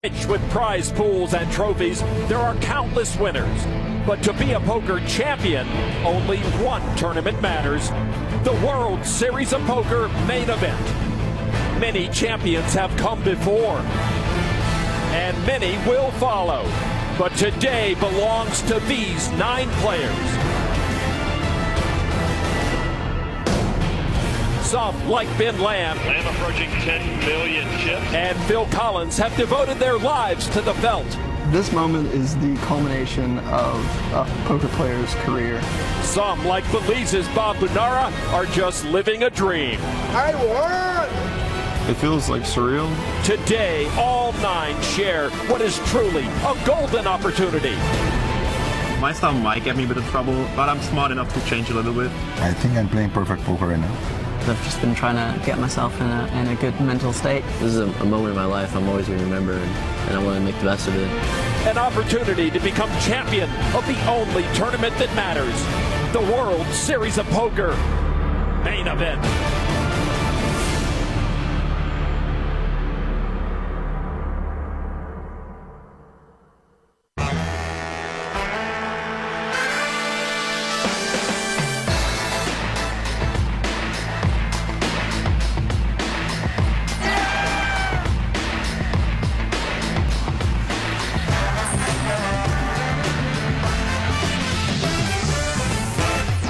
With prize pools and trophies, there are countless winners. But to be a poker champion, only one tournament matters: the World Series of Poker main event. Many champions have come before, and many will follow. But today belongs to these 9 players. Some, like Ben Lamb approaching 10 million chips, and Phil Collins, have devoted their lives to the felt. This moment is the culmination of a poker player's career. Some, like Belize's Bob Bunara, are just living a dream. I won! It feels like surreal. Today, all 9 share what is truly a golden opportunity. My style might get me a bit of trouble, but I'm smart enough to change a little bit. I think I'm playing perfect poker right now. I've just been trying to get myself in a good mental state. This is a moment in my life I'm always going to remember, and I want to make the best of it. An opportunity to become champion of the only tournament that matters: the World Series of Poker main event.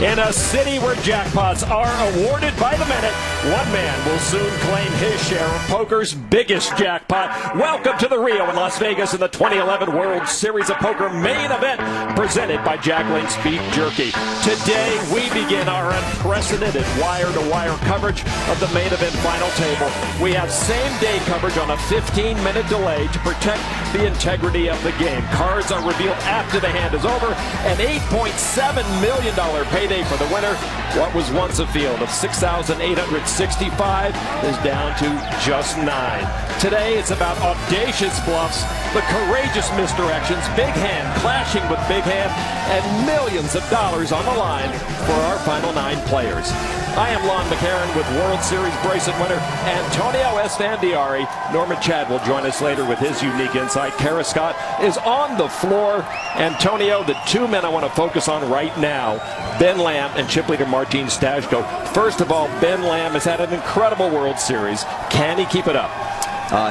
In a city where jackpots are awarded by the minute, one man will soon claim his share of poker's biggest jackpot. Welcome to the Rio in Las Vegas in the 2011 World Series of Poker main event, presented by Jack Link's Beef Jerky. Today, we begin our unprecedented wire-to-wire coverage of the main event final table. We have same-day coverage on a 15-minute delay to protect the integrity of the game. Cards are revealed after the hand is over. An $8.7 million payday for the winner. What was once a field of 6,865 is down to just 9. Today it's about audacious bluffs, the courageous misdirections, big hand clashing with big hand, and millions of dollars on the line for our final 9 players. I am Lon McCarron with World Series bracelet winner Antonio Esfandiari. Norman Chad will join us later with his unique insight. Kara Scott is on the floor. Antonio, the 2 men I want to focus on right now, Ben Lamb and chip leader Martin Stashko. First of all, Ben Lamb has had an incredible World Series. Can he keep it up?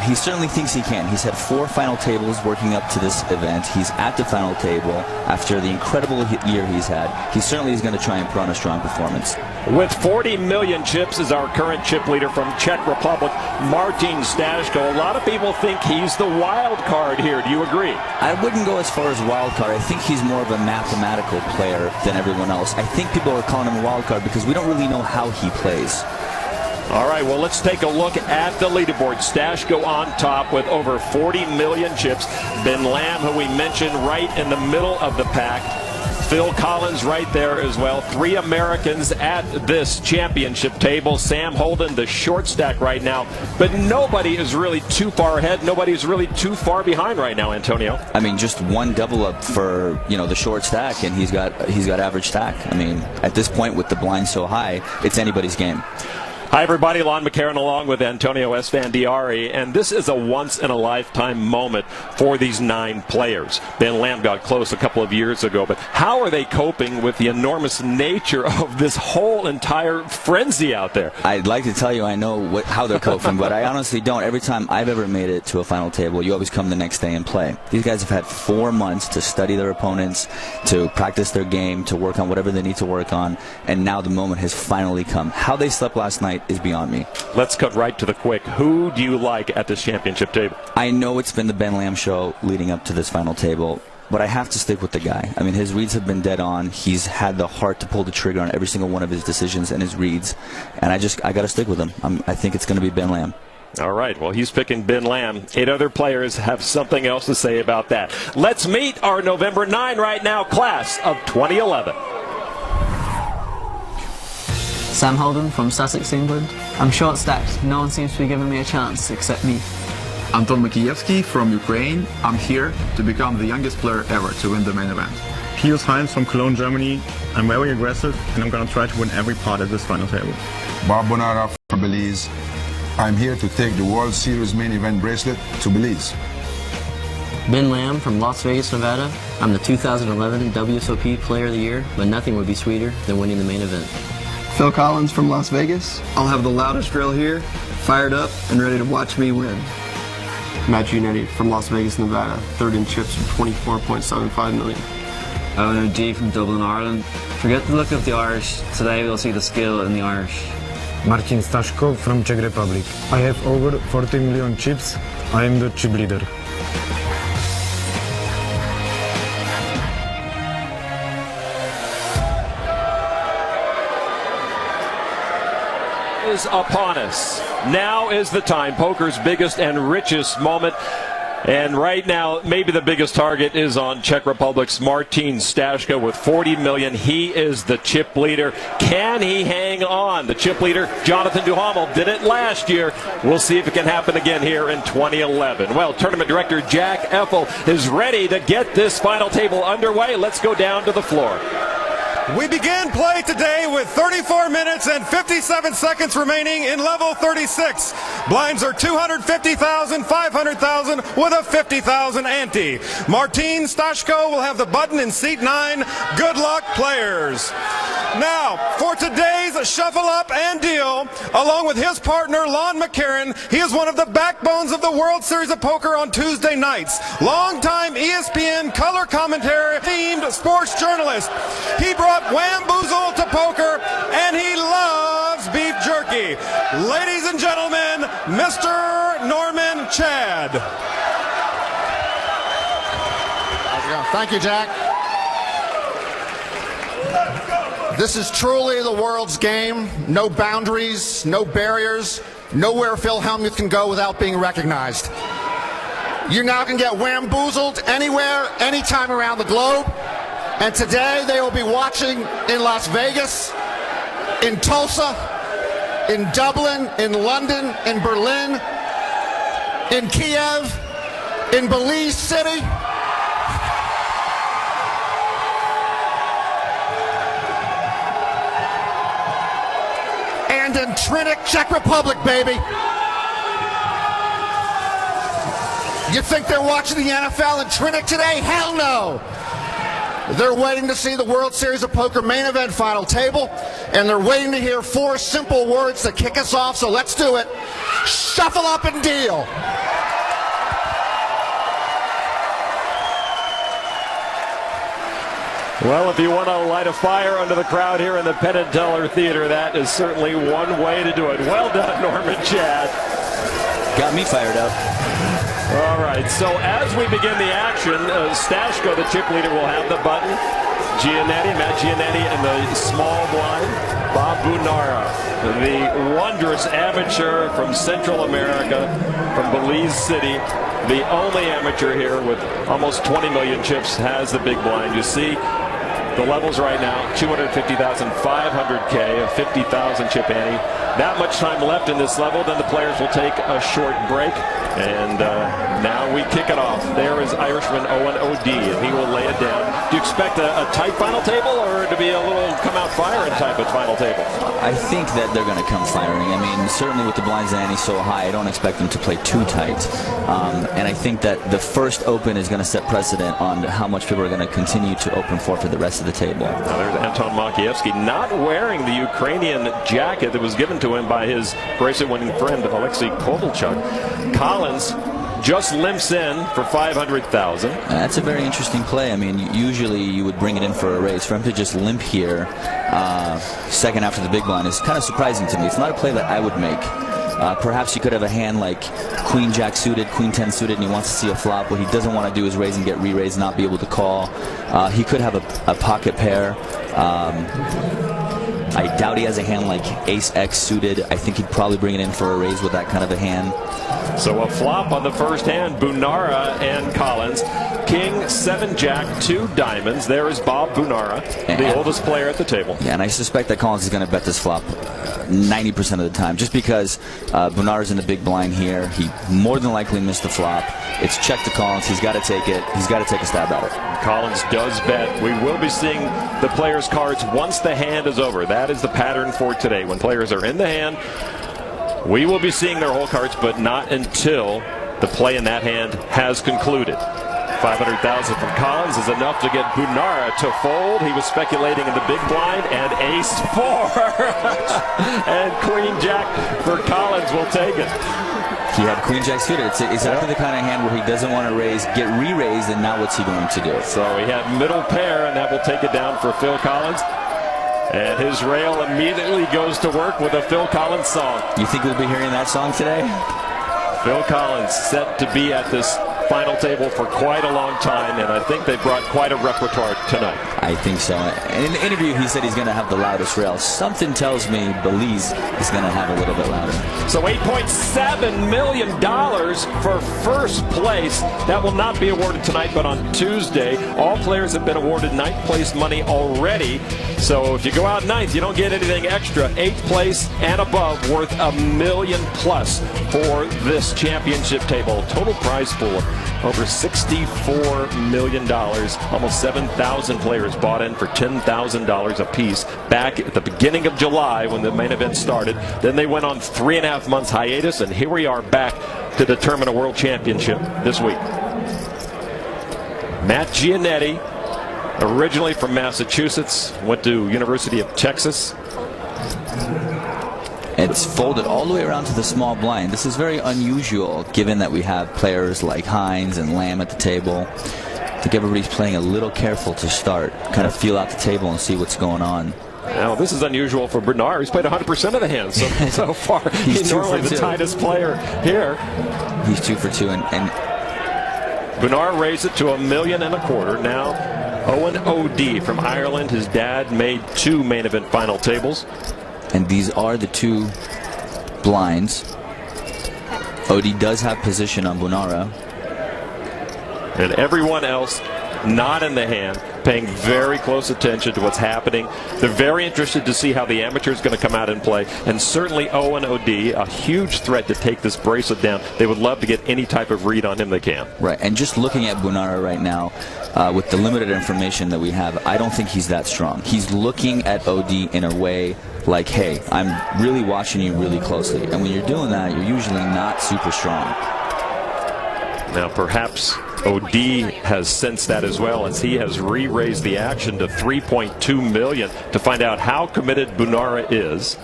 He certainly thinks he can. He's had 4 final tables working up to this event. He's at the final table after the incredible year he's had. He certainly is going to try and put on a strong performance. With 40 million chips is our current chip leader from Czech Republic, Martin Stashko. A lot of people think he's the wild card here. Do you agree? I wouldn't go as far as wild card. I think he's more of a mathematical player than everyone else. I think people are calling him a wild card because we don't really know how he plays. All right, well, let's take a look at the leaderboard. Stashko on top with over 40 million chips. Ben Lamb, who we mentioned, right in the middle of the pack. Phil Collins right there as well. 3 Americans at this championship table. Sam Holden, the short stack right now. But nobody is really too far ahead. Nobody is really too far behind right now, Antonio. I mean, just one double up for, the short stack, and he's got average stack. I mean, at this point with the blind so high, it's anybody's game. Hi, everybody. Lon McCarron along with Antonio Esfandiari, and this is a once-in-a-lifetime moment for these 9 players. Ben Lamb got close a couple of years ago, but how are they coping with the enormous nature of this whole entire frenzy out there? I'd like to tell you I know how they're coping, but I honestly don't. Every time I've ever made it to a final table, you always come the next day and play. These guys have had 4 months to study their opponents, to practice their game, to work on whatever they need to work on, and now the moment has finally come. How they slept last night is beyond me. Let's cut right to the quick. Who do you like at this championship table? I know it's been the Ben Lamb show leading up to this final table, but I have to stick with the guy. I mean, his reads have been dead on. He's had the heart to pull the trigger on every single one of his decisions and his reads, and I got to stick with him. I think it's going to be Ben Lamb. All right, well, he's picking Ben Lamb. 8 other players have something else to say about that. Let's meet our November 9 right now, class of 2011. Sam Holden from Sussex, England. I'm short stacked. No one seems to be giving me a chance except me. Anton Makievsky from Ukraine. I'm here to become the youngest player ever to win the main event. Pius Heinz from Cologne, Germany. I'm very aggressive, and I'm going to try to win every part at this final table. Bob Bunara from Belize. I'm here to take the World Series main event bracelet to Belize. Ben Lamb from Las Vegas, Nevada. I'm the 2011 WSOP Player of the Year, but nothing would be sweeter than winning the main event. Phil Collins from Las Vegas. I'll have the loudest grill here, fired up and ready to watch me win. Matt Giannetti from Las Vegas, Nevada, third in chips for 24.75 million. Owen O'G from Dublin, Ireland. Forget the look of the Irish. Today we'll see the skill in the Irish. Marcin Staszko from Czech Republic. I have over 40 million chips. I am the chip leader. Is upon us. Now is the time. Poker's biggest and richest moment. And right now, maybe the biggest target is on Czech Republic's Marcin Staszko with 40 million. He is the chip leader. Can he hang on? The chip leader, Jonathan Duhamel, did it last year. We'll see if it can happen again here in 2011. Well, tournament director Jack Effel is ready to get this final table underway. Let's go down to the floor. We begin play today with 34 minutes and 57 seconds remaining in level 36. Blinds are 250,000, 500,000 with a 50,000 ante. Marcin Staszko will have the button in seat 9. Good luck, players. Now, for today's shuffle up and deal, along with his partner, Lon McCarron, he is one of the backbones of the World Series of Poker on Tuesday nights. Longtime ESPN color commentary themed sports journalist. He brought Wamboozle to poker, and he loves beef jerky. Ladies and gentlemen, Mr. Norman Chad. How's it going? Thank you, Jack. This is truly the world's game. No boundaries, no barriers, nowhere Phil Hellmuth can go without being recognized. You now can get Wamboozled anywhere, anytime around the globe. And today they will be watching in Las Vegas, in Tulsa, in Dublin, in London, in Berlin, in Kiev, in Belize City. And in Trinidad, Czech Republic, baby. You think they're watching the NFL in Trinidad today? Hell no. They're waiting to see the World Series of Poker main event final table, and they're waiting to hear 4 simple words to kick us off, so let's do it. Shuffle up and deal. Well, if you want to light a fire under the crowd here in the Penn and Teller Theater, that is certainly one way to do it. Well done, Norman Chad. Got me fired up. All right, so as we begin the action, Staszko, the chip leader, will have the button. Matt Giannetti in the small blind. Bob Bunara, the wondrous amateur from Central America, from Belize City, the only amateur here with almost 20 million chips, has the big blind. You see the levels right now, 250,000, 500K, a 50,000 chip ante. That much time left in this level, then the players will take a short break. And now we kick it off. There is Irishman Owen O'D, and he will lay it down. Do you expect a tight final table, or to be a little come-out firing type of final table? I think that they're going to come firing. I mean, certainly with the blinds ante so high, I don't expect them to play too tight. And I think that the first open is going to set precedent on how much people are going to continue to open for the rest of the table. Now there's Anton Makievsky, not wearing the Ukrainian jacket that was given to him by his bracelet-winning friend Alexei Kovalchuk. Collins just limps in for 500,000. That's a very interesting play. I mean, usually you would bring it in for a raise. For him to just limp here second after the big blind is kind of surprising to me. It's not a play that I would make. Perhaps you could have a hand like Queen Jack suited, Queen 10 suited, and he wants to see a flop. What he doesn't want to do is raise and get re-raised, not be able to call. He could have a pocket pair. I doubt he has a hand like Ace-X suited. I think he'd probably bring it in for a raise with that kind of a hand. So a flop on the first hand, Bunara and Collins. King, 7 Jack, 2 diamonds. There is Bob Bunara, the oldest player at the table. Yeah, and I suspect that Collins is going to bet this flop 90% of the time, just because Bunara's in the big blind here. He more than likely missed the flop. It's check to Collins. He's got to take it. He's got to take a stab at it. Collins does bet. We will be seeing the players' cards once the hand is over. That is the pattern for today. When players are in the hand, we will be seeing their whole cards, but not until the play in that hand has concluded. $500,000 from Collins is enough to get Bunara to fold. He was speculating in the big blind, and ace 4. And queen jack for Collins will take it. He had queen jack suited. It's exactly the kind of hand where he doesn't want to raise, get re-raised, and now what's he going to do? So he had middle pair, and that will take it down for Phil Collins. And his rail immediately goes to work with a Phil Collins song. You think we'll be hearing that song today? Phil Collins set to be at this final table for quite a long time, and I think they brought quite a repertoire tonight. I think so. And in the interview, he said he's going to have the loudest rail. Something tells me Belize is going to have a little bit louder. So $8.7 million for first place. That will not be awarded tonight, but on Tuesday. All players have been awarded ninth place money already. So if you go out ninth, you don't get anything extra. Eighth place and above worth $1 million plus for this championship table. Total prize pool over $64 million. Almost 7,000 players bought in for $10,000 apiece back at the beginning of July when the main event started. Then they went on 3.5 months hiatus, and here we are back to determine a world championship this week. Matt Giannetti, originally from Massachusetts, went to University of Texas. It's folded all the way around to the small blind. This is very unusual given that we have players like Hines and Lamb at the table. I think everybody's playing a little careful to start, kind of feel out the table and see what's going on. Now, this is unusual for Bernard. He's played 100% of the hands so far. He's normally the tightest player here. He's 2 for 2. And Bernard raised it to $1.25 million. Now, Owen O.D. from Ireland. His dad made 2 main event final tables. And these are the 2 blinds. Odie does have position on Bunara. And everyone else not in the hand, paying very close attention to what's happening. They're very interested to see how the amateur is going to come out and play. And certainly Owen O.D., a huge threat to take this bracelet down. They would love to get any type of read on him they can. Right, and just looking at Bunara right now, with the limited information that we have, I don't think he's that strong. He's looking at O.D. in a way like, hey, I'm really watching you really closely. And when you're doing that, you're usually not super strong. Now, perhaps O.D. has sensed that as well, as he has re-raised the action to $3.2 million to find out how committed Bunara is.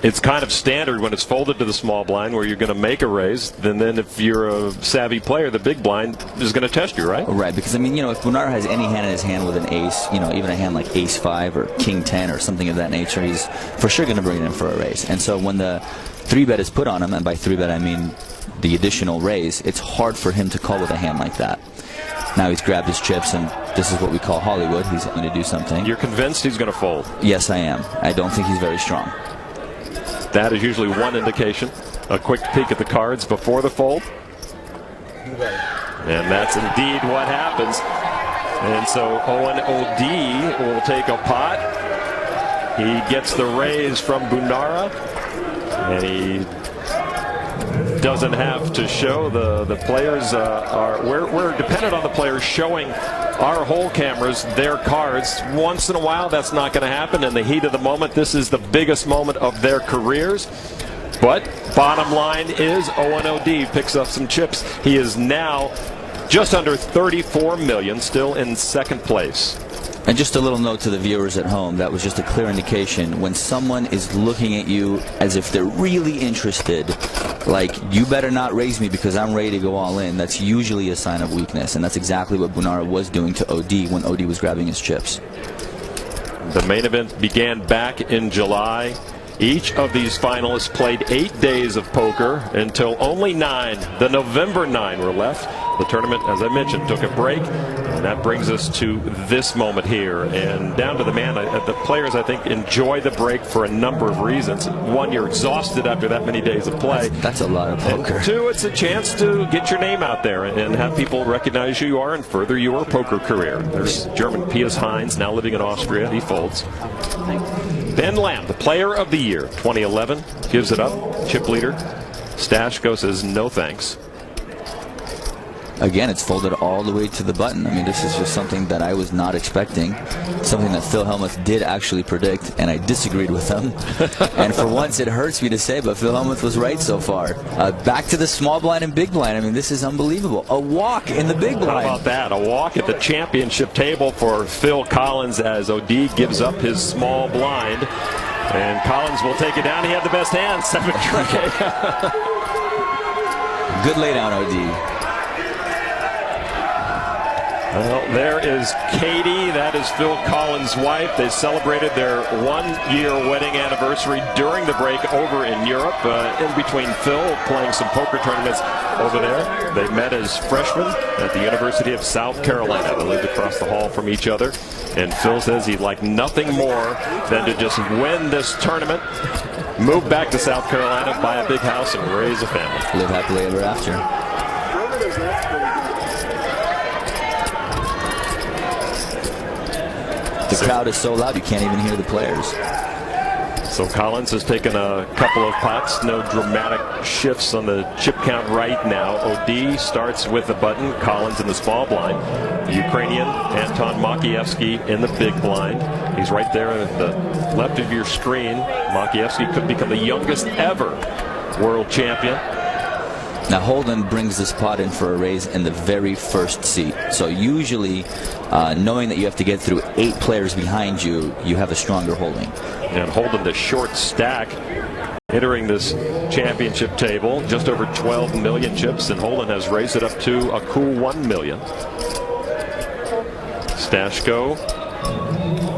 It's kind of standard when it's folded to the small blind where you're going to make a raise. Then if you're a savvy player, the big blind is going to test you, right? Right, because, I mean, if Bunara has any hand in his hand with an ace, even a hand like ace 5 or king 10 or something of that nature, he's for sure going to bring it in for a raise. And so when the 3-bet is put on him, and by 3-bet I mean the additional raise, it's hard for him to call with a hand like that. Now he's grabbed his chips, and this is what we call Hollywood. He's going to do something. You're convinced he's going to fold? Yes, I am. I don't think he's very strong. That is usually one indication. A quick peek at the cards before the fold. And that's indeed what happens. And so Owen O.D. will take a pot. He gets the raise from Bunara. And he doesn't have to show the players we're dependent on the players showing our whole cameras their cards. Once in a while that's not going to happen in the heat of the moment. This is the biggest moment of their careers. But bottom line is Owen O.D. picks up some chips. He is now just under $34 million, still in second place. And just a little note to the viewers at home, that was just a clear indication. When someone is looking at you as if they're really interested, like, you better not raise me because I'm ready to go all in, that's usually a sign of weakness. And that's exactly what Bunara was doing to O.D. when O.D. was grabbing his chips. The main event began back in July. Each of these finalists played 8 days of poker until only 9, the November 9, were left. The tournament, as I mentioned, took a break, and that brings us to this moment here. And down to the man, the players, I think, enjoy the break for a number of reasons. One, you're exhausted after that many days of play. That's a lot of poker. And 2, it's a chance to get your name out there and have people recognize who you are and further your poker career. There's German Pius Hines, now living in Austria. He folds. Ben Lamb, the player of the year, 2011, gives it up. Chip leader. Stashko says no thanks. again, it's folded all the way to the button. I mean, this is just something that I was not expecting, something that Phil Hellmuth did actually predict, and I disagreed with him. And for once, it hurts me to say, but Phil Hellmuth was right so far. Back to the small blind and big blind. I mean, this is unbelievable. A walk in the big blind. How about that? A walk at the championship table for Phil Collins as O'D gives up his small blind. And Collins will take it down. He had the best hand, 7 tray. Good laydown, O'D. Well, there is Katie. That is Phil Collins' wife. They celebrated their 1-year wedding anniversary during the break over in Europe. In between Phil playing some poker tournaments over there. They met as freshmen at the University of South Carolina. They lived across the hall from each other. And Phil says he'd like nothing more than to just win this tournament, move back to South Carolina, buy a big house, and raise a family. Live happily ever after. The crowd is so loud you can't even hear the players. So Collins has taken a couple of pots. No dramatic shifts on the chip count right now. O'D starts with the button. Collins in the small blind. The Ukrainian Anton Makievsky in the big blind. He's right there at the left of your screen. Makievsky could become the youngest ever world champion. Now Holden brings this pot in for a raise in the very first seat. So usually, knowing that you have to get through 8 players behind you, you have a stronger holding. And Holden, the short stack, entering this championship table, just over 12 million chips, and Holden has raised it up to a cool 1 million. Stashko,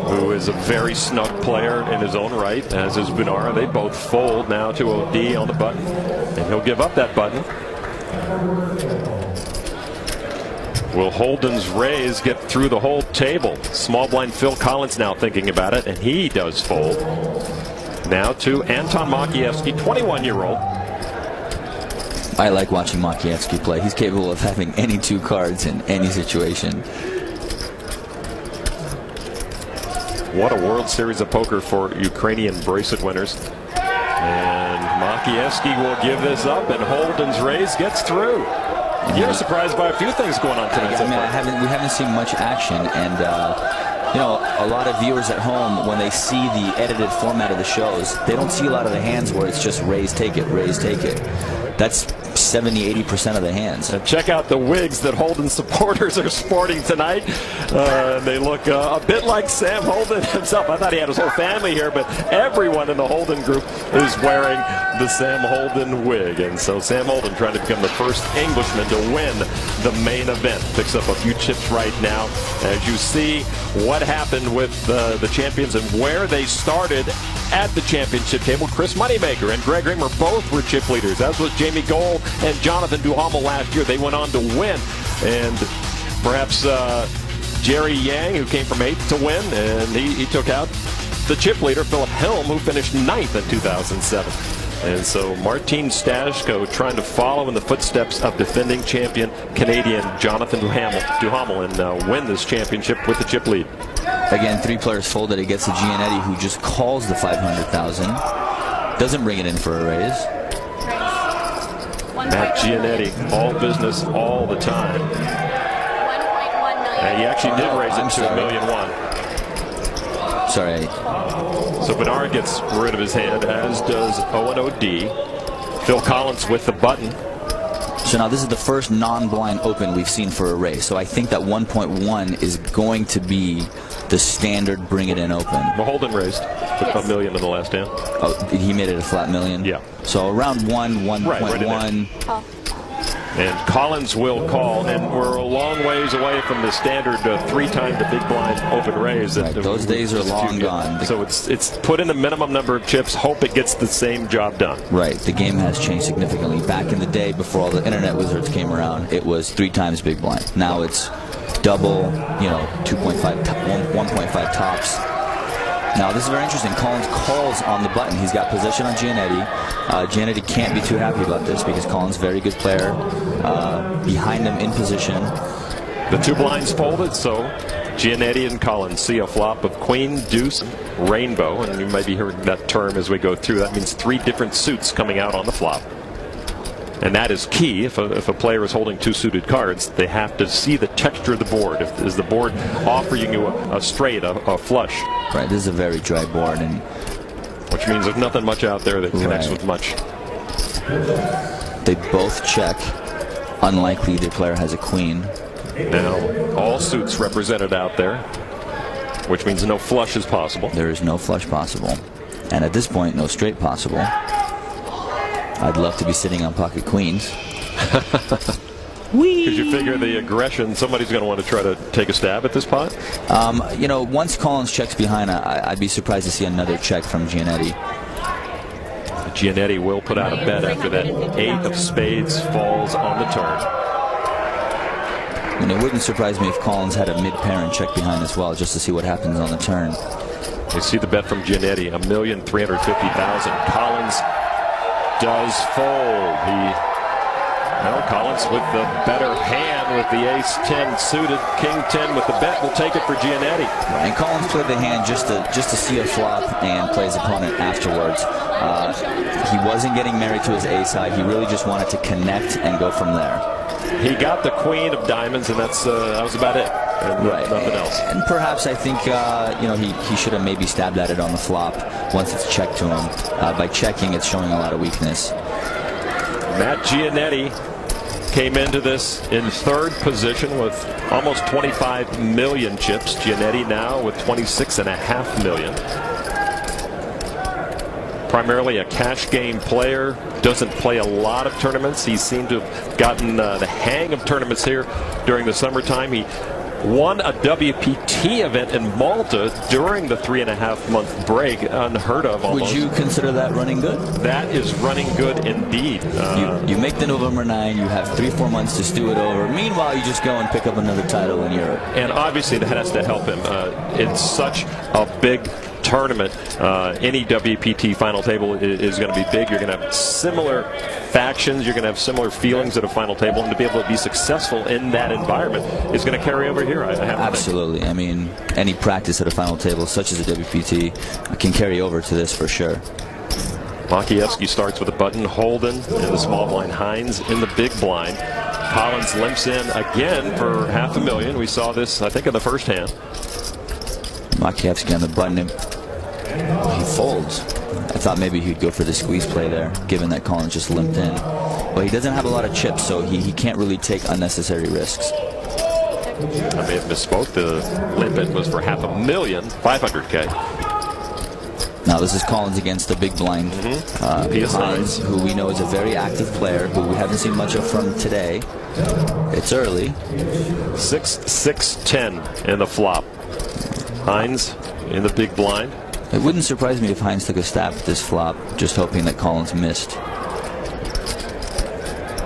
who is a very snug player in his own right, as is Bunara. They both fold now to O'D on the button, and he'll give up that button. Will Holden's raise get through the whole table? Small blind Phil Collins now thinking about it, and he does fold. Now to Anton Makievsky, 21-year-old. I like watching Makievsky play. He's capable of having any 2 cards in any situation. What a World Series of Poker for Ukrainian bracelet winners. And Makievsky will give this up, and Holden's raise gets through. You're surprised by a few things going on tonight. I mean, we haven't seen much action, and you know, a lot of viewers at home, when they see the edited format of the shows, they don't see a lot of the hands where it's just raise, take it, raise, take it. That's 70-80% of the hands. And check out the wigs that Holden supporters are sporting tonight. They look a bit like Sam Holden himself. I thought he had his whole family here, but everyone in the Holden group is wearing the Sam Holden wig. And so Sam Holden trying to become the first Englishman to win the main event. Picks up a few chips right now. As you see what happened with the champions and where they started at the championship table. Chris Moneymaker and Greg Raymer both were chip leaders, as was Jamie Gold and Jonathan Duhamel last year. They went on to win. And perhaps Jerry Yang, who came from 8th to win, and he took out the chip leader, Philip Helm, who finished 9th in 2007. And so Martin Stashko trying to follow in the footsteps of defending champion Canadian Jonathan Duhamel and win this championship with the chip lead. Again, 3 players folded against the Giannetti, who just calls the 500,000. Doesn't bring it in for a raise. Matt Giannetti, all business all the time. And he actually did raise it to $1,000,001. Sorry. So Bernard gets rid of his hand, as does Owen O'D. Phil Collins with the button. So now this is the first non-blind open we've seen for a raise. So I think that 1.1 is going to be the standard bring it in open. Well, Holden raised $1 million in the last hand. Oh, he made it a flat $1,000,000? Yeah. So around 1.1. Right and Collins will call, and we're a long ways away from the standard 3-time the big blind open raise. Right, those days are long gone. So it's put in the minimum number of chips, hope it gets the same job done. Right, the game has changed significantly. Back in the day, before all the internet wizards came around, it was 3 times big blind. Now it's double, 2.5, 1.5 tops. Now this is very interesting. Collins calls on the button. He's got position on Giannetti. Giannetti can't be too happy about this because Collins is a very good player. Behind him in position. The 2 blinds folded, so Giannetti and Collins see a flop of queen, deuce, rainbow, and you might be hearing that term as we go through. That means 3 different suits coming out on the flop. And that is key. If a player is holding two suited cards, they have to see the texture of the board. Is the board offering you a straight, a flush? Right, this is a very dry board, and which means there's nothing much out there that connects with much. They both check. Unlikely the player has a queen. Now, all suits represented out there, which means no flush is possible. There is no flush possible. And at this point, no straight possible. I'd love to be sitting on pocket queens. Because you figure the aggression, somebody's going to want to try to take a stab at this pot? You know, once Collins checks behind, I'd be surprised to see another check from Giannetti. Giannetti will put out a bet after that 8 of spades falls on the turn. And it wouldn't surprise me if Collins had a mid-pair and check behind as well, just to see what happens on the turn. You see the bet from Giannetti, $1,350,000. Collins does fold. Collins with the better hand with the ace-10 suited, king-10 with the bet will take it for Giannetti. And Collins played the hand just to see a flop and play his opponent afterwards. He wasn't getting married to his ace side. He really just wanted to connect and go from there. He got the queen of diamonds, and that was about it. Right. Nothing else. And perhaps I think he should have maybe stabbed at it on the flop once it's checked to him. By checking, it's showing a lot of weakness. Matt Giannetti came into this in third position with almost 25 million chips. Giannetti now with 26.5 million. Primarily a cash game player, doesn't play a lot of tournaments. He seemed to have gotten the hang of tournaments here during the summertime. He won a WPT event in Malta during the 3.5-month break. Unheard of almost. Would you consider that running good? That is running good indeed. You make the November 9, you have 3-4 months to stew it over. Meanwhile, you just go and pick up another title in Europe. And obviously that has to help him. It's such a big tournament. Any WPT final table is going to be big. You're going to have similar factions. You're going to have similar feelings at a final table, and to be able to be successful in that environment is going to carry over here. I have Absolutely. I mean, any practice at a final table, such as a WPT, can carry over to this for sure. Makievsky starts with a button, Holden in the small blind, Hines in the big blind. Collins limps in again for $500,000. We saw this, I think, in the first hand. Makievsky on the button. He folds. I thought maybe he'd go for the squeeze play there, given that Collins just limped in. But he doesn't have a lot of chips, so he can't really take unnecessary risks. I may have misspoke. The limp in was for $500,000, $500K. Now this is Collins against the big blind. Hines, who we know is a very active player, who we haven't seen much of from today. It's early. 6-6-10 in the flop. Hines in the big blind. It wouldn't surprise me if Hines took a stab at this flop, just hoping that Collins missed.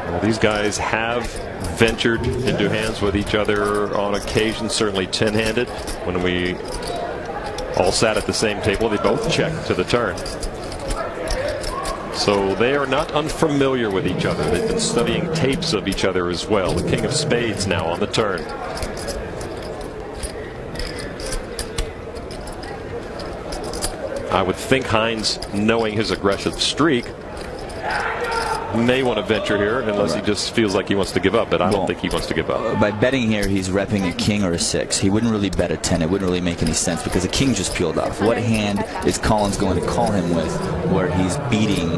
Well, these guys have ventured into hands with each other on occasion, certainly 10-handed. When we all sat at the same table, they both checked to the turn. So they are not unfamiliar with each other. They've been studying tapes of each other as well. The king of spades now on the turn. I would think Hines, knowing his aggressive streak, may want to venture here unless he just feels like he wants to give up, but I don't think he wants to give up. By betting here, he's repping a king or a 6. He wouldn't really bet a 10. It wouldn't really make any sense because the king just peeled off. What hand is Collins going to call him with where he's beating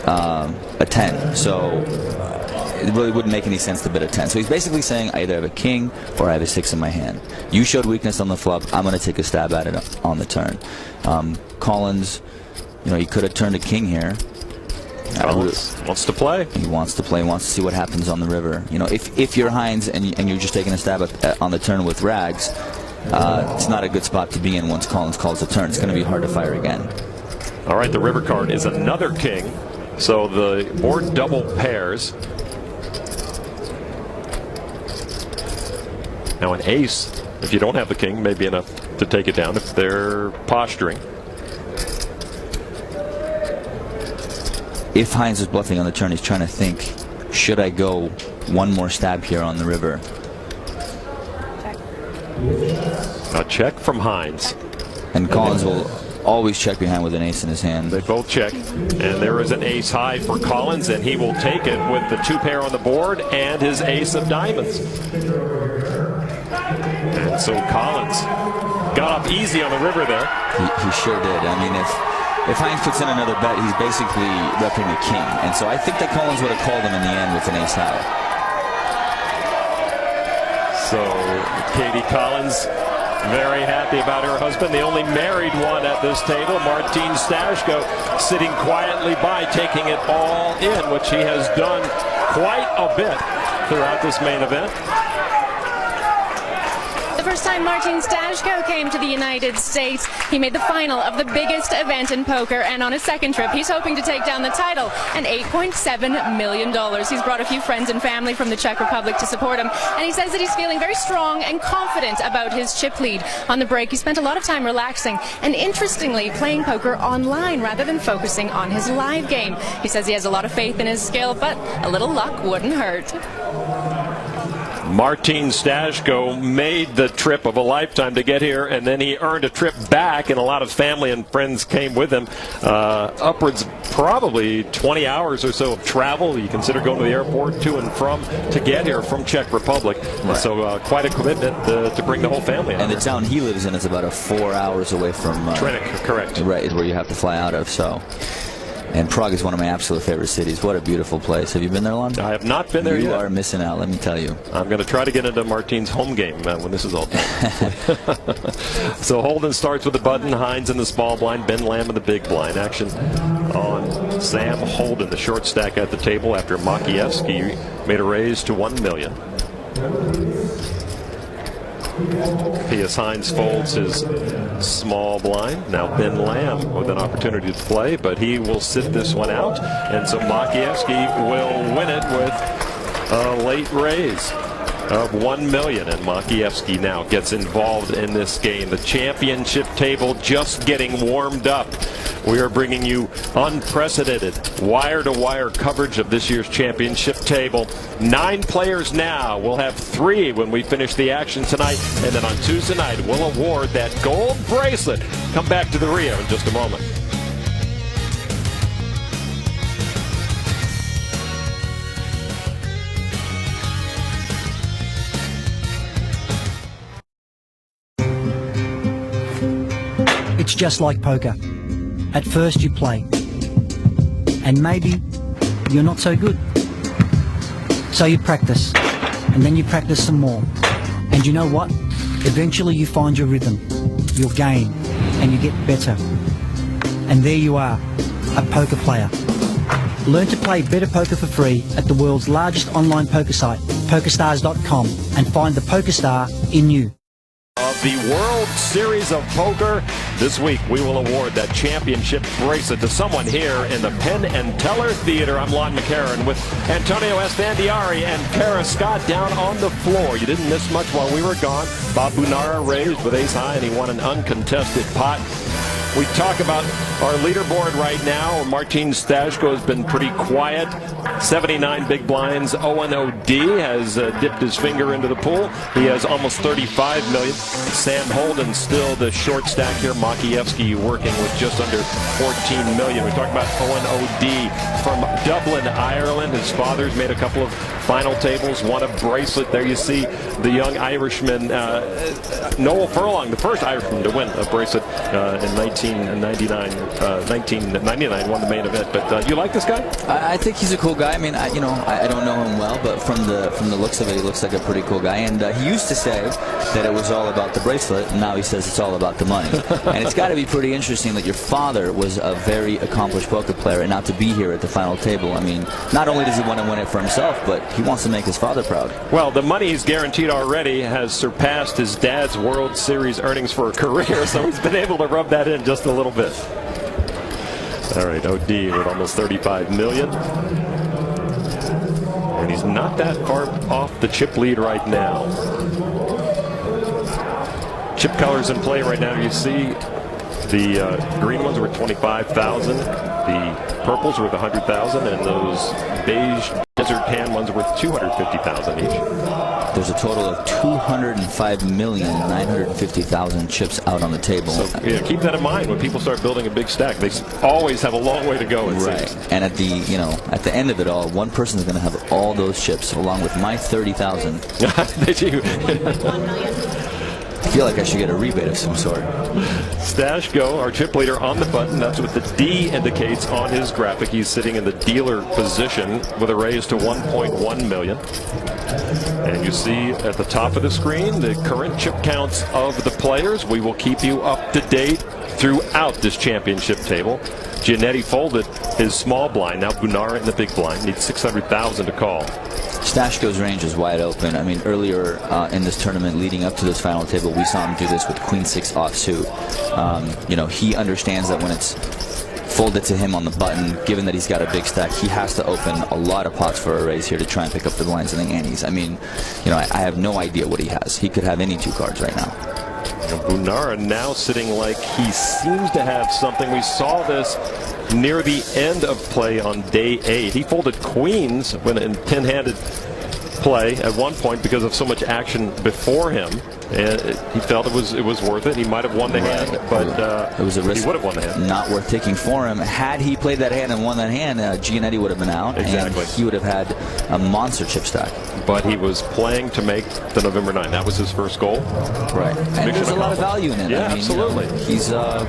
a 10? So it really wouldn't make any sense to bet a 10. So he's basically saying, I either have a king or I have a 6 in my hand. You showed weakness on the flop. I'm going to take a stab at it on the turn. Collins, he could have turned a king here. Collins wants to play. He wants to play. He wants to see what happens on the river. If you're Hines and you're just taking a stab on the turn with rags, it's not a good spot to be in once Collins calls the turn. It's going to be hard to fire again. All right, the river card is another king. So the board double pairs. Now an ace, if you don't have the king, may be enough to take it down if they're posturing. If Hines is bluffing on the turn, he's trying to think, should I go one more stab here on the river? A check from Hines. And Collins will always check behind with an ace in his hand. They both check, and there is an ace high for Collins, and he will take it with the 2-pair on the board and his ace of diamonds. And so Collins got up easy on the river there. He sure did. I mean, if Hines puts in another bet, he's basically repping a king. And so I think that Collins would have called him in the end with an ace high. So Katie Collins, very happy about her husband, the only married one at this table. Martin Stashko sitting quietly by, taking it all in, which he has done quite a bit throughout this main event. The first time Martin Stashko came to the United States, he made the final of the biggest event in poker, and on his second trip, he's hoping to take down the title and $8.7 million. He's brought a few friends and family from the Czech Republic to support him, and he says that he's feeling very strong and confident about his chip lead. On the break, he spent a lot of time relaxing and, interestingly, playing poker online rather than focusing on his live game. He says he has a lot of faith in his skill, but a little luck wouldn't hurt. Martin Stashko made the trip of a lifetime to get here, and then he earned a trip back, and a lot of family and friends came with him. Upwards probably 20 hours or so of travel. You consider going to the airport to and from to get here from Czech Republic. Right. So quite a commitment to bring the whole family out. And the town he lives in is about 4 hours away from Trenik, correct. Right, is where you have to fly out of. So. And Prague is one of my absolute favorite cities. What a beautiful place. Have you been there, Lon? I have not been there yet. You are missing out, let me tell you. I'm going to try to get into Martin's home game when this is all done. So Holden starts with the button, Hines in the small blind, Ben Lamb in the big blind. Action on Sam Holden, the short stack at the table after Makievsky made a raise to $1 million. P.S. Hines folds his small blind. Now Ben Lamb with an opportunity to play, but he will sit this one out. And so Makievsky will win it with a late raise of $1 million. And Makievsky now gets involved in this game. The championship table just getting warmed up. We are bringing you unprecedented wire-to-wire coverage of this year's championship table. 9 players now. We'll have 3 when we finish the action tonight. And then on Tuesday night, we'll award that gold bracelet. Come back to the Rio in just a moment. It's just like poker. At first you play, and maybe you're not so good. So you practice, and then you practice some more. And you know what? Eventually you find your rhythm, your game, and you get better. And there you are, a poker player. Learn to play better poker for free at the world's largest online poker site, PokerStars.com, and find the PokerStar in you. Of the World Series of Poker, this week we will award that championship bracelet to someone here in the Penn and Teller Theater. I'm Lon McCarron with Antonio Esfandiari and Kara Scott down on the floor. You didn't miss much while we were gone. Bob Bunara raised with ace high, and he won an uncontested pot. We talk about our leaderboard right now. Martin Stashko has been pretty quiet. 79 big blinds. Owen O.D. has dipped his finger into the pool. He has almost 35 million. Sam Holden still the short stack here. Makievsky working with just under 14 million. We talk about Owen O.D. from Dublin, Ireland. His father's made a couple of final tables, won a bracelet. There you see the young Irishman, Noel Furlong, the first Irishman to win a bracelet in 1999, won the main event. But you like this guy? I think he's a cool guy. I mean, I don't know him well, but from the looks of it, he looks like a pretty cool guy. And he used to say that it was all about the bracelet, and now he says it's all about the money. And it's got to be pretty interesting that your father was a very accomplished poker player, and not to be here at the final table. I mean, not only does he want to win it for himself, but he wants to make his father proud. Well, the money he's guaranteed already has surpassed his dad's World Series earnings for a career, so he's been able to rub that in just a little bit. All right, O.D. with almost 35 million. And he's not that far off the chip lead right now. Chip colors in play right now. You see the green ones were 25,000. The purples were the 100,000, and those beige hazard hand ones worth $250,000 each. There's a total of 205,950,000 chips out on the table. So yeah, keep that in mind when people start building a big stack. They always have a long way to go. Right. And at the end of it all, one person's going to have all those chips along with my 30,000. Did you? I feel like I should get a rebate of some sort. Stash Go, our chip leader, on the button. That's what the D indicates on his graphic. He's sitting in the dealer position with a raise to 1.1 million. And you see at the top of the screen the current chip counts of the players. We will keep you up to date throughout this championship table. Giannetti folded his small blind. Now Bunara in the big blind. Needs 600,000 to call. Stashko's range is wide open. I mean, earlier in this tournament, leading up to this final table, we saw him do this with Queen 6 offsuit. He understands that when it's folded to him on the button, given that he's got a big stack, he has to open a lot of pots for a raise here to try and pick up the blinds and the antes. I mean, I have no idea what he has. He could have any 2 cards right now. Bunara now sitting like he seems to have something. We saw this near the end of play on day 8. He folded queens when in 10-handed play at one point because of so much action before him, and he felt it was worth it. He might have won the hand, but it was a risk. He would have won the hand. Not worth taking for him. Had he played that hand and won that hand, Giannetti would have been out. Exactly. And he would have had a monster chip stack. But he was playing to make the November 9. That was his first goal. Right. And there's a lot of value in it. Yeah, absolutely. He's a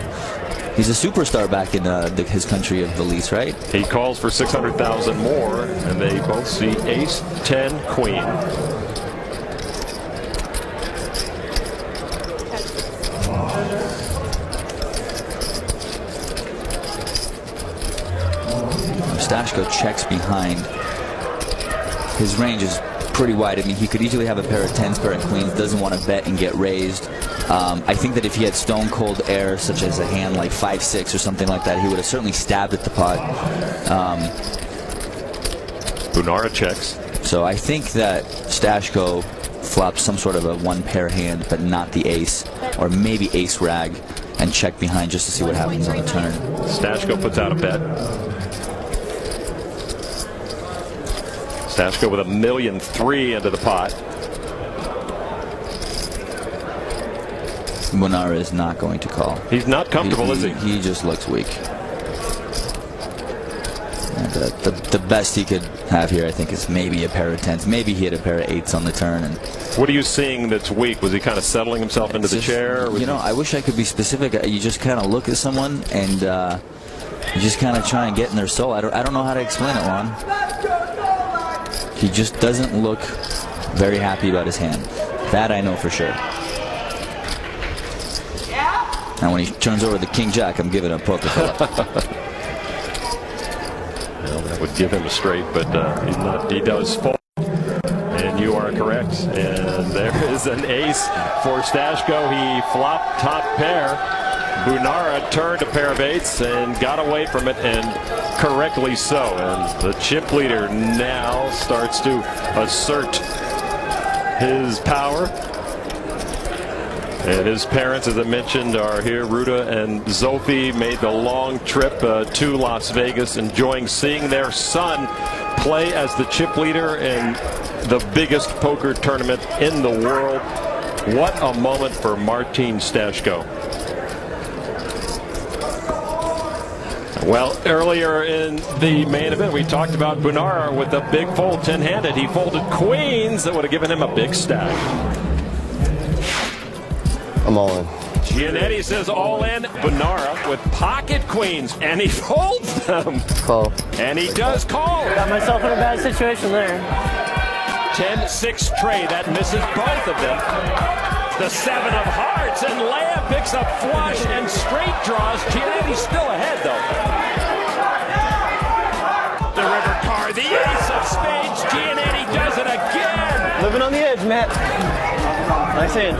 superstar back in his country of Belize, right? He calls for 600,000 more, and they both see ace, 10, queen. Stashko checks behind. His range is pretty wide. I mean, he could easily have a pair of 10s, pair of queens, doesn't want to bet and get raised. I think that if he had stone cold air, such as a hand like 5-6 or something like that, he would have certainly stabbed at the pot. Bunara checks. So I think that Stashko flops some sort of a 1-pair hand, but not the ace, or maybe ace rag, and check behind just to see what happens on the turn. Stashko puts out a bet. Stashko with $1.3 million into the pot. Bunara is not going to call. He's not comfortable, is he? He just looks weak. And the best he could have here, I think, is maybe a pair of 10s. Maybe he had a pair of 8s on the turn. And what are you seeing that's weak? Was he kind of settling himself into the chair? I wish I could be specific. You just kind of look at someone and you just kind of try and get in their soul. I don't know how to explain it, Ron. He just doesn't look very happy about his hand. That I know for sure. And when he turns over the King Jack, I'm giving him a poker fill-up. Well, that would give him a straight, but he's not. He does fold. And you are correct. And there is an ace for Stashko. He flopped top pair. Bunara turned a pair of 8s and got away from it, and correctly so. And the chip leader now starts to assert his power. And his parents, as I mentioned, are here. Ruta and Zophie made the long trip to Las Vegas, enjoying seeing their son play as the chip leader in the biggest poker tournament in the world. What a moment for Martin Stashko. Well, earlier in the main event, we talked about Bunara with a big fold 10-handed. He folded queens that would have given him a big stack. I'm all in. Giannetti says all in. Bunara with pocket queens, and he folds them. Call. And he does call. Got myself in a bad situation there. 10-6 trade. That misses both of them. The 7 of hearts, and Lamb picks up flush and straight draws. Giannetti's still ahead, though. The river card, the ace of spades. Giannetti does it again. Living on the edge, Matt. Nice hand.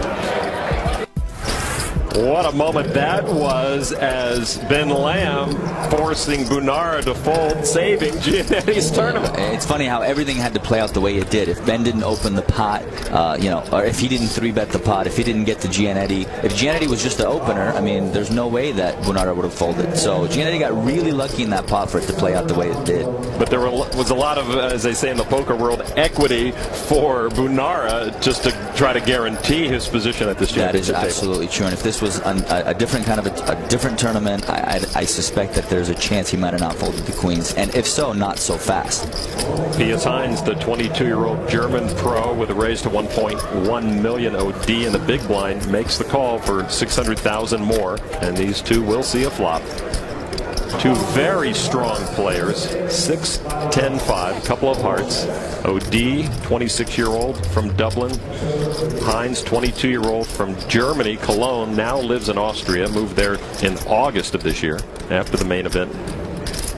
What a moment that was, as Ben Lamb forcing Bunara to fold, saving Giannetti's tournament. It's funny how everything had to play out the way it did. If Ben didn't open the pot, or if he didn't 3-bet the pot, if he didn't get to Giannetti, if Giannetti was just the opener, I mean, there's no way that Bunara would have folded. So Giannetti got really lucky in that pot for it to play out the way it did. But there was a lot of, as they say in the poker world, equity for Bunara just to try to guarantee his position at this championship table. That is absolutely true. And if this was a different kind of a different tournament, I suspect that there's a chance he might have not folded the queens. And if so, not so fast. Pius Heinz, the 22-year-old German pro with a raise to 1.1 million OD in the big blind, makes the call for 600,000 more. And these two will see a flop. Two very strong players, 6-10-5, couple of hearts. OD, 26-year-old from Dublin. Heinz, 22-year-old from Germany, Cologne, now lives in Austria, moved there in August of this year after the main event.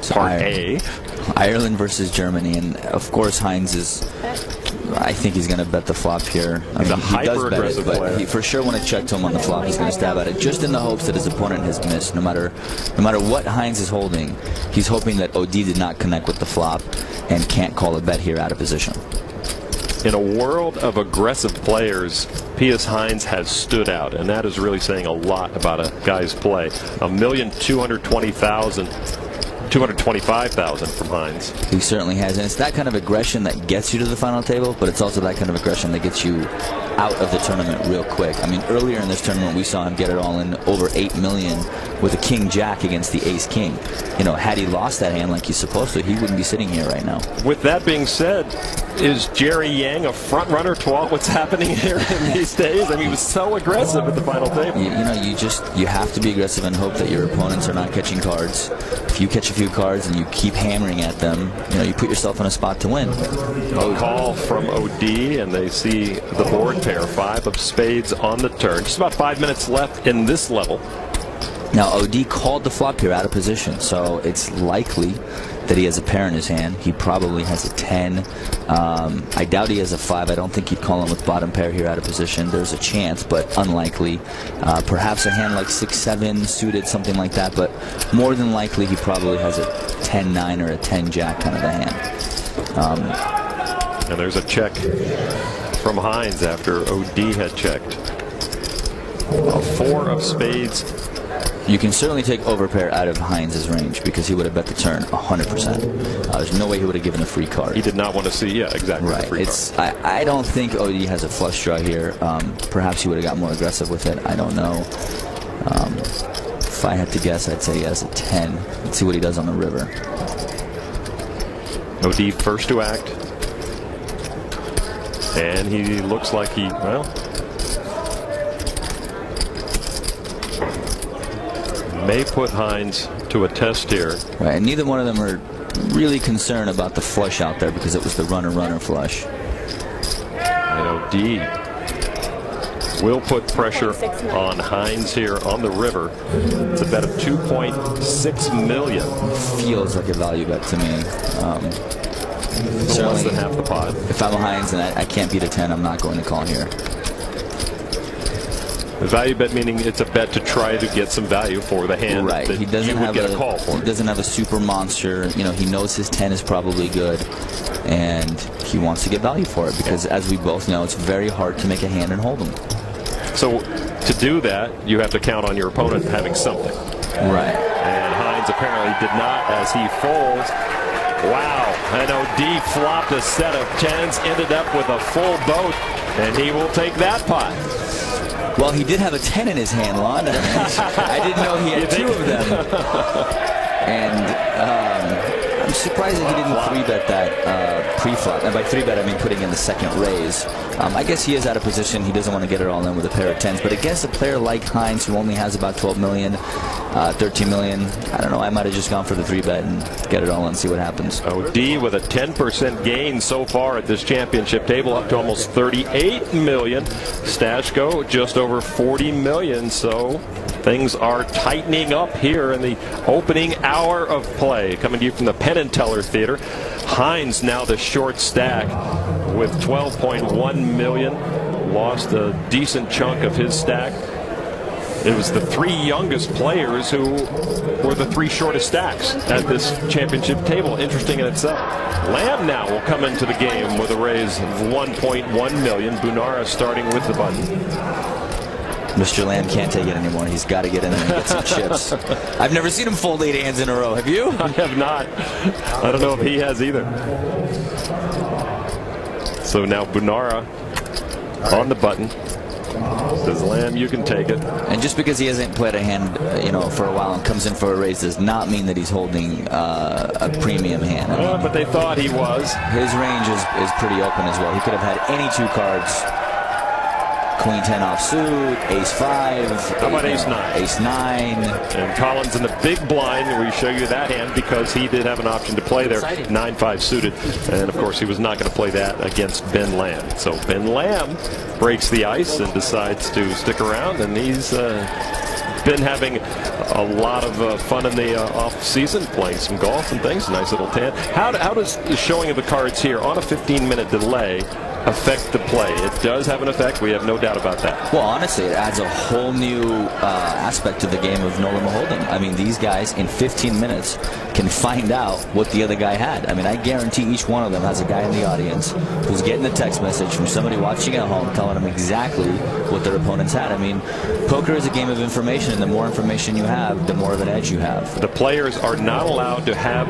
Part A. Ireland versus Germany, and of course Heinz is, I think he's going to bet the flop here. I mean, he does bet it, but he for sure when it checked to him on the flop, he's going to stab at it, just in the hopes that his opponent has missed. No matter what Heinz is holding, he's hoping that OD did not connect with the flop and can't call a bet here out of position. In a world of aggressive players, Pius Heinz has stood out, and that is really saying a lot about a guy's play. 225,000 from Heinz. He certainly has, and it's that kind of aggression that gets you to the final table, but it's also that kind of aggression that gets you out of the tournament real quick. I mean, earlier in this tournament, we saw him get it all in over 8 million with a king-jack against the ace-king. You know, had he lost that hand like he's supposed to, he wouldn't be sitting here right now. With that being said, is Jerry Yang a front runner to all what's happening here in these days? I mean, he was so aggressive at the final table. You have to be aggressive and hope that your opponents are not catching cards. If you catch a few cards and you keep hammering at them, you put yourself in a spot to win. A call from OD, and they see the board pair, 5 of spades on the turn. Just about 5 minutes left in this level. Now, OD called the flop here out of position, so it's likely that he has a pair in his hand. He probably has a 10. I doubt he has a 5. I don't think he'd call him with bottom pair here out of position. There's a chance, but unlikely. Perhaps a hand like 6-7 suited, something like that, but more than likely he probably has a 10-9 or a 10-jack kind of a hand. And there's a check from Heinz after OD had checked. A 4 of spades. You can certainly take overpair out of Heinz's range because he would have bet the turn 100%. There's no way he would have given a free card. He did not want to see, yeah, exactly. Right. I don't think OD has a flush draw here. Perhaps he would have got more aggressive with it. I don't know. If I had to guess, I'd say he has a 10. Let's see what he does on the river. OD first to act. And he looks like he, well, may put Heinz to a test here. Right, and neither one of them are really concerned about the flush out there because it was the runner flush. And OD will put pressure on Heinz here on the river. It's a bet of 2.6 million. Feels like a value bet to me. Less than half the pot. If I'm a Heinz and I can't beat a 10, I'm not going to call here. The value bet meaning it's a bet to try to get some value for the hand. Right. That he doesn't you would have get a call for. He doesn't have a super monster. He knows his 10 is probably good, and he wants to get value for it because, as we both know, it's very hard to make a hand and hold them. So to do that, you have to count on your opponent having something. Right. And Heinz apparently did not as he folds. Wow. And OD flopped a set of 10s, ended up with a full boat, and he will take that pot. Well, he did have a 10 in his hand, Lon. I didn't know he had 2 of them. And I'm surprised that he didn't 3-bet that pre-flop. And by 3-bet, I mean putting in the second raise. I guess he is out of position. He doesn't want to get it all in with a pair of 10s. But against a player like Heinz, who only has about 12 million, 13 million, I don't know, I might have just gone for the 3-bet and get it all in and see what happens. OD with a 10% gain so far at this championship table, up to almost 38 million. Stashko just over 40 million. So things are tightening up here in the opening hour of play. Coming to you from the Penn and Teller Theater. Heinz now the short stack with 12.1 million. Lost a decent chunk of his stack. It was the 3 youngest players who were the 3 shortest stacks at this championship table. Interesting in itself. Lamb now will come into the game with a raise of $1.1 million. Bunara starting with the button. Mr. Lamb can't take it anymore. He's got to get in there and get some chips. I've never seen him fold 8 hands in a row. Have you? I have not. I don't know if he has either. So now Bunara on the button. Says Lamb, you can take it. And just because he hasn't played a hand, for a while and comes in for a raise does not mean that he's holding a premium hand. But they thought he was. His range is pretty open as well. He could have had any 2 cards. Queen 10 offsuit, Ace 5. How about Ace 9? Ace 9. And Collins in the big blind. We show you that hand because he did have an option to play there. 9-5 suited. And of course, he was not going to play that against Ben Lamb. So Ben Lamb breaks the ice and decides to stick around. And he's been having a lot of fun in the off season, playing some golf and things. Nice little tan. How does the showing of the cards here on a 15-minute delay affect the play? It does have an effect. We have no doubt about that. Well, honestly, it adds a whole new aspect to the game of no limit holding. I mean, these guys in 15 minutes can find out what the other guy had. I mean, I guarantee each one of them has a guy in the audience who's getting a text message from somebody watching at home telling them exactly what their opponents had. I mean, poker is a game of information, and the more information you have, the more of an edge you have. The players are not allowed to have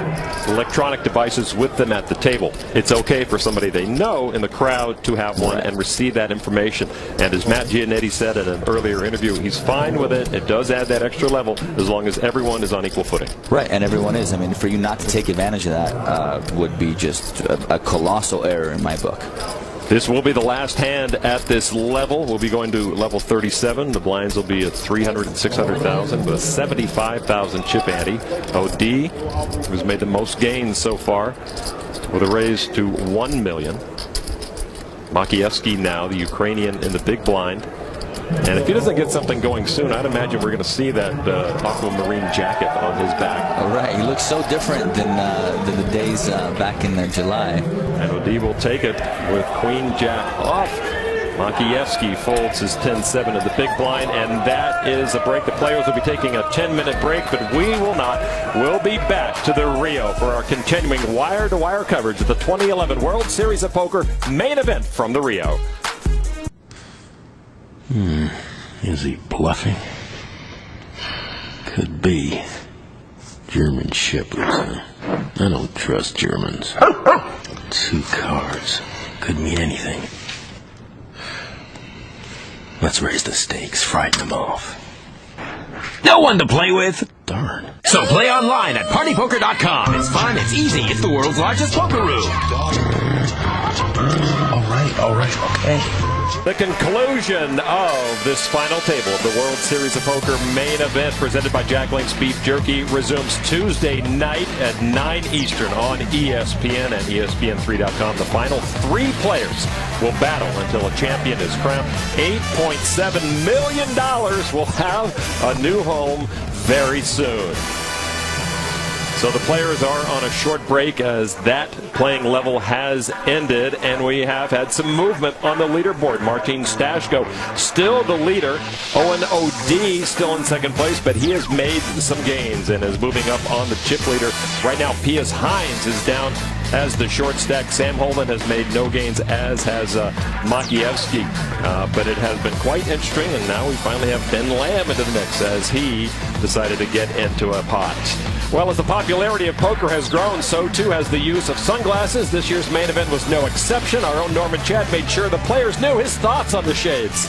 electronic devices with them at the table. It's okay for somebody they know in the crowd to have one and receive that information. And as Matt Giannetti said in an earlier interview, he's fine with it. It does add that extra level as long as everyone is on equal footing. Right, and everyone is. I mean, for you not to take advantage of that would be just a colossal error in my book. This will be the last hand at this level. We'll be going to level 37. The blinds will be at 300 and 600,000 with a 75,000 chip ante. OD, who's made the most gains so far, with a raise to 1 million. Makievsky now, the Ukrainian, in the big blind. And if he doesn't get something going soon, I'd imagine we're going to see that aquamarine jacket on his back. All right, he looks so different than the days back in July. And OD will take it with Queen Jack off. Makievsky folds his 10-7 in the big blind, and that is a break. The players will be taking a 10-minute break, but we will not. We'll be back to the Rio for our continuing wire-to-wire coverage of the 2011 World Series of Poker main event from the Rio. Is he bluffing? Could be. German shepherds, huh? I don't trust Germans. 2 cards. Could mean anything. Let's raise the stakes, frighten them off. No one to play with! Darn. So play online at partypoker.com. It's fun, it's easy, it's the world's largest poker room. All right, okay. The conclusion of this final table of the World Series of Poker main event presented by Jack Link's Beef Jerky resumes Tuesday night at 9 Eastern on ESPN and ESPN3.com. The final 3 players will battle until a champion is crowned. $8.7 million will have a new home very soon. So the players are on a short break as that playing level has ended, and we have had some movement on the leaderboard. Martin Stashko still the leader. Owen OD still in second place, but he has made some gains and is moving up on the chip leader. Right now, Pius Hines is down as the short stack. Sam Holden has made no gains, as has Makievsky. But it has been quite interesting, and now we finally have Ben Lamb into the mix as he decided to get into a pot. Well, as the popularity of poker has grown, so too has the use of sunglasses. This year's main event was no exception. Our own Norman Chad made sure the players knew his thoughts on the shades.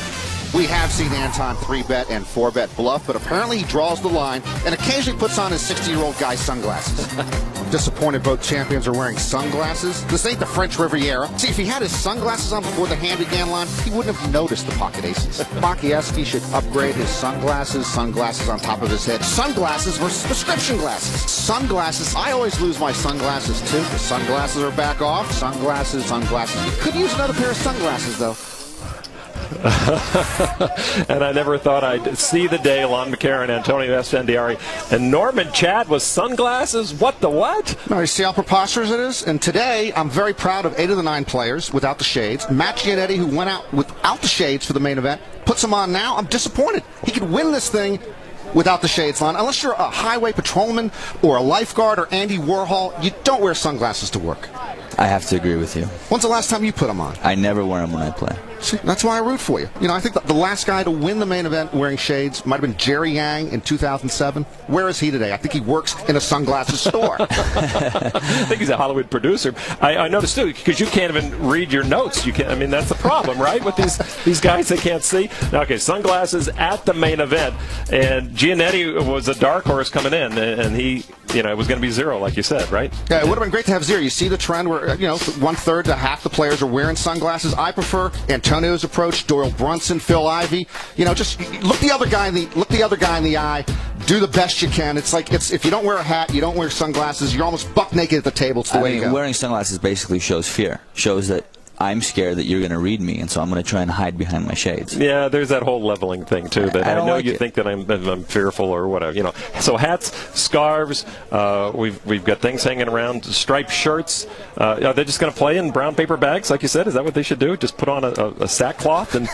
We have seen Anton 3-bet and 4-bet bluff, but apparently he draws the line and occasionally puts on his 60-year-old guy's sunglasses. I'm disappointed both champions are wearing sunglasses. This ain't the French Riviera. See, if he had his sunglasses on before the hand began line, he wouldn't have noticed the pocket aces. Makievsky should upgrade his sunglasses on top of his head. Sunglasses versus prescription glasses. Sunglasses, I always lose my sunglasses too. The sunglasses are back off. Sunglasses. You could use another pair of sunglasses though. And I never thought I'd see the day Lon McCarron, Antonio Esfandiari, and Norman Chad with sunglasses. What the what? No, you see how preposterous it is? And today, I'm very proud of 8 of the 9 players without the shades. Matt Giannetti, who went out without the shades for the main event, puts them on now. I'm disappointed. He could win this thing without the shades on. Unless you're a highway patrolman or a lifeguard or Andy Warhol, you don't wear sunglasses to work. I have to agree with you. When's the last time you put them on? I never wear them when I play. See, that's why I root for you. You know, I think the last guy to win the main event wearing shades might have been Jerry Yang in 2007. Where is he today? I think he works in a sunglasses store. I think he's a Hollywood producer. I noticed too, because you can't even read your notes. You can't. I mean, that's the problem, right? With these guys, they can't see. Now, okay, sunglasses at the main event, and Giannetti was a dark horse coming in, and he, you know, it was going to be 0, like you said, right? Yeah, it would have been great to have 0. You see the trend where, you know, 1/3 to half the players are wearing sunglasses. I prefer Antonio's approach, Doyle Brunson, Phil Ivey. You know, just look the other guy in the eye. Do the best you can. It's like if you don't wear a hat, you don't wear sunglasses, you're almost buck naked at the table. It's the way you go. Wearing sunglasses basically shows fear. Shows that I'm scared that you're going to read me, and so I'm going to try and hide behind my shades. Yeah, there's that whole leveling thing too. That I know like you think that I'm fearful or whatever. You know, so hats, scarves. We've got things hanging around. Striped shirts. Are they just going to play in brown paper bags, like you said? Is that what they should do? Just put on a sackcloth and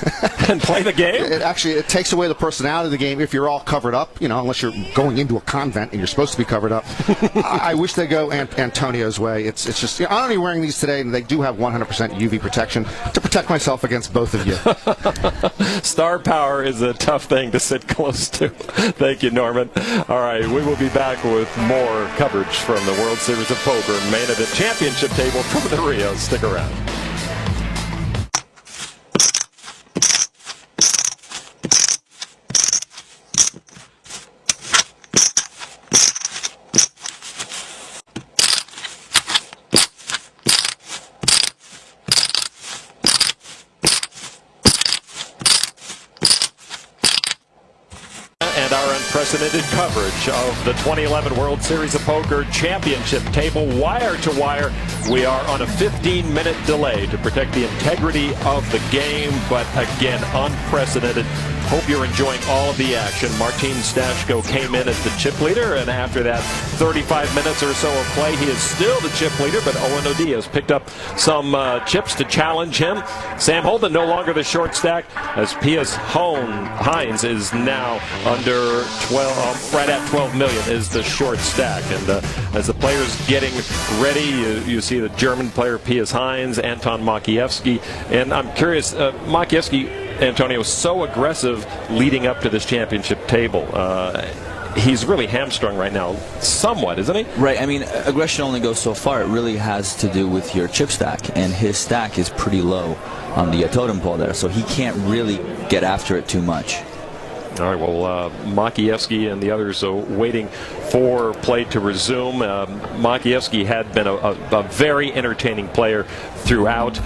and play the game? It takes away the personality of the game if you're all covered up. You know, unless you're going into a convent and you're supposed to be covered up. I wish they go Antonio's way. It's just, you know, I'm only wearing these today, and they do have 100% UV protection to protect myself against both of you. Star power is a tough thing to sit close to. Thank you, Norman. All right, we will be back with more coverage from the World Series of Poker main event championship table from the Rio. Stick around. Unprecedented coverage of the 2011 World Series of Poker Championship table, wire to wire. We are on a 15-minute delay to protect the integrity of the game, but again, unprecedented. Hope you're enjoying all of the action. Martin Stashko came in as the chip leader, and after that 35 minutes or so of play, he is still the chip leader, but Owen O'D has picked up some chips to challenge him. Sam Holden no longer the short stack, as Pius Hines is now under 12, right at 12 million is the short stack. And as the players getting ready, you see the German player Pius Hines, Anton Makievsky, and I'm curious, Makievsky, Antonio, was so aggressive leading up to this championship table. He's really hamstrung right now, somewhat, isn't he? Right. I mean, aggression only goes so far. It really has to do with your chip stack, and his stack is pretty low on the totem pole there, so he can't really get after it too much. All right, well, Makievsky and the others are waiting for play to resume. Makievsky had been a very entertaining player throughout.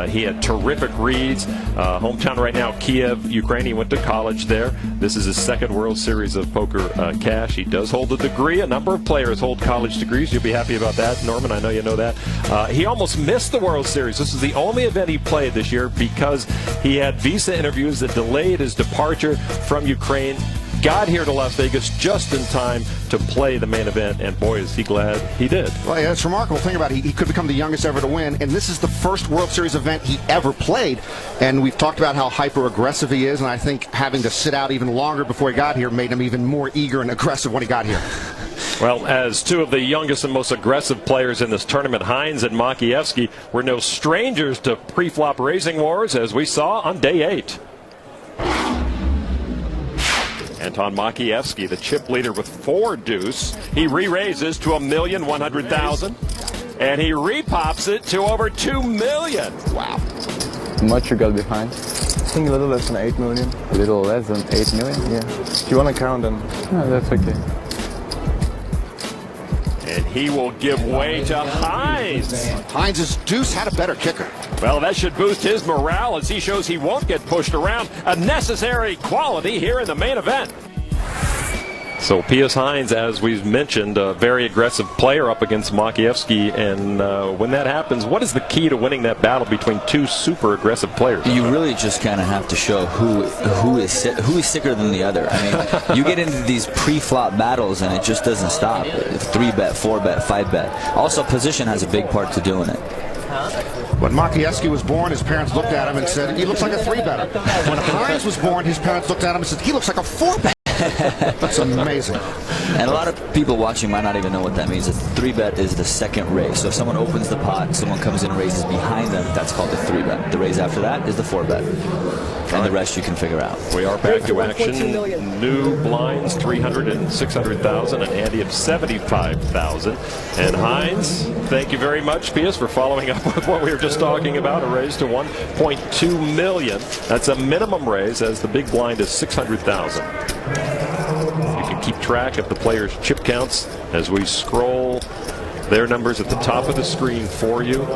He had terrific reads. Hometown right now, Kiev, Ukraine. He went to college there. This is his second World Series of Poker cash. He does hold a degree. A number of players hold college degrees. You'll be happy about that, Norman. I know you know that. He almost missed the World Series. This is the only event he played this year because he had visa interviews that delayed his departure from Ukraine. Got here to Las Vegas just in time to play the main event, and boy, is he glad he did. Well, yeah, it's remarkable. Think about it. He could become the youngest ever to win, and this is the first World Series event he ever played. And we've talked about how hyper-aggressive he is, and I think having to sit out even longer before he got here made him even more eager and aggressive when he got here. Well, as two of the youngest and most aggressive players in this tournament, Hines and Makievsky were no strangers to pre-flop raising wars, as we saw on day 8. Anton Makievsky, the chip leader with 4 deuce. He re-raises to $1,100,000, and he repops it to over $2 million. Wow. How much you got behind? I think a little less than 8 million. A little less than 8 million? Yeah. If you want to count them, no, that's okay. And he will give way to Hines. Hines' deuce had a better kicker. Well, that should boost his morale as he shows he won't get pushed around. A necessary quality here in the main event. So Pius Hines, as we've mentioned, a very aggressive player up against Makiewski, and when that happens, what is the key to winning that battle between two super aggressive players? You really just kind of have to show who is sicker than the other. I mean, you get into these pre-flop battles and it just doesn't stop. 3-bet, 4-bet, 5-bet. Also, position has a big part to doing it. When Makiewski was born, his parents looked at him and said, he looks like a 3-better. When Hines was born, his parents looked at him and said, he looks like a 4-better. That's amazing. And a lot of people watching might not even know what that means. A 3-bet is the second raise. So if someone opens the pot, someone comes in and raises behind them, that's called the 3-bet. The raise after that is the 4-bet. And the rest you can figure out. We are back to action. New blinds, 300 and 600,000, and Andy of 75,000. And Hines, thank you very much, Pius, for following up with what we were just talking about. A raise to 1.2 million. That's a minimum raise, as the big blind is 600,000. You can keep track of the players' chip counts as we scroll their numbers at the top of the screen for you.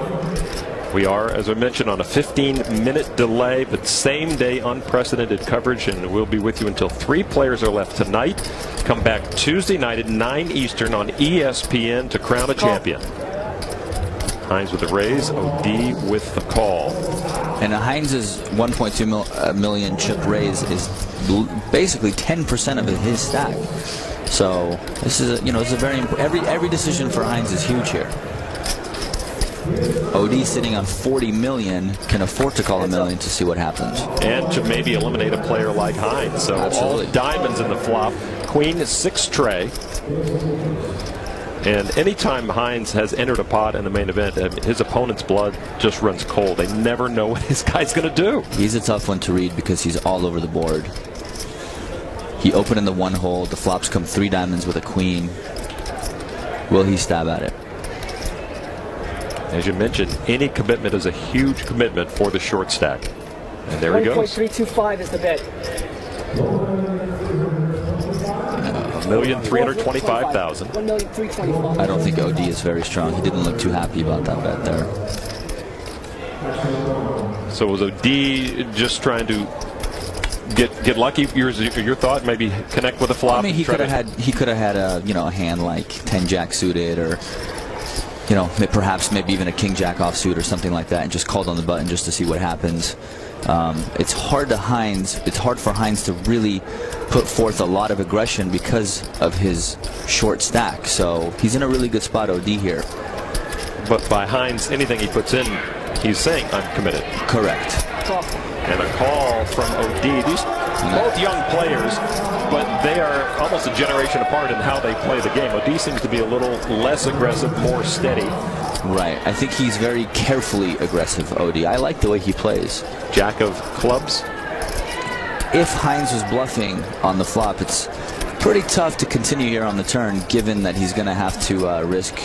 We are, as I mentioned, on a 15-minute delay, but same-day unprecedented coverage, and we'll be with you until 3 players are left tonight. Come back Tuesday night at 9 Eastern on ESPN to crown a champion. Hines with the raise, OD with the call. And Hines' 1.2 million chip raise is basically 10% of his stack. So this is it's a very every decision for Hines is huge here. OD sitting on 40 million can afford to call a million to see what happens. And to maybe eliminate a player like Hines. So absolutely. All diamonds in the flop. Queen is 6 tray. And anytime Hines has entered a pot in the main event, his opponent's blood just runs cold. They never know what this guy's going to do. He's a tough one to read because he's all over the board. He opened in the 1 hole. The flops come 3 diamonds with a queen. Will he stab at it? As you mentioned, any commitment is a huge commitment for the short stack. And there he goes. 1.325 is the bet. 1,325,000. 1,325,000. I don't think OD is very strong. He didn't look too happy about that bet there. So was OD just trying to get lucky? Your thought, maybe connect with a flop. I mean, he could have had a a hand like 10-jack suited, or perhaps maybe even a king-jack offsuit or something like that, and just called on the button just to see what happens. It's hard for Hines to really put forth a lot of aggression because of his short stack. So he's in a really good spot, OD here. But by Hines, anything he puts in, he's saying, I'm committed. Correct. And a call from OD. These both young players, but they are almost a generation apart in how they play the game. OD seems to be a little less aggressive, more steady. Right. I think he's very carefully aggressive, OD. I like the way he plays. Jack of clubs. If Hines was bluffing on the flop, it's pretty tough to continue here on the turn, given that he's going to have to risk,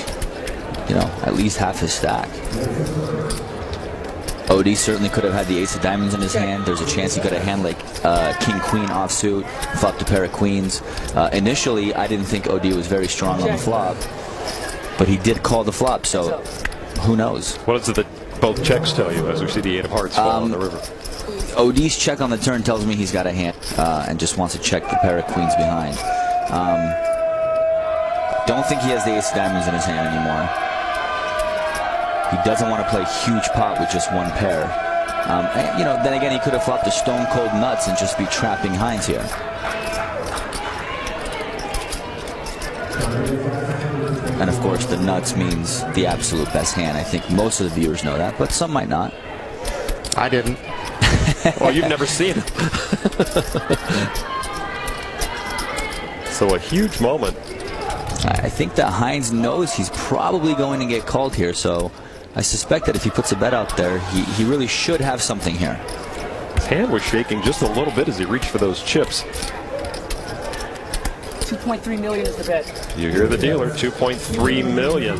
at least half his stack. OD certainly could have had the ace of diamonds in his hand. There's a chance he could have hand like king-queen offsuit, flopped a pair of queens. Initially, I didn't think OD was very strong on the flop, but he did call the flop, so who knows? What does the both checks tell you as we see the 8 of hearts fall on the river? OD's check on the turn tells me he's got a hand and just wants to check the pair of queens behind. Don't think he has the ace of diamonds in his hand anymore. He doesn't want to play huge pot with just 1 pair. And, then again, he could have flopped a stone cold nuts and just be trapping Hines here. And of course, the nuts means the absolute best hand. I think most of the viewers know that, but some might not. I didn't. Well, you've never seen it. So a huge moment. I think that Hines knows he's probably going to get called here, so I suspect that if he puts a bet out there, he really should have something here. His hand was shaking just a little bit as he reached for those chips. 2.3 million is the bet. You hear the dealer, 2.3 million.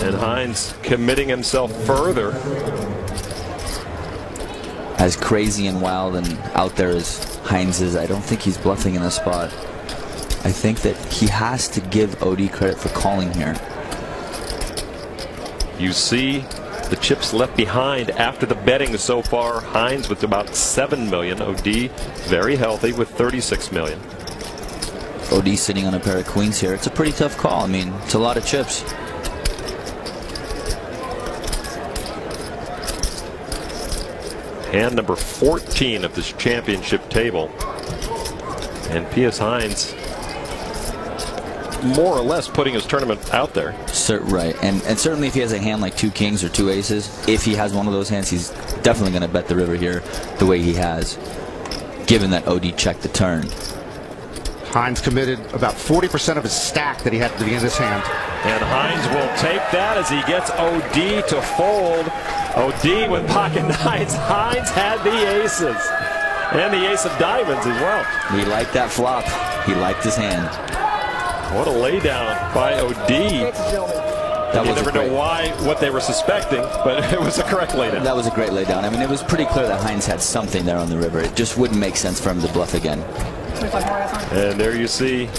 And Hines committing himself further. As crazy and wild and out there as Hines is, I don't think he's bluffing in this spot. I think that he has to give OD credit for calling here. You see the chips left behind after the betting so far. Hines with about 7 million. OD very healthy with 36 million. OD sitting on a pair of queens here. It's a pretty tough call. I mean, it's a lot of chips. Hand number 14 of this championship table. And P.S. Hines more or less putting his tournament out there. Right, and certainly if he has a hand like 2 kings or 2 aces, if he has one of those hands, he's definitely going to bet the river here the way he has, given that OD checked the turn. Hines committed about 40% of his stack that he had at the beginning of this hand. And Hines will take that as he gets OD to fold. OD with pocket nines. Hines had the aces. And the ace of diamonds as well. He liked that flop. He liked his hand. What a laydown by OD. You never know what they were suspecting, but it was a correct laydown. That was a great laydown. I mean, it was pretty clear that Hines had something there on the river. It just wouldn't make sense for him to bluff again. And there you see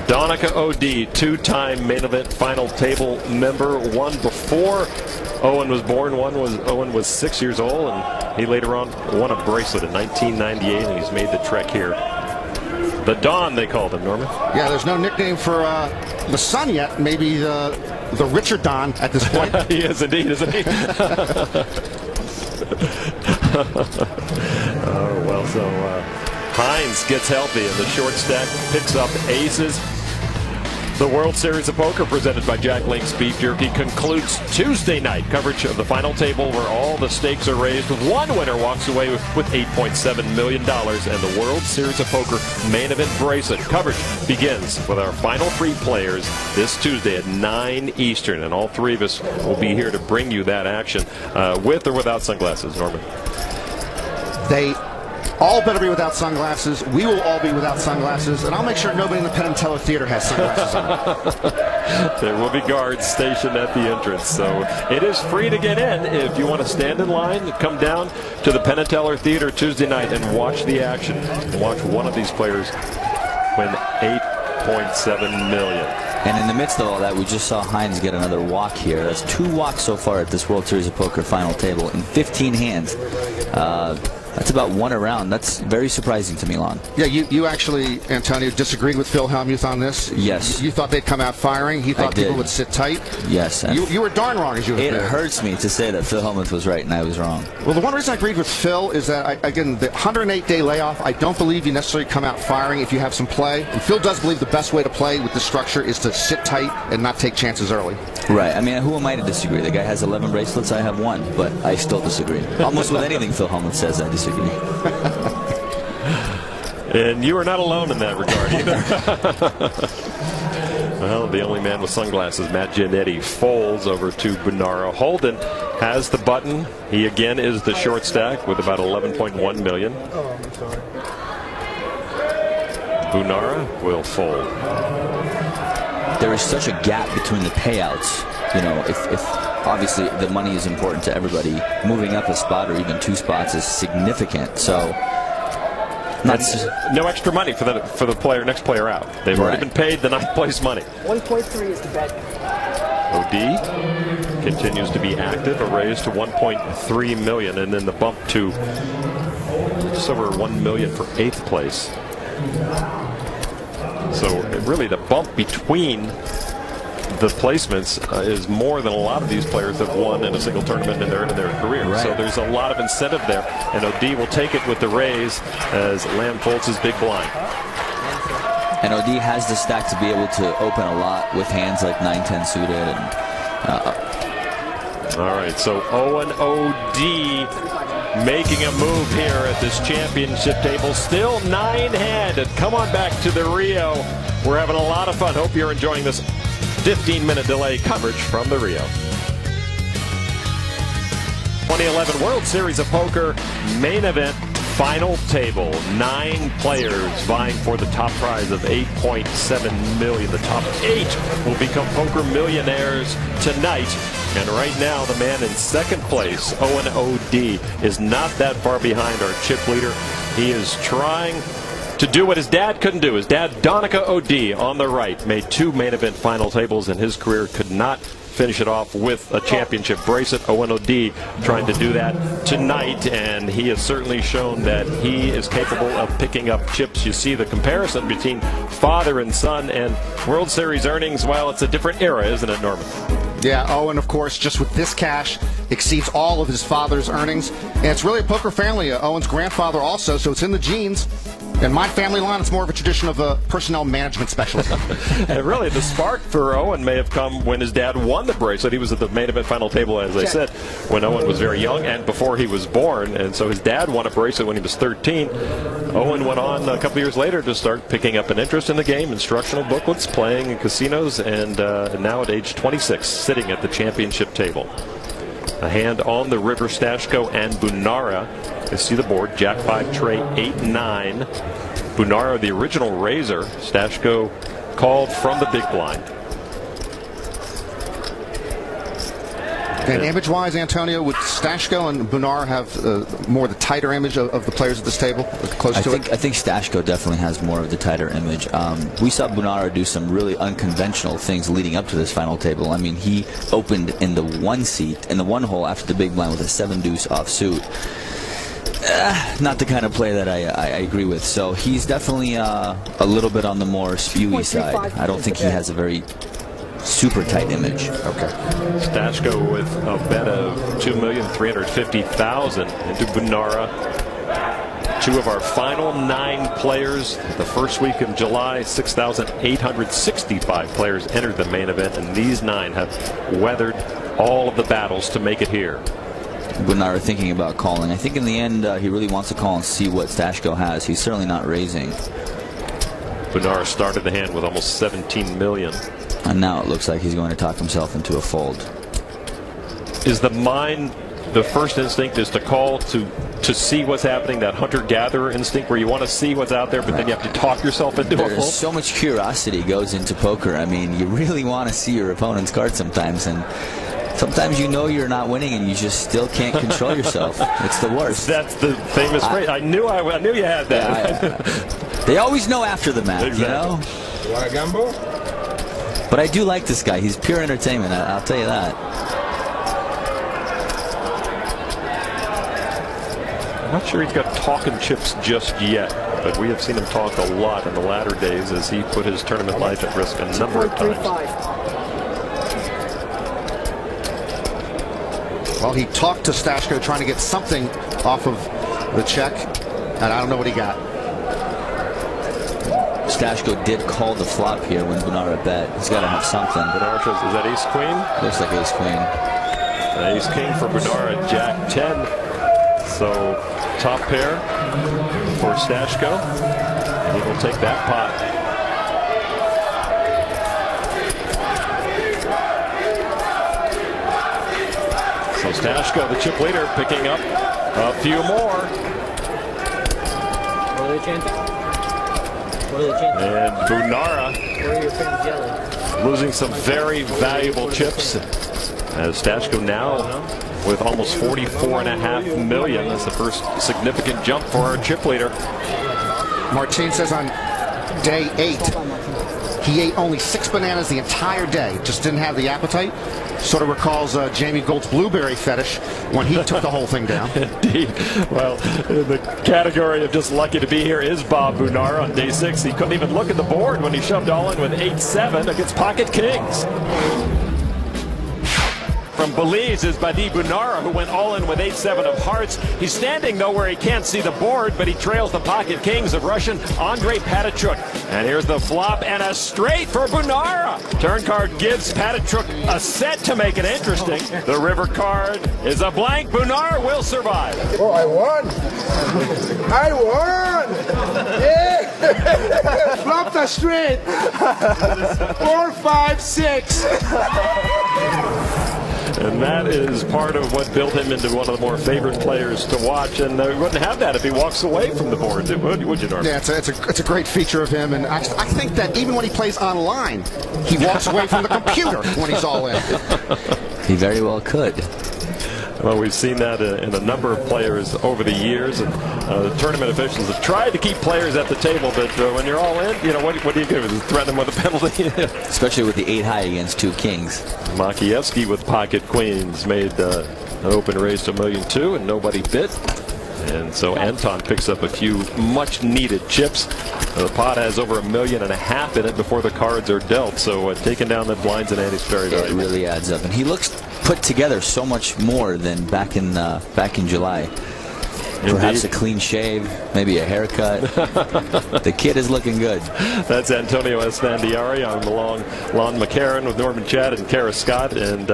Donica OD, 2-time main event final table member. One before Owen was born. Owen was 6 years old, and he later on won a bracelet in 1998, and he's made the trek here. The Don, they called him, Norman. Yeah, there's no nickname for the son yet. Maybe the Richard Don at this point. He is indeed, isn't he? Oh, well, so Hines gets healthy, and the short stack picks up aces. The World Series of Poker, presented by Jack Link's Beef Jerky, concludes Tuesday night coverage of the final table, where all the stakes are raised. One winner walks away with $8.7 million, and the World Series of Poker main event bracelet coverage begins with our final 3 players this Tuesday at 9 Eastern, and all 3 of us will be here to bring you that action, with or without sunglasses, Norman. They all better be without sunglasses. We will all be without sunglasses, and I'll make sure nobody in the Penn and Teller Theater has sunglasses on. There will be guards stationed at the entrance, so it is free to get in. If you want to stand in line, come down to the Penn and Teller Theater Tuesday night and watch the action. And watch one of these players win $8.7 million. And in the midst of all that, we just saw Hines get another walk here. That's 2 walks so far at this World Series of Poker final table in 15 hands. That's about 1 a round. That's very surprising to me, Lon. Yeah, you actually, Antonio, disagreed with Phil Hellmuth on this. Yes. You thought they'd come out firing. He thought people would sit tight. Yes. You were darn wrong, as you It hurts me to say that Phil Hellmuth was right and I was wrong. Well, the one reason I agreed with Phil is that, again, the 108-day layoff, I don't believe you necessarily come out firing if you have some play. And Phil does believe the best way to play with this structure is to sit tight and not take chances early. Right. I mean, who am I to disagree? The guy has 11 bracelets. I have 1, but I still disagree. Almost with anything Phil Hellmuth says, I disagree. And you are not alone in that regard either. Well, the only man with sunglasses, Matt Giannetti, folds over to Bunara. Holden has the button. He again is the short stack with about $11.1 million. Oh, I'm sorry. Bunara will fold. There is such a gap between the payouts. You know, if obviously the money is important to everybody, moving up a spot or even 2 spots is significant. So no extra money for the next player out. They've already been paid the 9th place money. 1.3 is the bet. OD continues to be active, a raise to 1.3 million, and then the bump to just over 1 million for 8th place. So really the bump between the placements is more than a lot of these players have won in a single tournament in their career. Right. So there's a lot of incentive there, and OD will take it with the raise as Lamb folds his big blind. And OD has the stack to be able to open a lot with hands like 9-10 suited. And, all right, so Owen OD making a move here at this championship table. Still 9-handed. Come on back to the Rio. We're having a lot of fun. Hope you're enjoying this 15-minute delay coverage from the Rio. 2011 World Series of Poker main event final table. 9 players vying for the top prize of $8.7 million. The top 8 will become poker millionaires tonight. And right now, the man in 2nd place, Owen OD, is not that far behind our chip leader. He is trying to do what his dad couldn't do. His dad, Donica OD, on the right, made 2 main event final tables in his career, could not finish it off with a championship bracelet. Owen O'D trying to do that tonight, and he has certainly shown that he is capable of picking up chips. You see the comparison between father and son and World Series earnings. Well, it's a different era, isn't it, Norman? Yeah, Owen, of course, just with this cash, exceeds all of his father's earnings. And it's really a poker family. Owen's grandfather also, so it's in the genes. In my family line, it's more of a tradition of a personnel management specialist. And really, the spark for Owen may have come when his dad won the bracelet. He was at the main event final table, as I said, when Owen was very young and before he was born. And so his dad won a bracelet when he was 13. Owen went on a couple years later to start picking up an interest in the game, instructional booklets, playing in casinos, and now at age 26, sitting at the championship table. A hand on the river, Stashko and Bunara. You see the board, Jack 5, Trey 8-9. Bunara, the original raiser. Stashko called from the big blind. And image-wise, Antonio, would Stashko and Bunara have more the tighter image of the players at this table, close to it? I think Stashko definitely has more of the tighter image. We saw Bunara do some really unconventional things leading up to this final table. I mean, he opened in the one seat, in the one hole after the big blind with a 7-deuce offsuit. Not the kind of play that I agree with. So he's definitely a little bit on the more spewy side. I don't think he has a very super tight image. Okay. Stashko with a bet of $2,350,000 into Bunara. Two of our final 9 players. The first week of July, 6,865 players entered the main event, and these 9 have weathered all of the battles to make it here. Bunara thinking about calling. I think in the end he really wants to call and see what Stashko has. He's certainly not raising. Bunara started the hand with almost $17 million. And now it looks like he's going to talk himself into a fold. Is the mind, the first instinct is to call to see what's happening, that hunter-gatherer instinct where you want to see what's out there, but then you have to talk yourself into a fold? There's so much curiosity goes into poker. I mean, you really want to see your opponent's cards sometimes, and sometimes you know you're not winning and you just still can't control yourself. It's the worst. That's the famous phrase. I knew you had that. Yeah, they always know after the match, exactly. You know? You want a gamble? But I do like this guy. He's pure entertainment, I'll tell you that. I'm not sure he's got talking chips just yet, but we have seen him talk a lot in the latter days as he put his tournament life at risk a number of times. Well, he talked to Stashko trying to get something off of the check, and I don't know what he got. Stashko did call the flop here when Bunara bet. He's got to have something. Bunara shows, is that ace-queen? Looks like ace-queen. Ace-king for Bunara, Jack 10. So top pair for Stashko, and he will take that pot. So Stashko, the chip leader, picking up a few more. What are they chanting? And Bunara losing some very valuable chips. As Stashko now with almost $44.5 million. That's the first significant jump for our chip leader. Martin says on day 8, he ate only 6 bananas the entire day. Just didn't have the appetite. Sort of recalls Jamie Gold's blueberry fetish when he took the whole thing down. Indeed. Well, in the category of just lucky to be here is Bob Bunara on day 6. He couldn't even look at the board when he shoved all in with 8-7 against pocket kings. From Belize is Badi Bunara, who went all in with 8-7 of hearts. He's standing, though, where he can't see the board, but he trails the pocket kings of Russian Andrei Patachuk. And here's the flop and a straight for Bunara. Turn card gives Patachuk a set to make it interesting. The river card is a blank. Bunara will survive. Oh, I won! I won! Yeah! Flopped a straight! 4, 5, 6! And that is part of what built him into one of the more favorite players to watch. And we wouldn't have that if he walks away from the board, would you, Norman? Yeah, it's a great feature of him. And I think that even when he plays online, he walks away from the computer when he's all in. He very well could. Well, we've seen that in a number of players over the years, and the tournament officials have tried to keep players at the table, but when you're all in, what do you do? Threaten them with a penalty? Especially with the 8 high against 2 kings. Makievsky with pocket queens made an open raise to $1.2 million, and nobody bid. And so Anton picks up a few much-needed chips. The pot has over $1.5 million in it before the cards are dealt. So taking down the blinds and Andy's very valuable. It really adds up, and he looks put together so much more than back in July. Perhaps a clean shave, maybe a haircut. The kid is looking good. That's Antonio Esfandiari. I'm along Lon McCarron with Norman Chad and Kara Scott, and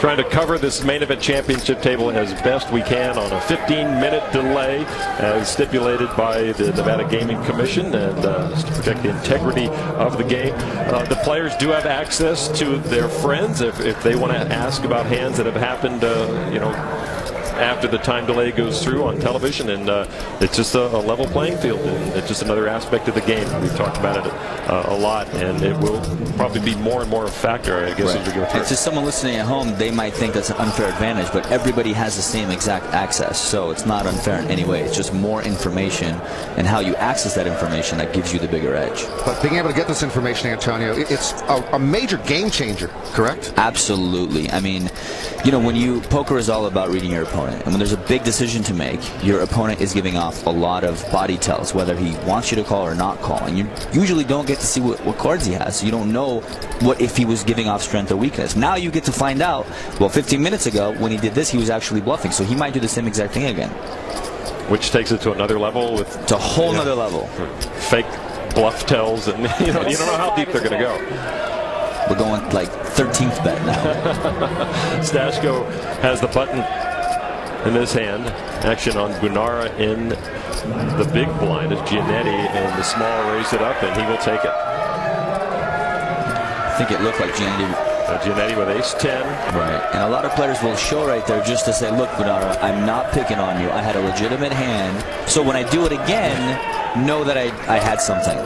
trying to cover this main event championship table as best we can on a 15-minute delay, as stipulated by the Nevada Gaming Commission, and to protect the integrity of the game. The players do have access to their friends if they want to ask about hands that have happened, after the time delay goes through on television, and it's just a level playing field, and it's just another aspect of the game. We've talked about it a lot, and it will probably be more and more a factor, I guess, as we go through. And to someone listening at home, they might think that's an unfair advantage, but everybody has the same exact access, so it's not unfair in any way. It's just more information, and how you access that information that gives you the bigger edge. But being able to get this information, Antonio, it's a major game changer, correct? Absolutely. I mean, poker is all about reading your opponent. And when there's a big decision to make, your opponent is giving off a lot of body tells, whether he wants you to call or not call. And you usually don't get to see what cards he has, so you don't know if he was giving off strength or weakness. Now you get to find out, well, 15 minutes ago, when he did this, he was actually bluffing. So he might do the same exact thing again. Which takes it to another level. To a whole nother level. Fake bluff tells, and you don't know how deep they're going to go. We're going like 13th bet now. Stashko has the button in his hand. Action on Bunara in the big blind as Giannetti in the small raise it up, and he will take it. I think it looked like Giannetti with ace-10. Right, and a lot of players will show right there just to say, look, Bunara, I'm not picking on you. I had a legitimate hand, so when I do it again, know that I had something.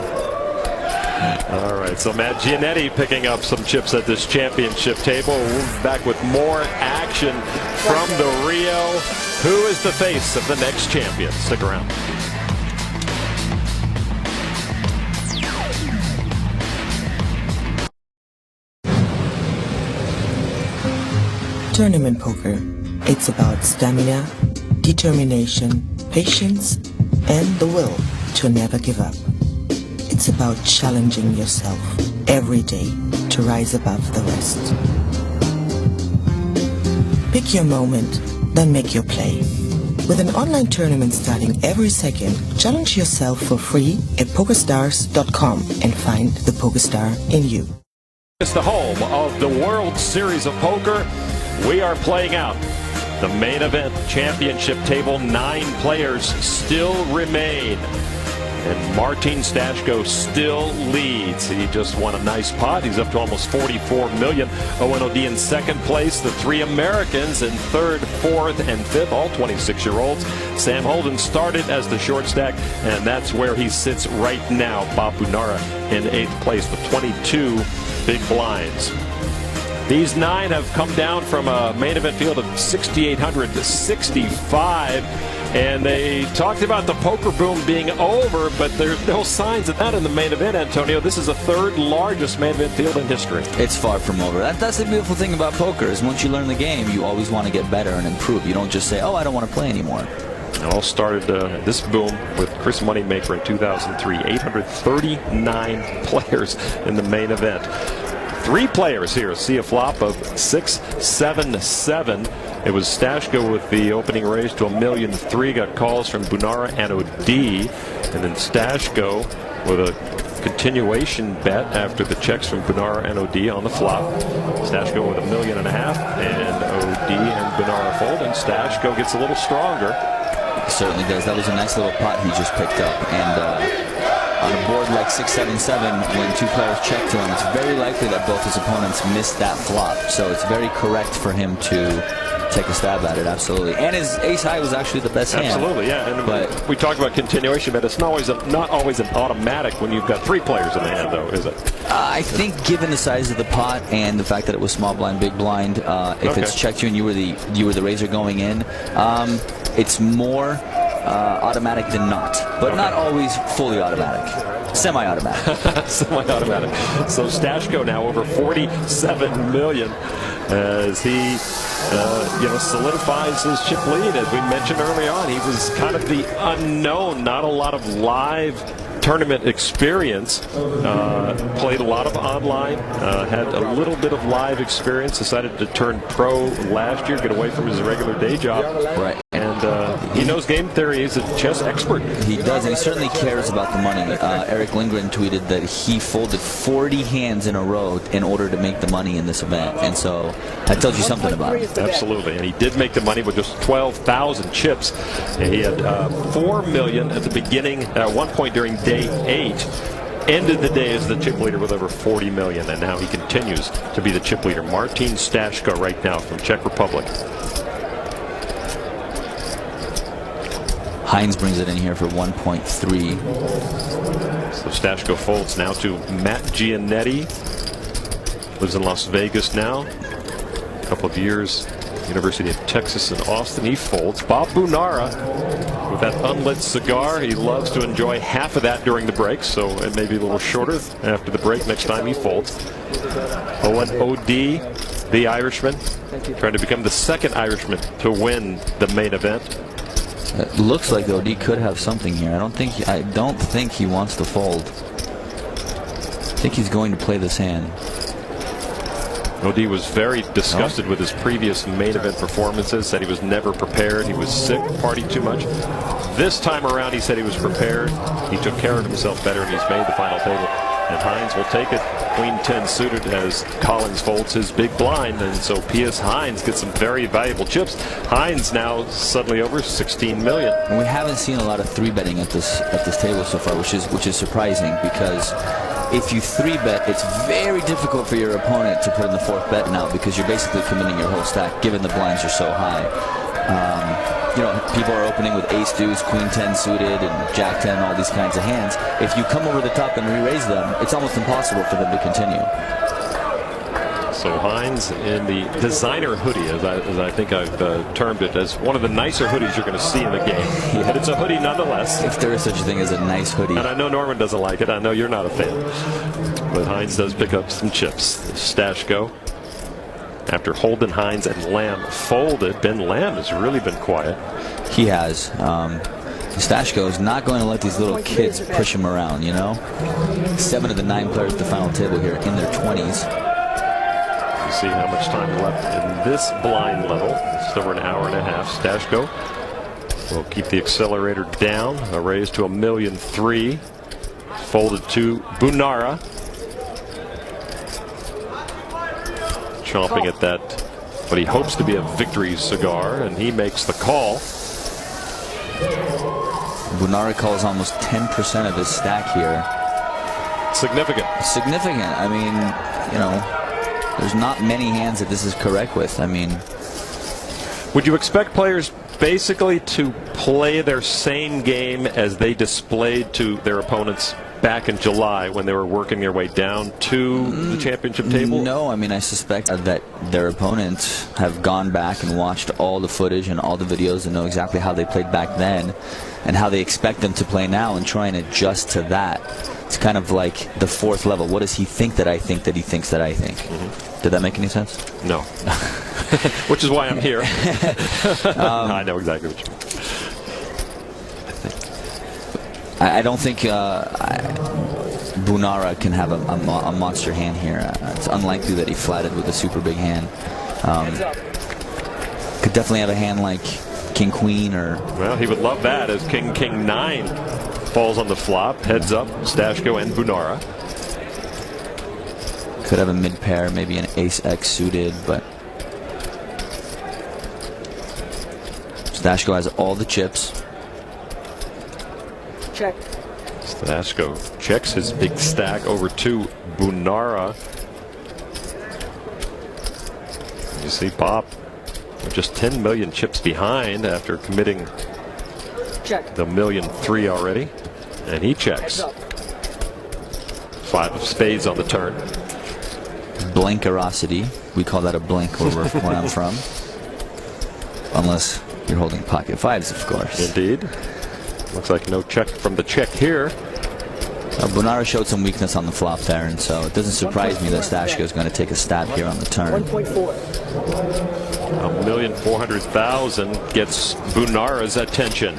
All right, so Matt Giannetti picking up some chips at this championship table. We'll be back with more action from the Rio. Who is the face of the next champion? Stick around. Tournament poker. It's about stamina, determination, patience, and the will to never give up. It's about challenging yourself every day to rise above the rest. Pick your moment, then make your play. With an online tournament starting every second, challenge yourself for free at PokerStars.com and find the PokerStar in you. It's the home of the World Series of Poker. We are playing out the main event championship table. 9 players still remain. And Martin Stashko still leads. He just won a nice pot. He's up to almost $44 million. ONOD in second place. The 3 Americans in third, fourth, and fifth, all 26-year-olds. Sam Holden started as the short stack, and that's where he sits right now. Bob Bunara in 8th place with 22 big blinds. These 9 have come down from a main event field of 6,800 to 65. And they talked about the poker boom being over, but there's no signs of that in the main event, Antonio. This is the 3rd largest main event field in history. It's far from over. That's the beautiful thing about poker, is once you learn the game, you always want to get better and improve. You don't just say, oh, I don't want to play anymore. It all started this boom with Chris Moneymaker in 2003. 839 players in the main event. 3 players here see a flop of 6-7-7. It was Stashko with the opening raise to $1.3 million. Got calls from Bunara and OD, and then Stashko with a continuation bet after the checks from Bunara and OD on the flop. Stashko with $1.5 million, and OD and Bunara fold, and Stashko gets a little stronger. He certainly does. That was a nice little pot he just picked up, and on a board like 6-7-7, when 2 players check to him, it's very likely that both his opponents missed that flop. So it's very correct for him to take a stab at it, absolutely. And his ace high was actually the best hand. Absolutely, yeah. And but we talked about continuation, but it's not always an automatic when you've got 3 players in the hand, though, is it? I think, given the size of the pot and the fact that it was small blind, big blind, if it's checked you and you were the raiser going in, it's more automatic than not, but not always fully automatic. Semi-automatic. Semi-automatic. So Stashko now over $47 million as he solidifies his chip lead. As we mentioned early on, he was kind of the unknown, not a lot of live tournament experience, played a lot of online, had a little bit of live experience, decided to turn pro last year, get away from his regular day job. Right. And he knows game theory. He's a chess expert. He does, and he certainly cares about the money. Eric Lindgren tweeted that he folded 40 hands in a row in order to make the money in this event, and so that tells you something about him. Absolutely, and he did make the money with just 12,000 chips. And he had $4 million at the beginning, at one point during day 8. Ended the day as the chip leader with over 40 million, and now he continues to be the chip leader. Martin Stashko right now from Czech Republic. Hines brings it in here for 1.3. So Stashko folds now to Matt Giannetti. Lives in Las Vegas now. A couple of years, University of Texas in Austin. He folds. Bob Bunara with that unlit cigar. He loves to enjoy half of that during the break, so it may be a little shorter after the break next time he folds. Owen O'D, the Irishman, trying to become the second Irishman to win the main event. It looks like OD could have something here. I don't think he wants to fold. I think he's going to play this hand. OD was very disgusted with his previous main event performances, said he was never prepared, he was sick, partied too much. This time around he said he was prepared, he took care of himself better, and he's made the final table. And Hines will take it. Queen 10 suited as Collins folds his big blind, and so P.S. Hines gets some very valuable chips. Hines now suddenly over 16 million. And we haven't seen a lot of 3-betting at this table so far, which is surprising, because if you 3-bet, it's very difficult for your opponent to put in the 4th bet now, because you're basically committing your whole stack, given the blinds are so high. People are opening with ace deuce, queen 10 suited, and jack 10, all these kinds of hands. If you come over the top and re-raise them, it's almost impossible for them to continue. So Hines in the designer hoodie, as I think I've termed it, as one of the nicer hoodies you're going to see in the game. But it's a hoodie nonetheless. If there is such a thing as a nice hoodie. And I know Norman doesn't like it. I know you're not a fan. But Hines does pick up some chips. Stashko, after Holden, Hines, and Lamb folded, Ben Lamb has really been quiet. He has. Stashko is not going to let these little kids push him around, 7 of the 9 players at the final table here in their 20s. You see how much time left in this blind level. It's over an hour and a half. Stashko will keep the accelerator down. A raise to $1.3 million. Folded to Bunara. Chomping at that, what he hopes to be a victory cigar, and he makes the call. Bunara calls almost 10% of his stack here. Significant. Significant. I mean, there's not many hands that this is correct with. I mean, would you expect players basically to play their same game as they displayed to their opponents back in July when they were working their way down to the championship table? No, I mean, I suspect that their opponents have gone back and watched all the footage and all the videos and know exactly how they played back then and how they expect them to play now and try and adjust to that. It's kind of like the 4th level. What does he think that I think that he thinks that I think? Did that make any sense? No. Which is why I'm here. I know exactly what you mean. I don't think Bunara can have a monster hand here. It's unlikely that he flatted with a super big hand. Could definitely have a hand like King Queen or. Well, he would love that as King 9 falls on the flop. Heads up, Stashko and Bunara. Could have a mid pair, maybe an ace X suited, but Stashko has all the chips. Check. Stashko checks his big stack over to Bunara. You see Bob just 10 million chips behind after committing Check. the 1.3 million already. And he checks. 5 of spades on the turn. Blankerosity. We call that a blank where I'm from. Unless you're holding pocket fives, of course. Indeed. Looks like no check from the check here. Bunara showed some weakness on the flop there, and so it doesn't surprise me that Stashko is going to take a stab here on the turn. 1.4. 1,400,000 gets Bunara's attention.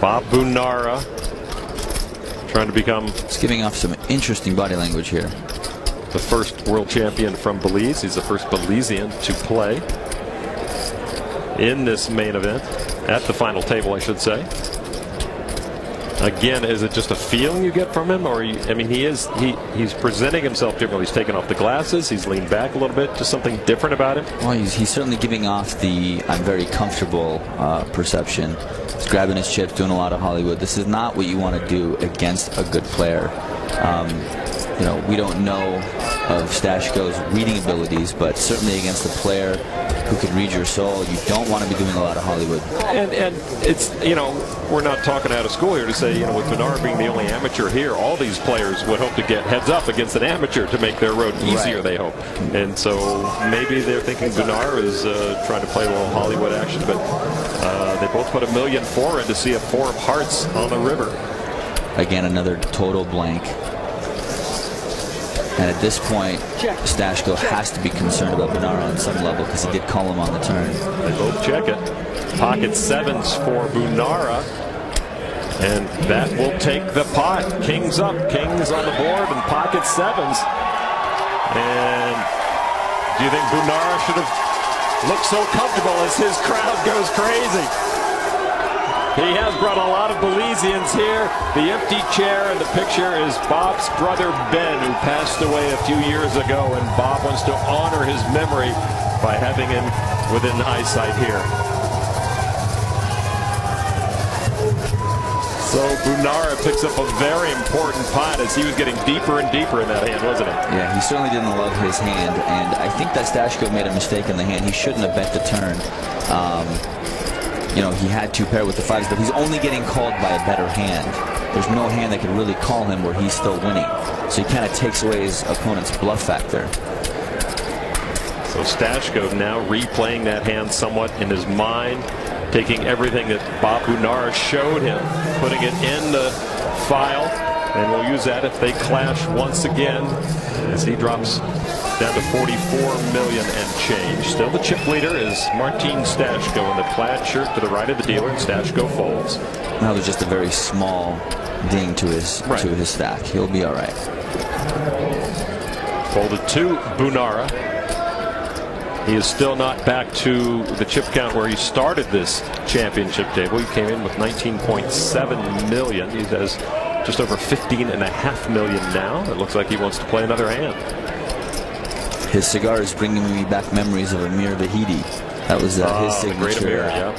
Bob Bunara trying to become... It's giving off some interesting body language here. The first world champion from Belize. He's the first Belizean to play in this main event, at the final table, I should say. Again, is it just a feeling you get from him, or I mean, he's presenting himself differently. He's taken off the glasses. He's leaned back a little bit. Just something different about him. Well, he's certainly giving off the "I'm very comfortable" perception. He's grabbing his chips, doing a lot of Hollywood. This is not what you want to do against a good player. You know, we don't know of Stashko's reading abilities, but certainly against a player who can read your soul, you don't want to be doing a lot of Hollywood. And it's, you know, we're not talking out of school here to say, you know, with Bunara being the only amateur here, all these players would hope to get heads up against an amateur to make their road easier, they hope. And so maybe they're thinking Bunara is trying to play a little Hollywood action, but they both put 1.4 million in to see a 4 of hearts on the river. Again, another total blank. And at this point, Stashko has to be concerned about Bunara on some level because he did call him on the turn. They both check it. Pocket sevens for Bunara. And that will take the pot. Kings up, kings on the board, and pocket sevens. And do you think Bunara should have looked so comfortable as his crowd goes crazy? He has brought a lot of Belizeans here. The empty chair in the picture is Bob's brother Ben, who passed away a few years ago, and Bob wants to honor his memory by having him within eyesight here. So Bunara picks up a very important pot as he was getting deeper and deeper in that hand, wasn't he? Yeah, he certainly didn't love his hand, and I think that Stashko made a mistake in the hand. He shouldn't have bet the turn. You know, he had to pair with the fives, but he's only getting called by a better hand. There's no hand that could really call him where he's still winning. So he kind of takes away his opponent's bluff factor. So Stashko now replaying that hand somewhat in his mind, taking everything that Bob Bunara showed him, putting it in the file, and we'll use that if they clash once again as he drops down to 44 million and change. Still the chip leader is Martin Stashko in the plaid shirt to the right of the dealer, and Stashko folds. That was just a very small ding to his stack. He'll be all right. Folded to Bunara. He is still not back to the chip count where he started this championship table. He came in with 19.7 million. He has just over 15.5 million now. It looks like he wants to play another hand. His cigar is bringing me back memories of Amir Vahidi. That was his signature. Great Amir, yeah.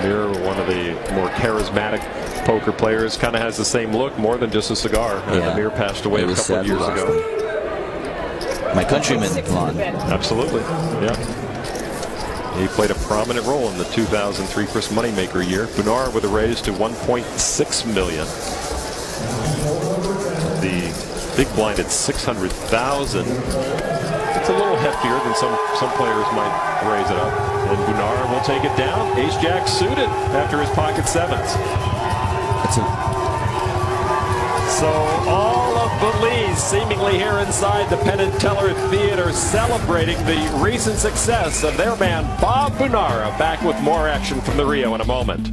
Amir, one of the more charismatic poker players, kind of has the same look, more than just a cigar. Yeah. Amir passed away a couple of years ago. My countryman, Lon. Absolutely, yeah. He played a prominent role in the 2003 Chris Moneymaker year. Bunara with a raise to 1.6 million. The big blind at 600,000. It's a little heftier than some players might raise it up. And Bunara will take it down. Ace-Jack suited after his pocket sevens. So all of Belize seemingly here inside the Penn and Teller Theater celebrating the recent success of their man Bob Bunara. Back with more action from the Rio in a moment.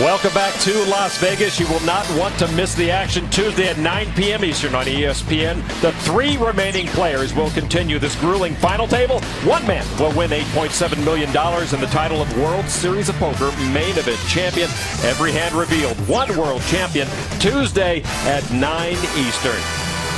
Welcome back to Las Vegas. You will not want to miss the action Tuesday at 9 p.m. Eastern on ESPN. The 3 remaining players will continue this grueling final table. One man will win $8.7 million and the title of World Series of Poker main event champion. Every hand revealed. One world champion Tuesday at 9 Eastern.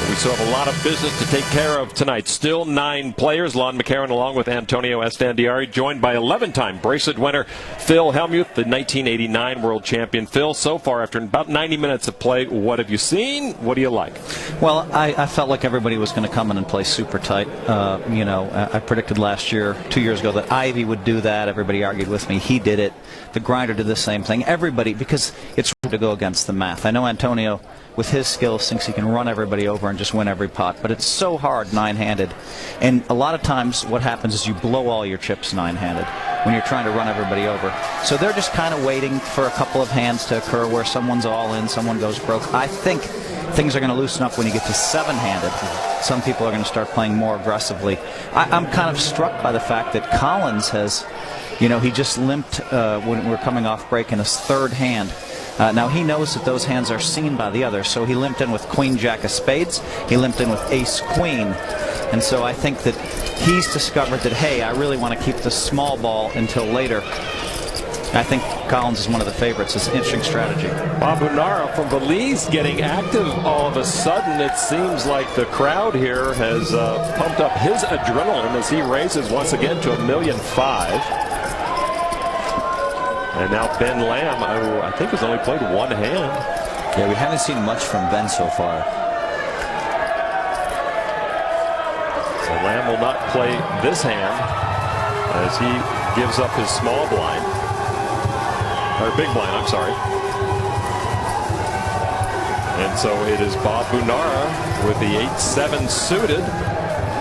We still have a lot of business to take care of tonight. Still 9 players. Lon McCarron along with Antonio Estandiari, joined by 11-time bracelet winner Phil Hellmuth, the 1989 world champion. Phil, so far after about 90 minutes of play, what have you seen? What do you like? Well, I felt like everybody was going to come in and play super tight. I predicted last year, 2 years ago, that Ivy would do that. Everybody argued with me. He did it. The grinder did the same thing. Everybody, because it's hard to go against the math. I know Antonio, with his skills, thinks he can run everybody over and just win every pot, but it's so hard 9-handed. And a lot of times what happens is you blow all your chips 9-handed when you're trying to run everybody over. So they're just kind of waiting for a couple of hands to occur where someone's all in, someone goes broke. I think things are going to loosen up when you get to 7-handed. Some people are going to start playing more aggressively. I'm kind of struck by the fact that Collins has, he just limped when we're coming off break in his 3rd hand. Now, he knows that those hands are seen by the others, so he limped in with Queen Jack of Spades. He limped in with Ace Queen. And so I think that he's discovered that, hey, I really want to keep the small ball until later. I think Collins is one of the favorites. It's an interesting strategy. Bob Unara from Belize getting active all of a sudden. It seems like the crowd here has pumped up his adrenaline as he raises once again to $1.5 million. And now Ben Lamb, who I think has only played 1 hand. Yeah, we haven't seen much from Ben so far. So Lamb will not play this hand as he gives up his small blind. Or big blind, I'm sorry. And so it is Bob Unara with the 8-7 suited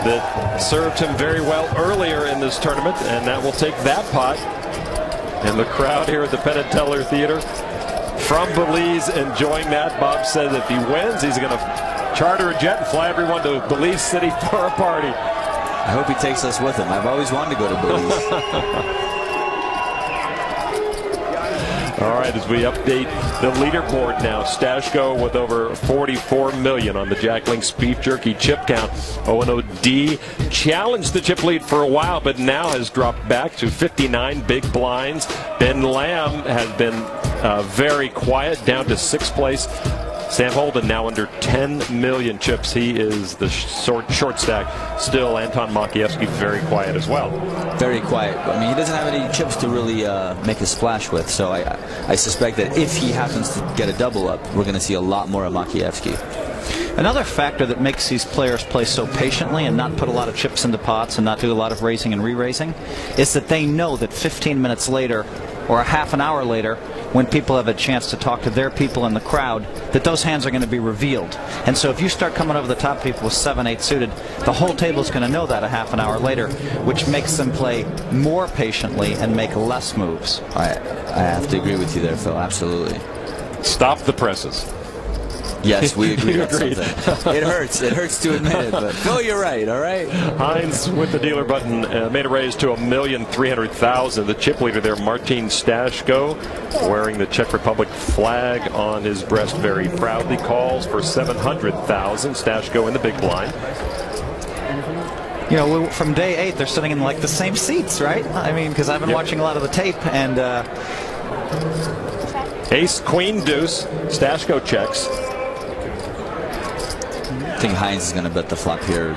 that served him very well earlier in this tournament, and that will take that pot. And the crowd here at the Penn and Teller Theater from Belize enjoying that. Bob said if he wins, he's going to charter a jet and fly everyone to Belize City for a party. I hope he takes us with him. I've always wanted to go to Belize. All right, as we update the leaderboard now, Stashko with over 44 million on the Jack Link's beef jerky chip count. O&O-D challenged the chip lead for a while, but now has dropped back to 59 big blinds. Ben Lamb has been very quiet, down to 6th place. Sam Holden now under 10 million chips. He is the short stack. Still, Anton Makievsky very quiet as well. Very quiet. I mean, he doesn't have any chips to really make a splash with. So I suspect that if he happens to get a double up, we're going to see a lot more of Makievsky. Another factor that makes these players play so patiently and not put a lot of chips into pots and not do a lot of raising and re-raising is that they know that 15 minutes later or a half an hour later, when people have a chance to talk to their people in the crowd, that those hands are going to be revealed. And so if you start coming over the top people with 7-8 suited, the whole table is going to know that a half an hour later, which makes them play more patiently and make less moves. I have to agree with you there, Phil. Absolutely. Stop the presses. Yes, we agree on something. It hurts. It hurts to admit it, but Phil, you're right, all right? Hines with the dealer button made a raise to $1,300,000. The chip leader there, Martin Stashko, wearing the Czech Republic flag on his breast very proudly, calls for $700,000. Stashko in the big blind. From day 8, they're sitting in like the same seats, right? I mean, because I've been watching a lot of the tape, and Ace, Queen, Deuce, Stashko checks. I think Hines is going to bet the flop here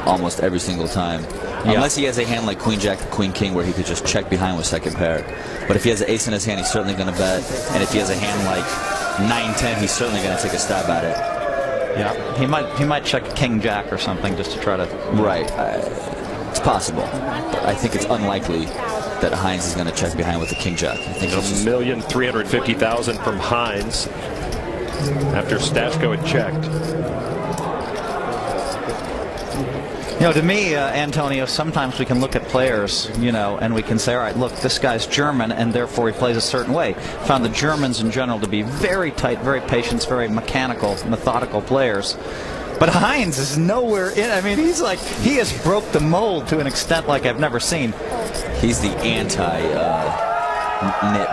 almost every single time. Yeah. Unless he has a hand like Queen Jack, Queen King, where he could just check behind with 2nd pair. But if he has an ace in his hand, he's certainly going to bet. And if he has a hand like 9-10, he's certainly going to take a stab at it. Yeah, he might check King Jack or something just to try to. Right, it's possible. But I think it's unlikely that Hines is going to check behind with the King Jack. I think $1,350,000 from Hines after Stashko had checked. To me, Antonio, sometimes we can look at players, and we can say, all right, look, this guy's German, and therefore he plays a certain way. Found the Germans in general to be very tight, very patient, very mechanical, methodical players. But Hines is nowhere in. I mean, he has broke the mold to an extent like I've never seen. He's the anti-net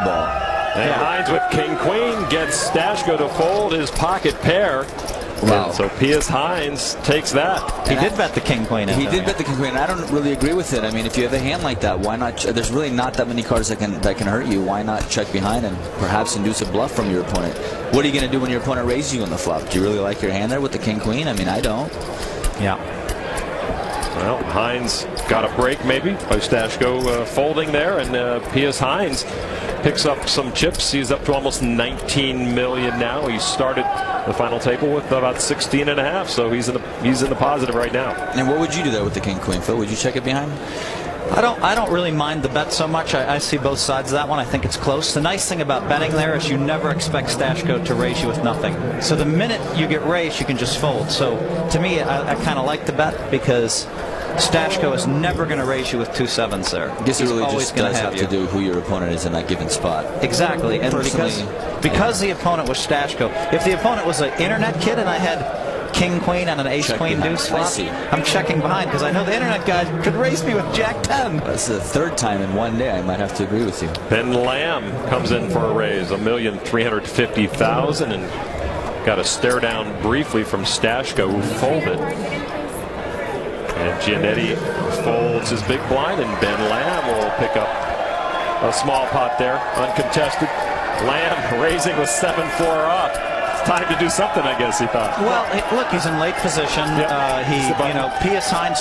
ball. And Hines with king queen gets Stashko to fold his pocket pair. Wow. And so Pius Hines takes that. He did bet the king queen. He did bet the king queen. I don't really agree with it. I mean, if you have a hand like that, why not? There's really not that many cards that can hurt you. Why not check behind and perhaps induce a bluff from your opponent? What are you going to do when your opponent raises you on the flop? Do you really like your hand there with the king queen? I mean, I don't. Yeah. Well, Hines got a break maybe by Stashko folding there, and Pius Hines picks up some chips. He's up to almost 19 million now. He started the final table with about 16.5, so he's in the positive right now. And what would you do there with the king queen, Phil? Would you check it behind? I don't really mind the bet so much. I see both sides of that one. I think it's close. The nice thing about betting there is you never expect Stashko to raise you with nothing. So the minute you get raised, you can just fold. So to me, I kind of like the bet because Stashko is never going to raise you with 2 7s there. I guess it really just does have to do who your opponent is in that given spot. Exactly. And because the opponent was Stashko, if the opponent was an internet kid and I had king queen and an ace queen deuce flop, I'm checking behind because I know the internet guy could raise me with jack 10. That's the third time in one day. I might have to agree with you. Ben Lamb comes in for a raise, $1,350,000, and got a stare down briefly from Stashko, who folded. And Giannetti folds his big blind, and Ben Lamb will pick up a small pot there, uncontested. Lamb raising with 7-4 up. It's time to do something, I guess he thought. Well, look, he's in late position. Pius Hines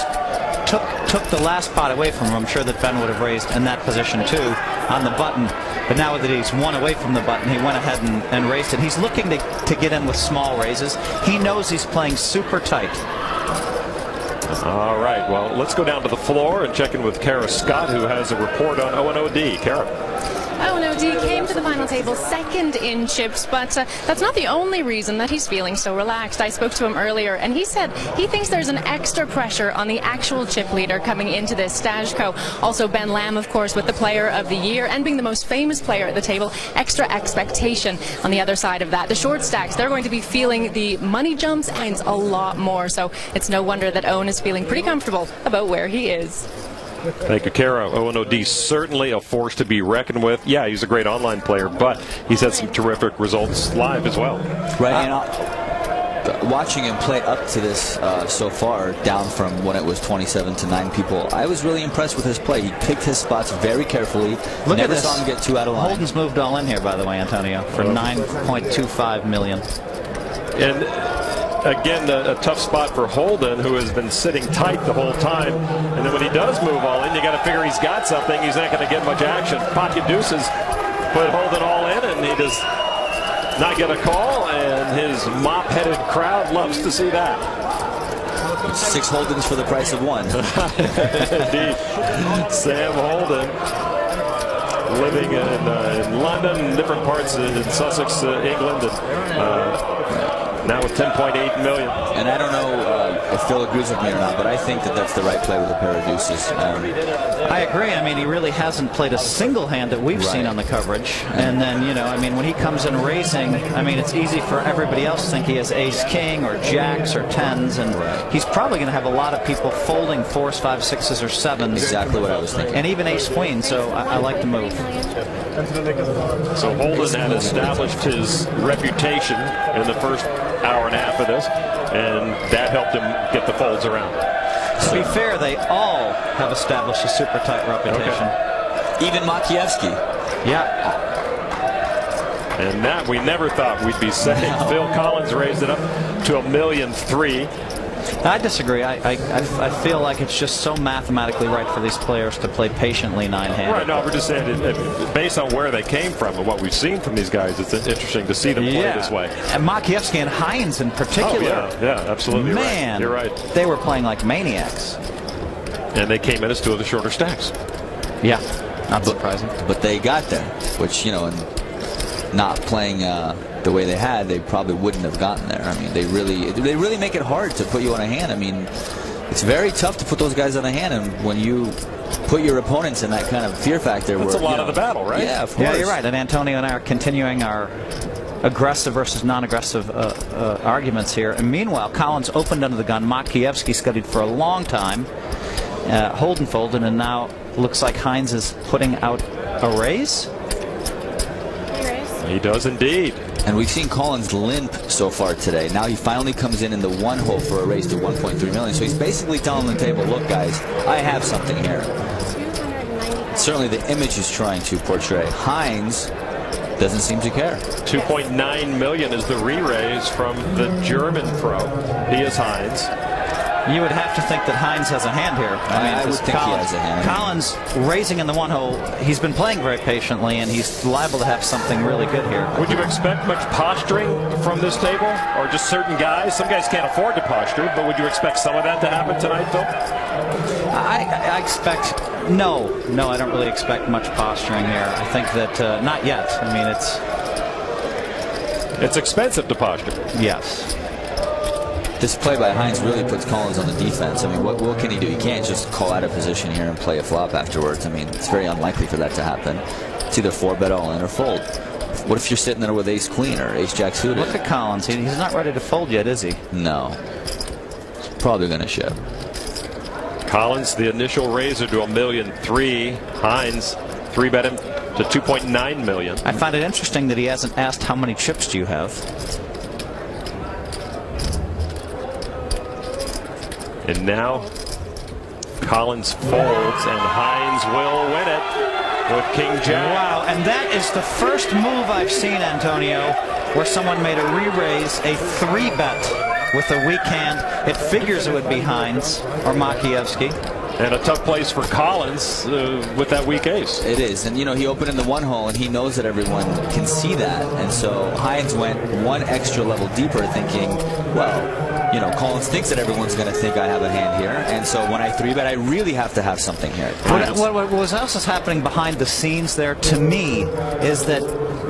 took the last pot away from him. I'm sure that Ben would have raised in that position too on the button. But now that he's one away from the button, he went ahead and raised it. He's looking to get in with small raises. He knows he's playing super tight. All right, well, let's go down to the floor and check in with Kara Scott, who has a report on ONOD. Kara. ONOD came to the final table second in chips, but that's not the only reason that he's feeling so relaxed. I spoke to him earlier, and he said he thinks there's an extra pressure on the actual chip leader coming into this, Stashko. Also, Ben Lamb, of course, with the Player of the Year and being the most famous player at the table, extra expectation on the other side of that. The short stacks, they're going to be feeling the money jumps and a lot more, so it's no wonder that Owen is feeling pretty comfortable about where he is. Thank you, Kara. ONOD certainly a force to be reckoned with. Yeah, he's a great online player, but he's had some terrific results live as well. Right, and watching him play up to this so far, down from when it was 27 to 9 people, I was really impressed with his play. He picked his spots very carefully. Look Never at this. Saw him get too out of line. Holden's moved all in here, by the way, Antonio, for 9.25 million. And again, a tough spot for Holden, who has been sitting tight the whole time. And then when he does move all in, you got to figure he's got something. He's not going to get much action. Pocket deuces put Holden all in, and he does not get a call. And his mop-headed crowd loves to see that. 6 Holdens for the price of 1. Indeed. Sam Holden, living in London, different parts in Sussex, England, and now with 10.8 million. And I don't know if Phil agrees with me or not, but I think that that's the right play with a pair of deuces. I agree. I mean, he really hasn't played a single hand that we've seen on the coverage. And then, you know, I mean, when he comes in raising, I mean, it's easy for everybody else to think he has ace-king or jacks or 10s, and he's probably going to have a lot of people folding 4s, 5s, 6s, or 7s. Exactly what I was thinking. And even ace-queen, so I like the move. So Holden had established his reputation in the first hour and a half of this, and that helped him get the folds around. To be fair, they all have established a super tight reputation. Okay. Even Makievsky. Yeah. And that we never thought we'd be saying. No. Phil Collins raised it up to $1.3 million. I disagree. I feel like it's just so mathematically right for these players to play patiently 9-handed. Right, no, we're just saying, based on where they came from and what we've seen from these guys, it's interesting to see them play this way. And Makievsky and Hines in particular. Oh, yeah, absolutely. Man, you're right. They were playing like maniacs. And they came in as 2 of the shorter stacks. Yeah, not surprising. But they got there, which, you know, and not playing the way they had, they probably wouldn't have gotten there. I mean, they really make it hard to put you on a hand. I mean, it's very tough to put those guys on a hand, and when you put your opponents in that kind of fear factor, that's a lot of the battle, right? Yeah, of course. Yeah, you're right. And Antonio and I are continuing our aggressive versus non-aggressive arguments here. And meanwhile, Collins opened under the gun. Makievsky studied for a long time. Holden folded, and now looks like Hines is putting out a raise. He does indeed. And we've seen Collins limp so far today. Now he finally comes in the one hole for a raise to 1.3 million. So he's basically telling the table, look, guys, I have something here. Certainly the image he's trying to portray. Hines doesn't seem to care. 2.9 million is the re-raise from the German pro. He is Hines. You would have to think that Hines has a hand here. I would think he has a hand. Collins raising in the one hole. He's been playing very patiently, and he's liable to have something really good here. Would you expect much posturing from this table, or just certain guys? Some guys can't afford to posture, but would you expect some of that to happen tonight, Phil? I expect no. I don't really expect much posturing here. I think that not yet. I mean, it's expensive to posture. Yes. This play by Hines really puts Collins on the defense. I mean, what can he do? He can't just call out of position here and play a flop afterwards. I mean, it's very unlikely for that to happen. It's either 4-bet all in or fold. What if you're sitting there with ace-queen or ace-jack suited? Look at Collins. He's not ready to fold yet, is he? No. He's probably going to ship. Collins, the initial raiser to $1.3 million. Hines, 3-bet him to $2.9 million. I find it interesting that he hasn't asked how many chips do you have. And now Collins folds, and Hines will win it with King Jack. Wow, and that is the first move I've seen, Antonio, where someone made a re-raise, a 3-bet with a weak hand. It figures it would be Hines or Makievsky. And a tough place for Collins with that weak ace. It is. And, you know, he opened in the one hole, and he knows that everyone can see that. And so Hines went one extra level deeper, thinking, well, you know, Collins thinks that everyone's going to think I have a hand here. And so when I 3-bet, I really have to have something here. What was also happening behind the scenes there, to me, is that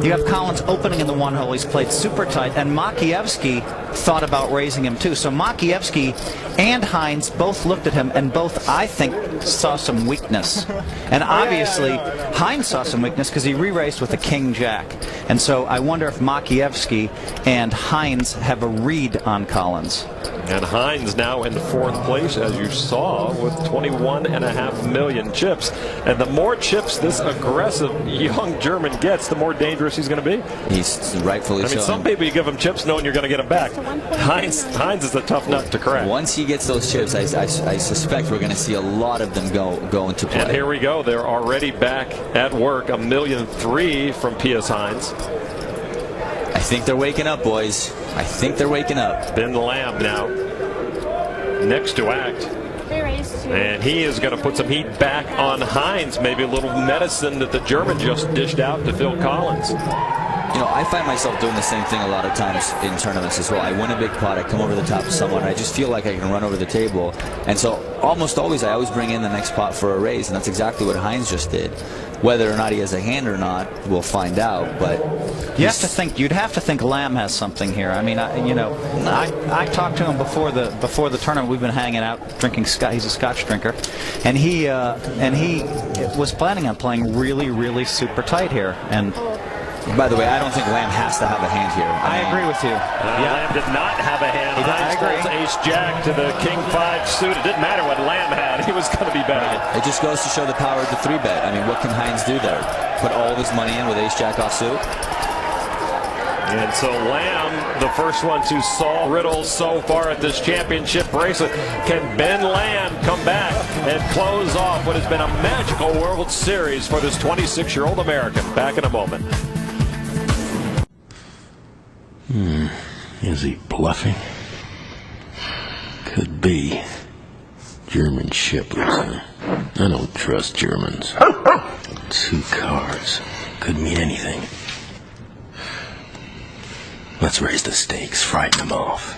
you have Collins opening in the one hole. He's played super tight, and Makievsky thought about raising him too. So Makievsky and Hines both looked at him, and both, I think, saw some weakness. And obviously, Hines saw some weakness because he re-raised with a king-jack. And so I wonder if Makievsky and Hines have a read on Collins. And Hines now in 4th place, as you saw, with 21.5 million chips. And the more chips this aggressive young German gets, the more dangerous he's going to be. He's rightfully so. I mean, some people you give them chips knowing you're going to get them back. Hines is a tough nut to crack. Once he gets those chips, I suspect we're going to see a lot of them go into play. And here we go. They're already back at work. $1.3 million from P.S. Hines. I think they're waking up, boys. I think they're waking up. Ben Lamb now next to act. And he is going to put some heat back on Hines. Maybe a little medicine that the German just dished out to Phil Collins. You know, I find myself doing the same thing a lot of times in tournaments as well. I win a big pot, I come over the top of someone, and I just feel like I can run over the table. And so almost always I always bring in the next pot for a raise, and that's exactly what Hines just did. Whether or not he has a hand or not, we'll find out. But you have to think. You'd have to think Lamb has something here. I mean, I talked to him before the tournament. We've been hanging out, drinking Scotch. He's a Scotch drinker, and he was planning on playing really super tight here. And by the way, I don't think Lamb has to have a hand here. I agree with you. Lamb did not have a hand. I agree. Ace-Jack to the King-5 suit. It didn't matter what Lamb had. He was going to be better. It just goes to show the power of the 3-bet. I mean, what can Hines do there? Put all of his money in with Ace-Jack off suit? And so Lamb, the first one to solve riddles so far at this championship bracelet. Can Ben Lamb come back and close off what has been a magical World Series for this 26-year-old American? Back in a moment. Is he bluffing? Could be. German shepherds, huh? I don't trust Germans. 2 cards. Could mean anything. Let's raise the stakes, frighten them off.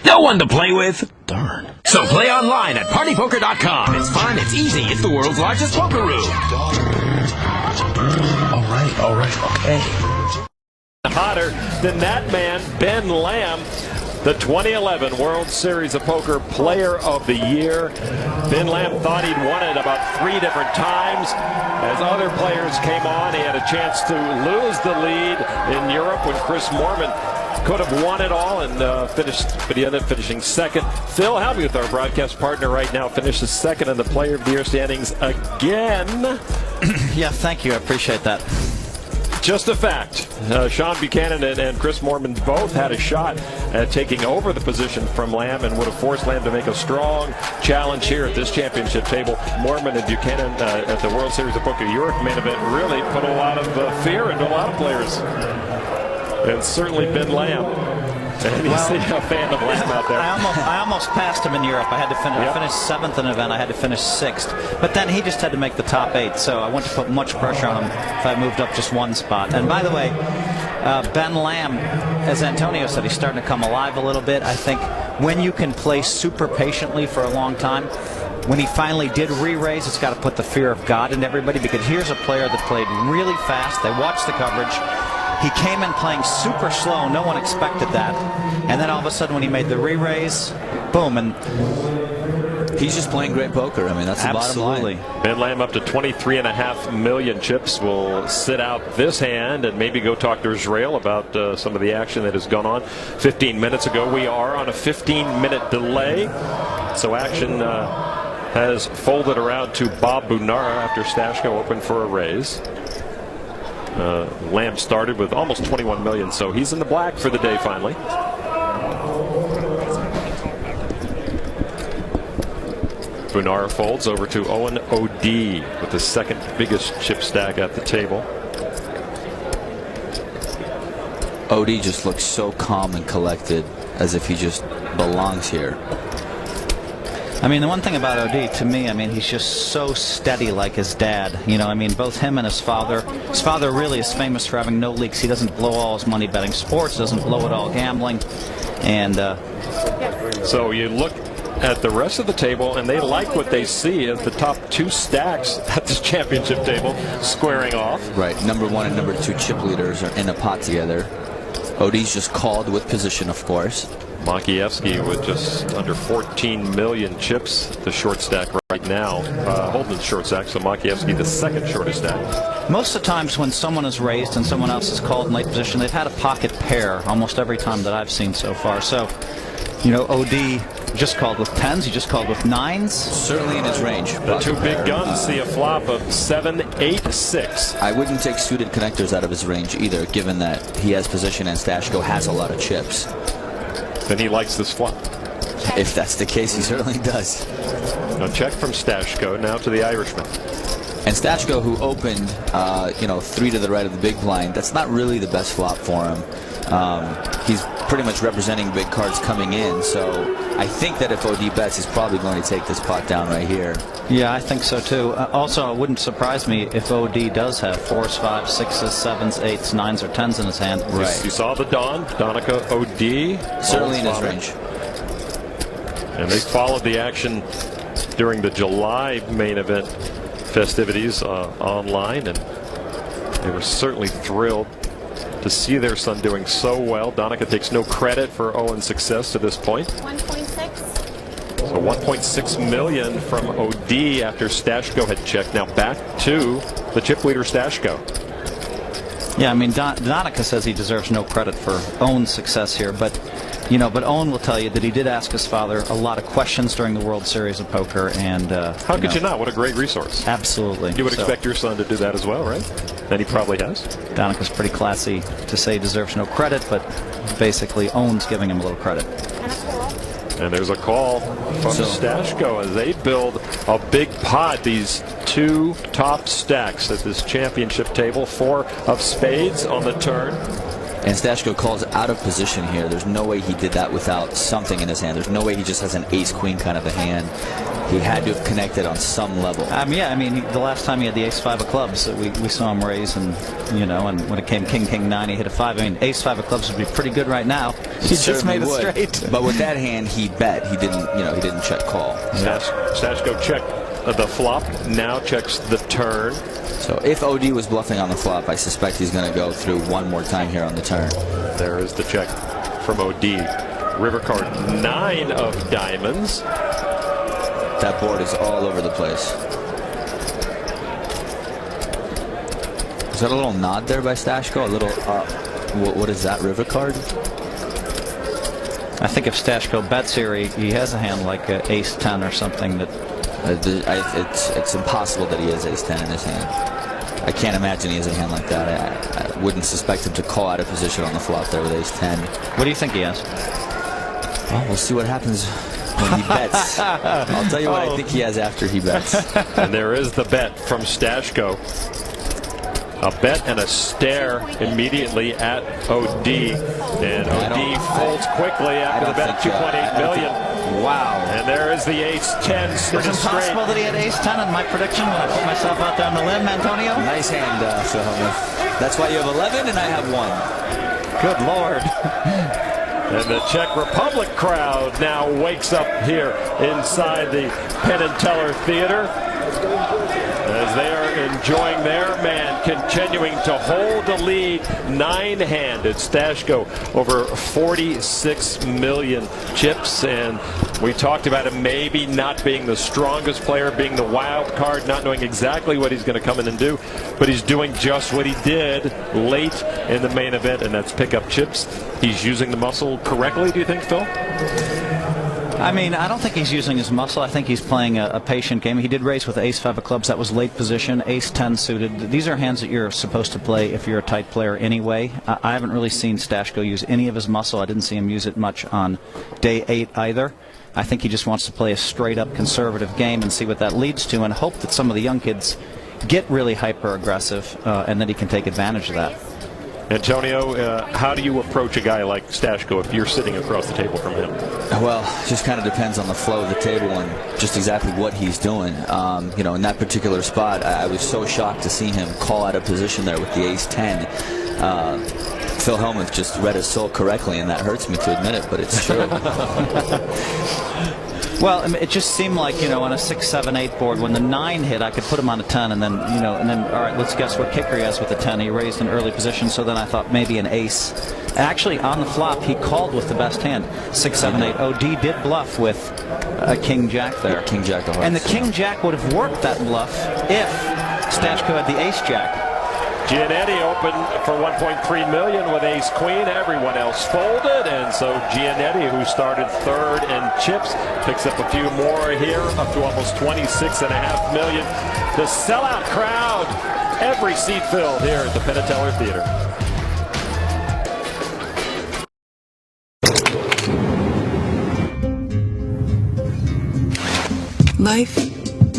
No one to play with. Darn. So play online at partypoker.com. It's fun, it's easy, it's the world's largest poker room. All right, okay. Hotter than that man, Ben Lamb, the 2011 World Series of Poker Player of the Year. Ben Lamb thought he'd won it about 3 different times. As other players came on, he had a chance to lose the lead in Europe when Chris Moorman could have won it all and finished, but he ended up finishing second. Phil Hellmuth, our broadcast partner right now, finishes second in the Player of the Year standings again. Yeah, thank you. I appreciate that. just a fact. Sean Buchanan and Chris Moorman both had a shot at taking over the position from Lamb and would have forced Lamb to make a strong challenge here at this championship table. Moorman and Buchanan at the World Series of Poker Europe main event really put a lot of fear into a lot of players. And certainly Ben Lamb. And he's a fan of Lamb out there. I almost passed him in Europe. I had to finish 7th in an event. I had to finish 6th. But then he just had to make the top 8, so I wouldn't put much pressure on him if I moved up just one spot. And by the way, Ben Lamb, as Antonio said, he's starting to come alive a little bit. I think when you can play super patiently for a long time, when he finally did re-raise, it's got to put the fear of God into everybody, because here's a player that played really fast. They watched the coverage. He came in playing super slow. No one expected that. And then all of a sudden when he made the re-raise, boom. And he's just playing great poker. I mean, that's the bottom line. Ben Lamb up to 23.5 million chips will sit out this hand and maybe go talk to Israel about some of the action that has gone on 15 minutes ago. We are on a 15-minute delay. So action has folded around to Bob Bunara after Stashko opened for a raise. Lamb started with almost 21 million, so he's in the black for the day finally. Bunara folds over to Owen O.D. with the second biggest chip stack at the table. O.D. just looks so calm and collected, as if he just belongs here. I mean, the one thing about O.D. to me, I mean, he's just so steady like his dad. You know, I mean, both him and his father. His father really is famous for having no leaks. He doesn't blow all his money betting sports, doesn't blow it all gambling. And so you look at the rest of the table, and they like what they see as the top 2 stacks at this championship table squaring off. Right, number 1 and number 2 chip leaders are in a pot together. O.D.'s just called with position, of course. Makievsky with just under 14 million chips, the short stack right now. Holden's short stack, so Makievsky the second shortest stack. Most of the times when someone is raised and someone else is called in late position, they've had a pocket pair almost every time that I've seen so far. So, you know, O.D. just called with 10s, he just called with 9s. Certainly in his range. The 2 big guns see a flop of 7, 8, 6. I wouldn't take suited connectors out of his range either, given that he has position and Stashko has a lot of chips. Then he likes this flop. If that's the case, he certainly does. A check from Stashko now to the Irishman. And Stashko, who opened, 3 to the right of the big blind, that's not really the best flop for him. He's pretty much representing big cards coming in, so I think that if O.D. bets, he's probably going to take this pot down right here. Yeah, I think so too. Also, it wouldn't surprise me if O.D. does have 4s, 5s, 6s, 7s, 8s, 9s, or 10s in his hand. Right. You saw the Donica O.D. Certainly in his range. And they followed the action during the July main event festivities online, and they were certainly thrilled to see their son doing so well. Donica takes no credit for Owen's success to this point. 1.6. So 1.6 million from O.D. after Stashko had checked. Now back to the chip leader Stashko. Yeah, I mean, Donica says he deserves no credit for Owen's success here, but Owen will tell you that he did ask his father a lot of questions during the World Series of Poker, and how could you not? What a great resource! Absolutely. You would expect your son to do that as well, right? And he probably has. Donica's pretty classy to say he deserves no credit, but basically Owen's giving him a little credit. And there's a call from Stashko as they build a big pot. These 2 top stacks at this championship table. 4 of spades on the turn. And Stashko calls out of position here. There's no way he did that without something in his hand. There's no way he just has an ace-queen kind of a hand. He had to have connected on some level. Yeah, I mean, the last time he had the ace-5 of clubs, we saw him raise, and and when it came king, king, 9, he hit a 5. I mean, ace-5 of clubs would be pretty good right now. He just made it straight. But with that hand, he bet. He didn't check call. Stashko checked the flop. Now checks the turn. So if O.D. was bluffing on the flop, I suspect he's going to go through one more time here on the turn. There is the check from O.D. River card 9 of diamonds. That board is all over the place. Is that a little nod there by Stashko? A little, what is that, river card? I think if Stashko bets here, he has a hand like ace-10 or something that... It's impossible that he has ace-10 in his hand. I can't imagine he has a hand like that. I wouldn't suspect him to call out of position on the flop there with ace-10. What do you think he has? Well, we'll see what happens when he bets. I'll tell you what I think he has after he bets. And there is the bet from Stashko. A bet and a stare immediately at OD. And OD folds quickly after the bet, $2.8 million. Wow. And there is the ace-10 sitting It's straight. impossible that he had ace-10 in my prediction when I put myself out there on the limb, Antonio. Nice hand, Phil Hellmuth. That's why you have 11 and I have 1. Good Lord. And the Czech Republic crowd now wakes up here inside the Penn and Teller Theater as they are enjoying their man continuing to hold the lead 9-handed. Stashko over 46 million chips, and we talked about him maybe not being the strongest player, being the wild card, not knowing exactly what he's going to come in and do, but he's doing just what he did late in the main event, and that's pick up chips. He's using the muscle correctly, do you think, Phil? I mean, I don't think he's using his muscle. I think he's playing a patient game. He did raise with ace-5 of clubs. That was late position. Ace-10 suited. These are hands that you're supposed to play if you're a tight player anyway. I haven't really seen Stashko use any of his muscle. I didn't see him use it much on day 8 either. I think he just wants to play a straight-up conservative game and see what that leads to and hope that some of the young kids get really hyper-aggressive and that he can take advantage of that. Antonio, how do you approach a guy like Stashko if you're sitting across the table from him? Well, it just kind of depends on the flow of the table and just exactly what he's doing. You know, in that particular spot, I was so shocked to see him call out of position there with the ace-10. Phil Hellmuth just read his soul correctly, and that hurts me to admit it, but it's true. Well, I mean, it just seemed like, you know, on a 6, 7, 8 board, when the 9 hit, I could put him on a 10, and then, you know, and then, all right, let's guess what kicker he has with the 10. He raised an early position, so then I thought maybe an ace. Actually, on the flop, he called with the best hand, 6, 7, 8. OD did bluff with a king-jack there. King-jack to hearts. And the king-jack would have worked that bluff if Stashko had the ace-jack. Giannetti opened for $1.3 million with ace-queen. Everyone else folded, and so Giannetti, who started 3rd in chips, picks up a few more here, up to almost $26.5 million. The sellout crowd, every seat filled here at the Penn and Teller Theater. Life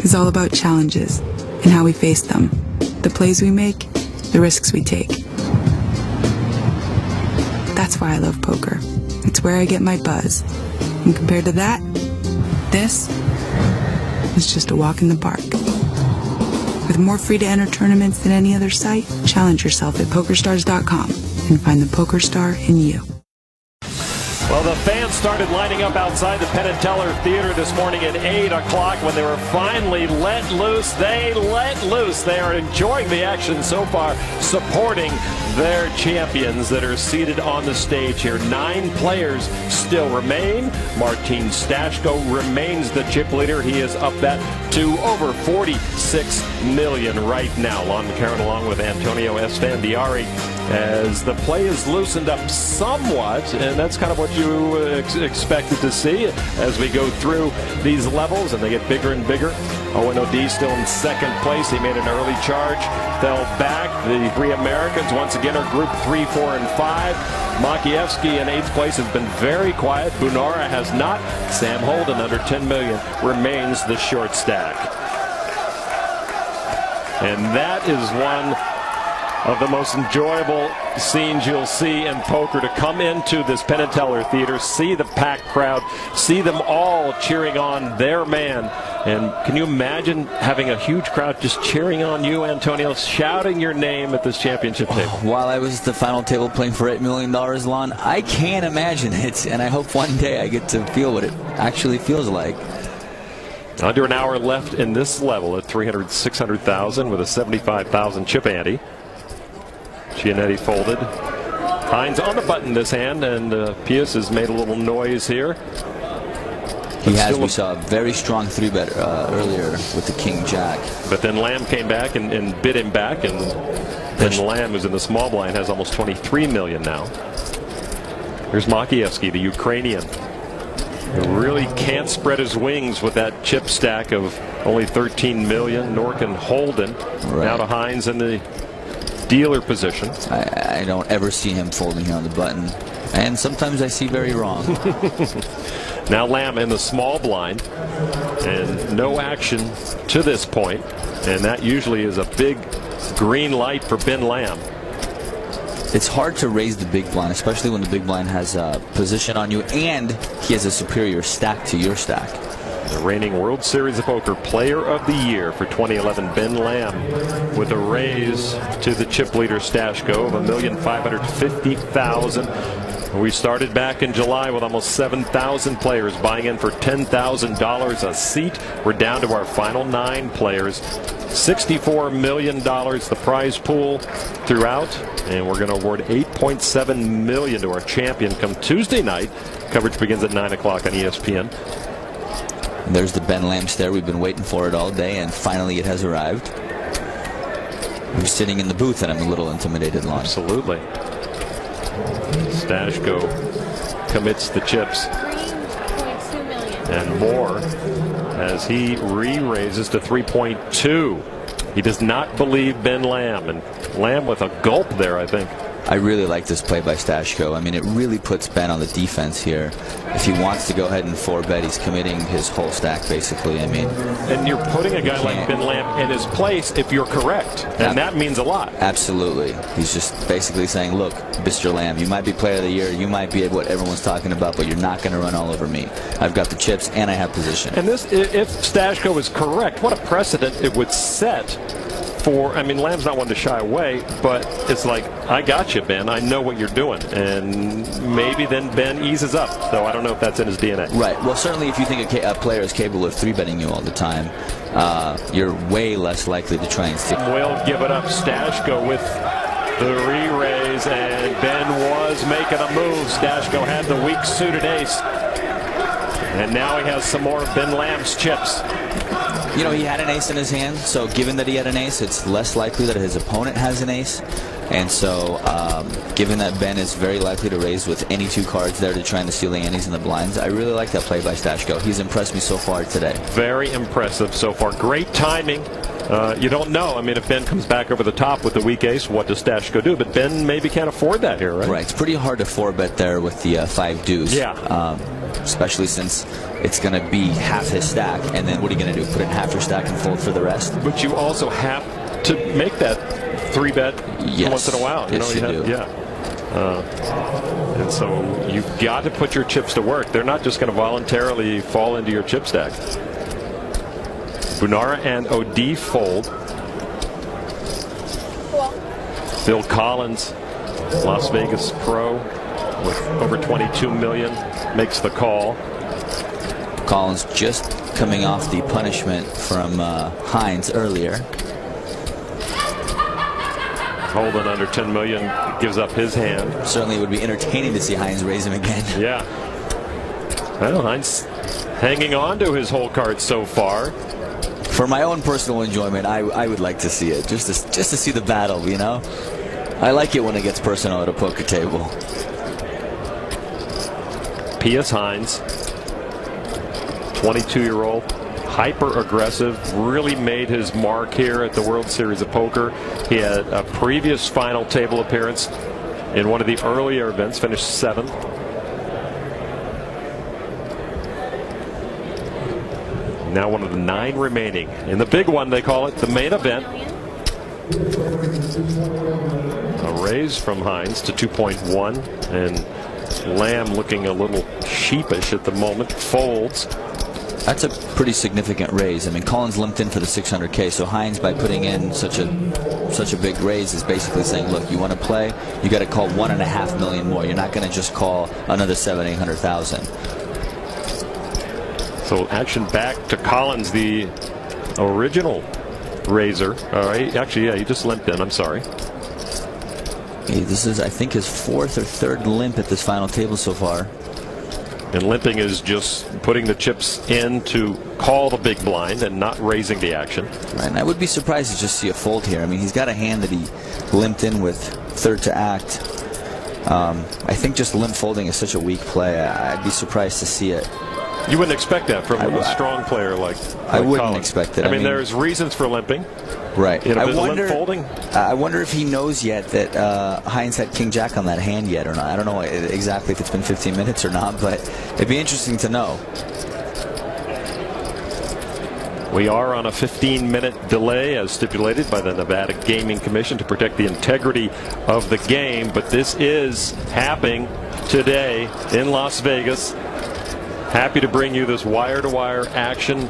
is all about challenges and how we face them, the plays we make, the risks we take. That's why I love poker. It's where I get my buzz. And compared to that, this is just a walk in the park. With more free-to-enter tournaments than any other site, challenge yourself at PokerStars.com and find the poker star in you. Well, the fans started lining up outside the Penn and Teller Theater this morning at 8 o'clock when they were finally let loose. They let loose. They are enjoying the action so far, supporting their champions that are seated on the stage here. 9 players still remain. Martin Stashko remains the chip leader. He is up that to over 46 million right now. Lon McCarron along with Antonio Esfandiari as the play is loosened up somewhat, and that's kind of what you expected to see as we go through these levels, and they get bigger and bigger. Owen O'D still in 2nd place. He made an early charge, fell back. The 3 Americans once again are group 3, 4, and 5. Makievsky in 8th place has been very quiet. Bunara has not. Sam Holden under 10 million remains the short stack. And that is one of the most enjoyable scenes you'll see in poker, to come into this Penn and Teller Theater, see the packed crowd, see them all cheering on their man. And can you imagine having a huge crowd just cheering on you, Antonio, shouting your name at this championship table? While I was at the final table playing for $8 million, Lon, I can't imagine it, and I hope one day I get to feel what it actually feels like. Under an hour left in this level at 600,000 with a 75,000 chip ante. Giannetti folded. Hines on the button this hand, and Pius has made a little noise here. He has. We saw a very strong 3-bet earlier with the king-jack. But then Lamb came back and bid him back, and then Lamb, who's in the small blind, has almost 23 million now. Here's Makievsky, the Ukrainian. He really can't spread his wings with that chip stack of only 13 million. Nork and Holden now to Hines in the dealer position. I don't ever see him folding here on the button, and sometimes I see very wrong. Now Lamb in the small blind, and no action to this point, and that usually is a big green light for Ben Lamb. It's hard to raise the big blind, especially when the big blind has a position on you and he has a superior stack to your stack. The reigning World Series of Poker Player of the Year for 2011, Ben Lamb, with a raise to the chip leader stash go of $1,550,000. We started back in July with almost 7,000 players buying in for $10,000 a seat. We're down to our final 9 players. $64 million the prize pool throughout, and we're going to award $8.7 million to our champion come Tuesday night. Coverage begins at 9 o'clock on ESPN. And there's the Ben Lamb stare. We've been waiting for it all day, and finally it has arrived. I'm sitting in the booth, and I'm a little intimidated, Lon. Absolutely. Stashko commits the chips and more as he re-raises to 3.2. He does not believe Ben Lamb, and Lamb with a gulp there, I think. I really like this play by Stashko. I mean, it really puts Ben on the defense here. If he wants to go ahead and 4-bet, he's committing his whole stack, basically. I mean, and you're putting a guy like Ben Lamb in his place if you're correct, and that means a lot. Absolutely. He's just basically saying, look, Mr. Lamb, you might be player of the year, you might be what everyone's talking about, but you're not going to run all over me. I've got the chips, and I have position. And this, if Stashko is correct, what a precedent it would set for, I mean, Lamb's not one to shy away, but it's like, I got you, Ben. I know what you're doing. And maybe then Ben eases up, though I don't know if that's in his DNA. Right. Well, certainly if you think a player is capable of 3-betting you all the time, you're way less likely to try and stick. Will give it up. Stashko with the re-raise, and Ben was making a move. Stashko had the weak suited ace. And now he has some more of Ben Lamb's chips. You know, he had an ace in his hand, so given that he had an ace, it's less likely that his opponent has an ace. And so, given that Ben is very likely to raise with any 2 cards there to try and steal the antes and the blinds, I really like that play by Stashko. He's impressed me so far today. Very impressive so far. Great timing. You don't know. I mean, if Ben comes back over the top with the weak ace, what does Stashko do? But Ben maybe can't afford that here, right? Right. It's pretty hard to 4-bet there with the 5 deuce. Yeah. Especially since it's going to be half his stack, and then what are you going to do? Put it in half your stack and fold for the rest? But you also have to make that 3-bet once in a while. Yes, you do. Yeah. And so you've got to put your chips to work. They're not just going to voluntarily fall into your chip stack. Bunara and O'D fold. Phil Collins, Las Vegas pro with over 22 million, makes the call. Collins just coming off the punishment from Hines earlier. Holden under 10 million gives up his hand. Certainly it would be entertaining to see Hines raise him again. Yeah. Well, Hines hanging on to his whole card so far. For my own personal enjoyment, I would like to see it, just to see the battle, you know? I like it when it gets personal at a poker table. P.S. Hines, 22-year-old, hyper-aggressive, really made his mark here at the World Series of Poker. He had a previous final table appearance in one of the earlier events, finished 7th. Now one of the 9 remaining. In the big one, they call it the main event. A raise from Hines to 2.1, and Lamb looking a little sheepish at the moment, folds. That's a pretty significant raise. I mean, Collins limped in for the 600K, so Hines, by putting in such a big raise, is basically saying, look, you want to play, you got to call $1.5 million more. You're not going to just call another 700,000, 800,000. So action back to Collins, the original raiser. All right, actually, yeah, he just limped in. I'm sorry. Hey, this is, I think, his 4th or 3rd limp at this final table so far. And limping is just putting the chips in to call the big blind and not raising the action. Right, and I would be surprised to just see a fold here. I mean, he's got a hand that he limped in with 3rd to act. I think just limp folding is such a weak play. I'd be surprised to see it. You wouldn't expect that from a strong player like I wouldn't Collins. expect it. I mean, there's reasons for limping. Right. You know, limp folding. I wonder if he knows yet that Hines had King Jack on that hand yet or not. I don't know exactly if it's been 15 minutes or not, but it'd be interesting to know. We are on a 15-minute delay as stipulated by the Nevada Gaming Commission to protect the integrity of the game, but this is happening today in Las Vegas. Happy to bring you this wire-to-wire action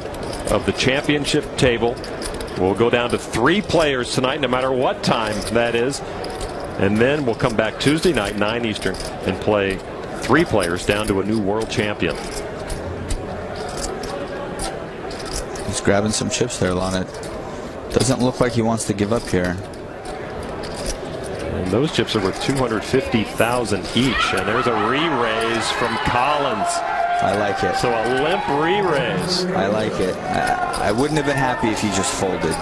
of the championship table. We'll go down to 3 players tonight, no matter what time that is. And then we'll come back Tuesday night, 9 Eastern, and play 3 players down to a new world champion. He's grabbing some chips there, Lonnet. Doesn't look like he wants to give up here. And those chips are worth $250,000 each. And there's a re-raise from Collins. I like it. So a limp re-raise. I like it. I wouldn't have been happy if he just folded.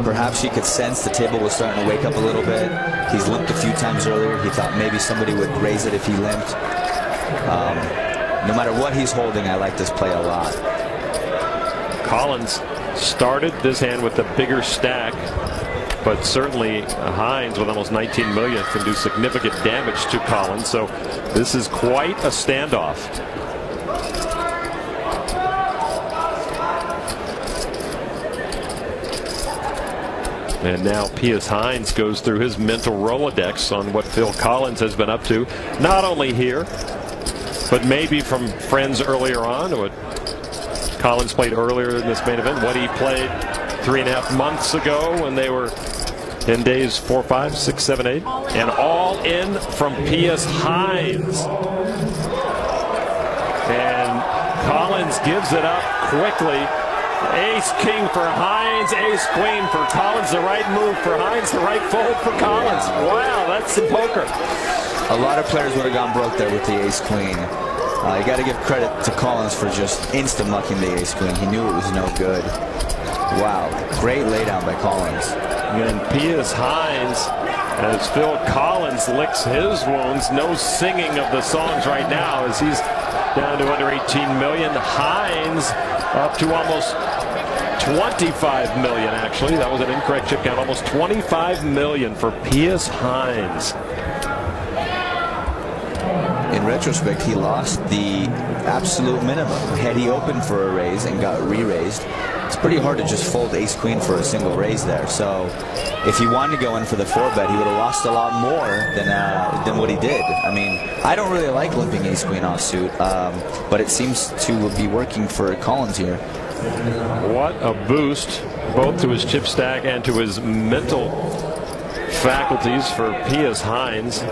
Perhaps he could sense the table was starting to wake up a little bit. He's limped a few times earlier. He thought maybe somebody would raise it if he limped. No matter what he's holding, I like this play a lot. Collins started this hand with a bigger stack, but certainly Hines with almost 19 million can do significant damage to Collins. So this is quite a standoff. And now Pius Hines goes through his mental Rolodex on what Phil Collins has been up to, not only here, but maybe from friends earlier on. What Collins played earlier in this main event, what he played 3.5 months ago when they were in days 4, 5, 6, 7, 8, and all in from Pius Hines. And Collins gives it up quickly. Ace king for Hines, ace queen for Collins. The right move for Hines, the right fold for Collins. Wow, that's the poker. A lot of players would have gone broke there with the ace queen. You got to give credit to Collins for just instant mucking the ace queen. He knew it was no good. Wow, great laydown by Collins. And Pius Hines, as Phil Collins licks his wounds, no singing of the songs right now as he's down to under 18 million. Hines up to almost 25 million, actually. That was an incorrect chip count. Almost 25 million for Pius Hines. In retrospect, he lost the absolute minimum. Had he opened for a raise and got re-raised, it's pretty hard to just fold ace queen for a single raise there. So if he wanted to go in for the 4-bet, he would have lost a lot more than what he did. I mean, I don't really like limping ace queen offsuit, but it seems to be working for Collins here. What a boost, both to his chip stack and to his mental faculties for Pius Hines.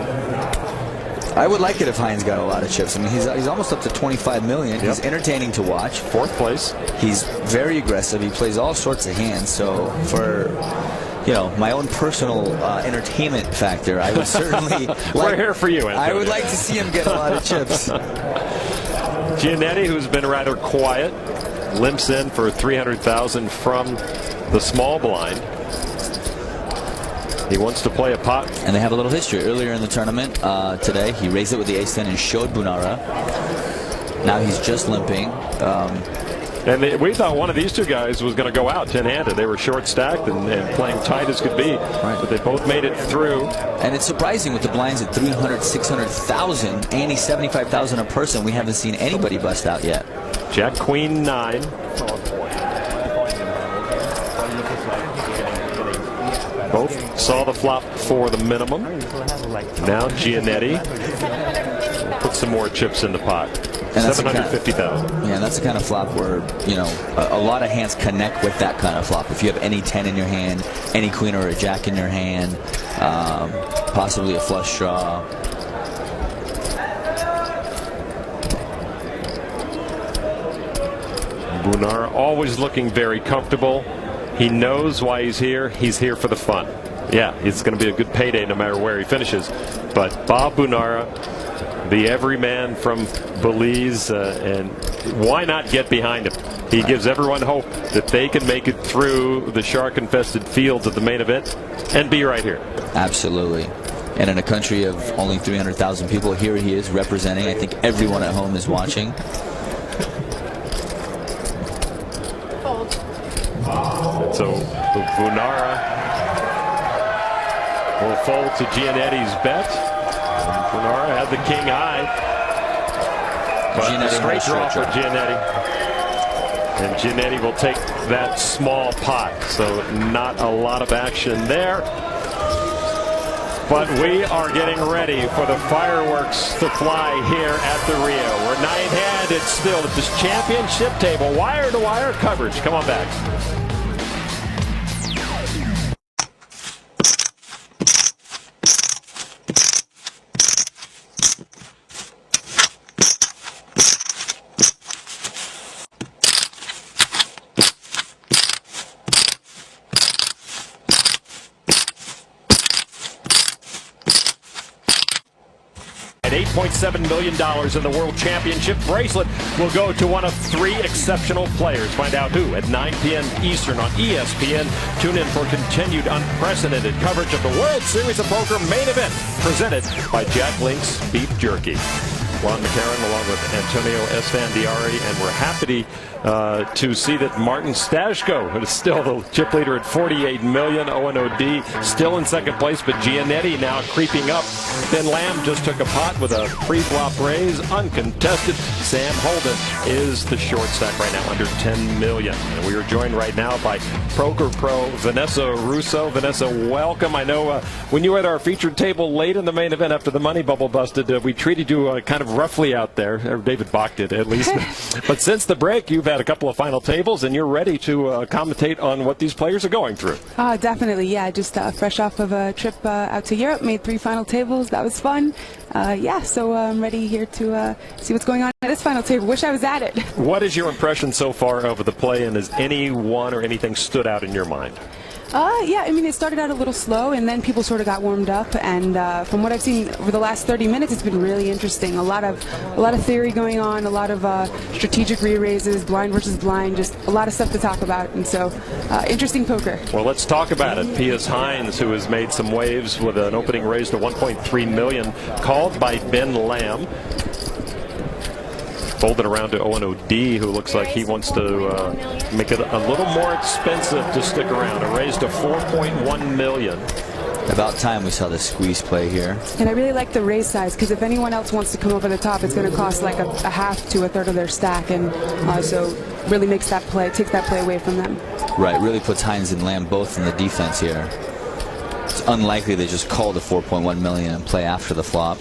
I would like it if Hines got a lot of chips. I mean, he's almost up to 25 million. Yep. He's entertaining to watch. 4th place. He's very aggressive. He plays all sorts of hands. So for, you know, my own personal entertainment factor, I would certainly we're here for you, Antonio. I would like to see him get a lot of chips. Giannetti, who's been rather quiet, limps in for 300,000 from the small blind. He wants to play a pot. And they have a little history. Earlier in the tournament today, he raised it with the ace-10 and showed Bunara. Now he's just limping. And we thought one of these two guys was going to go out 10-handed. They were short-stacked and playing tight as could be. Right. But they both made it through. And it's surprising with the blinds at 300, 600,000, ante 75,000 a person. We haven't seen anybody bust out yet. Jack Queen 9. Both saw the flop for the minimum. Now Giannetti will put some more chips in the pot. 750,000. Yeah, that's the kind of flop where, you know, a lot of hands connect with that kind of flop. If you have any 10 in your hand, any queen or a jack in your hand, possibly a flush draw. Bunara always looking very comfortable. He knows why he's here. He's here for the fun. Yeah, it's going to be a good payday no matter where he finishes. But Bob Bunara, the everyman from Belize, and why not get behind him? He gives everyone hope that they can make it through the shark-infested fields of the main event and be right here. Absolutely. And in a country of only 300,000 people, here he is representing. I think everyone at home is watching. So Bunara will fold to Giannetti's bet. And Bunara had the king high. But a straight draw for Giannetti. And Giannetti will take that small pot. So not a lot of action there. But we are getting ready for the fireworks to fly here at the Rio. We're nine-handed still at this championship table. Wire-to-wire coverage. Come on back. $8.7 million in the World Championship bracelet will go to one of 3 exceptional players. Find out who at 9 p.m. Eastern on ESPN. Tune in for continued unprecedented coverage of the World Series of Poker main event presented by Jack Link's Beef Jerky. Juan McCarron along with Antonio Esfandiari, and we're happy to see that Martin Stashko is still the chip leader at $48 million. Owen O'D still in second place, but Giannetti now creeping up. Then Lamb just took a pot with a pre-flop raise, uncontested. Sam Holden is the short stack right now, under $10 million. And we are joined right now by Poker Pro Vanessa Russo. Vanessa, welcome. I know when you were at our featured table late in the main event after the money bubble busted, we treated you kind of roughly out there. David Bach did, at least. But since the break, you've had a couple of final tables, and you're ready to commentate on what these players are going through. Definitely, yeah. Just fresh off of a trip out to Europe, made 3 final tables. That was fun. So I'm ready here to see what's going on at this final table. Wish I was at it. What is your impression so far of the play, and has anyone or anything stood out in your mind? Yeah, I mean, it started out a little slow, and then people sort of got warmed up. And from what I've seen over the last 30 minutes, it's been really interesting. A lot of theory going on, a lot of strategic re-raises, blind versus blind, just a lot of stuff to talk about. And so, interesting poker. Well, let's talk about it. Pius Hines, who has made some waves with an opening raise to $1.3 million, called by Ben Lamb. Folded around to Owen O'D, who looks like he wants to make it a little more expensive to stick around. A raise to $4.1 million. About time we saw the squeeze play here. And I really like the raise size, because if anyone else wants to come over the top, it's going to cost like a half to a third of their stack, and so really makes that play, takes that play away from them. Right, really puts Hines and Lamb both in the defense here. It's unlikely they just call the $4.1 million and play after the flop.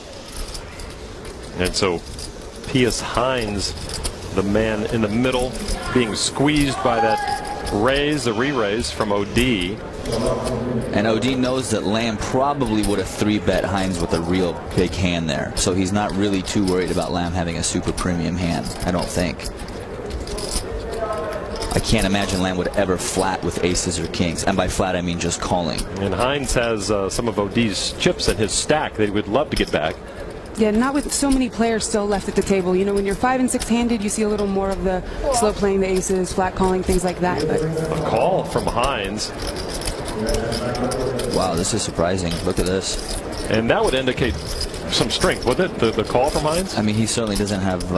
And so Pius Hines, the man in the middle, being squeezed by that raise, the re-raise from OD. And OD knows that Lamb probably would have 3-bet Hines with a real big hand there. So he's not really too worried about Lamb having a super premium hand, I don't think. I can't imagine Lamb would ever flat with aces or kings. And by flat, I mean just calling. And Hines has some of OD's chips in his stack that he would love to get back. Yeah, not with so many players still left at the table. You know, when you're 5- and 6-handed, you see a little more of the slow playing the aces, flat calling, things like that. But a call from Hines. Wow, this is surprising. Look at this. And that would indicate some strength, would it? The call from Hines? I mean, he certainly doesn't have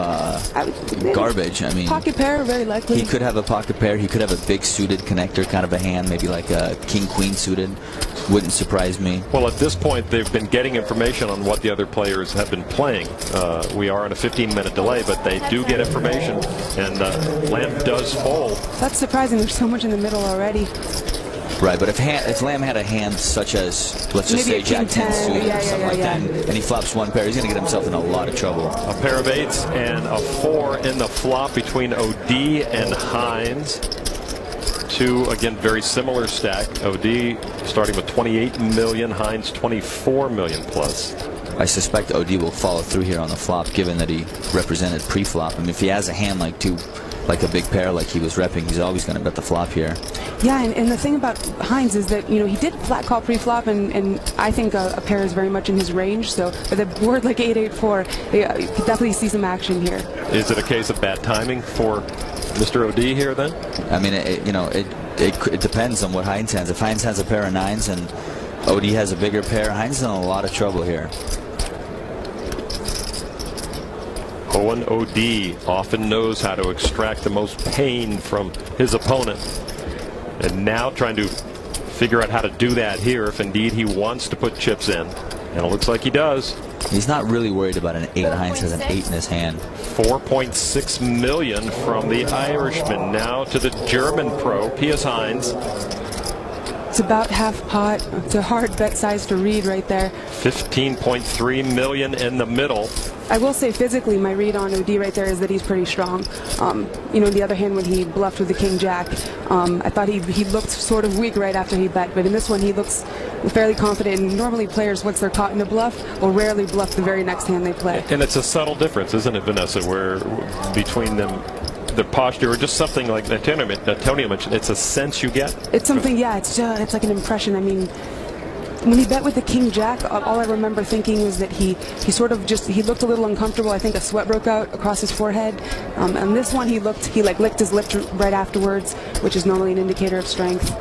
garbage. I mean, pocket pair, very likely. He could have a pocket pair. He could have a big suited connector kind of a hand, maybe like a king-queen suited. Wouldn't surprise me. Well, at this point, they've been getting information on what the other players have been playing. We are on a 15-minute delay, but they do get information, and Lamb does fold. That's surprising. There's so much in the middle already. Right, but if Lamb had a hand such as, let's just maybe say Jack 10 suited yeah, or something like that, and he flops one pair, he's going to get himself in a lot of trouble. A pair of 8s and a 4 in the flop between OD and Hines. 2, again, very similar stack. OD starting with $28 million, Hines $24 million plus. I suspect OD will follow through here on the flop, given that he represented pre-flop. I mean, if he has a hand like a big pair like he was repping, he's always going to bet the flop here. Yeah, and the thing about Hines is that, you know, he did flat call pre-flop, and I think a pair is very much in his range. So with a board like 8-8-4, you could definitely see some action here. Is it a case of bad timing for Mr. OD here then? I mean, it depends on what Hines has. If Hines has a pair of 9s and OD has a bigger pair. Hines is in a lot of trouble here. Owen OD often knows how to extract the most pain from his opponent. And now trying to figure out how to do that here if indeed he wants to put chips in. And it looks like he does. He's not really worried about an 8. Hines has an 8 in his hand. 4.6 million from the Irishman. Now to the German pro, Pius Hines. It's about half pot. It's a hard bet size to read right there. 15.3 million in the middle. I will say physically, my read on OD right there is that he's pretty strong. You know, on the other hand, when he bluffed with the King Jack, I thought he looked sort of weak right after he bet. But in this one, he looks fairly confident. And normally players, once they're caught in a bluff, will rarely bluff the very next hand they play. And it's a subtle difference, isn't it, Vanessa, where between them, the posture, or just something like Antonio mentioned, it's a sense you get? It's something, yeah, it's like an impression. I mean, when he bet with the King Jack, all I remember thinking was that he sort of just, he looked a little uncomfortable. I think a sweat broke out across his forehead. And this one, he like licked his lip right afterwards, which is normally an indicator of strength.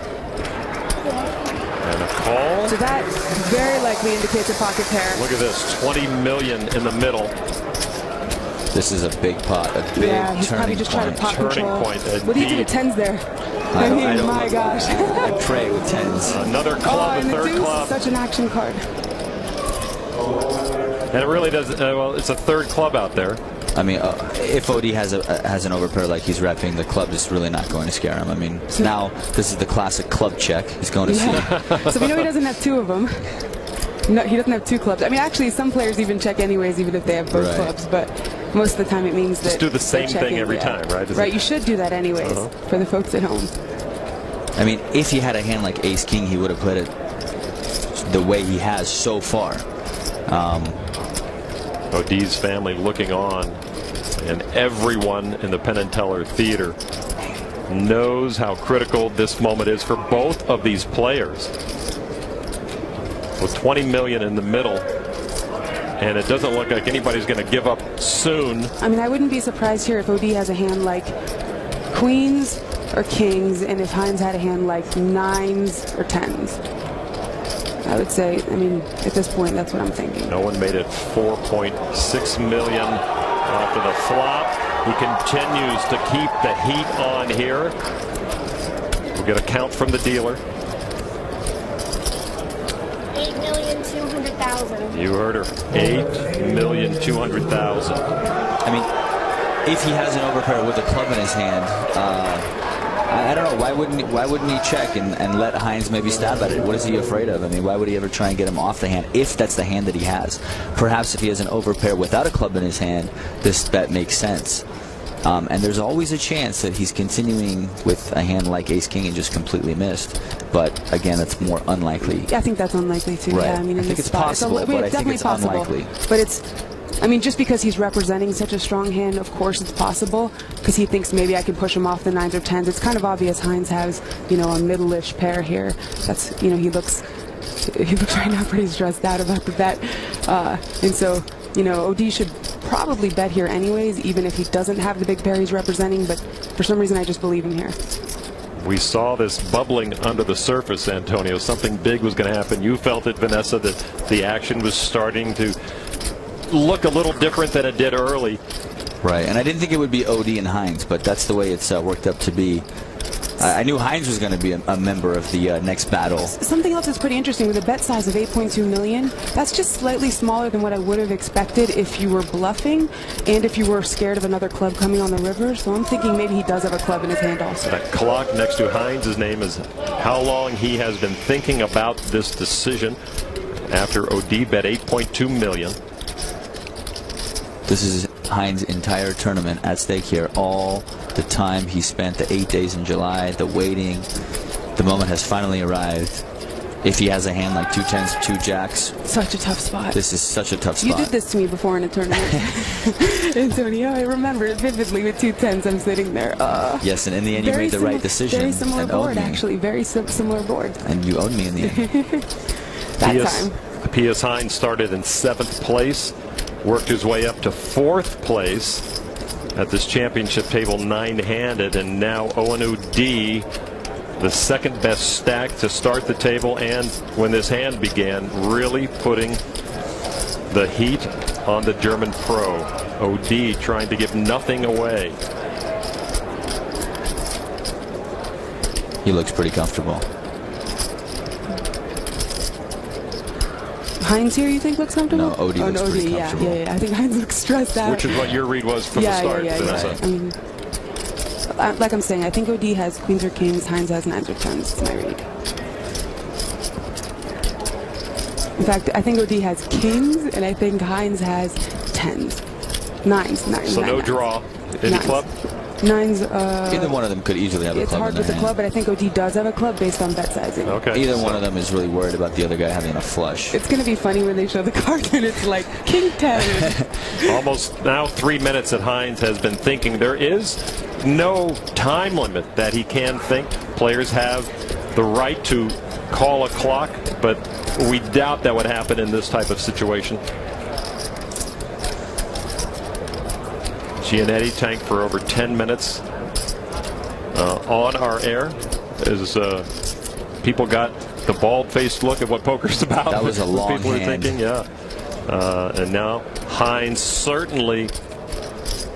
And a call. So that very likely indicates a pocket pair. Look at this, 20 million in the middle. This is a big pot, a big yeah, he's probably just trying to pot control. What do you do to tens there? I mean, my gosh. I pray with tens. Another club, and a third the deuce club. Is such an action card. And it really does. Well, it's a third club out there. I mean, if OD has an overpair like he's repping, the club is really not going to scare him. I mean, now this is the classic club check. He's going to see. So we know he doesn't have 2 of them. No, he doesn't have 2 clubs. I mean, actually, some players even check anyways, even if they have both clubs. But most of the time, it means that just do the same thing every time, right? Right. You should do that anyways for the folks at home. I mean, if he had a hand like Ace King, he would have played it the way he has so far. OD's family looking on, and everyone in the Penn and Teller Theater knows how critical this moment is for both of these players. With 20 million in the middle, and it doesn't look like anybody's going to give up soon. I mean, I wouldn't be surprised here if OD has a hand like queens or kings, and if Hines had a hand like 9s or 10s. I would say, I mean, at this point, that's what I'm thinking. No one made it 4.6 million after the flop. He continues to keep the heat on here. We'll get a count from the dealer. 8,200,000. You heard her. 8,200,000. I mean, if he has an overpair with a club in his hand, I don't know, why wouldn't he check and let Hines maybe stab at it? What is he afraid of? I mean, why would he ever try and get him off the hand if that's the hand that he has? Perhaps if he has an overpair without a club in his hand, this bet makes sense. And there's always a chance that he's continuing with a hand like Ace King and just completely missed. But again, that's more unlikely. Yeah, I think that's unlikely too. Right. Yeah, I mean, I think it's possible, but I think it's unlikely. But it's, I mean, just because he's representing such a strong hand, of course it's possible, because he thinks maybe I can push him off the 9s or 10s. It's kind of obvious Hines has, you know, a middle-ish pair here. That's, you know, he looks right now pretty stressed out about the bet. And so, you know, OD should probably bet here anyways, even if he doesn't have the big pair he's representing, but for some reason I just believe him here. We saw this bubbling under the surface, Antonio. Something big was going to happen. You felt it, Vanessa, that the action was starting to look a little different than it did early. Right, and I didn't think it would be OD and Hines, but that's the way it's worked up to be. I knew Hines was going to be a member of the next battle. Something else that's pretty interesting, with a bet size of 8.2 million, that's just slightly smaller than what I would have expected if you were bluffing and if you were scared of another club coming on the river. So I'm thinking maybe he does have a club in his hand also. That clock next to Hines' name is how long he has been thinking about this decision after OD bet 8.2 million. This is Hines' entire tournament at stake here. All the time he spent, the 8 days in July, the waiting. The moment has finally arrived. If he has a hand like 2 10s, 2 jacks. Such a tough spot. This is such a tough spot. You did this to me before in a tournament. Antonio, I remember it vividly with 2 10s. I'm sitting there. Yes, and in the end you made the right decision. Very similar board, actually. Very similar board. And you owned me in the end. Time. Pius Hines started in 7th place, worked his way up to 4th place at this championship table 9-handed, and now OD the second best stack to start the table, and when this hand began, really putting the heat on the German pro. OD trying to give nothing away. He looks pretty comfortable. Hines here, you think looks comfortable? No, OD looks pretty comfortable. Yeah. I think Hines looks stressed out. Which is what your read was from the start, Vanessa. I mean, like I'm saying, I think OD has queens or kings, Hines has nines or tens. That's my read. In fact, I think OD has kings, and I think Hines has tens. Nines. So no draw. Any club? Nines. Either one of them could easily have a club. It's hard with the club, but I think OD does have a club based on bet sizing. Okay. Either one of them is really worried about the other guy having a flush. It's going to be funny when they show the card and it's like king 10. Almost now 3 minutes that Hines has been thinking. There is no time limit that he can think. Players have the right to call a clock, but we doubt that would happen in this type of situation. Giannetti tanked for over 10 minutes on our air as people got the bald-faced look at what poker's about. That was a long people hand. Were thinking, yeah. And now Hines certainly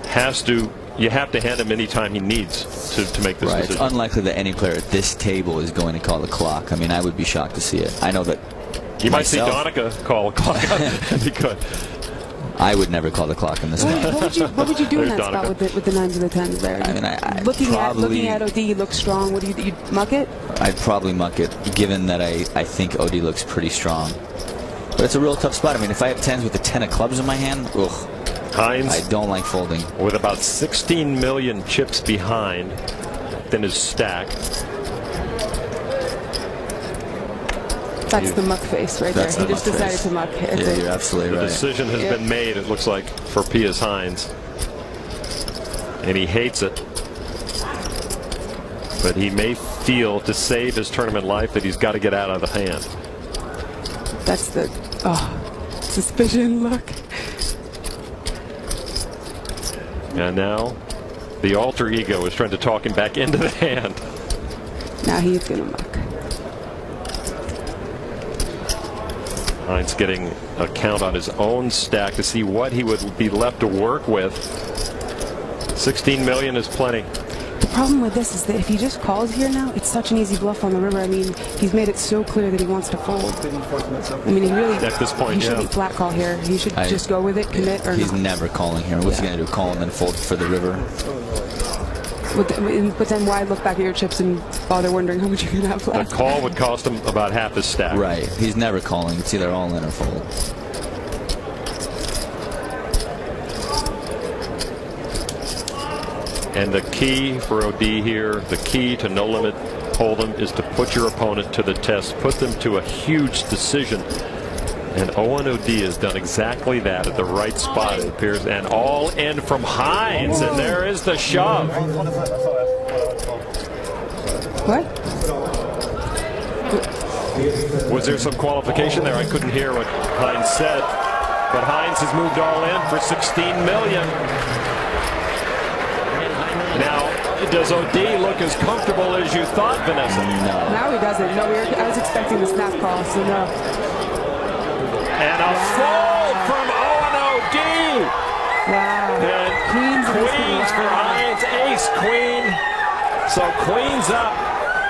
has to. You have to hand him any time he needs to make this decision. It's unlikely that any player at this table is going to call the clock. I mean, I would be shocked to see it. I know that. You might see Donica call a clock. He could. I would never call the clock in this spot. What would you do in that Donica. spot with the nines and the tens there? I mean, looking at OD, he looks strong. What do you muck it? I'd probably muck it, given that I think OD looks pretty strong. But it's a real tough spot. I mean, if I have tens with the 10 of clubs in my hand, ugh. Hines, I don't like folding. With about 16 million chips behind in his stack. That's the muck face right there. He just decided to muck. Yeah, you're absolutely right. The decision has been made, it looks like, for Pius Hines. And he hates it. But he may feel, to save his tournament life, that he's got to get out of the hand. That's the suspicion look. And now the alter ego is trying to talk him back into the hand. Now he's going to muck. Hines getting a count on his own stack to see what he would be left to work with. 16 million is plenty. The problem with this is that if he just calls here now, it's such an easy bluff on the river. I mean, he's made it so clear that he wants to fold. I mean, he really, at this point, he shouldn't flat call here. He should just go with it, commit, or He's not. never calling here. What's he going to do? Call him and fold for the river? But then why look back at your chips and bother wondering how much you're going to have left? The call would cost him about half his stack. Right. He's never calling. It's either all in or fold. And the key for OD here, the key to no limit hold'em, is to put your opponent to the test, put them to a huge decision. And Owen OD has done exactly that at the right spot, it appears. And all in from Hines, and there is the shove. What? Was there some qualification there? I couldn't hear what Hines said. But Hines has moved all in for 16 million. Now, does OD look as comfortable as you thought, Vanessa? No. Now he doesn't. No, I was expecting the snap call, so no. And a fold from Owen OD. Wow. And queens for Hines, ace, queen. So queen's up.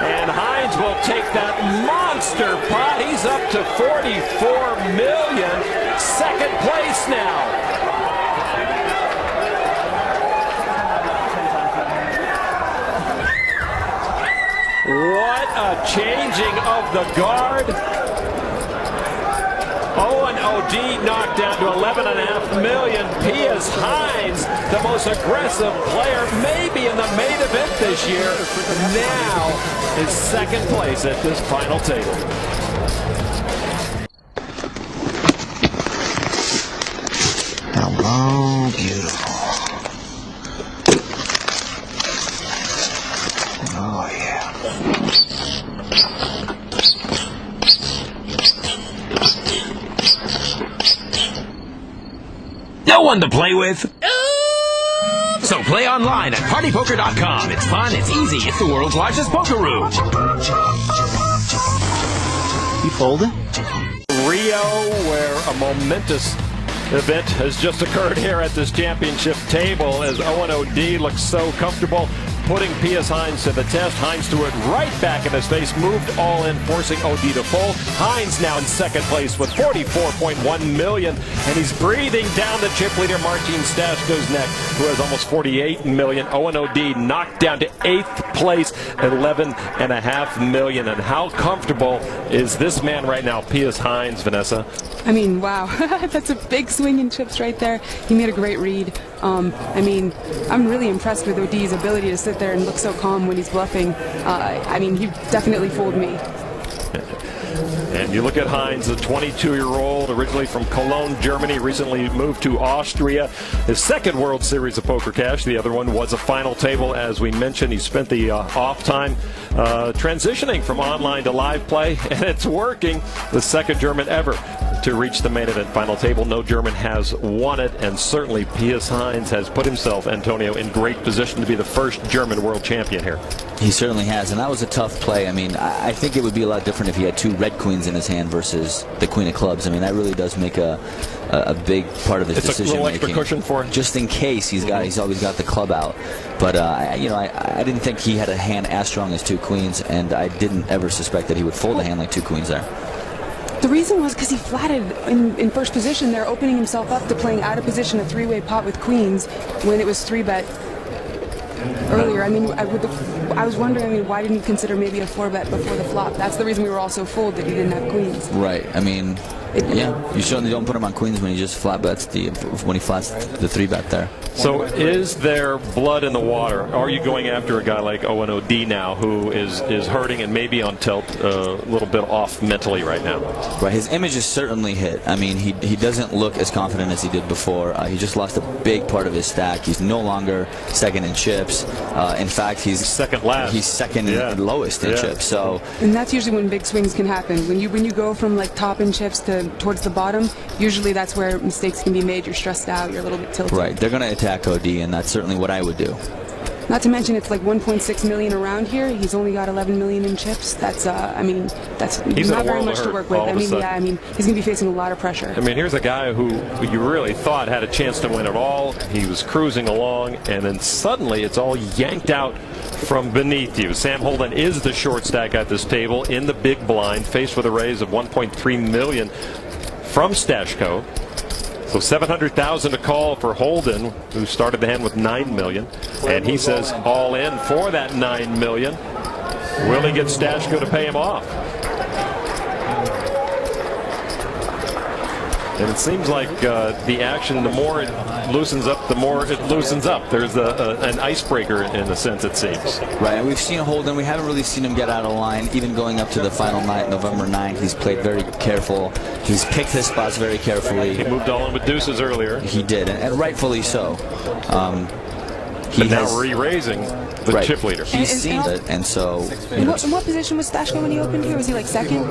And Hines will take that monster pot. He's up to 44 million. Second place now. What a changing of the guard. Owen OD knocked down to 11.5 million. Pius Hines, the most aggressive player maybe in the main event this year, now is second place at this final table. Hello, beautiful. Oh, yeah. No one to play with. So play online at partypoker.com. It's fun, it's easy, it's the world's largest poker room. You folding? Rio, where a momentous event has just occurred here at this championship table as Owen O'D looks so comfortable putting Pius Hines to the test. Hines threw it right back in his face, moved all in, forcing O'D to fold. Hines now in second place with $44.1 million, and he's breathing down the chip leader Martin Stashko's neck, who has almost $48 million. Owen O'D knocked down to 8th place, $11.5 million. And how comfortable is this man right now, Pius Hines, Vanessa? I mean, wow, that's a big swing in chips right there. He made a great read. I mean, I'm really impressed with O'D's ability to sit there and look so calm when he's bluffing. I mean, he definitely fooled me. And you look at Hines, the 22-year-old, originally from Cologne, Germany, recently moved to Austria. His second World Series of Poker Cash. The other one was a final table, as we mentioned. He spent the off time transitioning from online to live play, and it's working. The second German ever to reach the main event final table. No German has won it, and certainly Pius Hines has put himself, Antonio, in great position to be the first German world champion here. He certainly has, and that was a tough play. I mean, I think it would be a lot different if he had 2 red queens in his hand versus the queen of clubs. I mean, that really does make a big part of his decision making. It's a little extra cushion for him. Just in case he's always got the club out. But I didn't think he had a hand as strong as 2 queens, and I didn't ever suspect that he would fold a hand like 2 queens there. The reason was because he flatted in first position there, opening himself up to playing out of position a 3-way pot with queens when it was 3-bet earlier. I mean, I was wondering, I mean, why didn't he consider maybe a 4-bet before the flop? That's the reason we were all so fooled that he didn't have queens. Right. I mean, yeah, you certainly don't put him on queens when he just flat bets when he flats the 3-bet there. So is there blood in the water? Are you going after a guy like Owen O'D now, who is hurting and maybe on tilt, a little bit off mentally right now? Right, his image is certainly hit. I mean, he doesn't look as confident as he did before. He just lost a big part of his stack. He's no longer second in chips. In fact, he's second last. He's second lowest in chips. So, and that's usually when big swings can happen. When you go from like top in chips to towards the bottom, usually that's where mistakes can be made. You're stressed out. You're a little bit tilted. Right, they're going to attack OD, and that's certainly what I would do. Not to mention it's like 1.6 million around here. He's only got 11 million in chips. That's I mean, that's not very much to work with. I mean, yeah, I mean, he's going to be facing a lot of pressure. I mean, here's a guy who you really thought had a chance to win it all. He was cruising along, and then suddenly it's all yanked out from beneath you. Sam Holden is the short stack at this table in the big blind, faced with a raise of 1.3 million from Stashko. So $700,000 to call for Holden, who started the hand with $9 million, and he says all in for that $9 million. Will he get Stashko to pay him off? And it seems like the action, the more it loosens up, the more it loosens up. There's an icebreaker in a sense, it seems. Right, and we've seen Holden. We haven't really seen him get out of line, even going up to the final night, November 9th. He's played very careful. He's picked his spots very carefully. He moved all in with deuces earlier. He did, and rightfully so. But now re-raising the chip leader. He's seen it, and so... In what position was Stashko when he opened here? Was he like second?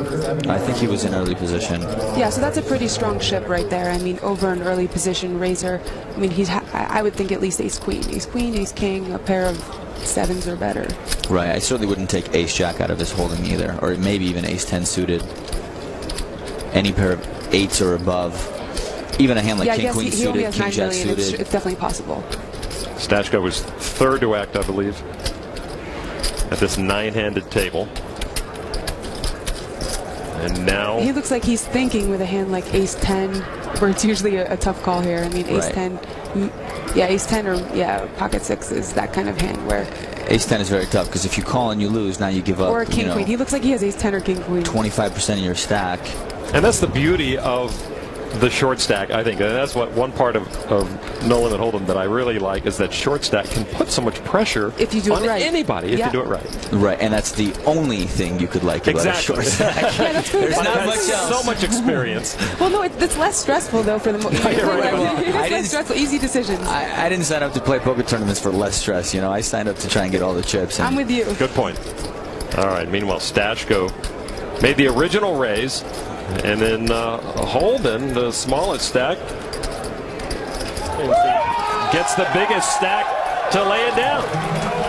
I think he was in early position. Yeah, so that's a pretty strong chip right there. I mean, over an early position raiser. I mean, I would think at least ace-queen. Ace-queen, ace-king, a pair of sevens or better. Right, I certainly wouldn't take ace-jack out of his holding either, or maybe even ace-10 suited. Any pair of 8s or above. Even a hand like king-queen suited, king-jack suited. It's definitely possible. Stashko was third to act, I believe, at this 9-handed table. And now... He looks like he's thinking with a hand like ace-10, where it's usually a tough call here. I mean, ace-10, yeah, ace-10 or, pocket 6 is that kind of hand where... Ace-10 is very tough, because if you call and you lose, now you give up, or king-queen. He looks like he has ace-10 or king-queen. 25% of your stack. And that's the beauty of the short stack, I think. And that's what one part of No Limit Hold'em that I really like, is that short stack can put so much pressure if you do on it right. anybody if you do it right. Right, and that's the only thing you could like about a short stack. Yeah, that's There's not much else. So much experience. Well, no, it's less stressful though for the it's less stressful, easy decisions. I didn't sign up to play poker tournaments for less stress. You know, I signed up to try and get all the chips. I'm with you. Good point. All right. Meanwhile, Stashko made the original raise. And then Holden, the smallest stack, gets the biggest stack to lay it down.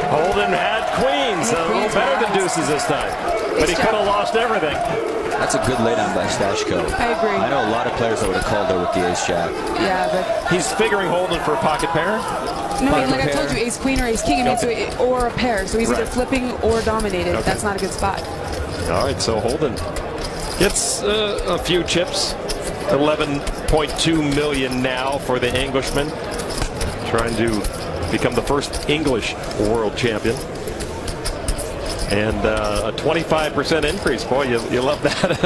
Holden had queens, a little better than deuces this time. But he could have lost everything. That's a good laydown by Stashko. I agree. I know a lot of players that would have called there with the ace-jack. Yeah, but he's figuring Holden for a pocket pair. No, like I told you, ace queen or ace king, or a pair. So he's either flipping or dominated. Okay. That's not a good spot. All right, so Holden gets a few chips. 11.2 million now for the Englishman, trying to become the first English world champion. And a 25% increase. Boy, you love that.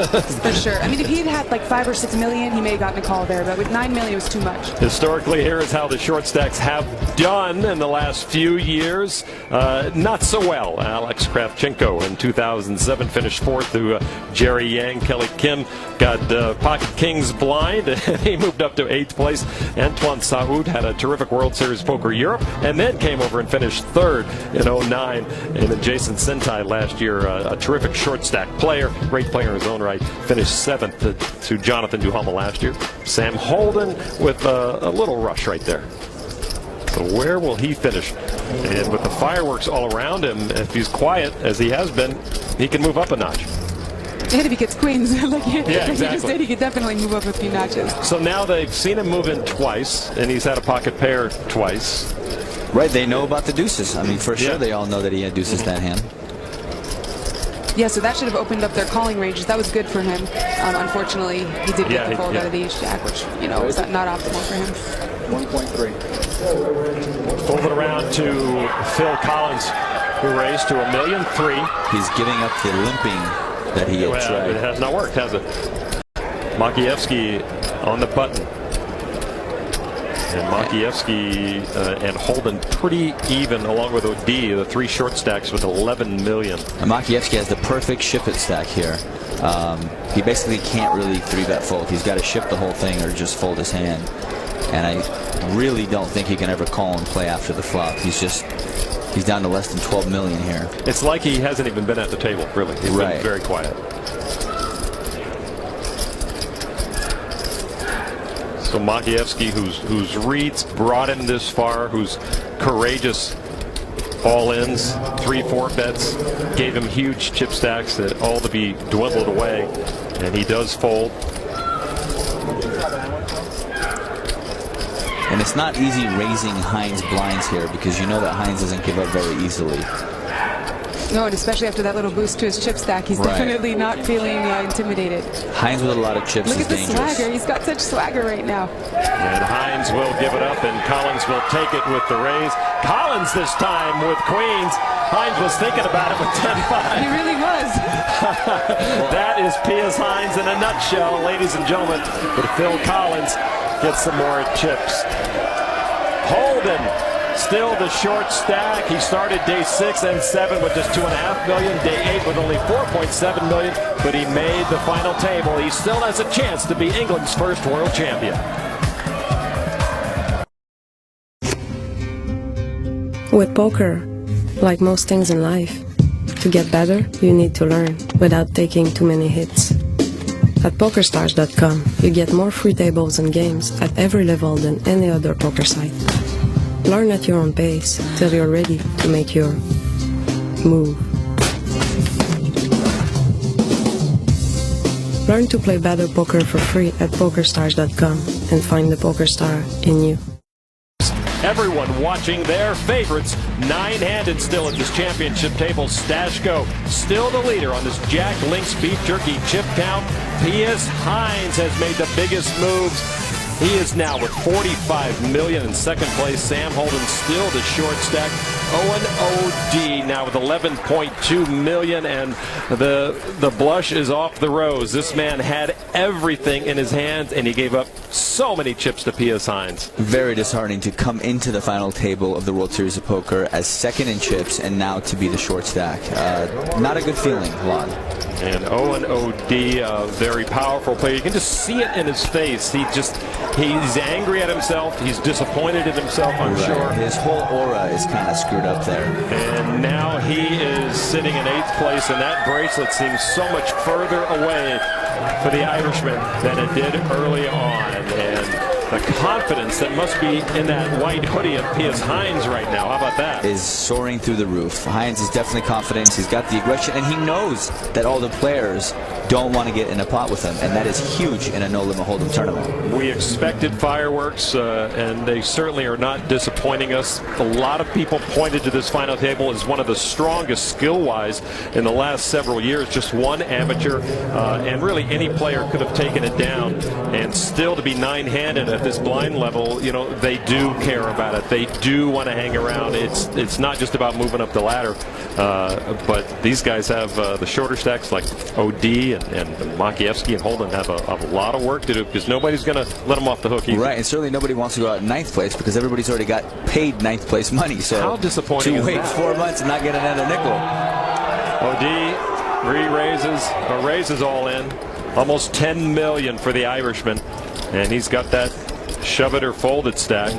For sure. I mean, if he had had like 5 or 6 million, he may have gotten a call there. But with 9 million, it was too much. Historically, here is how the short stacks have done in the last few years. Not so well. Alex Kravchenko in 2007 finished fourth to Jerry Yang. Kelly Kim got pocket kings blind, and he moved up to 8th place. Antoine Saoud had a terrific World Series Poker Europe, and then came over and finished third in 09. And then Jason Sentai last year, a terrific short stack player, great player in his own right, finished 7th to Jonathan Duhamel last year. Sam Holden with a little rush right there. So where will he finish? And with the fireworks all around him, if he's quiet, as he has been, he can move up a notch. And if he gets queens, like you exactly. just said, he could definitely move up a few notches. So now they've seen him move in twice, and he's had a pocket pair twice. Right, they know about the deuces. I mean, for sure they all know that he had deuces that hand. Yeah, so that should have opened up their calling ranges. That was good for him. Unfortunately, he did get the fold out of the ace-jack, which, you know, was not optimal for him. 1.3. Fold it around to Phil Collins, who raised to $1.3 million. He's giving up the limping that he had tried. It has not worked, has it? Makievsky on the button. And Makievsky and Holden pretty even, along with OD, the 3 short stacks with 11 million. And Makievsky has the perfect ship it stack here. He basically can't really 3-bet fold. He's got to ship the whole thing or just fold his hand. And I really don't think he can ever call and play after the flop. He's down to less than 12 million here. It's like he hasn't even been at the table, really. He's been very quiet. So Makievsky, whose reads brought him this far, who's courageous all-ins, 3-4 bets, gave him huge chip stacks that all to be dwindled away, and he does fold. And it's not easy raising Hines blinds here because you know that Hines doesn't give up very easily. No, and especially after that little boost to his chip stack, he's definitely not feeling intimidated. Hines with a lot of chips is dangerous. Look at the swagger. He's got such swagger right now. And Hines will give it up, and Collins will take it with the raise. Collins this time with queens. Hines was thinking about it with 10-5. He really was. That is Pius Hines in a nutshell, ladies and gentlemen. But Phil Collins gets some more chips. Holden. Still the short stack. He started day 6 and 7 with just 2.5 million. Day 8 with only 4.7 million. But he made the final table. He still has a chance to be England's first world champion. With poker, like most things in life, to get better, you need to learn without taking too many hits. At PokerStars.com, you get more free tables and games at every level than any other poker site. Learn at your own pace till you're ready to make your move. Learn to play better poker for free at PokerStars.com and find the poker star in you. Everyone watching their favorites. 9-handed still at this championship table. Stashko still the leader on this Jack Link's beef jerky chip count. Pius Hines has made the biggest moves. He is now with 45 million in second place. Sam Holden still the short stack. Owen OD now with 11.2 million, and the blush is off the rose. This man had everything in his hands, and he gave up so many chips to Pius Hines. Very disheartening to come into the final table of the World Series of Poker as second in chips and now to be the short stack. Not a good feeling, Lon. And Owen OD, a very powerful player. You can just see it in his face. He's angry at himself. He's disappointed in himself, I'm sure. His whole aura is kind of screwed up there. And now he is sitting in 8th place, and that bracelet seems so much further away for the Irishman than it did early on. And the confidence that must be in that white hoodie of Pius Hines right now. How about that? Is soaring through the roof. Hines is definitely confident. He's got the aggression, and he knows that all the players don't want to get in a pot with him, and that is huge in a no-limit hold'em tournament. We expected fireworks, and they certainly are not disappointing us. A lot of people pointed to this final table as one of the strongest skill-wise in the last several years. Just one amateur, and really any player could have taken it down, and still to be nine-handed at this blind level, you know, they do care about it. They do want to hang around. It's not just about moving up the ladder, but these guys have the shorter stacks like OD and Makievsky and Holden have a lot of work to do, because nobody's going to let them off the hook either. Right, and certainly nobody wants to go out in ninth place because everybody's already got paid ninth place money. So how disappointing to is wait that? 4 months and not get another nickel. OD raises all in, almost $10 million for the Irishman, and he's got that shove it or fold it stack.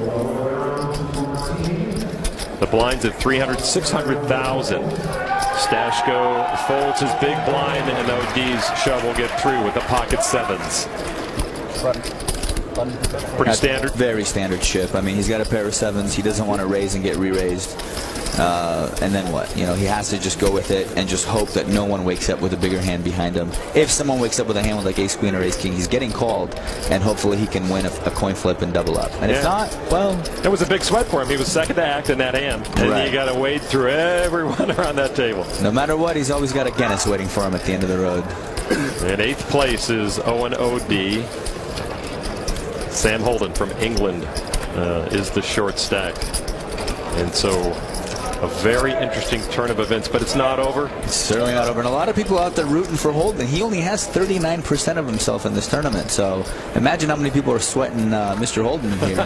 The blinds at 600,000. Stashko folds his big blind, and OD's shove will get through with the pocket sevens. Pretty standard. Very standard chip. I mean, he's got a pair of sevens. He doesn't want to raise and get re-raised. And then what? You know, he has to just go with it and just hope that no one wakes up with a bigger hand behind him. If someone wakes up with a hand with like ace queen or ace king, he's getting called, and hopefully he can win a coin flip and double up. And if not, well, it was a big sweat for him. He was second to act in that hand, and right. you got to wade through everyone around that table. No matter what, he's always got a Guinness waiting for him at the end of the road. In eighth place is Owen OD. Sam Holden from England is the short stack, and so a very interesting turn of events, but it's not over. It's certainly not over, and a lot of people out there rooting for Holden. He only has 39% of himself in this tournament, so imagine how many people are sweating Mr. Holden here.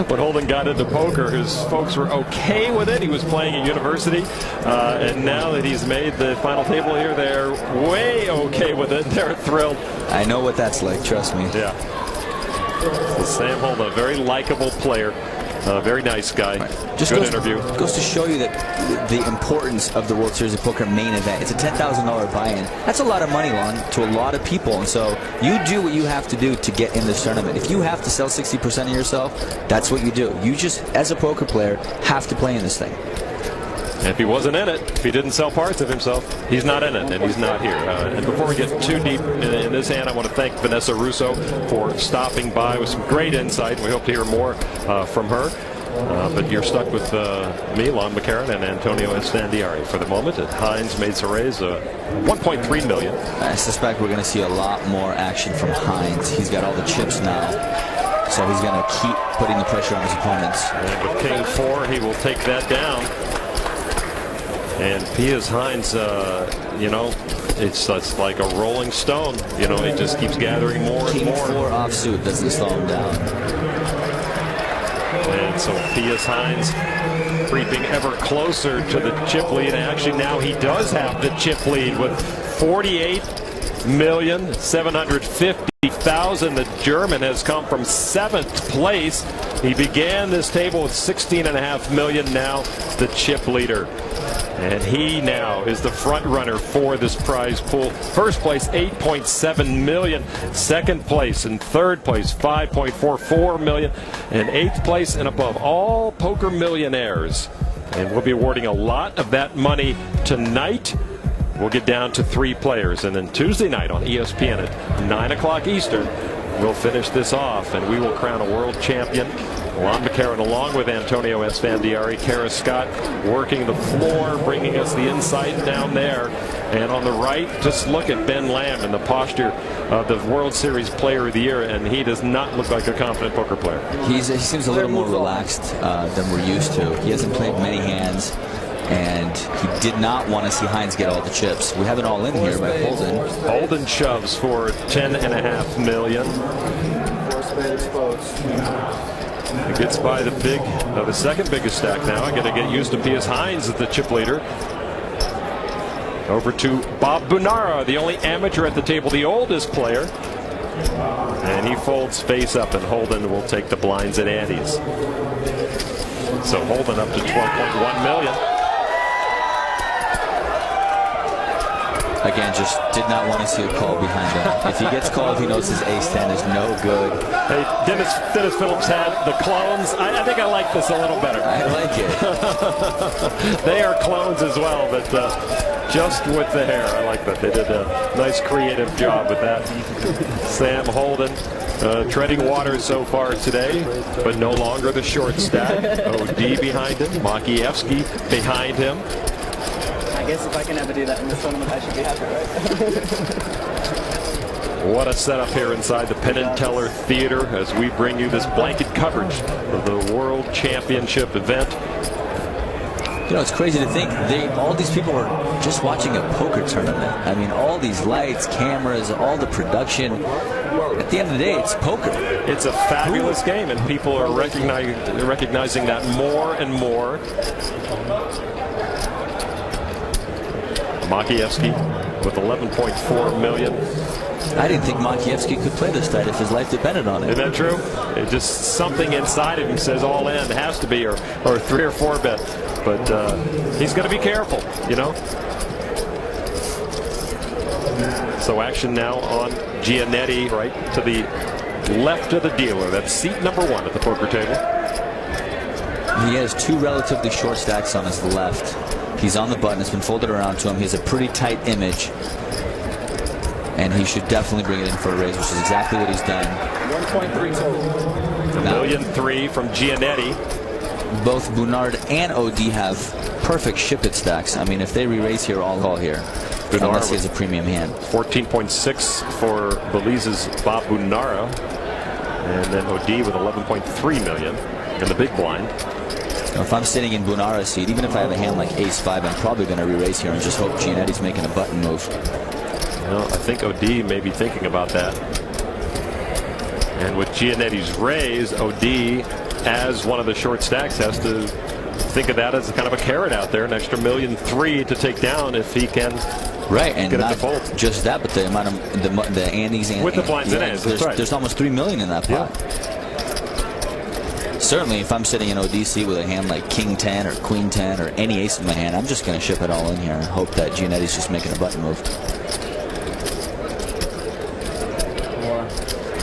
When Holden got into poker, his folks were okay with it. He was playing at university, and now that he's made the final table here, they're way okay with it. They're thrilled. I know what that's like, trust me. Yeah. So Sam Holden, a very likable player. Very nice guy. Right. Just good goes, interview. Goes to show you that the importance of the World Series of Poker main event. It's a $10,000 buy-in. That's a lot of money, Lon, to a lot of people. And so you do what you have to do to get in this tournament. If you have to sell 60% of yourself, that's what you do. You just, as a poker player, have to play in this thing. If he wasn't in it, if he didn't sell parts of himself, he's not in it, and he's not here. And before we get too deep in this hand, I want to thank Vanessa Russo for stopping by with some great insight. We hope to hear more from her. But you're stuck with me, Lon McCarran, and Antonio Esfandiari for the moment. And Hines made a raise $1.3 million. I suspect we're going to see a lot more action from Hines. He's got all the chips now, so he's going to keep putting the pressure on his opponents. And with King 4, he will take that down. And Pius Hines, you know, it's like a rolling stone. You know, he just keeps gathering more and more. King 4 offsuit doesn't slow him down. And so Pius Hines creeping ever closer to the chip lead. And actually now he does have the chip lead with 48,750,000. The German has come from 7th place. He began this table with 16.5 million. Now the chip leader. And he now is the front runner for this prize pool. First place, 8.7 million. Second place and third place, 5.44 million. And 8th place and above, all poker millionaires. And we'll be awarding a lot of that money tonight. We'll get down to 3 players. And then Tuesday night on ESPN at 9 o'clock Eastern, we'll finish this off, and we will crown a world champion. Lon McCarran along with Antonio Esfandiari, Kara Scott working the floor, bringing us the insight down there. And on the right, just look at Ben Lamb and the posture of the World Series Player of the Year, and he does not look like a confident poker player. He seems a little more relaxed than we're used to. He hasn't played many hands, and he did not want to see Hines get all the chips. We have it all in here by Holden. Holden shoves for 10.5 million. He gets by the second biggest stack now. I got to get used to Pius Hines as the chip leader. Over to Bob Bunara, the only amateur at the table, the oldest player. And he folds face up, and Holden will take the blinds and antes. So Holden up to 12.1 million. Again, just did not want to see a call behind him. If he gets called, he knows his ace-10 is no good. Hey, Dennis Phillips had the clones. I think I like this a little better. I like it. They are clones as well, but just with the hair. I like that. They did a nice creative job with that. Sam Holden treading water so far today, but no longer the short stack. OD behind him. Makievsky behind him. I guess if I can ever do that in this tournament, I should be happy, right? What a setup here inside the Penn and Teller Theater as we bring you this blanket coverage of the World Championship event. You know, it's crazy to think all these people are just watching a poker tournament. I mean, all these lights, cameras, all the production. At the end of the day, it's poker. It's a fabulous game, and people are recognizing that more and more. Makievsky with 11.4 million. I didn't think Makievsky could play this tight if his life depended on it. Isn't that true? It's just something inside of him says all in. It has to be, or 3 or 4 bet. But he's going to be careful, you know. So action now on Giannetti, right to the left of the dealer. That's seat number 1 at the poker table. He has 2 relatively short stacks on his left. He's on the button. It's been folded around to him. He has a pretty tight image. And he should definitely bring it in for a raise, which is exactly what he's done. 1.3 total. $1.3 million from Giannetti. Both Bunard and OD have perfect ship it stacks. I mean, if they re-raise here, I'll call here. Unless he has a premium hand. 14.6 for Belize's Bob Bunara. And then OD with 11.3 million in the big blind. Now, if I'm sitting in Bunara's seat, even if I have a hand like ace-5, I'm probably going to re-raise here and just hope Giannetti's making a button move. Well, I think OD may be thinking about that. And with Giannetti's raise, OD, as one of the short stacks, has to think of that as kind of a carrot out there, an extra $1.3 million to take down if he can. Right, and get not it to fold. Just that, but the amount of the antes and with the blinds and antes. That's right. There's almost $3 million in that pot. Yeah. Certainly, if I'm sitting in ODC with a hand like King 10 or Queen 10 or any ace in my hand, I'm just going to ship it all in here and hope that Giannetti's just making a button move.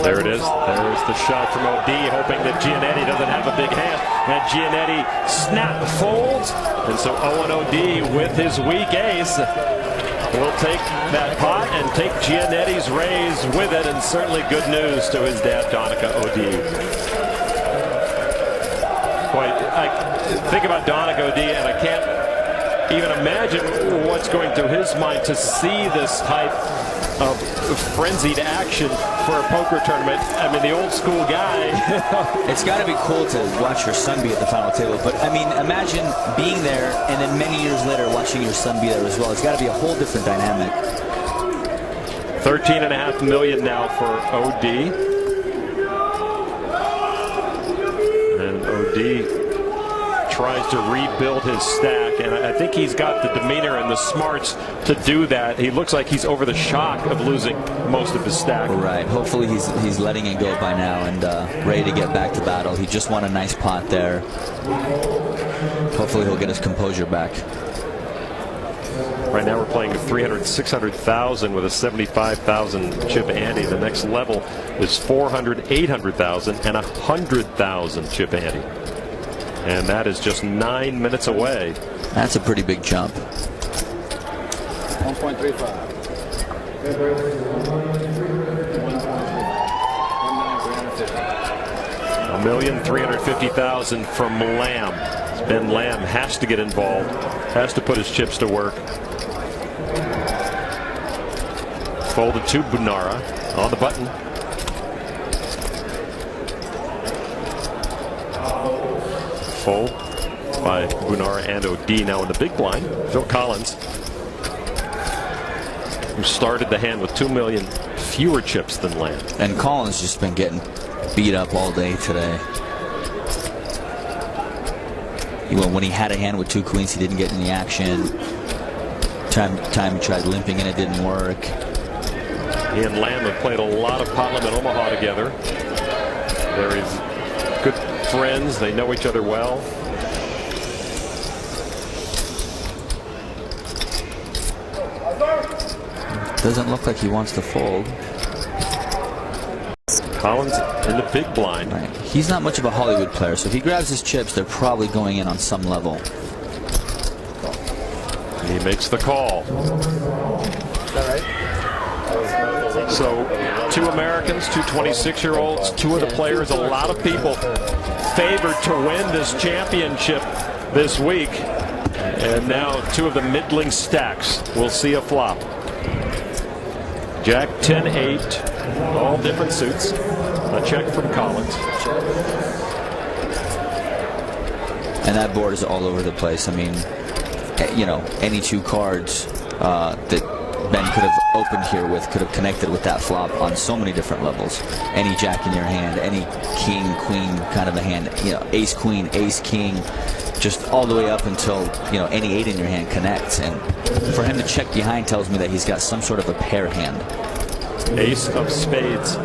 There it is. There's the shot from OD, hoping that Giannetti doesn't have a big hand. And Giannetti snap folds. And so Owen OD with his weak ace will take that pot and take Giannetti's raise with it. And certainly good news to his dad, Donica OD. I think about Donica OD, and I can't even imagine what's going through his mind to see this type of frenzied action for a poker tournament. I mean, the old school guy. It's got to be cool to watch your son be at the final table. But, I mean, imagine being there and then many years later watching your son be there as well. It's got to be a whole different dynamic. $13.5 million now for OD. And OD tries to rebuild his stack, and I think he's got the demeanor and the smarts to do that. He looks like he's over the shock of losing most of his stack. Right. Hopefully he's letting it go by now and ready to get back to battle. He just won a nice pot there. Hopefully he'll get his composure back. Right now we're playing 300, 600,000 with a 75,000 chip ante. The next level is 400, 800,000 and 100,000 chip ante. And that is just 9 minutes away. That's a pretty big jump. 1.35. $1,350,000 from Lamb. Ben Lamb has to get involved, has to put his chips to work. Folded to Bunara on the button. Fold by Bunara and OD now in the big blind. Phil Collins, who started the hand with 2 million fewer chips than Lamb. And Collins just been getting beat up all day today. When he had a hand with 2 queens, he didn't get any action. Time he tried limping and it didn't work. He and Lamb have played a lot of pot limit Omaha together. They're good friends. They know each other well. Doesn't look like he wants to fold. Collins in the big blind. Right. He's not much of a Hollywood player, so if he grabs his chips, they're probably going in on some level. He makes the call. So 2 Americans, 2 26-year-olds, 2 of the players, a lot of people favored to win this championship this week. And now 2 of the middling stacks will see a flop. Jack 10-8, all different suits. A check from Collins. And that board is all over the place. I mean, you know, any 2 cards that Ben could have opened here with could have connected with that flop on so many different levels. Any jack in your hand, any king, queen kind of a hand, you know, ace, queen, ace, king, just all the way up until, you know, any 8 in your hand connects. And for him to check behind tells me that he's got some sort of a pair hand. Ace of spades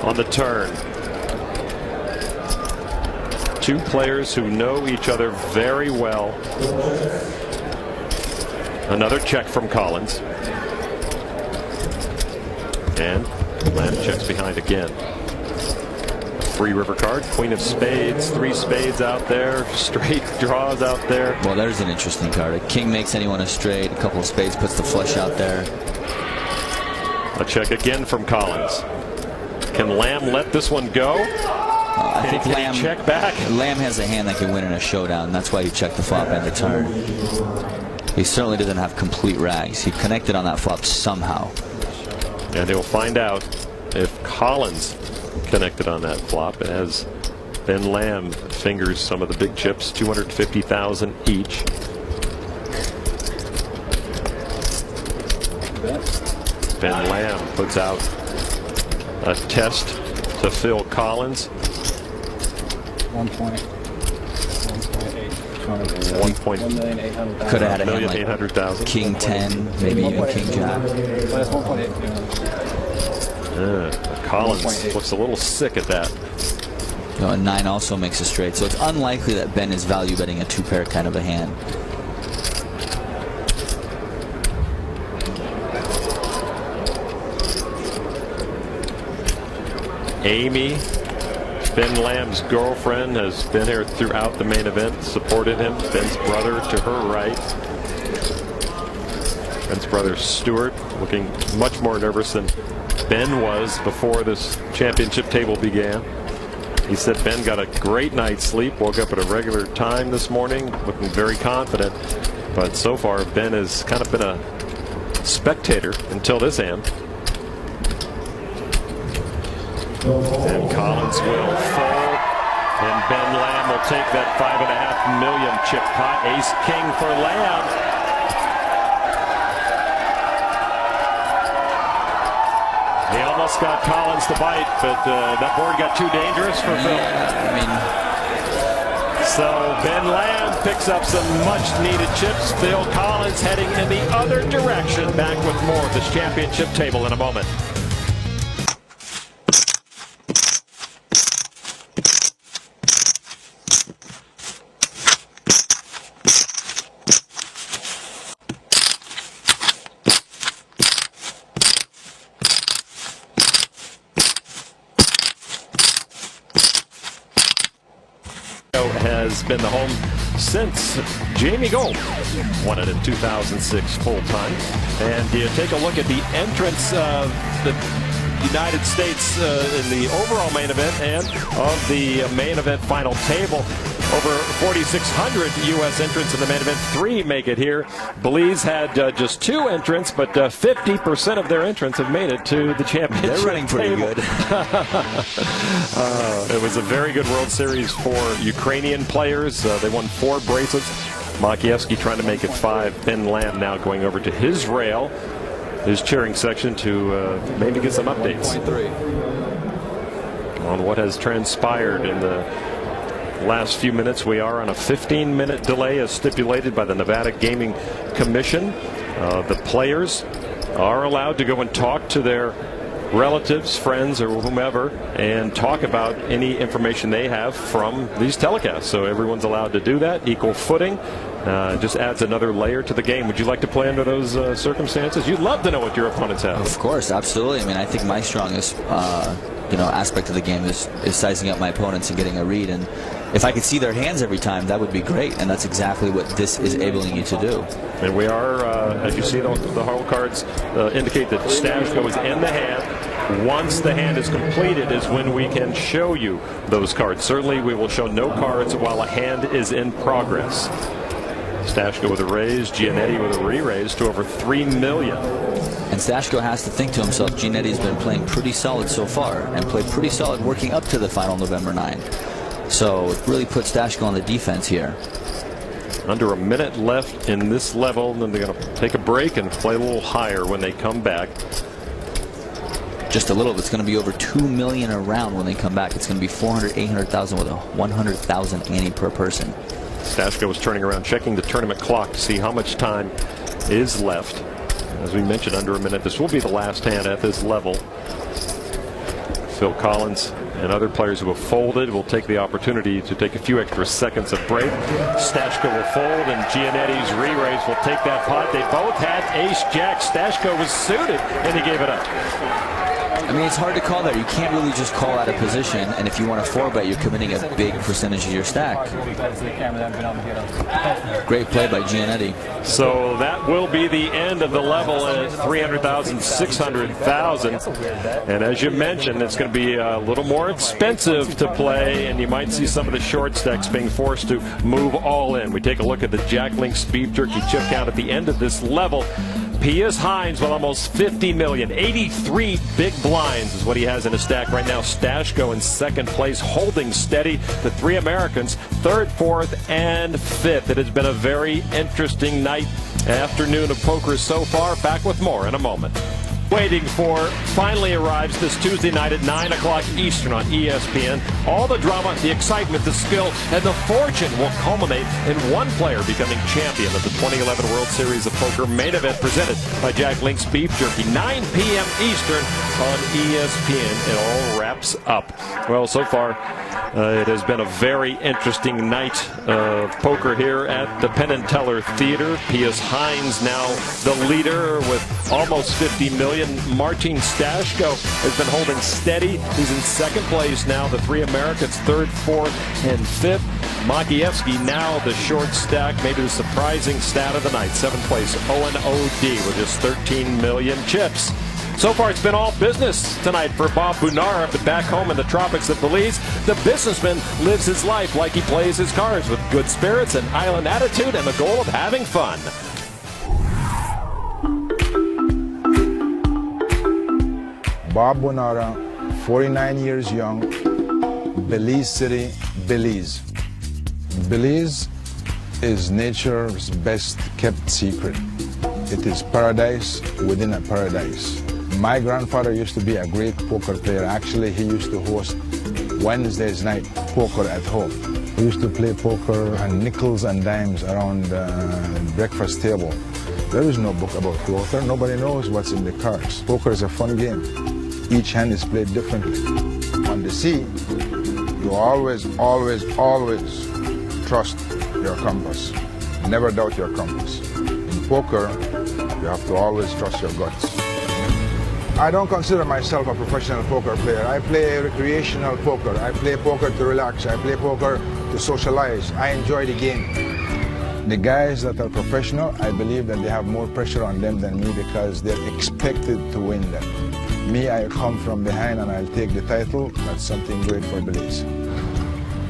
on the turn. 2 players who know each other very well. Another check from Collins. And Lamb checks behind again. Free river card, queen of spades, 3 spades out there, straight draws out there. Well, there's an interesting card. A king makes anyone a straight, a couple of spades puts the flush out there. A check again from Collins. Can Lamb let this one go? I think Lamb check back. Lamb has a hand that can win in a showdown. That's why he checked the flop and the turn. He certainly doesn't have complete rags. He connected on that flop somehow. And he'll find out if Collins connected on that flop as Ben Lamb fingers some of the big chips, 250,000 each. Ben Lamb puts out a test to Phil Collins. 1.8. Could have had a hand like king 10, maybe even king jack. Collins looks a little sick at that. You know, a 9 also makes a straight, so it's unlikely that Ben is value betting a 2-pair kind of a hand. Amy, Ben Lamb's girlfriend, has been here throughout the main event, supported him. Ben's brother to her right. Ben's brother Stuart looking much more nervous than Ben was before this championship table began. He said Ben got a great night's sleep, woke up at a regular time this morning, looking very confident. But so far, Ben has kind of been a spectator until this hand. And Collins will fold, and Ben Lamb will take that $5.5 million chip pot. Ace king for Lamb. He almost got Collins to bite, but that board got too dangerous for Phil. So Ben Lamb picks up some much-needed chips. Phil Collins heading in the other direction. Back with more of this championship table in a moment. Has been the home since Jamie Gold won it in 2006 full-time. And you take a look at the entrance of the United States in the overall main event and of the main event final table. Over 4,600 U.S. entrants in the main event. 3 make it here. Belize had just 2 entrants, but 50% of their entrants have made it to the championship. They're running pretty good. It was a very good World Series for Ukrainian players. They won 4 bracelets. Makievsky trying to make it 5. Ben Lamb now going over to his rail, his cheering section, to maybe get some updates on what has transpired in the last few minutes. We are on a 15-minute delay as stipulated by the Nevada Gaming Commission. The players are allowed to go and talk to their relatives, friends, or whomever, and talk about any information they have from these telecasts. So everyone's allowed to do that, equal footing. Just adds another layer to the game. Would you like to play under those circumstances? You'd love to know what your opponents have. Of course, absolutely. I mean, I think my strongest aspect of the game is sizing up my opponents and getting a read. And if I could see their hands every time, that would be great. And that's exactly what this is enabling you to do. And we are, as you see, the hole cards indicate that Stashko is in the hand. Once the hand is completed is when we can show you those cards. Certainly, we will show no cards while a hand is in progress. Stashko with a raise, Giannetti with a re-raise to over $3 million. And Stashko has to think to himself, Giannetti's been playing pretty solid so far and played pretty solid working up to the final November 9. So it really puts Stashko on the defense here. Under a minute left in this level, and then they're going to take a break and play a little higher when they come back. Just a little. It's going to be over $2 million a round when they come back. It's going to be 400, 800,000 with a 100,000 ante per person. Stashko was turning around, checking the tournament clock to see how much time is left. As we mentioned, under a minute. This will be the last hand at this level. Phil Collins and other players who have folded will take the opportunity to take a few extra seconds of break. Stashko will fold, and Giannetti's re-raise will take that pot. They both had ace-jack. Stashko was suited, and he gave it up. I mean, it's hard to call there. You can't really just call out a position, and if you want to 4-bet, you're committing a big percentage of your stack. Great play by Giannetti. So that will be the end of the level at 300,000, 600,000. And as you mentioned, it's going to be a little more expensive to play, and you might see some of the short stacks being forced to move all in. We take a look at the Jack Link's Beef Jerky chip count at the end of this level. Pius Hines with almost 50 million. 83 big blinds is what he has in his stack right now. Stashko in second place, holding steady. The three Americans, third, fourth, and fifth. It has been a very interesting afternoon of poker so far. Back with more in a moment. Waiting for finally arrives this Tuesday night at 9 o'clock Eastern on ESPN. All the drama, the excitement, the skill, and the fortune will culminate in one player becoming champion of the 2011 World Series of Poker main event presented by Jack Link's Beef Jerky. 9 p.m. Eastern on ESPN. It all wraps up. Well, so far, it has been a very interesting night of poker here at the Penn and Teller Theater. Pius Hines now the leader with almost 50 million. Martin Stashko has been holding steady. He's in second place now. The three Americans, third, fourth, and fifth. Makievsky now the short stack, maybe the surprising stat of the night. Seventh place, Owen O.D. with just 13 million chips. So far, it's been all business tonight for Bob Bunara, but back home in the tropics of Belize, the businessman lives his life like he plays his cards with good spirits and island attitude and the goal of having fun. Bob Bunara, 49 years young, Belize City, Belize. Belize is nature's best kept secret. It is paradise within a paradise. My grandfather used to be a great poker player. Actually, he used to host Wednesday's night poker at home. We used to play poker and nickels and dimes around the breakfast table. There is no book about poker. Nobody knows what's in the cards. Poker is a fun game. Each hand is played differently. On the sea, you always, always, always trust your compass. Never doubt your compass. In poker, you have to always trust your guts. I don't consider myself a professional poker player. I play recreational poker. I play poker to relax. I play poker to socialize. I enjoy the game. The guys that are professional, I believe that they have more pressure on them than me because they're expected to win them. Me, I come from behind and I'll take the title. That's something great for Belize.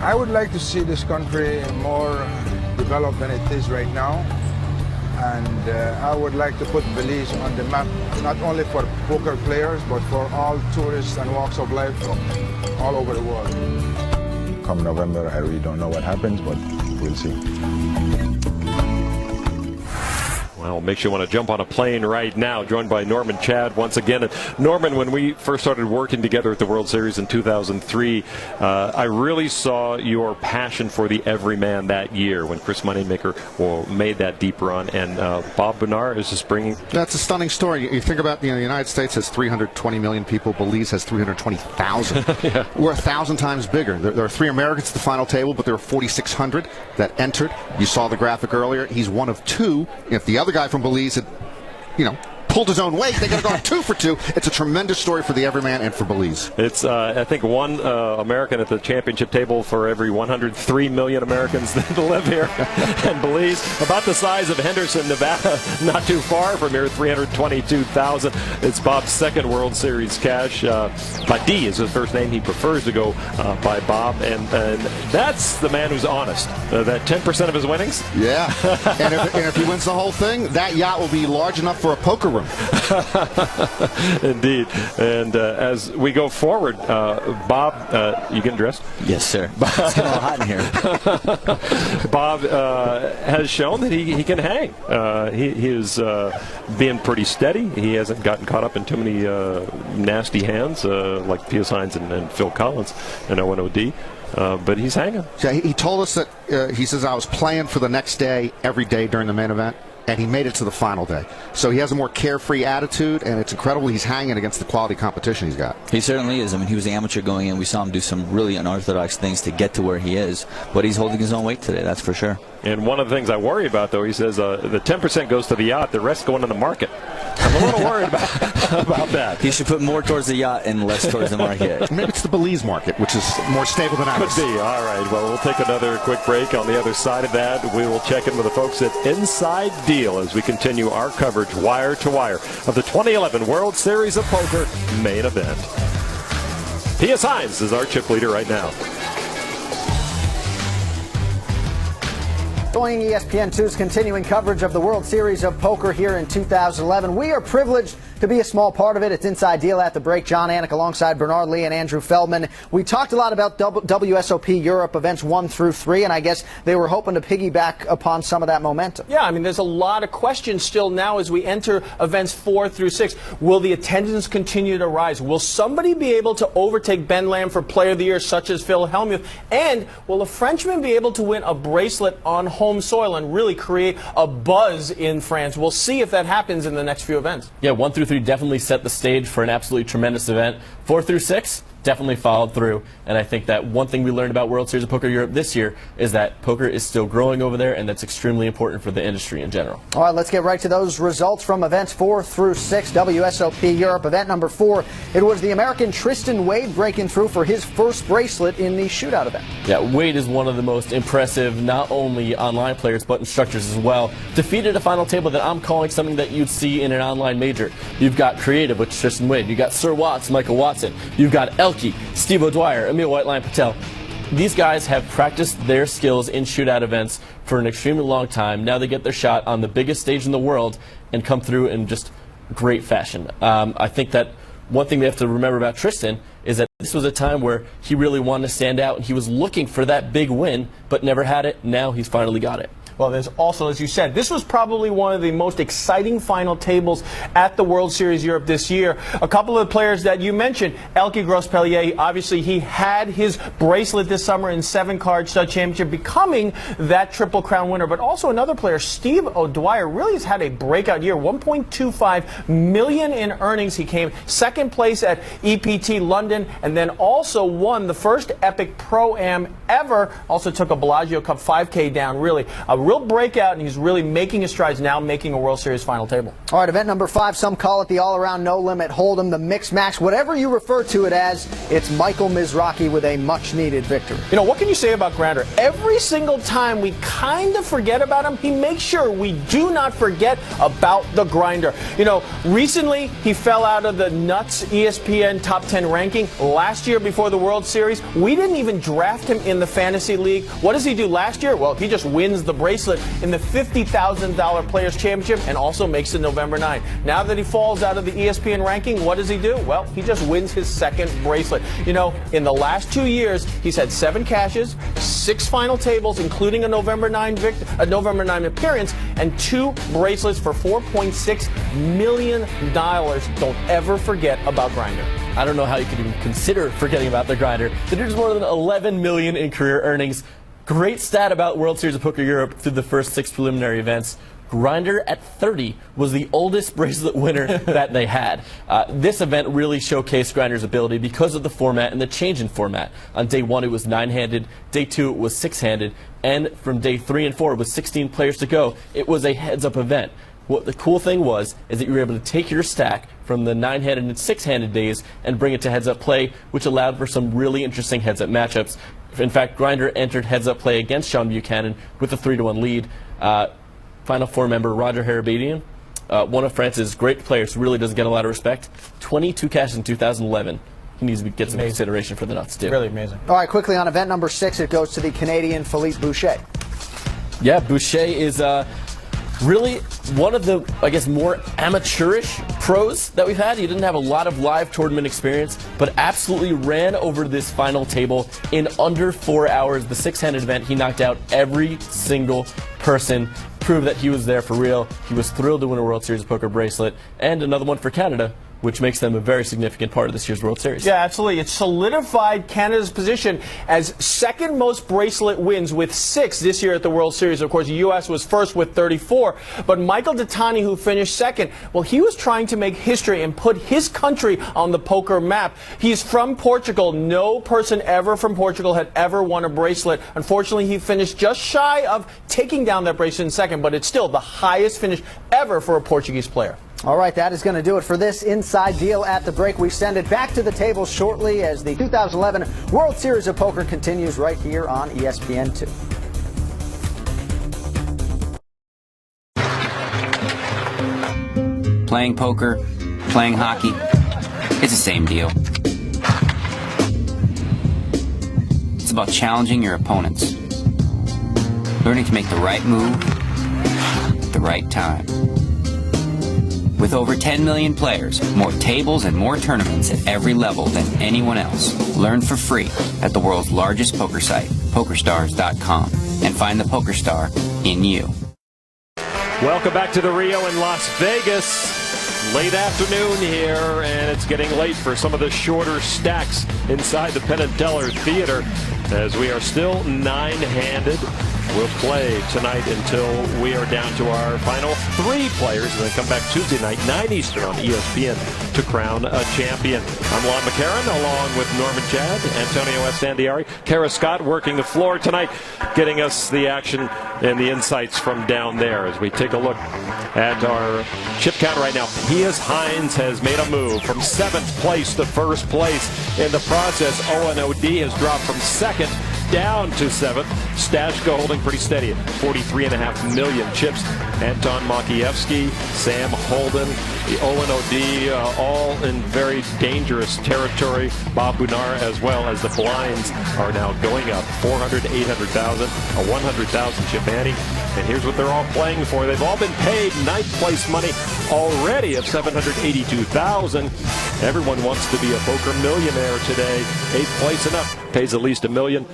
I would like to see this country more developed than it is right now. And I would like to put Belize on the map, not only for poker players, but for all tourists and walks of life from all over the world. Come November, I really don't know what happens, but we'll see. Well, makes you want to jump on a plane right now. Joined by Norman Chad once again. And Norman, when we first started working together at the World Series in 2003, I really saw your passion for the everyman that year when Chris Moneymaker made that deep run. And Bob Bernard is just bringing... That's a stunning story. You think about, the United States has 320 million people. Belize has 320,000. Yeah. We're 1,000 times bigger. There are 3 Americans at the final table, but there are 4,600 that entered. You saw the graphic earlier. He's one of 2. If the other guy from Belize had, pulled his own weight, they could have gone 2 for 2. It's a tremendous story for the everyman and for Belize. It's, I think, one American at the championship table for every 103 million Americans that live here. And Belize, about the size of Henderson, Nevada, not too far from here, 322,000. It's Bob's second World Series cash. Badi is his first name. He prefers to go by Bob. And that's the man who's honest. That 10% of his winnings? Yeah. and if he wins the whole thing, that yacht will be large enough for a poker room. Indeed. And as we go forward, Bob, you getting dressed? Yes, sir. It's getting a little hot in here. Bob has shown that he can hang. He is being pretty steady. He hasn't gotten caught up in too many nasty hands like Pius Hines and Phil Collins and Owen O'D. But he's hanging. Yeah, he told us that he says, I was playing for the next day every day during the main event. And he made it to the final day. So he has a more carefree attitude, and it's incredible he's hanging against the quality competition he's got. He certainly is. I mean, he was an amateur going in. We saw him do some really unorthodox things to get to where he is. But he's holding his own weight today, that's for sure. And one of the things I worry about, though, he says the 10% goes to the yacht, the rest going to the market. I'm a little worried about that. He should put more towards the yacht and less towards the market. Maybe it's the Belize market, which is more stable than ours. Could be. All right. Well, we'll take another quick break. On the other side of that, we will check in with the folks at Inside Deal as we continue our coverage wire to wire of the 2011 World Series of Poker main event. Pius Hines is our chip leader right now. Joining ESPN2's continuing coverage of the World Series of Poker here in 2011. We are privileged to be a small part of it. It's Inside Deal at the break. John Anik alongside Bernard Lee and Andrew Feldman. We talked a lot about WSOP Europe events 1 through 3, and I guess they were hoping to piggyback upon some of that momentum. Yeah, I mean, there's a lot of questions still now as we enter events 4 through 6. Will the attendance continue to rise? Will somebody be able to overtake Ben Lamb for Player of the Year, such as Phil Hellmuth? And will a Frenchman be able to win a bracelet on home soil and really create a buzz in France? We'll see if that happens in the next few events. Yeah, 1 through 3 definitely set the stage for an absolutely tremendous event. 4 through 6 definitely followed through, and I think that one thing we learned about World Series of Poker Europe this year is that poker is still growing over there, and that's extremely important for the industry in general. All right, let's get right to those results from events 4 through 6. WSOP Europe event number 4. It was the American Tristan Wade breaking through for his first bracelet in the shootout event. Yeah, Wade is one of the most impressive, not only online players, but instructors as well. Defeated a final table that I'm calling something that you'd see in an online major. You've got Creative with Tristan Wade. You've got Sir Watts, Michael Watson. You've got Elke, Steve O'Dwyer, Emil Whiteline Patel. These guys have practiced their skills in shootout events for an extremely long time. Now they get their shot on the biggest stage in the world and come through in just great fashion. I think that one thing they have to remember about Tristan is that this was a time where he really wanted to stand out and he was looking for that big win but never had it. Now he's finally got it. Well, there's also, as you said, this was probably one of the most exciting final tables at the World Series Europe this year. A couple of players that you mentioned, Elke Grospellier, obviously he had his bracelet this summer in 7-card stud championship, becoming that Triple Crown winner. But also another player, Steve O'Dwyer, really has had a breakout year, 1.25 million in earnings. He came second place at EPT London and then also won the first Epic Pro-Am ever. Also took a Bellagio Cup 5K down, really. A real breakout, and he's really making his strides now, making a World Series final table. All right, event number 5, some call it the all-around no-limit hold'em, the mixed match, whatever you refer to it as. It's Michael Mizrachi with a much-needed victory. You know, what can you say about Grounder? Every single time we kind of forget about him, he makes sure we do not forget about the grinder. You know, recently he fell out of the Nuts ESPN Top 10 ranking. Last year before the World Series, we didn't even draft him in the Fantasy League. What does he do last year? Well, he just wins the break bracelet in the $50,000 Players Championship and also makes it November 9. Now that he falls out of the ESPN ranking, what does he do? Well, he just wins his second bracelet. You know, in the last 2 years, he's had 7 cashes, 6 final tables, including a November 9 appearance, and 2 bracelets for $4.6 million. Don't ever forget about Grindr. I don't know how you could even consider forgetting about the Grinder. The dude's more than $11 million in career earnings. Great stat about World Series of Poker Europe through the first 6 preliminary events. Grindr at 30 was the oldest bracelet winner that they had. This event really showcased Grindr's ability because of the format and the change in format. On day 1 it was 9-handed, day 2 it was 6-handed, and from day 3 and 4 with 16 players to go, it was a heads-up event. What the cool thing was is that you were able to take your stack from the 9-handed and 6-handed days and bring it to heads-up play, which allowed for some really interesting heads-up matchups. In fact, Grindr entered heads-up play against Sean Buchanan with a 3-1 lead. Final Four member Roger Harabedian, one of France's great players, really doesn't get a lot of respect. 22 cashes in 2011. He needs to get some consideration for the nuts, too. Really amazing. All right, quickly on event number 6, it goes to the Canadian Philippe Boucher. Yeah, Boucher is really one of the, I guess, more amateurish pros that we've had. He didn't have a lot of live tournament experience, but absolutely ran over this final table in under 4 hours. The 6-handed event, he knocked out every single person, proved that he was there for real. He was thrilled to win a World Series of Poker bracelet, and another one for Canada, which makes them a very significant part of this year's World Series. Yeah, absolutely. It solidified Canada's position as second most bracelet wins with 6 this year at the World Series. Of course, the U.S. was first with 34. But Michael Detani, who finished second, well, he was trying to make history and put his country on the poker map. He's from Portugal. No person ever from Portugal had ever won a bracelet. Unfortunately, he finished just shy of taking down that bracelet in second, but it's still the highest finish ever for a Portuguese player. All right, that is going to do it for this Inside Deal at the break. We send it back to the table shortly as the 2011 World Series of Poker continues right here on ESPN2. Playing poker, playing hockey, it's the same deal. It's about challenging your opponents, learning to make the right move at the right time. With over 10 million players, more tables, and more tournaments at every level than anyone else, learn for free at the world's largest poker site, PokerStars.com, and find the poker star in you. Welcome back to the Rio in Las Vegas. Late afternoon here, and it's getting late for some of the shorter stacks inside the Penn and Teller Theater as we are still 9-handed. We'll play tonight until we are down to our final 3 players, and then come back Tuesday night, 9 Eastern on ESPN to crown a champion. I'm Lon McCarron, along with Norman Chad, Antonio Estandiari, Kara Scott working the floor tonight, getting us the action and the insights from down there as we take a look at our chip count right now. Pius Hines has made a move from 7th place to 1st place. In the process, Owen O'D has dropped from 2nd down to 7th. Stashko holding pretty steady at 43.5 million chips. Anton Makievsky, Sam Holden, the Owen O'D, all in very dangerous territory. Bob Bunar, as well as the blinds, are now going up. 400, 800,000, a 100,000 chip ante. And here's what they're all playing for. They've all been paid 9th place money already of $782,000. Everyone wants to be a poker millionaire today. 8th place and up pays at least $1 million.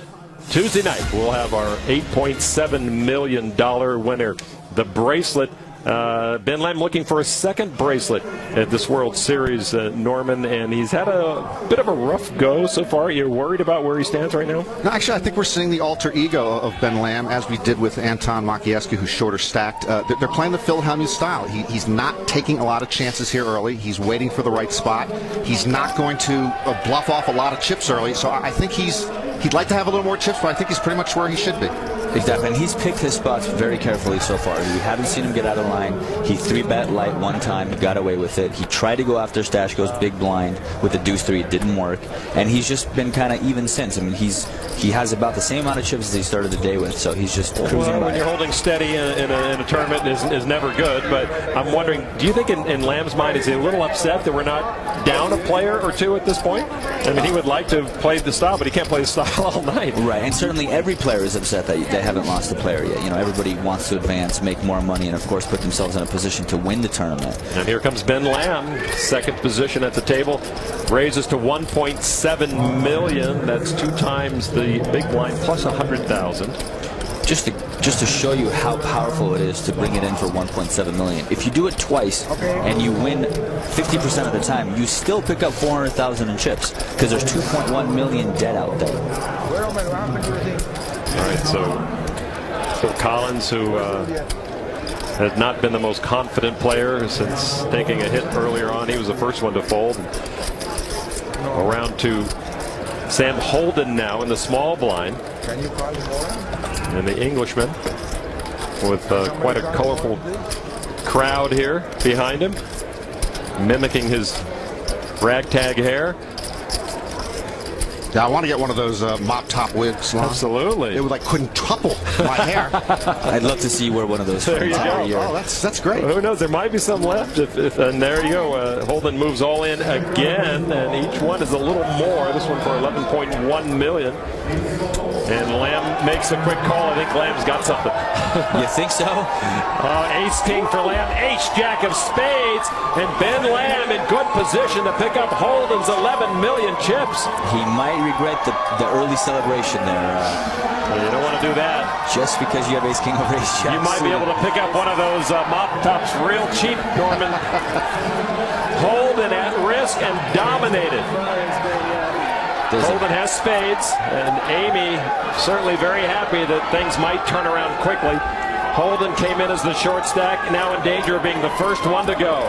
Tuesday night, we'll have our $8.7 million winner. The bracelet, Ben Lam looking for a 2nd bracelet at this World Series, Norman, and he's had a bit of a rough go so far. You're worried about where he stands right now? No, actually, I think we're seeing the alter ego of Ben Lam, as we did with Anton Makievsky, who's shorter stacked. They're playing the Phil Hellmuth style. He's not taking a lot of chances here early. He's waiting for the right spot. He's not going to bluff off a lot of chips early, so I think he'd like to have a little more chips, but I think he's pretty much where he should be. Exactly, and he's picked his spots very carefully so far. We haven't seen him get out of line. He 3-bet light one time, got away with it. He tried to go after Stashko's big blind with the deuce 3, it didn't work, and he's just been kind of even since. I mean, he's He has about the same amount of chips as he started the day with, so he's just cruising by. When you're holding steady in a tournament is never good, but I'm wondering, do you think in Lamb's mind, is he a little upset that we're not down a player or two at this point? I mean, he would like to have played the style, but he can't play the style all night. Right, and certainly every player is upset that they haven't lost a player yet. You know, everybody wants to advance, make more money, and of course put themselves in a position to win the tournament. And here comes Ben Lamb, second position at the table, raises to $1.7 million. That's 2 times the big blind plus 100,000. Just to show you how powerful it is to bring it in for 1.7 million. If you do it twice and you win 50% of the time, you still pick up 400,000 in chips because there's 2.1 million dead out there. All right, so Phil Collins, who has not been the most confident player since taking a hit earlier on. He was the first one to fold. Around to Sam Holden now in the small blind. And the Englishman with quite a colorful crowd here behind him, mimicking his ragtag hair. Yeah, I want to get one of those mop top wigs. Absolutely. It would like quintuple my hair. I'd love to see you wear one of those for There an you entire go. year. Oh, that's great. Who knows? There might be some left. And there you go. Holden moves all in again, and each one is a little more. This one for 11.1 million. And Lamb makes a quick call. I think Lamb's got something. You think so? Ace king for Lamb. Ace jack of spades. And Ben Lamb in good position to pick up Holden's 11 million chips. He might regret the early celebration there. You don't want to do that. Just because you have ace king over ace jack. You might be able to pick up one of those mop tops real cheap, Norman. Holden at risk and dominated. Holden has spades, and Amy certainly very happy that things might turn around quickly. Holden came in as the short stack, now in danger of being the first one to go.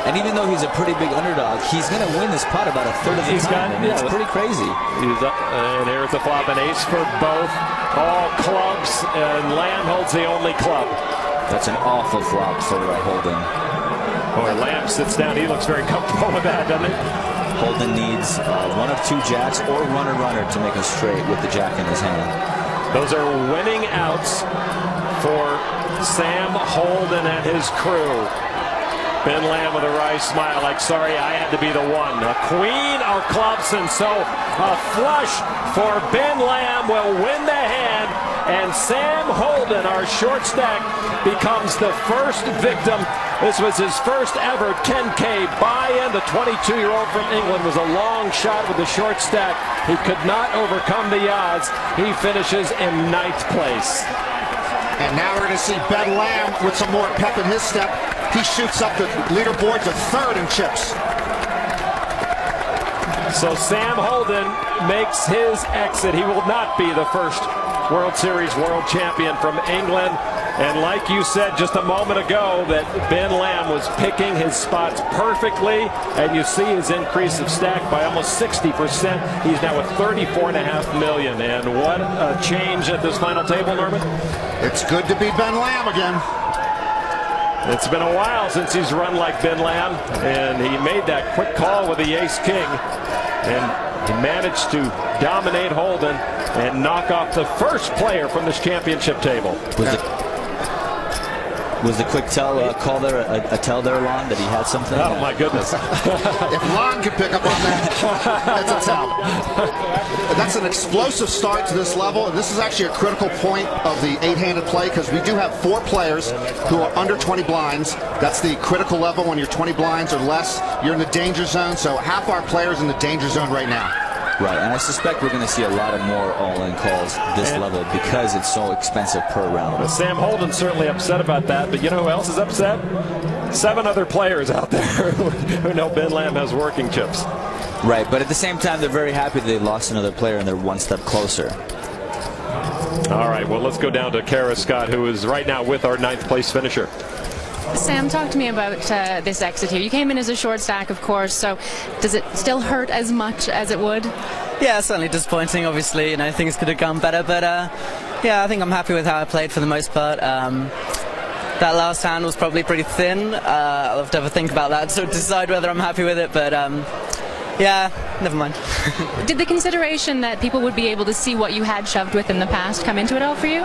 And even though he's a pretty big underdog, he's going to win this pot about a third of the time. It's pretty crazy. He's up, and here's the flop, an ace for both. All clubs, and Lamb holds the only club. That's an awful flop for Holden. Boy, Lamb sits down. He looks very comfortable with that, doesn't he? Holden needs one of 2 jacks or runner to make a straight with the jack in his hand. Those are winning outs for Sam Holden and his crew. Ben Lamb with a wry smile, like, sorry, I had to be the one. A queen of clubs, and so a flush for Ben Lamb will win the hand, and Sam Holden, our short stack, becomes the first victim. This was his first ever 10K buy-in. The 22-year-old from England was a long shot with the short stack. He could not overcome the odds. He finishes in 9th place. And now we're going to see Ben Lamb with some more pep in his step. He shoots up the leaderboard to 3rd in chips. So Sam Holden makes his exit. He will not be the first World Series world champion from England. And like you said just a moment ago, that Ben Lamb was picking his spots perfectly, and you see his increase of stack by almost 60%. He's now at 34.5 million. And what a change at this final table, Norman. It's good to be Ben Lamb again. It's been a while since he's run like Ben Lamb, and he made that quick call with the ace-king, and he managed to dominate Holden and knock off the first player from this championship table. Was the quick tell call there a tell there, Lon, that he had something? Oh, my goodness. If Lon could pick up on that, that's a tell. That's an explosive start to this level, and this is actually a critical point of the 8-handed play, because we do have 4 players who are under 20 blinds. That's the critical level. When you're 20 blinds or less, you're in the danger zone. So half our players in the danger zone right now. Right, and I suspect we're going to see a lot of more all-in calls this level because it's so expensive per round. Sam Holden's certainly upset about that, but you know who else is upset? 7 other players out there who know Ben Lamb has working chips. Right, but at the same time, they're very happy they lost another player and they're one step closer. All right, well, let's go down to Kara Scott, who is right now with our 9th place finisher. Sam, talk to me about this exit here. You came in as a short stack, of course, so does it still hurt as much as it would? Yeah, certainly disappointing. Obviously, things could have gone better, but yeah, I think I'm happy with how I played for the most part. That last hand was probably pretty thin. I'll have to have a think about that to decide whether I'm happy with it, but Yeah, never mind. Did the consideration that people would be able to see what you had shoved with in the past come into it all for you?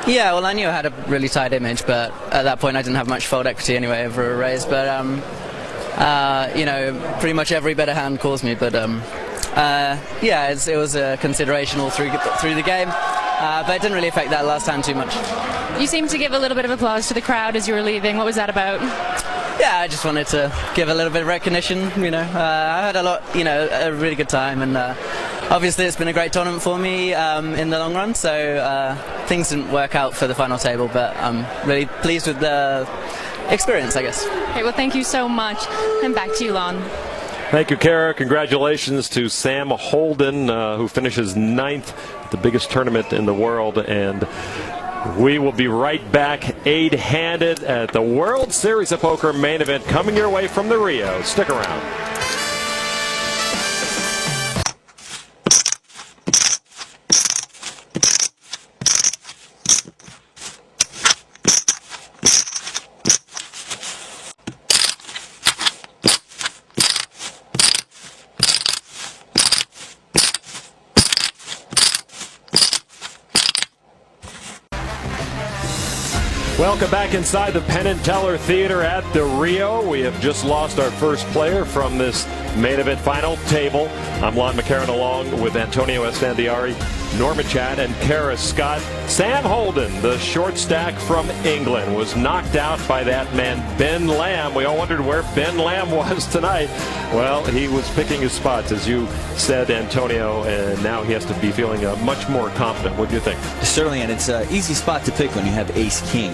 Yeah, well, I knew I had a really tight image, but at that point I didn't have much fold equity anyway over a raise. But you know, pretty much every better hand calls me. But yeah, it was a consideration all through the game, but it didn't really affect that last hand too much. You seemed to give a little bit of applause to the crowd as you were leaving. What was that about? Yeah, I just wanted to give a little bit of recognition. You know, I had a really good time, and obviously it's been a great tournament for me in the long run. So things didn't work out for the final table, but I'm really pleased with the experience, I guess. Okay, well, thank you so much, and back to you, Lon. Thank you, Kara. Congratulations to Sam Holden, who finishes 9th at the biggest tournament in the world. And we will be right back 8-handed at the World Series of Poker main event coming your way from the Rio. Stick around. Welcome back inside the Penn & Teller Theater at the Rio. We have just lost our first player from this main event final table. I'm Lon McCarron along with Antonio Esfandiari, Norma Chad, and Kara Scott. Sam Holden, the short stack from England, was knocked out by that man Ben Lamb. We all wondered where Ben Lamb was tonight. Well, he was picking his spots, as you said, Antonio, and now he has to be feeling much more confident. What do you think? Certainly, and it's an easy spot to pick when you have ace-king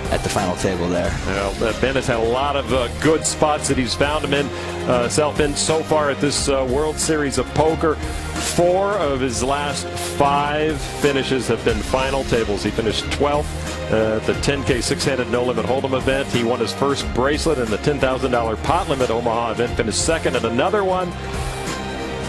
at the final table there. Well, Ben has had a lot of good spots that he's found himself in so far at this World Series of Poker. 4 of his last 5 finishes have been final tables. He finished 12th at the 10K 6-handed no-limit hold'em event. He won his first bracelet in the $10,000 pot limit Omaha event. Finished 2nd at another one.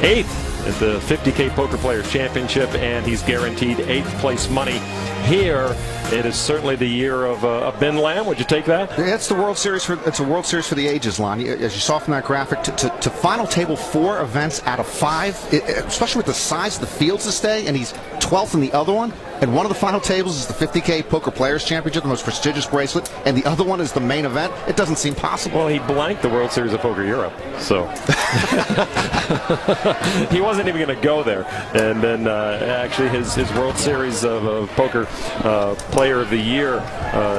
8th at the 50K Poker Players Championship, and he's guaranteed 8th place money here. It is certainly the year of Ben Lamb. Would you take that? It's the World Series. It's a World Series for the ages, Lon. As you saw from that graphic, to final table 4 events out of 5, especially with the size of the fields this day, and he's 12th in the other one. And one of the final tables is the 50K Poker Players Championship, the most prestigious bracelet, and the other one is the main event. It doesn't seem possible. Well, he blanked the World Series of Poker Europe, so he wasn't even going to go there. And then actually his World Series of Poker Player of the Year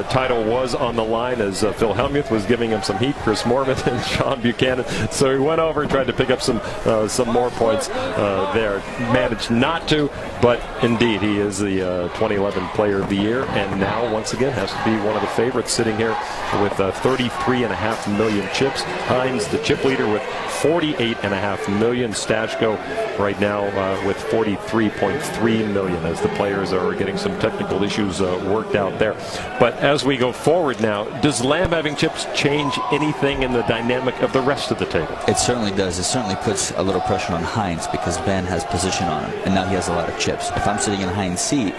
title was on the line as Phil Hellmuth was giving him some heat, Chris Mormon and Sean Buchanan. So he went over and tried to pick up some more points there. Managed not to, but indeed he is the 2011 Player of the Year, and now once again has to be one of the favorites, sitting here with 33.5 million chips. Hines, the chip leader, with 48.5 million. Stashko right now with 43.3 million, as the players are getting some technical issues worked out there. But as we go forward now, does Lamb having chips change anything in the dynamic of the rest of the table? It certainly does. It certainly puts a little pressure on Hines because Ben has position on him, and now he has a lot of chips. If I'm sitting in Hines' seat,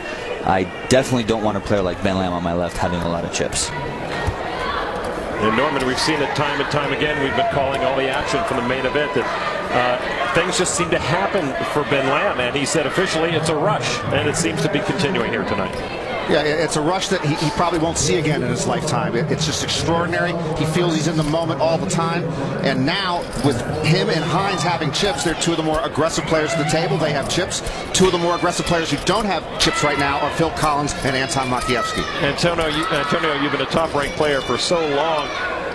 I definitely don't want a player like Ben Lamb on my left having a lot of chips. And Norman, we've seen it time and time again. We've been calling all the action from the main event that things just seem to happen for Ben Lamb, and he said officially it's a rush, and it seems to be continuing here tonight. Yeah, it's a rush that he probably won't see again in his lifetime. It's just extraordinary. He feels he's in the moment all the time. And now, with him and Hines having chips, they're 2 of the more aggressive players at the table. They have chips. 2 of the more aggressive players who don't have chips right now are Phil Collins and Anton Makievsky. Antonio, you've been a top-ranked player for so long.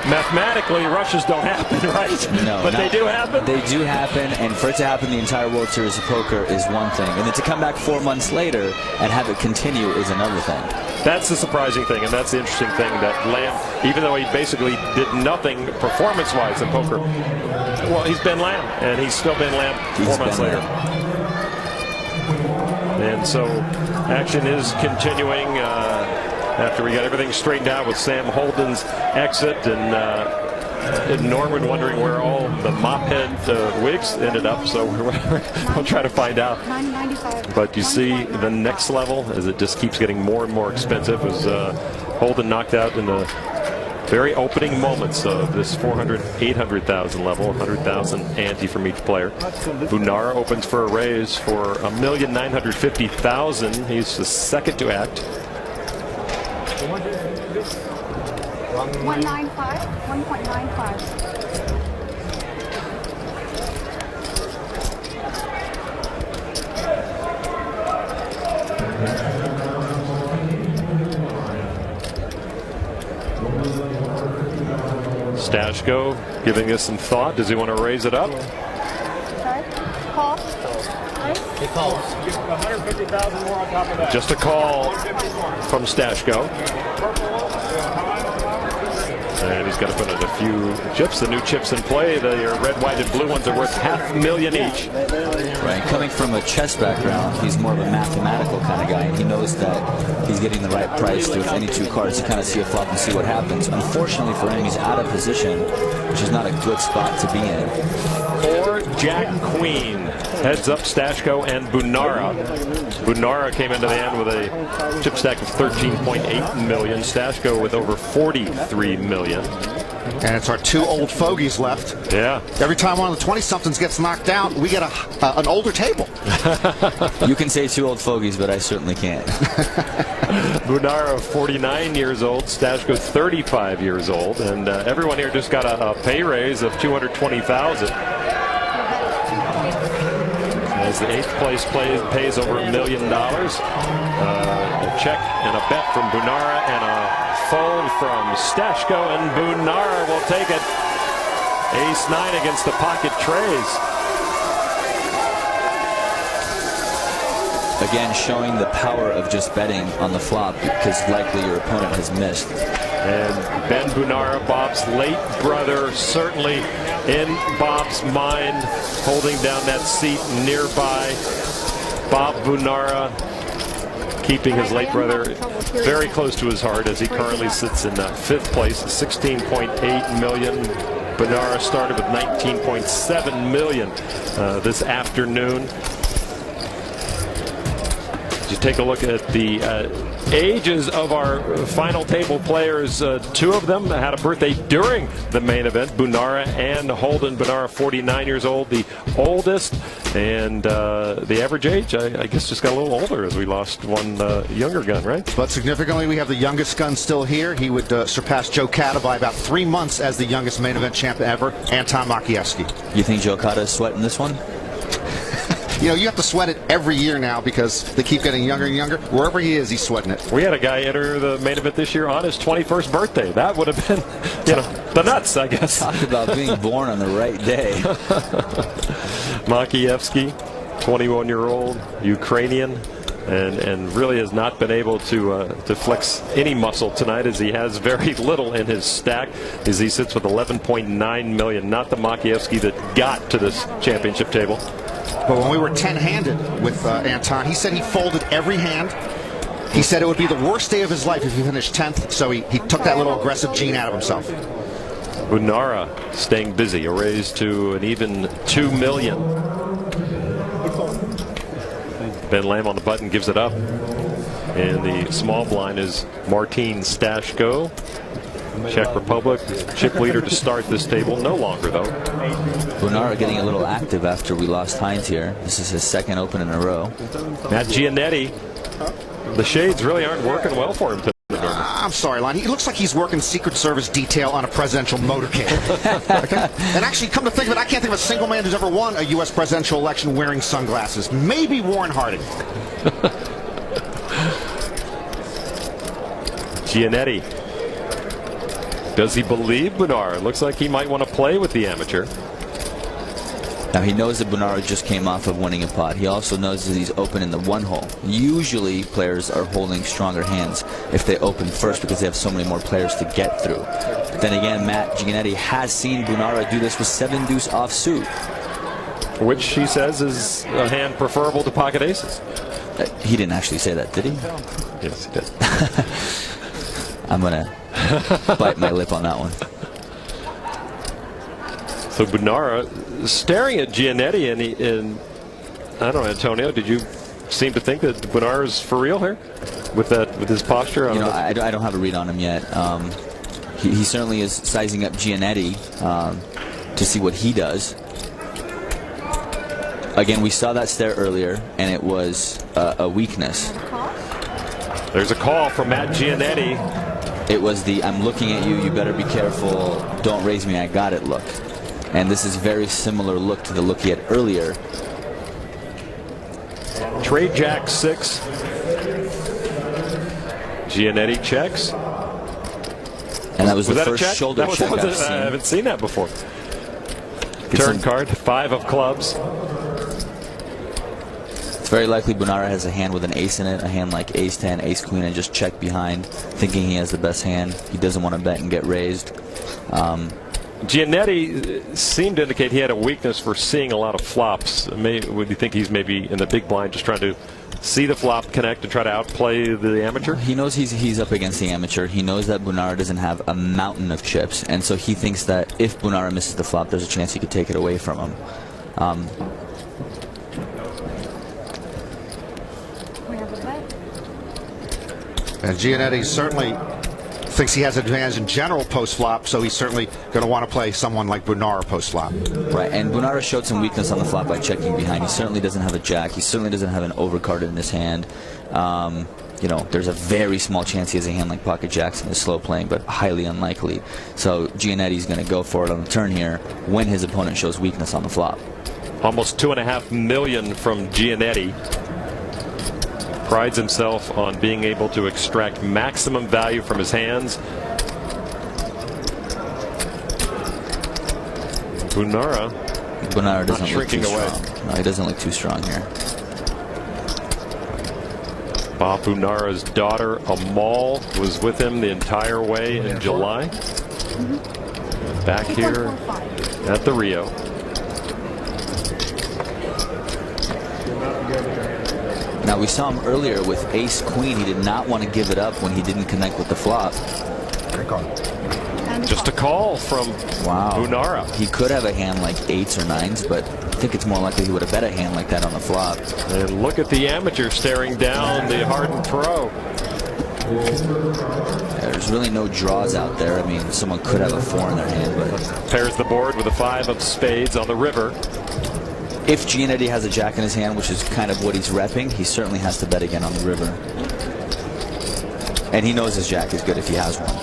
Mathematically, rushes don't happen, right? No, but they do happen? They do happen, and for it to happen the entire World Series of Poker is one thing. And then to come back 4 months later and have it continue is another thing. That's the surprising thing, and that's the interesting thing, that Lamb, even though he basically did nothing performance-wise in poker, well, he's Ben Lamb, and he's still Ben Lamb 4 months later. And so action is continuing after we got everything straightened out with Sam Holden's exit, and Norman wondering where all the mop-head wigs ended up, so we'll try to find out. But you see the next level as it just keeps getting more and more expensive, as Holden knocked out in the very opening moments of this 800,000 level, 100,000 ante from each player. Bunara opens for a raise for $1,950,000. He's the second to act. 195, 1.95. Stashko giving us some thought. Does he want to raise it up? Sorry? Call. He calls. 150,000 more on top of that. Just a call from Stashko. And he's got to put in a few chips. The new chips in play, the red, white, and blue ones are worth $500,000 each. Right, coming from a chess background, he's more of a mathematical kind of guy. And he knows that he's getting the right price with any two cards to kind of see a flop and see what happens. Unfortunately for him, he's out of position, which is not a good spot to be in. 4 Jack Queen. Heads up Stashko and Bunara. Bunara came into the end with a chip stack of 13.8 million. Stashko with over 43 million. And it's our 2 old fogies left. Yeah. Every time one of the 20-somethings gets knocked out, we get an older table. You can say 2 old fogies, but I certainly can't. Bunara, 49 years old. Stashko, 35 years old. And everyone here just got a pay raise of $220,000. As the 8th place pays over $1 million. A check and a bet from Bunara and a fold from Stashko, and Bunara will take it. Ace-9 against the pocket trays. Again, showing the power of just betting on the flop because likely your opponent has missed. And Ben Bunara, Bob's late brother, certainly in Bob's mind, holding down that seat nearby. Bob Bunara keeping his late brother very close to his heart as he currently sits in 5th place, 16.8 million. Bunara started with 19.7 million this afternoon. You take a look at the ages of our final table players. 2 of them had a birthday during the main event. Bunara and Holden. Bunara, 49 years old, the oldest, and the average age, I guess, just got a little older as we lost one younger gun, right? But significantly, we have the youngest gun still here. He would surpass Joe Cata by about 3 months as the youngest main event champion ever, Anton Makievsky. You think Joe Cata is sweating this one? You know, you have to sweat it every year now because they keep getting younger and younger. Wherever he is, he's sweating it. We had a guy enter the main event this year on his 21st birthday. That would have been, you know, the nuts, I guess. Talk about being born on the right day. Makievsky, 21-year-old Ukrainian, and really has not been able to flex any muscle tonight, as he has very little in his stack, as he sits with 11.9 million. Not the Makievsky that got to this championship table. But when we were 10-handed with Anton, he said he folded every hand. He said it would be the worst day of his life if he finished 10th, so he took that little aggressive gene out of himself. Bunara staying busy, a raise to an even 2 million. Ben Lamb on the button gives it up. And the small blind is Martin Stashko, Czech Republic, chip leader to start this table. No longer, though. Bunara getting a little active after we lost Hines here. This is his 2nd open in a row. Matt Giannetti, the shades really aren't working well for him today. I'm sorry, Lon. He looks like he's working Secret Service detail on a presidential motorcade. Okay? And actually, come to think of it, I can't think of a single man who's ever won a U.S. presidential election wearing sunglasses. Maybe Warren Harding. Giannetti. Does he believe Bunara? Looks like he might want to play with the amateur. Now he knows that Bunara just came off of winning a pot. He also knows that he's open in the 1 hole. Usually players are holding stronger hands if they open first because they have so many more players to get through. But then again, Matt Giannetti has seen Bunara do this with 7 deuce offsuit, which he says is a hand preferable to pocket aces. He didn't actually say that, did he? Yes, he did. I'm gonna bite my lip on that one. So Bunara staring at Giannetti, and I don't know, Antonio, did you seem to think that Bunara's for real here with his posture? I don't have a read on him yet. he certainly is sizing up Giannetti to see what he does. Again, we saw that stare earlier, and it was a weakness. There's a call from Matt Giannetti. It was the "I'm looking at you, you better be careful, don't raise me, I got it" look. And this is very similar look to the look he had earlier. Trade Jack 6. Giannetti checks. And that was the first shoulder check I've seen. I haven't seen that before. Turn card, 5 of clubs. It's very likely Bunara has a hand with an ace in it, a hand like ace 10, ace queen, and just check behind, thinking he has the best hand. He doesn't want to bet and get raised. Giannetti seemed to indicate he had a weakness for seeing a lot of flops. Would you think he's maybe in the big blind just trying to see the flop connect and try to outplay the amateur? He knows he's up against the amateur. He knows that Bunara doesn't have a mountain of chips, and so he thinks that if Bunara misses the flop, there's a chance he could take it away from him. And Giannetti certainly thinks he has an advantage in general post-flop, so he's certainly going to want to play someone like Bunara post-flop. Right, and Bunara showed some weakness on the flop by checking behind. He certainly doesn't have a jack. He certainly doesn't have an overcard in his hand. You know, there's a very small chance he has a hand like pocket jacks and is slow playing, but highly unlikely. So Giannetti's going to go for it on the turn here when his opponent shows weakness on the flop. Almost $2.5 million from Giannetti. Prides himself on being able to extract maximum value from his hands. Bunara doesn't look too away. strong. No, he doesn't look too strong here. Bob Bunara's daughter Amal was with him the entire way in July. Back here at the Rio. Now, we saw him earlier with ace queen. He did not want to give it up when he didn't connect with the flop. Just a call from Bunara. He could have a hand like 8s or 9s, but I think it's more likely he would have bet a hand like that on the flop. And look at the amateur staring down the hardened pro. There's really no draws out there. I mean, someone could have a 4 in their hand, but pairs the board with a 5 of spades on the river. If Giannetti has a jack in his hand, which is kind of what he's repping, he certainly has to bet again on the river. And he knows his jack is good if he has one.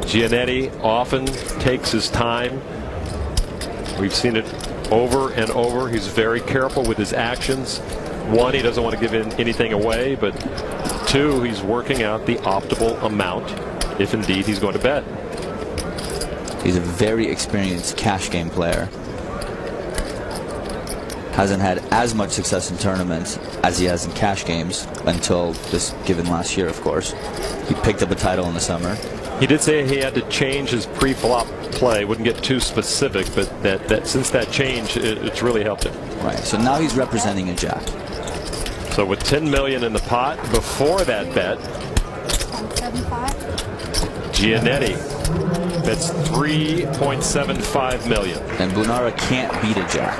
Giannetti often takes his time. We've seen it over and over. He's very careful with his actions. 1, he doesn't want to give anything away, but 2, he's working out the optimal amount if indeed he's going to bet. He's a very experienced cash game player. Hasn't had as much success in tournaments as he has in cash games until this given last year, of course. He picked up a title in the summer. He did say he had to change his pre-flop play. Wouldn't get too specific, but that since that change, it's really helped him. Right, so now he's representing a jack. So with $10 million in the pot before that bet, Giannetti bets $3.75 million. And Bunara can't beat a jack.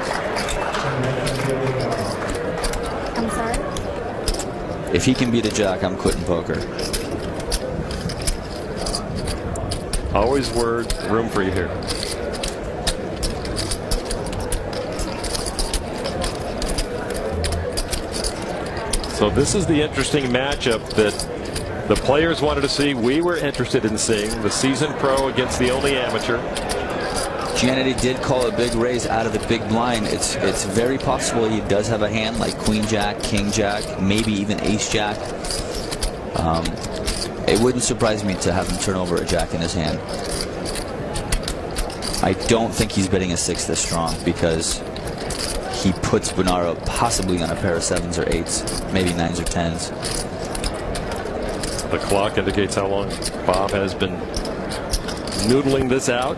I'm sorry? If he can beat a jack, I'm quitting poker. Always room for you here. So this is the interesting matchup that the players wanted to see. We were interested in seeing the seasoned pro against the only amateur. Giannetti did call a big raise out of the big blind. It's very possible he does have a hand like queen jack, king jack, maybe even ace jack. It wouldn't surprise me to have him turn over a jack in his hand. I don't think he's betting a 6 this strong because he puts Bunara possibly on a pair of 7s or 8s, maybe 9s or 10s. The clock indicates how long Bob has been noodling this out.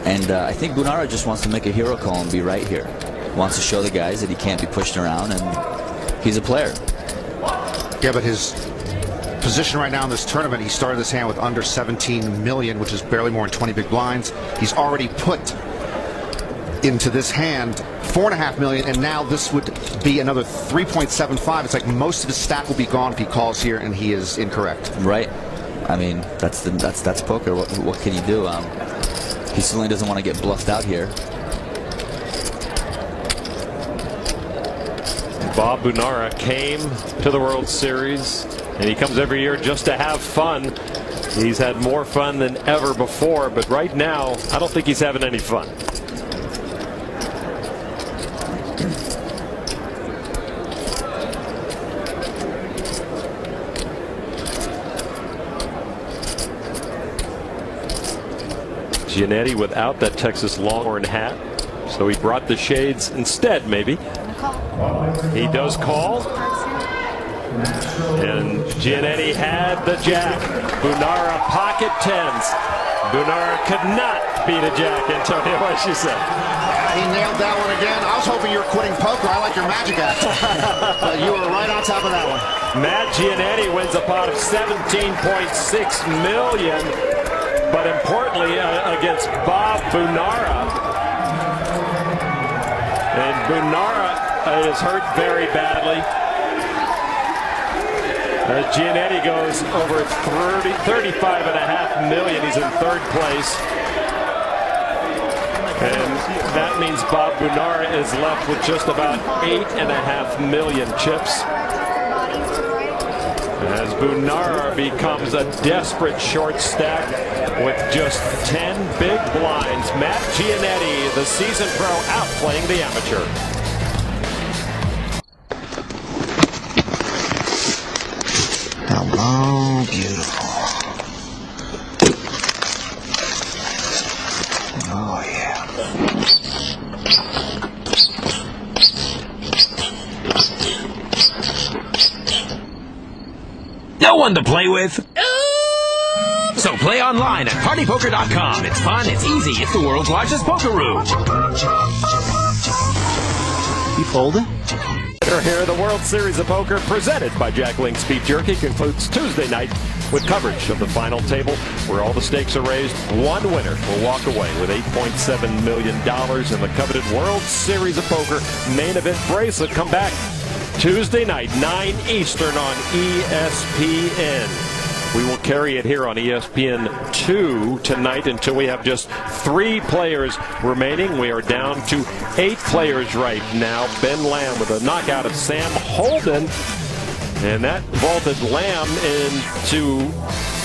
And I think Bunara just wants to make a hero call and be right here. Wants to show the guys that he can't be pushed around, and he's a player. Yeah, but his position right now in this tournament, he started this hand with under 17 million, which is barely more than 20 big blinds. He's already put into this hand 4.5 million, and now this would be another 3.75. It's like most of his stack will be gone if he calls here and he is incorrect. Right. I mean, that's poker. What can you do? He certainly doesn't want to get bluffed out here. Bob Bunara came to the World Series, and he comes every year just to have fun. He's had more fun than ever before, but right now, I don't think he's having any fun. Giannetti without that Texas Longhorn hat, so he brought the shades instead, maybe. He does call, and Giannetti had the jack. Bunara pocket tens. Bunara could not beat a jack. Antonio, what you say? He nailed that one again. I was hoping you were quitting poker. I like your magic act. But you were right on top of that one. Matt Giannetti wins a pot of $17.6 million, but importantly against Bob Bunara. And Bunara is hurt very badly. Giannetti goes over 35.5 million. He's in third place. And that means Bob Bunara is left with just about 8.5 million chips. As Bunara becomes a desperate short stack with just 10 big blinds. Matt Giannetti, the seasoned pro, outplaying the amateur. Hello, beautiful. Oh, yeah. No one to play with. So play online at partypoker.com. It's fun, it's easy, it's the world's largest poker room. You folding? Here, the World Series of Poker, presented by Jack Link's Beef Jerky, concludes Tuesday night with coverage of the final table, where all the stakes are raised. One winner will walk away with $8.7 million in the coveted World Series of Poker main event bracelet. Come back Tuesday night, 9 Eastern on ESPN. We will carry it here on ESPN2 tonight until we have just 3 players remaining. We are down to 8 players right now. Ben Lamb with a knockout of Sam Holden. And that vaulted Lamb into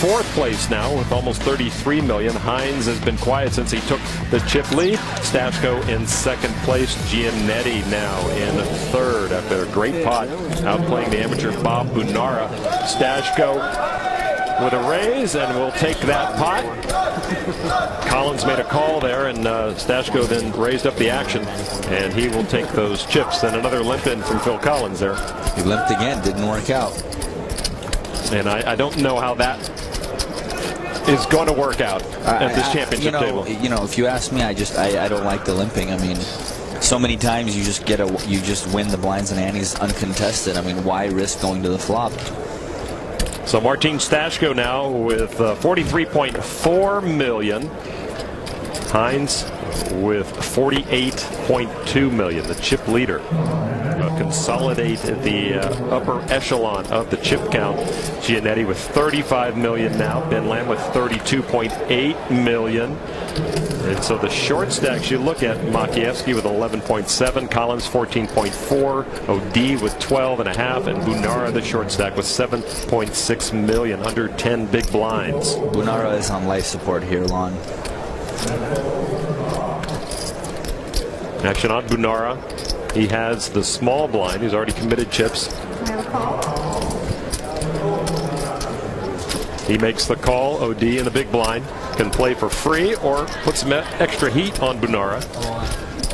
4th place now with almost 33 million. Hines has been quiet since he took the chip lead. Stashko in 2nd place. Giannetti now in 3rd after a great pot outplaying the amateur Bob Bunara. Stashko with a raise, and we'll take that pot. Collins made a call there, and Stashko then raised up the action, and he will take those chips. Then another limp in from Phil Collins there. He limped again, didn't work out. And I don't know how that is going to work out at this championship table. You know, if you ask me, I don't like the limping. I mean, so many times you just win the blinds and antes uncontested. I mean, why risk going to the flop? So Martin Stashko now with 43.4 million. Hines with 48.2 million, the chip leader. Consolidate the upper echelon of the chip count. Giannetti with 35 million now. Ben Lamb with 32.8 million. And so the short stacks you look at, Makievsky with 11.7, Collins 14.4, OD with 12.5, and Bunara, the short stack, with 7.6 million, under 10 big blinds. Bunara is on life support here, Lon. Action on Bunara. He has the small blind. He's already committed chips. He makes the call. OD in the big blind. Can play for free or put some extra heat on Bunara.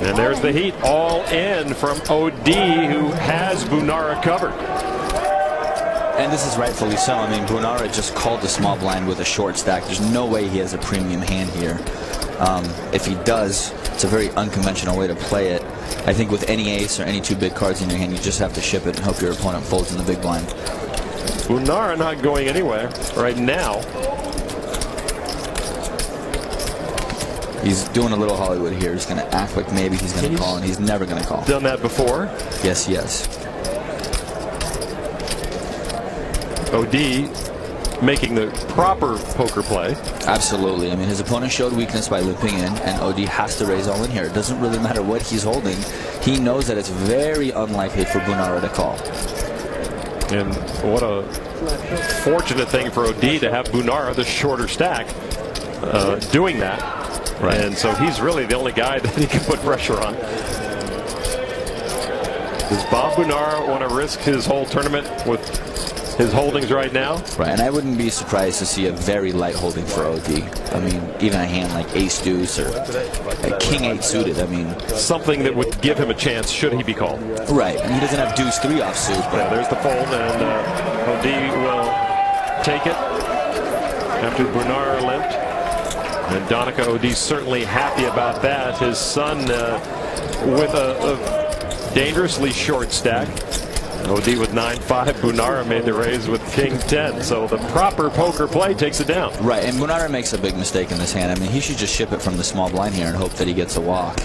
And there's the heat all in from OD, who has Bunara covered. And this is rightfully so. I mean, Bunara just called the small blind with a short stack. There's no way he has a premium hand here. If he does, it's a very unconventional way to play it. I think with any ace or any 2 big cards in your hand, you just have to ship it and hope your opponent folds in the big blind. Bunara not going anywhere right now. He's doing a little Hollywood here. He's going to act like maybe he's going to call, and he's never going to call. Done that before? Yes, yes. OD making the proper poker play. Absolutely. I mean, his opponent showed weakness by looping in, and OD has to raise all in here. It doesn't really matter what he's holding. He knows that it's very unlikely for Bunara to call. And what a fortunate thing for OD to have Bunara, the shorter stack, doing that. Right. And so he's really the only guy that he can put pressure on. Does Bob Bunara want to risk his whole tournament with his holdings right now? Right, and I wouldn't be surprised to see a very light holding for OD. I mean, even a hand like ace deuce or a king 8 suited. I mean, something that would give him a chance should he be called. Right, and he doesn't have deuce 3 offsuit. But yeah, there's the fold, and OD will take it after Bunara limped. And Donica OD certainly happy about that. His son with a dangerously short stack. OD with 9-5. Bunara made the raise with king 10. So the proper poker play takes it down. Right, and Bunara makes a big mistake in this hand. I mean, he should just ship it from the small blind here and hope that he gets a walk.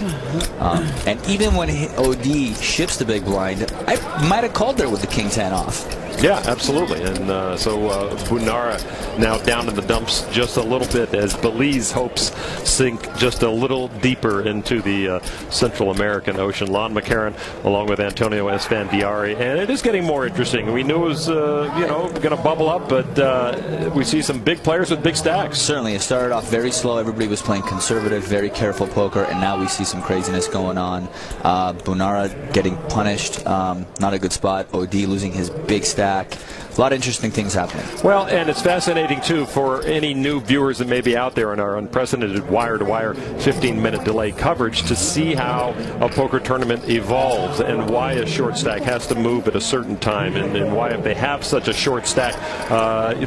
And even when OD ships the big blind, I might have called there with the king 10 off. Yeah, absolutely. And so Bunara now down in the dumps just a little bit as Belize hopes sink just a little deeper into the Central American Ocean. Lon McCarron along with Antonio Esfandiari. And it is getting more interesting. We knew it was, going to bubble up, but we see some big players with big stacks. Certainly. It started off very slow. Everybody was playing conservative, very careful poker, and now we see some craziness going on. Bunara getting punished. Not a good spot. OD losing his big stack. A lot of interesting things happening. Well, and it's fascinating, too, for any new viewers that may be out there in our unprecedented wire-to-wire 15-minute delay coverage to see how a poker tournament evolves and why a short stack has to move at a certain time and why if they have such a short stack,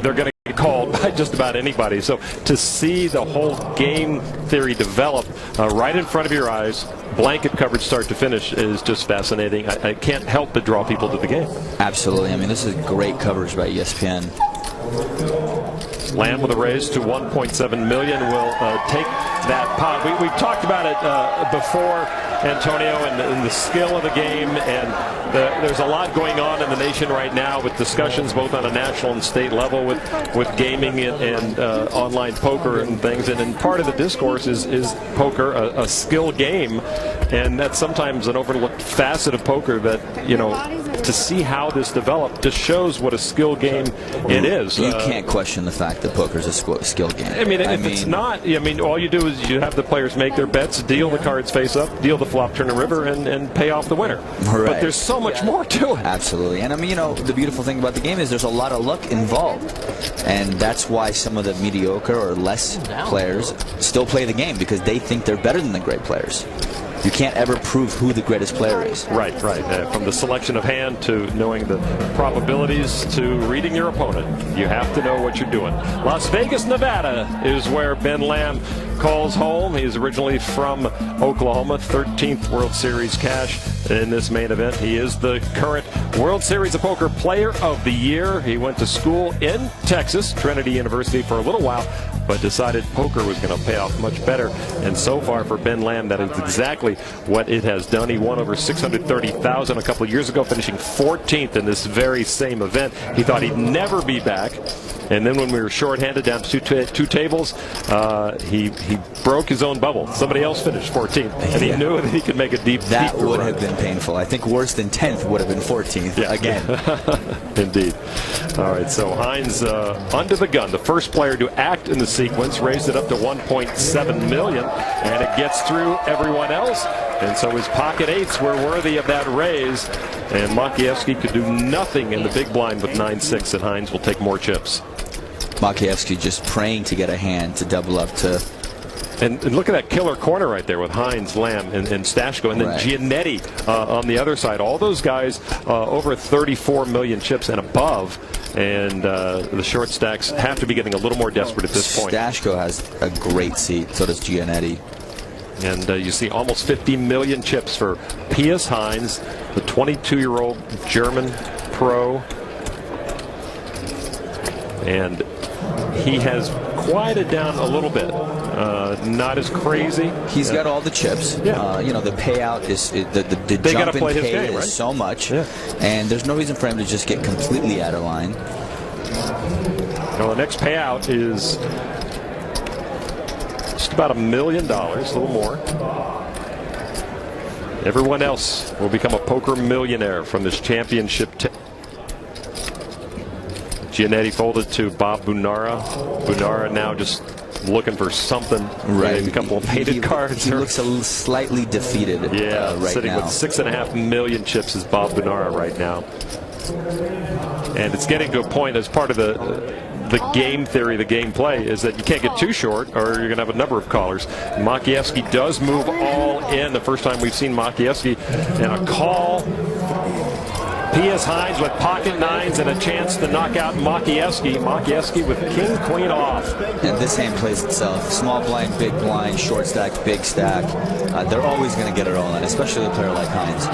they're going to get called by just about anybody. So to see the whole game theory develop right in front of your eyes, blanket coverage start to finish, is just fascinating. I can't help but draw people to the game. Absolutely. I mean, this is great coverage by ESPN. Lamb with a raise to 1.7 million will take that pot. We've talked about it before, Antonio, and the skill of the game, and there's a lot going on in the nation right now with discussions both on a national and state level with gaming and online poker and things, and part of the discourse is poker a skill game, and that's sometimes an overlooked facet of poker that, to see how this developed just shows what a skill game it is. You can't question the fact that poker is a skill game. I mean, it's not, all you do is you have the players make their bets, deal the cards face up, deal the flop, turn the river, and pay off the winner. Right. But there's so much more to it. Absolutely. And I mean, the beautiful thing about the game is there's a lot of luck involved. And that's why some of the mediocre or less players still play the game, because they think they're better than the great players. You can't ever prove who the greatest player is. Right. From the selection of hand to knowing the probabilities to reading your opponent, you have to know what you're doing. Las Vegas, Nevada is where Ben Lamb calls home. He's originally from Oklahoma, 13th World Series cash in this main event. He is the current World Series of Poker Player of the Year. He went to school in Texas, Trinity University, for a little while, but decided poker was going to pay off much better. And so far for Ben Lamb, that is exactly what it has done. He won over $630,000 a couple of years ago, finishing 14th in this very same event. He thought he'd never be back. And then when we were shorthanded down to two tables, he broke his own bubble. Somebody else finished 14th, and he knew that he could make a deep That would have been painful. I think worse than 10th would have been 14th again. Indeed. All right, so Hines under the gun, the first player to act in the sequence, raised it up to 1.7 million, and it gets through everyone else. And so his pocket eights were worthy of that raise, and Makievsky could do nothing in the big blind with 9-6, and Hines will take more chips. Makievsky just praying to get a hand to double up to. And look at that killer corner right there with Hines, Lamb, and Stashko, and then Giannetti on the other side. All those guys over 34 million chips and above. And the short stacks have to be getting a little more desperate at this point. Stashko has a great seat. So does Giannetti. And you see almost 50 million chips for Pius Hines, the 22-year-old German pro. And he has quieted down a little bit. not as crazy. He's got all the chips. Yeah. You know, the payout is the They jump gotta and play his pay game, is right? so much, Yeah. and there's no reason for him to just get completely out of line. Well, the next payout is just about $1 million, a little more. Everyone else will become a poker millionaire from this championship. Giannetti folded to Bob Bunara. Bunara now just looking for something. Right. A couple of painted cards. He looks slightly defeated. Right sitting now. with 6.5 million chips is Bob Bunara right now. And it's getting to a point as part of the game theory, the game play, is that you can't get too short or you're going to have a number of callers. Makievsky does move all in. The first time we've seen Makievsky in a call. P.S. Hines with pocket nines and a chance to knock out Makievsky. Makievsky with king, queen off. And this hand plays itself. Small blind, big blind, short stack, big stack. They're always going to get it all in, especially a player like Hines.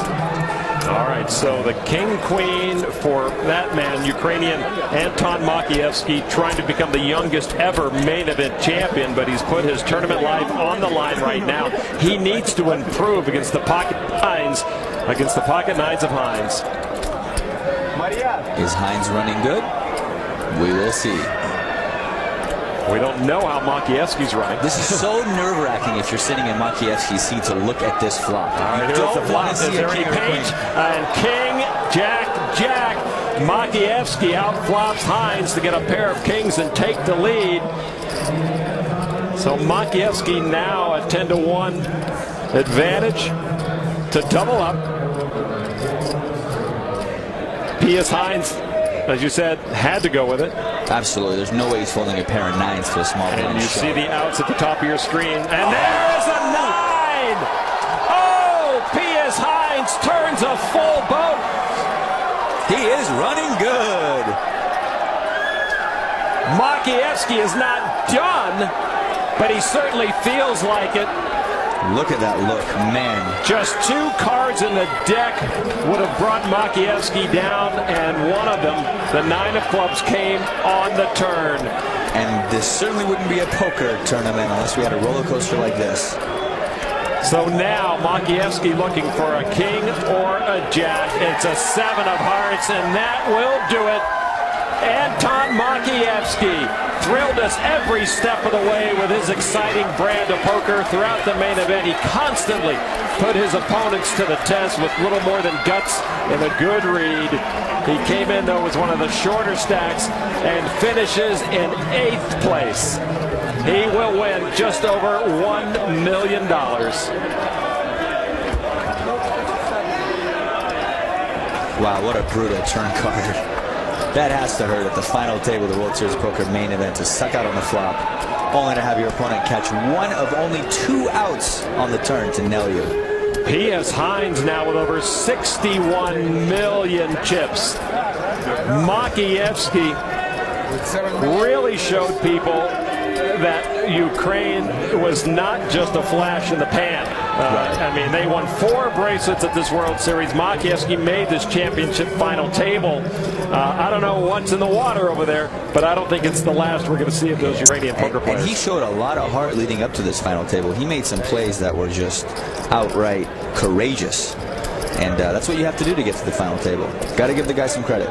All right, so the king-queen for that man, Ukrainian Anton Makievsky, trying to become the youngest ever main event champion, but he's put his tournament life on the line right now. He needs to improve against the pocket nines of Hines. Is Hines running good? We will see. We don't know how Makievsky's running. This is so nerve-wracking if you're sitting in Makievsky's seat to look at this flop. All right, here's the flop. Is there any page? And king, jack, jack. Makievsky outflops Hines to get a pair of kings and take the lead. So Makievsky now at 10-1 advantage to double up. P.S. Hines, as you said, had to go with it. Absolutely. There's no way he's folding a pair of nines to a small blind. And you see the outs at the top of your screen. And there's a 9! Oh, P.S. Hines turns a full boat. He is running good. Makievsky is not done, but he certainly feels like it. Look at that look, man. Just 2 cards in the deck would have brought Makievsky down, and one of them, the 9 of clubs, came on the turn. And this certainly wouldn't be a poker tournament unless we had a roller coaster like this. So now Makievsky looking for a king or a jack. It's a 7 of hearts, and that will do it. Anton Makievsky thrilled us every step of the way with his exciting brand of poker throughout the main event. He constantly put his opponents to the test with little more than guts and a good read. He came in, though, with one of the shorter stacks and finishes in 8th place. He will win just over $1 million. Wow, what a brutal turn card. That has to hurt at the final table of the World Series of Poker main event to suck out on the flop, only to have your opponent catch one of only 2 outs on the turn to nail you. P.S. Hines now with over 61 million chips. Makievsky really showed people that Ukraine was not just a flash in the pan. I mean, they won 4 bracelets at this World Series. Makievsky made this championship final table. I don't know what's in the water over there, but I don't think it's the last we're going to see of those Ukrainian poker players. And he showed a lot of heart leading up to this final table. He made some plays that were just outright courageous. And that's what you have to do to get to the final table. Got to give the guy some credit.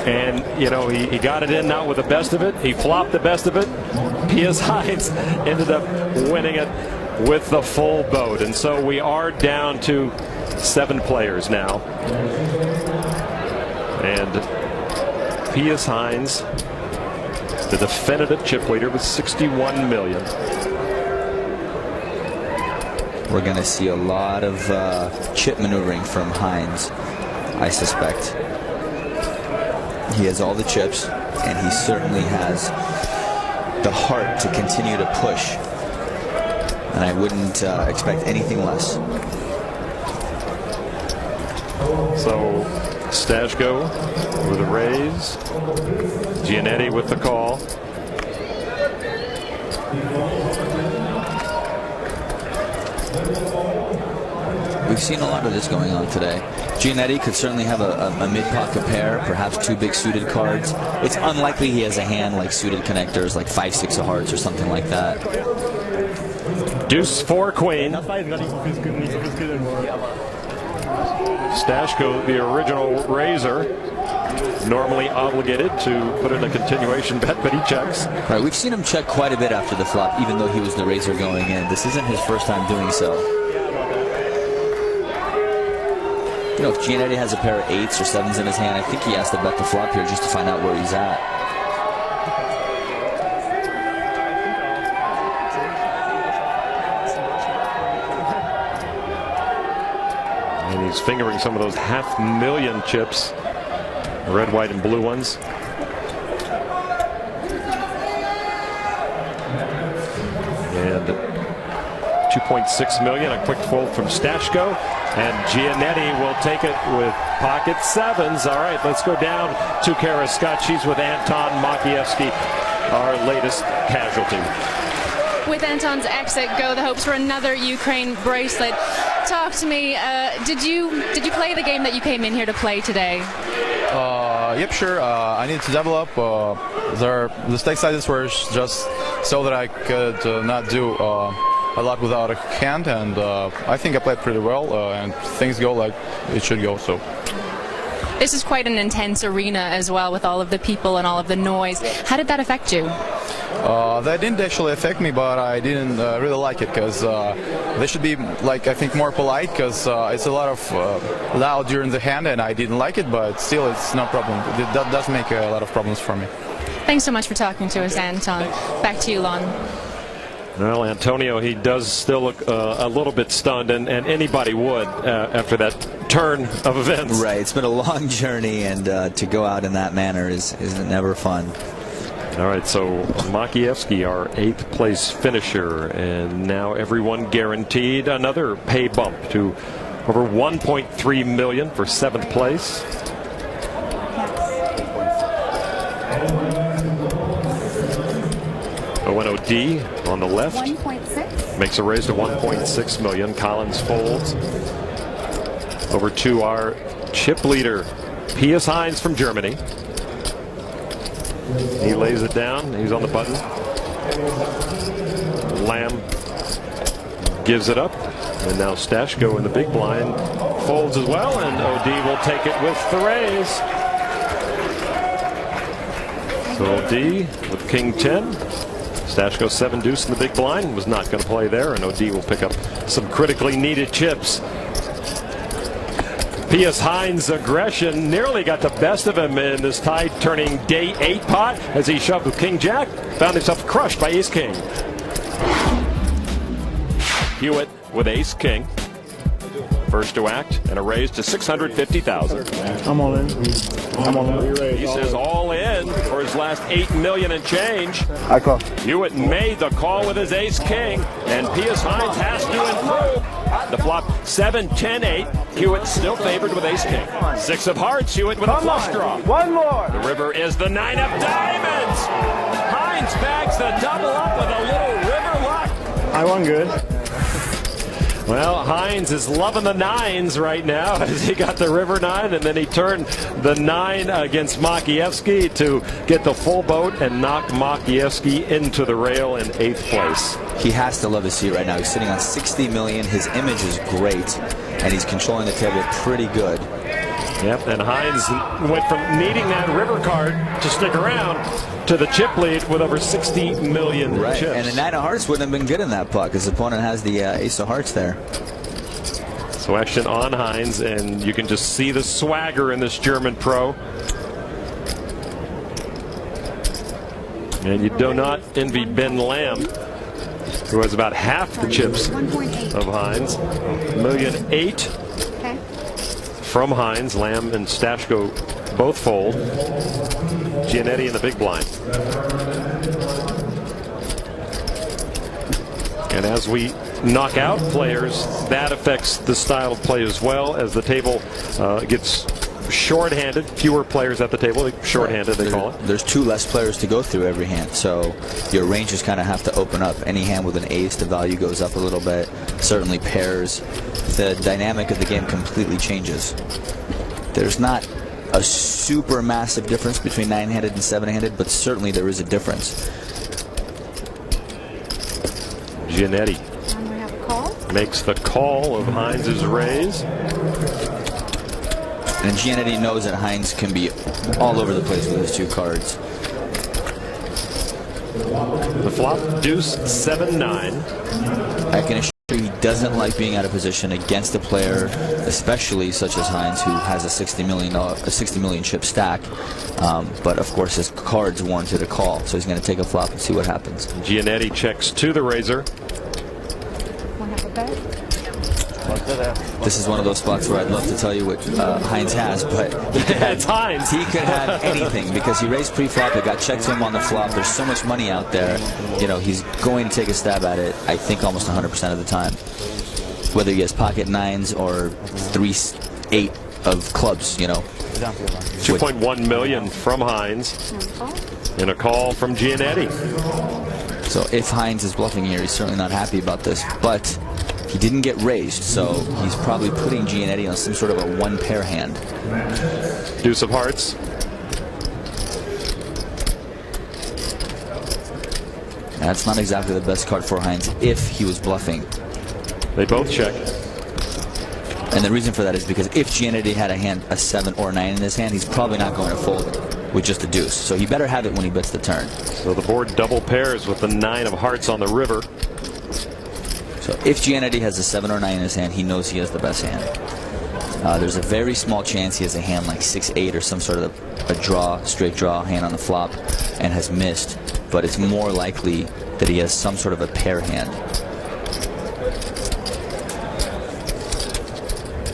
And, you know, he got it in, not with the best of it. He flopped the best of it. P.S. Hines ended up winning it with the full boat. And so we are down to 7 players now. And P.S. Hines, the definitive chip leader with 61 million. We're going to see a lot of chip maneuvering from Hines, I suspect. He has all the chips, and he certainly has the heart to continue to push. And I wouldn't expect anything less. So Stashko with a raise. Giannetti with the call. We've seen a lot of this going on today. Giannetti could certainly have a mid-pocket pair, perhaps 2 big suited cards. It's unlikely he has a hand like suited connectors, like 5-6 of hearts or something like that. Deuce 4 queen. Stashko, the original raiser, normally obligated to put in a continuation bet, but he checks. Right, we've seen him check quite a bit after the flop, even though he was the raiser going in. This isn't his first time doing so. You know, if Giannetti has a pair of 8s or 7s in his hand, I think he has to bet the flop here just to find out where he's at. And he's fingering some of those $500,000 chips, red, white, and blue ones. And $2.6 million, a quick fold from Stashko. And Giannetti will take it with pocket 7s. All right, let's go down to Karascacci's with Anton Makievsky, our latest casualty. With Anton's exit go the hopes for another Ukraine bracelet. Talk to me. Did you play the game that you came in here to play today? Yep, sure. I needed to develop. The stake sizes were just so that I could not do a lot without a hand, and I think I played pretty well, and things go like it should go. So. This is quite an intense arena as well, with all of the people and all of the noise. How did that affect you? That didn't actually affect me, but I didn't really like it because they should be, like, I think more polite, because it's a lot of loud during the hand, and I didn't like it, but still it's no problem. That does make a lot of problems for me. Thanks so much for talking to us, Anton. Back to you, Lon. Well, Antonio, he does still look a little bit stunned, and anybody would after that turn of events. Right, it's been a long journey, and to go out in that manner is never fun. All right, so Makievsky, our 8th place finisher, and now everyone guaranteed another pay bump to over $1.3 million for 7th place. ONOD on the left 1.6 makes a raise to $1.6 million. Collins folds over to our chip leader, Pius Heinz from Germany. He lays it down. He's on the button. Lamb gives it up. And now Stashko in the big blind folds as well. And OD will take it with the raise. So OD with King 10. Stashko 7 deuce in the big blind. Was not going to play there. And OD will pick up some critically needed chips. Pius Heinz's aggression nearly got the best of him in this tide-turning day 8 pot as he shoved with King Jack. Found himself crushed by Ace King. Hewitt with Ace King. First to act and a raise to $650,000. I'm all in. I'm all in. He says all in for his last $8 million and change. I call. Hewitt made the call with his Ace King, and Pius Heinz has to improve. The flop 7-10-8. Hewitt still favored with Ace King. 6 of hearts. Hewitt with a flush draw. One more. The river is the 9 of diamonds. Heinz bags the double up with a little river luck. I won good. Well, Heinz is loving the 9s right now as he got the river 9, and then he turned the 9 against Makievsky to get the full boat and knock Makievsky into the rail in 8th place. He has to love his seat right now. He's sitting on $60 million. His image is great, and he's controlling the table pretty good. Yep, and Heinz went from needing that river card to stick around to the chip lead with over 60 million right. chips. And the 9 of hearts wouldn't have been good in that pot because his opponent has the Ace of hearts there. So action on Heinz, and you can just see the swagger in this German pro. And you do not envy Ben Lamb, who has about half the chips of Heinz. $1.8 million from Heinz. Lamb and Stashko both fold. Giannetti in the big blind. And as we knock out players, that affects the style of play as well, as the table gets short-handed. Fewer players at the table. Short-handed, they call it. There's 2 less players to go through every hand, so your ranges kind of have to open up. Any hand with an ace, the value goes up a little bit. Certainly pairs. The dynamic of the game completely changes. There's not a super massive difference between 9-handed and 7-handed, but certainly there is a difference. Giannetti makes the call of Hines' raise. And Giannetti knows that Hines can be all over the place with his 2 cards. The flop, deuce, 7-9. I can assure you he doesn't like being out of position against a player, especially such as Hines, who has a $60 million chip stack. But of course, his cards warranted a call, so he's going to take a flop and see what happens. Giannetti checks to the razor. This is one of those spots where I'd love to tell you what Hines has, but he could have, it's Hines. He could have anything because he raised pre-flop. It got checked to him on the flop. There's so much money out there. You know, he's going to take a stab at it, I think, almost 100% of the time. Whether he has pocket 9s or 3-8 of clubs, you know. 2.1 million from Hines and a call from Giannetti. So if Hines is bluffing here, he's certainly not happy about this, but he didn't get raised, so he's probably putting Giannetti on some sort of a 1-pair hand. Deuce of hearts. That's not exactly the best card for Hines if he was bluffing. They both check. And the reason for that is because if Giannetti had a hand, a 7 or 9 in his hand, he's probably not going to fold with just a deuce. So he better have it when he bets the turn. So the board double pairs with the 9 of hearts on the river. So if Giannetti has a 7 or 9 in his hand, he knows he has the best hand. There's a very small chance he has a hand like 6-8 or some sort of a draw, straight draw hand on the flop and has missed. But it's more likely that he has some sort of a pair hand.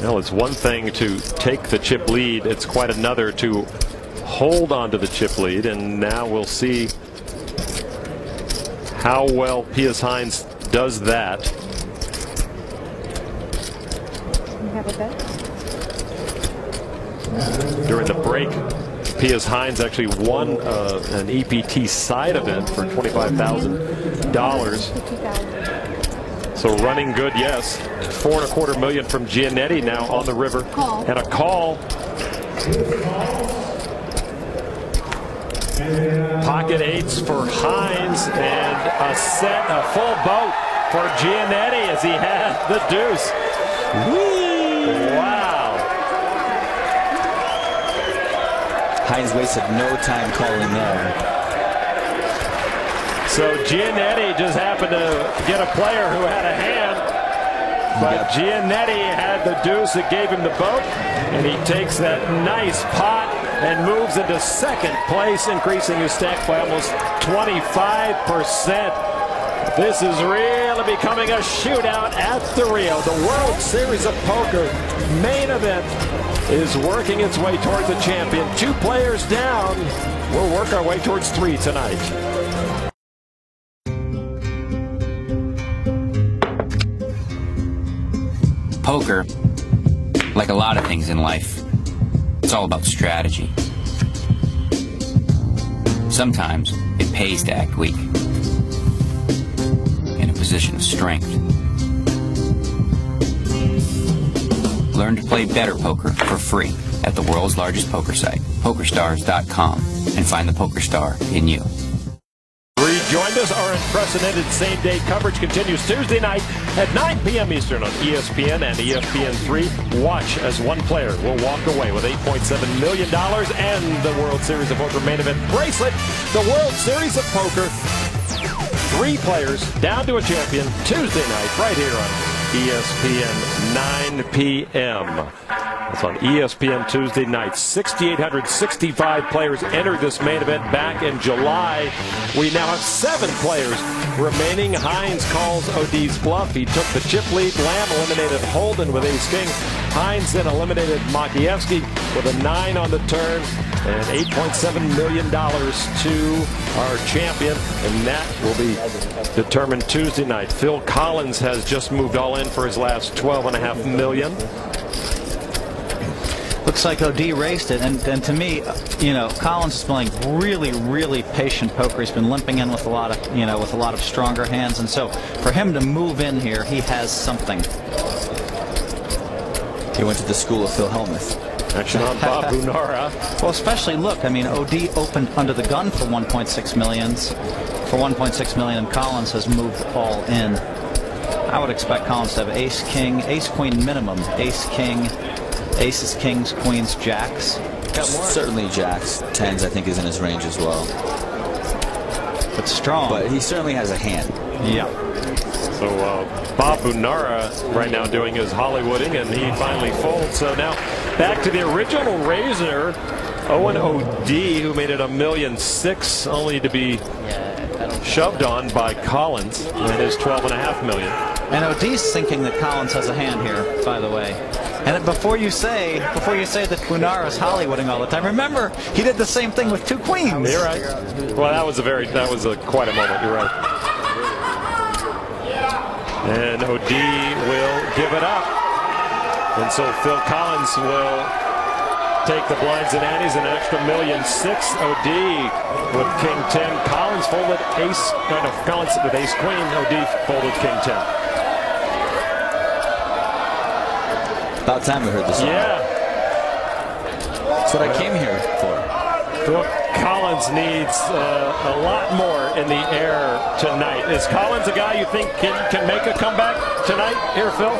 Well, it's one thing to take the chip lead. It's quite another to hold on to the chip lead. And now we'll see how well Pius Hines does that. During the break, Pius Hines actually won an EPT side event for $25,000. So running good, yes. $4.25 million from Giannetti now on the river. And a call. Pocket 8s for Hines and a set, a full boat for Giannetti as he has the deuce. Whee! Wow. Hines wasted no time calling there. So Giannetti just happened to get a player who had a hand, but Giannetti had the deuce that gave him the boat, and he takes that nice pot and moves into second place, increasing his stack by almost 25%. This is really becoming a shootout at the Rio. The World Series of Poker main event is working its way towards the champion. 2 players down. We'll work our way towards 3 tonight. Poker, like a lot of things in life, it's all about strategy. Sometimes it pays to act weak in a position of strength. Learn to play better poker for free at the world's largest poker site, PokerStars.com, and find the poker star in you. Rejoined us. Our unprecedented same-day coverage continues Tuesday night at 9 p.m. Eastern on ESPN and ESPN3. Watch as one player will walk away with $8.7 million and the World Series of Poker main event bracelet. The World Series of Poker. 3 players down to a champion Tuesday night right here on ESPN 9 p.m. That's on ESPN Tuesday night. 6,865 players entered this main event back in July. We now have 7 players remaining. Hines calls O'D's bluff. He took the chip lead. Lamb eliminated Holden with ace-king. Hines then eliminated Makievsky with a 9 on the turn. And $8.7 million to our champion. And that will be determined Tuesday night. Phil Collins has just moved all in for his last $12.5 million. Looks like OD raced it, and to me, you know, Collins is playing really patient poker. He's been limping in with a lot of, with a lot of stronger hands, and so for him to move in here, he has something. He went to the school of Phil Hellmuth. Action on Bob Bunara. Well, especially look, I mean, OD opened under the gun for 1.6 million, and Collins has moved all in. I would expect Collins to have ace, king, ace, queen minimum, ace, king, aces, kings, queens, jacks. Certainly jacks, tens I think is in his range as well. But strong. But he certainly has a hand. Yeah. So Bob Bunara right now doing his Hollywooding, and he finally folds. So now back to the original raiser, Owen O'D, who made it $1.6 million, only to be shoved on by Collins and his $12.5 million. And O'D's thinking that Collins has a hand here, by the way. And before you say that Bunara's Hollywooding all the time, remember he did the same thing with 2 queens. You're right. Well, that was quite a moment. You're right. And O'D will give it up, and so Phil Collins will take the blinds and antes, an extra $1.6 million. O'D with king 10. Collins folded ace. Collins with ace queen. O'D folded king 10. About time we heard this song. Yeah. That's what I came here for. Phil Collins needs a lot more in the air tonight. Is Collins a guy you think can make a comeback tonight here, Phil?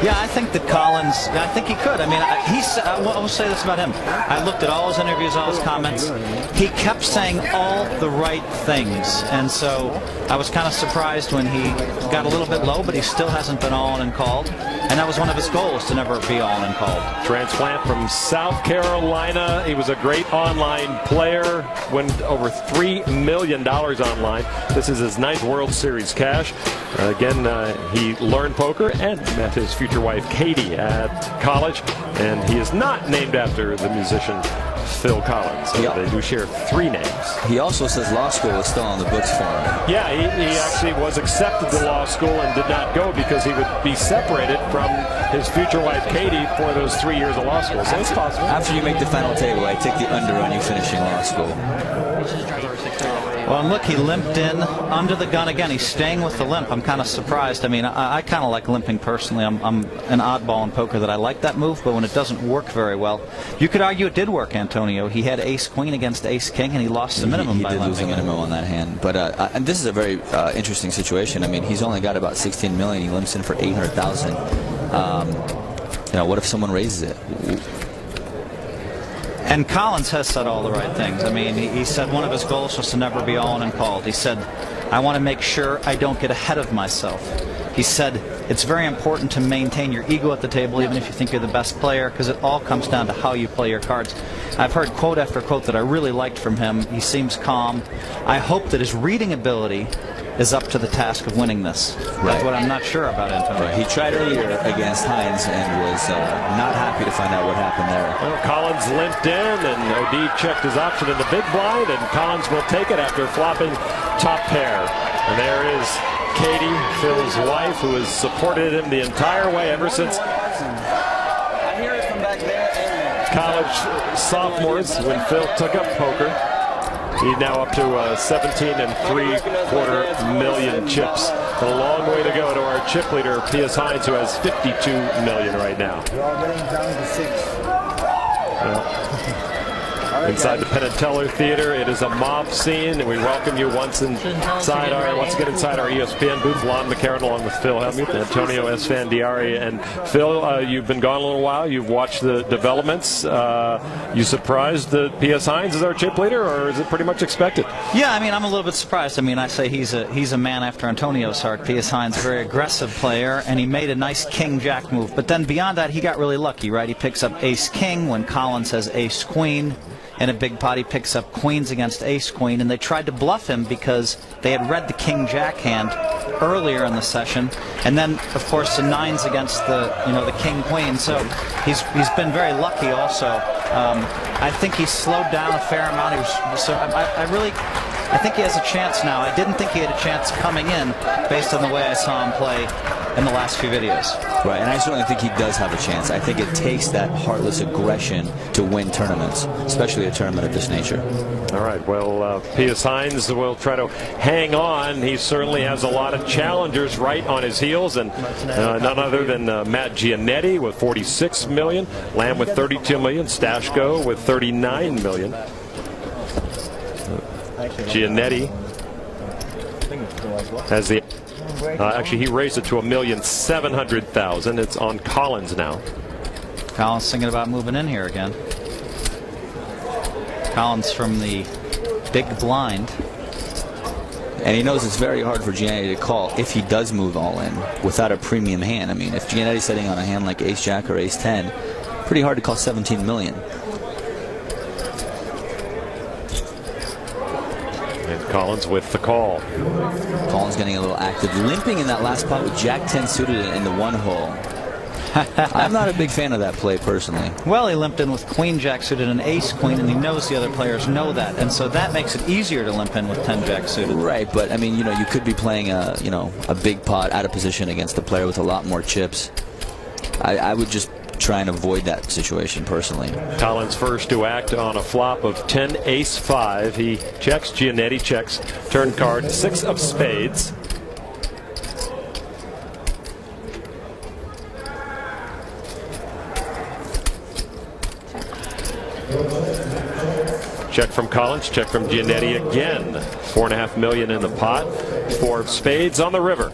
Yeah, I think that Collins, I think he could. I mean, I will say this about him. I looked at all his interviews, all his comments. He kept saying all the right things. And so I was kind of surprised when he got a little bit low, but he still hasn't been all in and called. And that was one of his goals, to never be all in and called. Transplant from South Carolina. He was a great online player. Won over $3 million online. This is his 9th World Series cash. Again, he learned poker and met his future wife Katie at college, and he is not named after the musician Phil Collins. So they do share 3 names. He also says law school is still on the books for him. Yeah, he actually was accepted to law school and did not go because he would be separated from his future wife Katie for those 3 years of law school. So it's possible. After you make the final table, I take the under on you finishing law school. Well, and look, he limped in under the gun again. He's staying with the limp. I'm kind of surprised. I mean, I kind of like limping personally. I'm an oddball in poker that I like that move, but when it doesn't work very well, you could argue it did work, Antonio. He had ace-queen against ace-king, and he lost the minimum by limping. He did lose the minimum on that hand. But and this is a very interesting situation. I mean, he's only got about 16 million. He limps in for 800,000. What if someone raises it? And Collins has said all the right things. I mean, he said one of his goals was to never be all in and called. He said, I want to make sure I don't get ahead of myself. He said, it's very important to maintain your ego at the table, even if you think you're the best player, because it all comes down to how you play your cards. I've heard quote after quote that I really liked from him. He seems calm. I hope that his reading ability is up to the task of winning this. That's what I'm not sure about, Antonio. Right. He tried earlier against Hines and was not happy to find out what happened there. Well, Collins limped in, and O'D checked his option in the big blind, and Collins will take it after flopping top pair. And there is Katie, Phil's wife, who has supported him the entire way ever since college sophomores when Phil took up poker. He's now up to 17.75 million chips. A long way to go to our chip leader, P.S. Hines, who has 52 million right now. You're all getting down to 6. Inside the Penn and Teller Theater, it is a mob scene, and we welcome you once again inside our ESPN booth. Lon McCarron along with Phil Hellmuth, Antonio Esfandiari, and Phil. You've been gone a little while. You've watched the developments. You surprised that P.S. Hines is our chip leader, or is it pretty much expected? Yeah, I mean, I'm a little bit surprised. I mean, I say he's a man after Antonio's heart. P.S. Hines, a very aggressive player, and he made a nice king-jack move. But then beyond that, he got really lucky, right? He picks up ace-king when Collins has ace-queen. In a big pot, he picks up queens against ace-queen, and they tried to bluff him because they had read the king-jack hand earlier in the session, and then, of course, the nines against the king-queen. So he's been very lucky also. I think he slowed down a fair amount. I think he has a chance now. I didn't think he had a chance coming in based on the way I saw him play in the last few videos. Right, and I certainly think he does have a chance. I think it takes that heartless aggression to win tournaments, especially a tournament of this nature. All right, well, P.S. Hines will try to hang on. He certainly has a lot of challengers right on his heels, and none other than Matt Giannetti with 46 million, Lamb with 32 million, Stashko with 39 million. Giannetti has the Actually, he raised it to $1,700,000. It's on Collins now. Collins thinking about moving in here again. Collins from the big blind. And he knows it's very hard for Giannetti to call if he does move all in without a premium hand. I mean, if Giannetti's setting on a hand like ace-jack or ace-10, pretty hard to call 17 million. And Collins with the call. Collins getting a little active, limping in that last pot with Jack-10 suited in the one hole. I'm not a big fan of that play personally. Well, he limped in with Queen-Jack suited and Ace-Queen, and he knows the other players know that, and so that makes it easier to limp in with 10-Jack suited. Right, but I mean, you could be playing a big pot out of position against a player with a lot more chips. I would just try and avoid that situation personally. Collins first to act on a flop of 10 ace-5. He checks. Giannetti checks. Turn card 6 of spades. Check from Collins, check from Giannetti again. $4.5 million in the pot. 4 of spades on the river.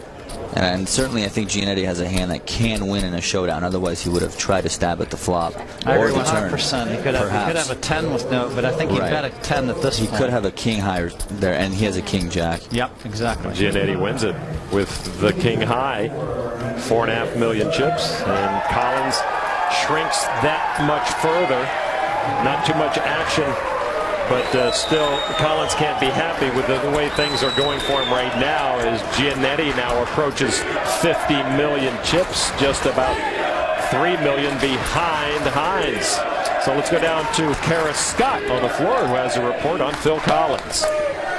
And certainly I think Giannetti has a hand that can win in a showdown. Otherwise he would have tried to stab at the flop I or agree the turn. 100%. He could have a 10 with no, but I think he'd bet a 10 at this point. He could have a king high there, and he has a king jack. Yep, exactly. Giannetti wins it with the king high. 4.5 million chips. And Collins shrinks that much further. Not too much action. But still, Collins can't be happy with the way things are going for him right now as Giannetti now approaches 50 million chips, just about 3 million behind Hines. So let's go down to Kara Scott on the floor, who has a report on Phil Collins.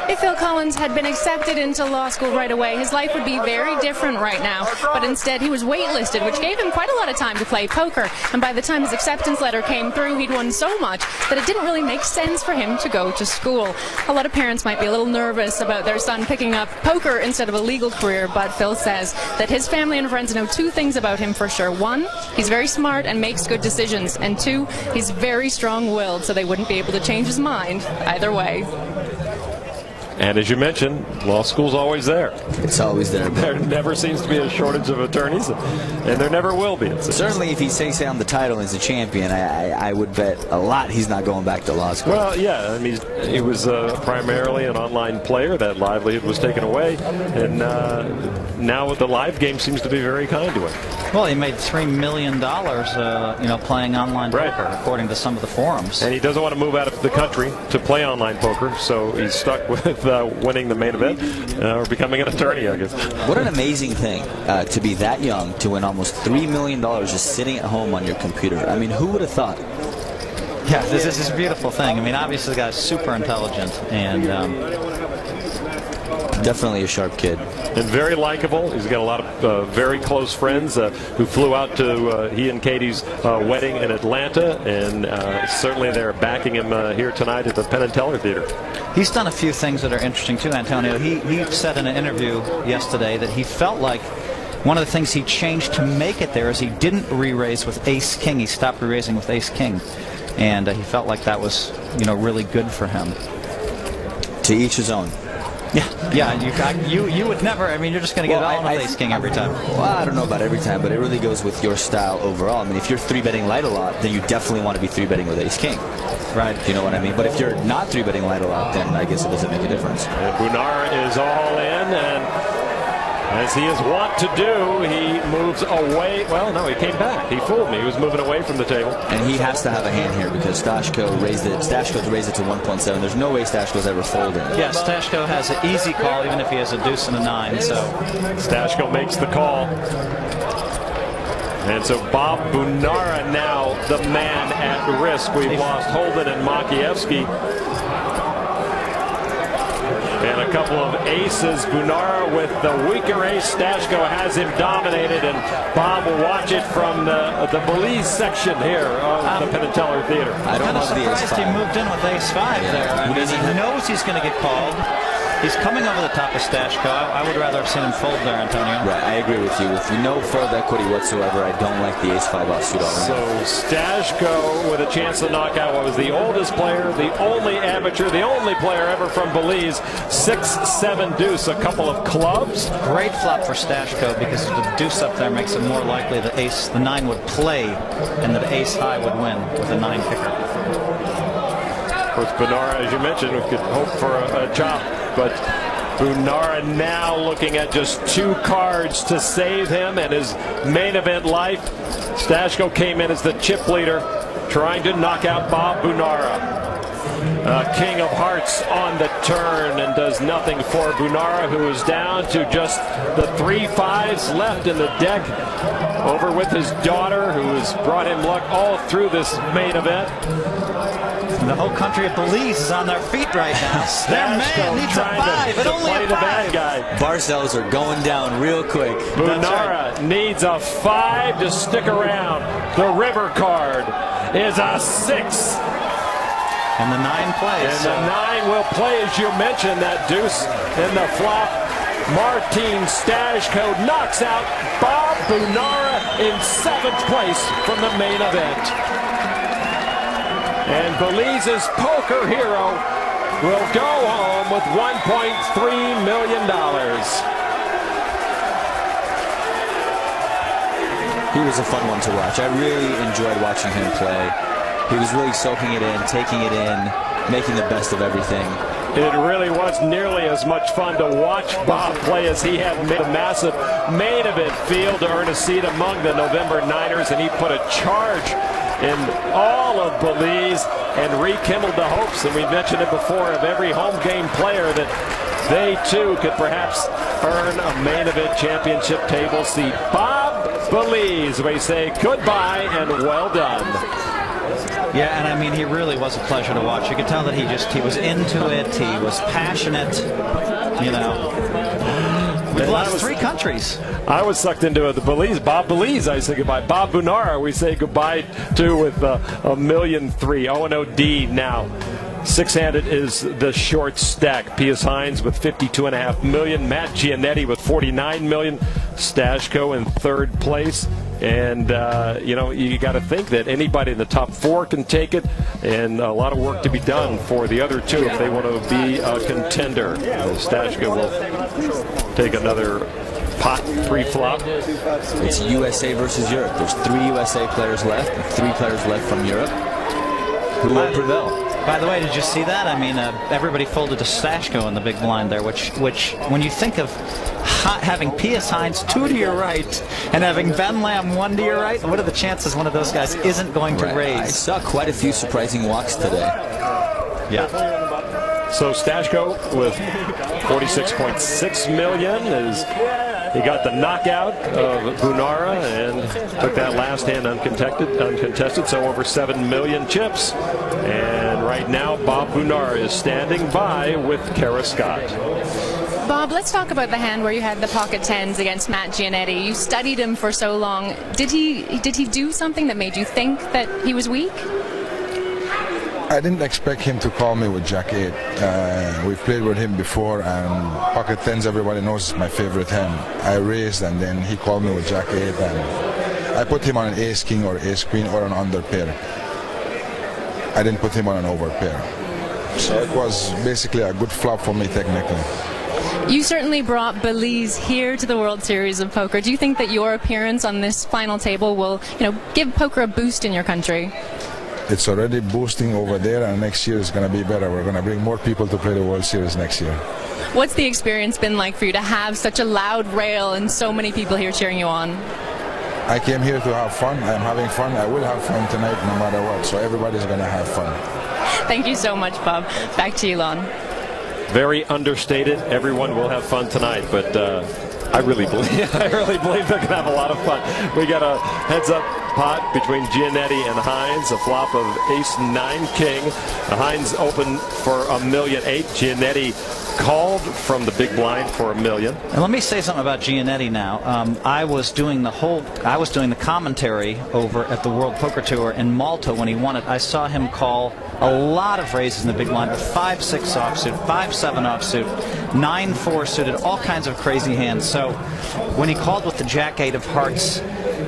If Phil Collins had been accepted into law school right away, his life would be very different right now. But instead, he was waitlisted, which gave him quite a lot of time to play poker. And by the time his acceptance letter came through, he'd won so much that it didn't really make sense for him to go to school. A lot of parents might be a little nervous about their son picking up poker instead of a legal career, but Phil says that his family and friends know 2 things about him for sure. 1, he's very smart and makes good decisions. And 2, he's very strong-willed, so they wouldn't be able to change his mind either way. And as you mentioned, law school's always there. It's always there. There never seems to be a shortage of attorneys, and there never will be. Certainly, if he stays on the title and is a champion, I would bet a lot he's not going back to law school. Well, yeah, I mean, he was primarily an online player. That livelihood was taken away, and now the live game seems to be very kind to him. Well, he made $3 million, playing online poker, according to some of the forums. And he doesn't want to move out of the country to play online poker, so he's stuck with winning the main event or becoming an attorney, I guess. What an amazing thing to be that young, to win almost $3 million just sitting at home on your computer. I mean, who would have thought? Yeah, this is a beautiful thing. I mean, obviously the guy's super intelligent and definitely a sharp kid. And very likable. He's got a lot of very close friends who flew out to he and Katie's wedding in Atlanta, and certainly they're backing him here tonight at the Penn and Teller Theater. He's done a few things that are interesting too, Antonio. He said in an interview yesterday that he felt like one of the things he changed to make it there is he didn't re-raise with ace-king. He stopped re-raising with ace-king. And he felt like that was, really good for him. To each his own. Yeah, you would never. I mean, you're just going to get all with ace-king every time. Well, I don't know about every time, but it really goes with your style overall. I mean, if you're 3-betting light a lot, then you definitely want to be 3-betting with ace-king. Right. You know what I mean? But if you're not 3-betting light a lot, then I guess it doesn't make a difference. And Bunara is all in, and as he is wont to do, he moves away. Well, no, he came back. He fooled me. He was moving away from the table. And he has to have a hand here because Stashko raised it. Stashko's raised it to 1.7. There's no way Stashko's ever folded. Yeah, Stashko has an easy call even if he has a deuce and a 9. So Stashko makes the call. And so Bob Bunara now the man at risk. We've lost Holden and Makievsky. And a couple of aces. Bunara with the weaker ace. Stashko has him dominated, and Bob will watch it from the Belize section here of the Penn and Teller Theater. I'm kind of surprised he moved in with ace-5 there. I mean, he knows he's going to get called. He's coming over the top of Stashko. I would rather have seen him fold there, Antonio. Right, I agree with you. With no fold equity whatsoever, I don't like the ace-5 offsuit all around. So Stashko with a chance to knock out what was the oldest player, the only amateur, the only player ever from Belize. 6-7 deuce, a couple of clubs. Great flop for Stashko because the deuce up there makes it more likely the 9 would play and the ace high would win with a 9 kicker. Of course, Bunara, as you mentioned, we could hope for a chop, but Bunara now looking at just 2 cards to save him and his main event life. Stashko came in as the chip leader, trying to knock out Bob Bunara. King of Hearts on the turn and does nothing for Bunara, who is down to just the 3 5s left in the deck. Over with his daughter, who has brought him luck all through this main event. The whole country of Belize is on their feet right now. Their man needs a 5. It only a 5. The bad guy. Barcells are going down real quick. Bunara needs a 5 to stick around. The river card is a 6. And the 9 plays. And the 9 will play, as you mentioned, that deuce in the flop. Martin Stashko knocks out Bob Bunara in 7th place from the main event. And Belize's poker hero will go home with $1.3 million. He was a fun one to watch. I really enjoyed watching him play. He was really soaking it in, taking it in, making the best of everything. It really was nearly as much fun to watch Bob play as he had made a massive main event field to earn a seat among the November Niners, and he put a charge in all of Belize and rekindled the hopes, and we mentioned it before, of every home game player that they too could perhaps earn a main event championship table seat. Bob Belize, we say goodbye and well done. Yeah, and I mean, he really was a pleasure to watch. You could tell that he was into it. He was passionate. You know, we've lost 3 countries. I was sucked into it. The Belize, Bob Belize, I say goodbye. Bob Bunara, we say goodbye to with $1.3 million. 0-0D now. 6-handed is the short stack. Pius Hines with $52.5 million. Matt Giannetti with $49 million. Stashko in 3rd place. And, you know, you got to think that anybody in the top 4 can take it, and a lot of work to be done for the other 2 if they want to be a contender. Stashko will take another pot pre-flop. It's USA versus Europe. There's 3 USA players left, and 3 players left from Europe. Who will prevail? By the way, did you see that? I mean, everybody folded to Stashko in the big blind there, which when you think of having Pius Hines 2 to your right and having Ben Lamb 1 to your right, what are the chances one of those guys isn't going to raise? I saw quite a few surprising walks today. Yeah. So Stashko with $46.6 million he got the knockout of Bunara and took that last hand uncontested, so over 7 million chips. And right now, Bob Bunara is standing by with Kara Scott. Bob, let's talk about the hand where you had the pocket 10s against Matt Giannetti. You studied him for so long. Did he do something that made you think that he was weak? I didn't expect him to call me with Jack 8. We've played with him before, and pocket 10s, everybody knows, is my favorite hand. I raised, and then he called me with Jack 8, and I put him on an ace king or ace queen or an under pair. I didn't put him on an over pair. So it was basically a good flop for me technically. You certainly brought Belize here to the World Series of Poker. Do you think that your appearance on this final table will, give poker a boost in your country? It's already boosting over there, and next year is going to be better. We're going to bring more people to play the World Series next year. What's the experience been like for you to have such a loud rail and so many people here cheering you on? I came here to have fun. I'm having fun. I will have fun tonight no matter what. So everybody's going to have fun. Thank you so much, Bob. Back to you, Lon. Very understated. Everyone will have fun tonight, but I really believe they're going to have a lot of fun. We got a heads up pot between Giannetti and Hines. A flop of ace-9 king. Hines opened for $1.8 million. Giannetti called from the big blind for $1 million. And let me say something about Giannetti now. I was doing the commentary over at the World Poker Tour in Malta when he won it. I saw him call a lot of raises in the big blind, 5-6 offsuit, 5-7 offsuit, 9-4 suited, all kinds of crazy hands. So when he called with the Jack-8 of hearts,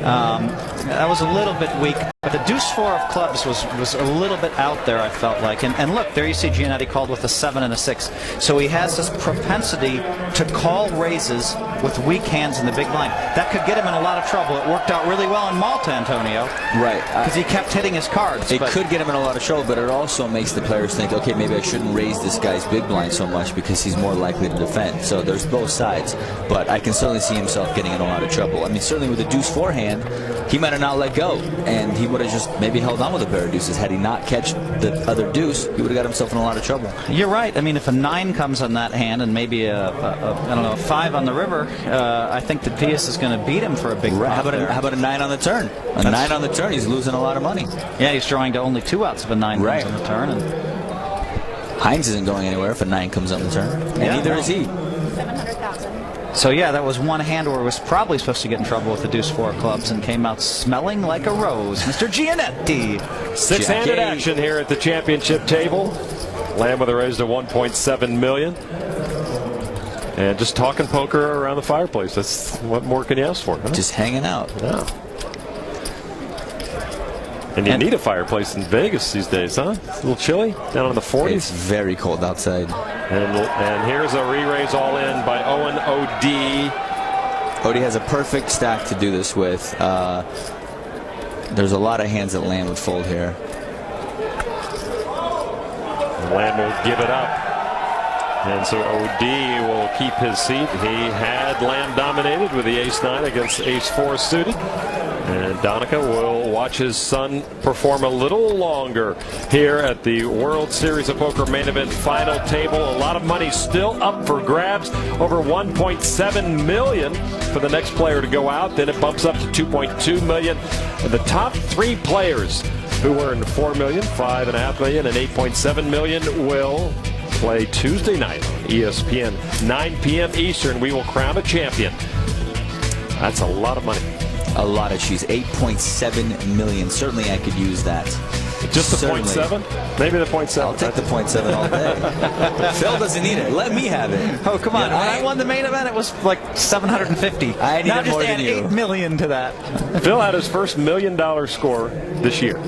that was a little bit weak. But the deuce-4 of clubs was a little bit out there, I felt like. And look, there you see Giannetti called with a 7 and a 6. So he has this propensity to call raises with weak hands in the big blind. That could get him in a lot of trouble. It worked out really well in Malta, Antonio. Right. Because he kept hitting his cards. It could get him in a lot of trouble, but it also makes the players think, okay, maybe I shouldn't raise this guy's big blind so much because he's more likely to defend. So there's both sides. But I can certainly see himself getting in a lot of trouble. I mean, certainly with the deuce-4 hand, he might have not let go, and he would have just maybe held on with a pair of deuces. Had he not catch the other deuce, he would have got himself in a lot of trouble. You're right. I mean, if a 9 comes on that hand and maybe I don't know, a 5 on the river, I think that Pius is going to beat him for a big pot. How about a 9 on the turn? A 9 on the turn, he's losing a lot of money. Yeah, he's drawing to only 2 outs of a 9 right. comes on the turn. And Hines isn't going anywhere if a 9 comes on the turn, and neither is he. 700,000. So yeah, that was one hand where he was probably supposed to get in trouble with the deuce-4 clubs and came out smelling like a rose. Mr. Giannetti. 6-handed action here at the championship table. Lamb with a raise to $1.7 million. And just talking poker around the fireplace. That's what more can you ask for? Huh? Just hanging out. Yeah. And you need a fireplace in Vegas these days, huh? It's a little chilly down in the 40s. It's very cold outside. And here's a re-raise all in by Owen O.D. Odie has a perfect stack to do this with. There's a lot of hands that Lamb would fold here. And Lamb will give it up. And so O.D. will keep his seat. He had Lamb dominated with the ace-9 against ace-4 suited. And Donica will watch his son perform a little longer here at the World Series of Poker main event final table. A lot of money still up for grabs. Over $1.7 million for the next player to go out. Then it bumps up to $2.2 million. And the top 3 players who earned $4 million, $5.5 million, and $8.7 million will play Tuesday night on ESPN, 9 p.m. Eastern. We will crown a champion. That's a lot of money. A lot of cheese. $8.7 million. Certainly I could use that. Just the 0.7? Maybe the 0.7. I'll take the 0.7 all day. Phil doesn't need it. Let me have it. Oh, come on. When I won the main event, it was like $750. I need it more than you. $8 million to that. Phil had his first $1 million score this year.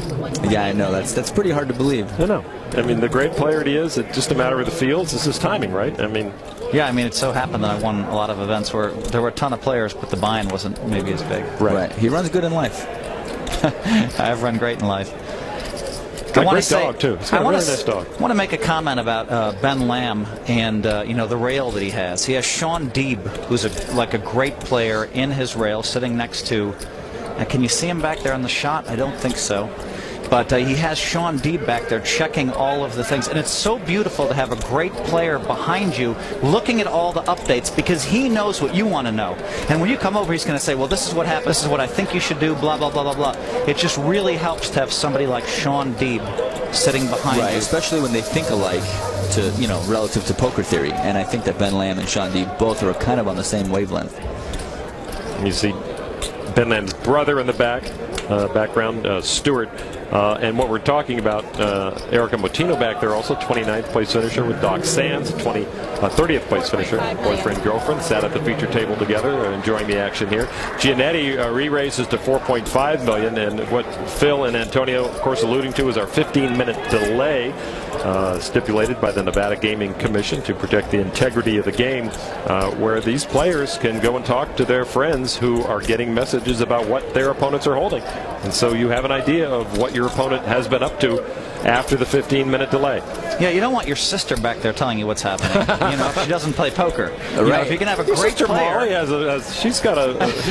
Yeah, I know. That's pretty hard to believe. I know. I mean, the great player he is, it's just a matter of the fields. This is timing, right? I mean... Yeah, I mean, it so happened that I won a lot of events where there were a ton of players, but the buy-in wasn't maybe as big. Right. He runs good in life. I've run great in life. I want to say, dog too. He's got a really nice dog. I want to make a comment about Ben Lamb and the rail that he has. He has Sean Deeb, who's like a great player in his rail, sitting next to. Can you see him back there on the shot? I don't think so. But he has Sean Deeb back there checking all of the things. And it's so beautiful to have a great player behind you looking at all the updates because he knows what you want to know. And when you come over, he's going to say, well, this is what happened. This is what I think you should do, blah, blah, blah, blah, blah. It just really helps to have somebody like Sean Deeb sitting behind you. Especially when they think alike to, relative to poker theory. And I think that Ben Lamb and Sean Deeb both are kind of on the same wavelength. You see Ben Lamb's brother in the background, Stuart. And what we're talking about, Erica Motino back there also, 29th place finisher with Doc Sands, 30th place finisher, boyfriend, girlfriend, sat at the feature table together, enjoying the action here. Giannetti re-raises to $4.5 million, and what Phil and Antonio, of course, alluding to is our 15-minute delay stipulated by the Nevada Gaming Commission to protect the integrity of the game, where these players can go and talk to their friends who are getting messages about what their opponents are holding. And so you have an idea of what your opponent has been up to after the 15-minute delay. Yeah, you don't want your sister back there telling you what's happening. You know, if she doesn't play poker. You know, if you can have a Your great sister player. Molly she's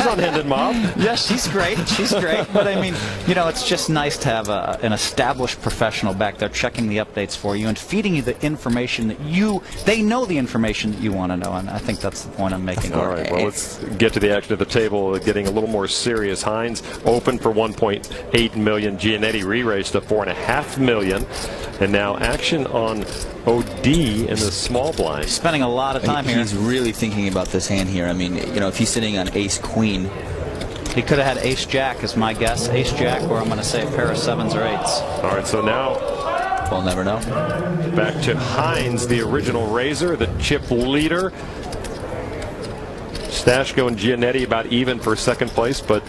on Hand and Mob. Yes, she's great. She's great. But I mean, you know, it's just nice to have an established professional back there checking the updates for you and feeding you the information that they know the information that you want to know. And I think that's the point I'm making. All right, well, let's get to the action of the table, getting a little more serious. Hines open for 1.8 million. Giannetti re-raised to 4.5 million. And now action on OD in the small blind. Spending a lot of time here. He's really thinking about this hand here. I mean, you know, if he's sitting on ace-queen. He could have had ace-jack is my guess. Ace-jack, or I'm going to say a pair of 7s or 8s. All right, so now we'll never know. Back to Hines, the original raiser, the chip leader. Stashko and Giannetti about even for second place, but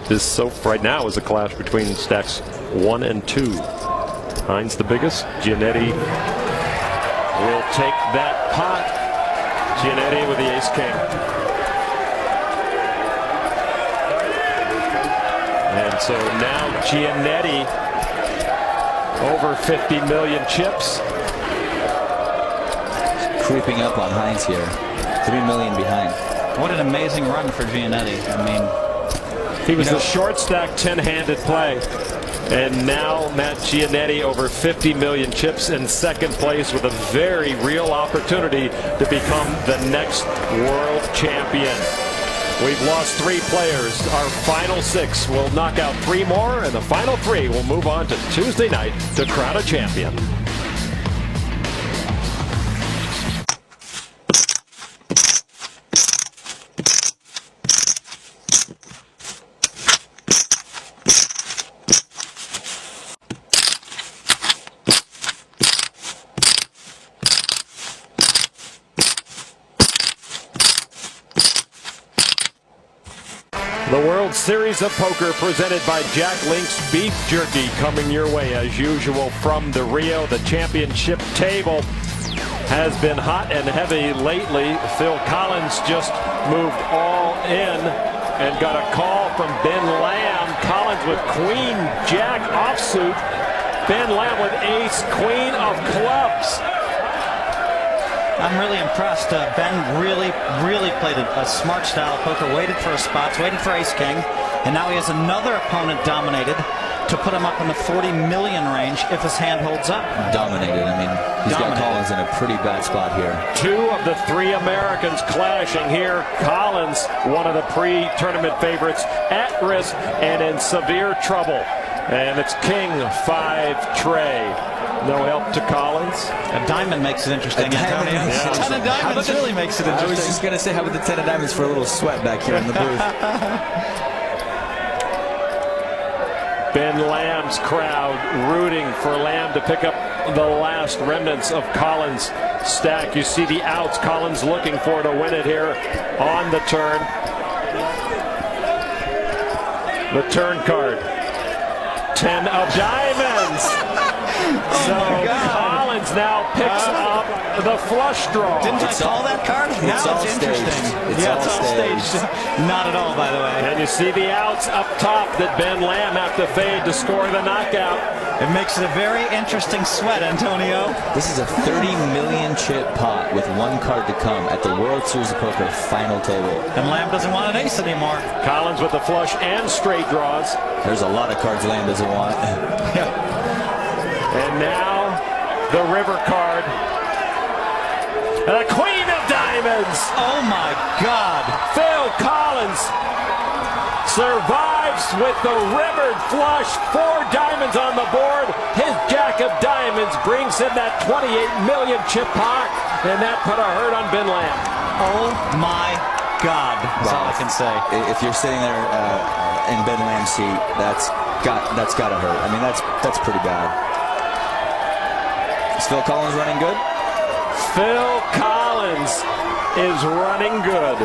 this right now is a clash between stacks 1 and 2. Hines the biggest. Giannetti will take that pot. Giannetti with the ace-king. And so now Giannetti over 50 million chips. Creeping up on Hines here. 3 million behind. What an amazing run for Giannetti. I mean, he was the short stack 10-handed play. And now Matt Giannetti over 50 million chips in second place with a very real opportunity to become the next world champion. We've lost 3 players. Our final 6 will knock out 3 more, and the final 3 will move on to Tuesday night to crown a champion. The World Series of Poker presented by Jack Link's Beef Jerky coming your way as usual from the Rio. The championship table has been hot and heavy lately. Phil Collins just moved all in and got a call from Ben Lamb. Collins with Queen Jack offsuit. Ben Lamb with Ace Queen of clubs. I'm really impressed. Ben really played a smart style of poker, waited for his spots, waited for ace-king, and now he has another opponent dominated to put him up in the 40 million range if his hand holds up. Dominated. I mean, he's got Collins in a pretty bad spot here. 2 of the 3 Americans clashing here. Collins, one of the pre-tournament favorites, at risk and in severe trouble. And it's King 5 Trey. No help to Collins. A diamond makes it interesting, Antonio. Yeah. 10 of diamonds really makes it interesting. I was just going to say, how about the 10 of diamonds for a little sweat back here in the booth? Ben Lamb's crowd rooting for Lamb to pick up the last remnants of Collins' stack. You see the outs. Collins looking for to win it here on the turn. The turn card. 10 of diamonds. So Collins now picks up the flush draw. Didn't I call that card? Now it's interesting. It's all staged. Not at all, by the way. And you see the outs up top that Ben Lamb have to fade to score the knockout. It makes it a very interesting sweat, Antonio. This is a 30 million chip pot with 1 card to come at the World Series of Poker final table. And Lamb doesn't want an ace anymore. Collins with the flush and straight draws. There's a lot of cards Lamb doesn't want. And now the river card. And a Queen of Diamonds. Oh my God. Phil Collins survives with the rivered flush. 4 diamonds on the board. His Jack of Diamonds brings him that 28 million chip pot. And that put a hurt on Ben Lamb. Oh my God. That's all I can say. If you're sitting there in Ben Lamb's seat, that's got to hurt. I mean, that's pretty bad. Is Phil Collins running good? Phil Collins is running good.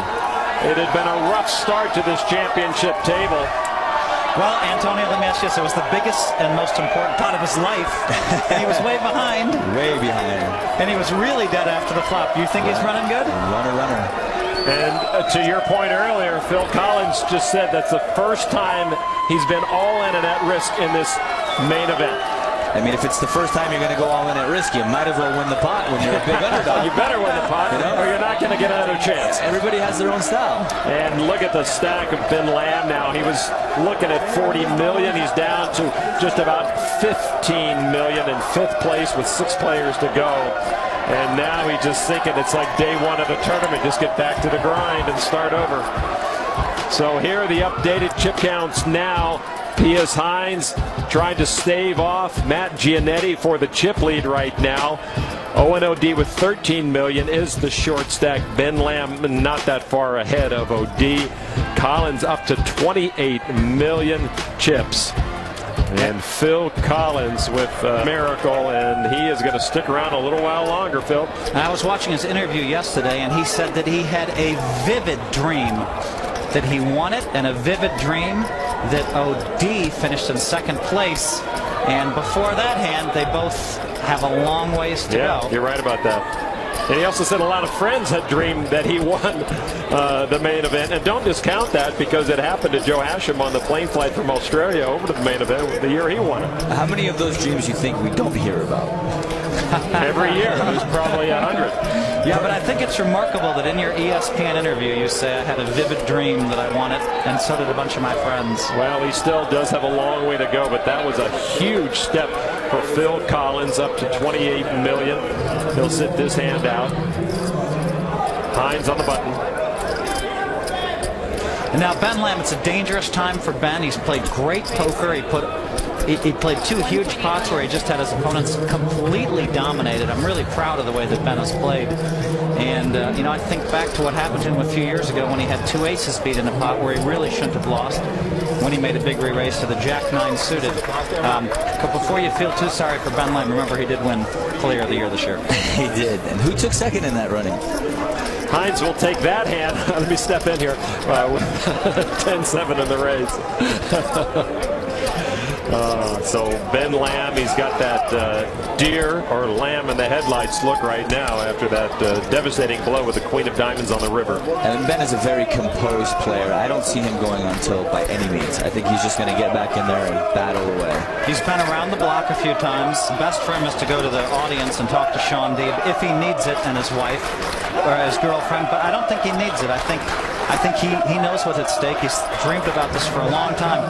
It had been a rough start to this championship table. Well, Antonio, let me ask you this. It was the biggest and most important part of his life. And he was way behind. Way behind. And he was really dead after the flop. You think he's running good? Runner. And to your point earlier, Phil Collins just said that's the first time he's been all in and at risk in this main event. I mean, if it's the first time you're going to go all in at risk, you might as well win the pot when you're a big underdog. You better win the pot, or you're not going to get another chance. Everybody has their own style. And look at the stack of Ben Lamb now. He was looking at 40 million. He's down to just about 15 million in 5th place with 6 players to go. And now he's just thinking it's like day 1 of the tournament. Just get back to the grind and start over. So here are the updated chip counts now. Pius Hines trying to stave off Matt Giannetti for the chip lead right now. Owen OD with 13 million is the short stack. Ben Lamb not that far ahead of OD. Collins up to 28 million chips. And Phil Collins with a miracle, and he is going to stick around a little while longer, Phil. I was watching his interview yesterday, and he said that he had a vivid dream that he won it, and a vivid dream that OD finished in 2nd place. And before that hand, they both have a long ways to go. You're right about that. And he also said a lot of friends had dreamed that he won the main event. And don't discount that, because it happened to Joe Hashim on the plane flight from Australia over to the main event the year he won it. How many of those dreams you think we don't hear about? Every year. There's probably 100. Yeah, but I think it's remarkable that in your ESPN interview you say I had a vivid dream that I won it, and so did a bunch of my friends. Well, he still does have a long way to go, but that was a huge step for Phil Collins, up to 28 million. He'll sit this hand out. Hines on the button. And now Ben Lamb, it's a dangerous time for Ben. He's played great poker. He played 2 huge pots where he just had his opponents completely dominated. I'm really proud of the way that Ben has played. And, you know, I think back to what happened to him a few years ago when he had 2 aces beat in a pot where he really shouldn't have lost, when he made a big re-raise to the Jack-9 suited. But before you feel too sorry for Ben Lamb, remember he did win Player of the Year this year. He did. And who took 2nd in that running? Hines will take that hand. Let me step in here. 10-7 in the raise. So Ben Lamb, he's got that deer or lamb in the headlights look right now after that devastating blow with the Queen of Diamonds on the river. And Ben is a very composed player. I don't see him going on tilt by any means. I think he's just going to get back in there and battle away. He's been around the block a few times. Best for him is to go to the audience and talk to Sean Deeb if he needs it, and his wife or his girlfriend. But I don't think he needs it. I think he knows what's at stake. He's dreamed about this for a long time.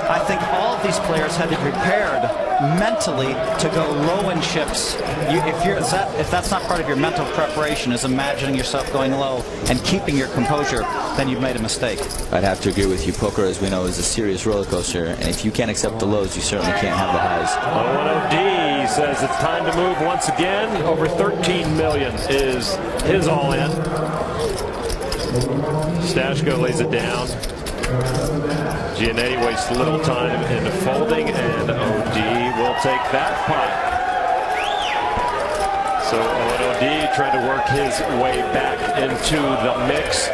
I think all of these players had to be prepared mentally to go low in chips. If that's not part of your mental preparation, is imagining yourself going low and keeping your composure, then you've made a mistake. I'd have to agree with you. Poker, as we know, is a serious roller coaster, and if you can't accept the lows, you certainly can't have the highs. Owen OD says it's time to move once again. Over 13 million is his all-in. Stashko lays it down. Giannetti wastes little time in folding, and OD will take that pot. So OD trying to work his way back into the mix.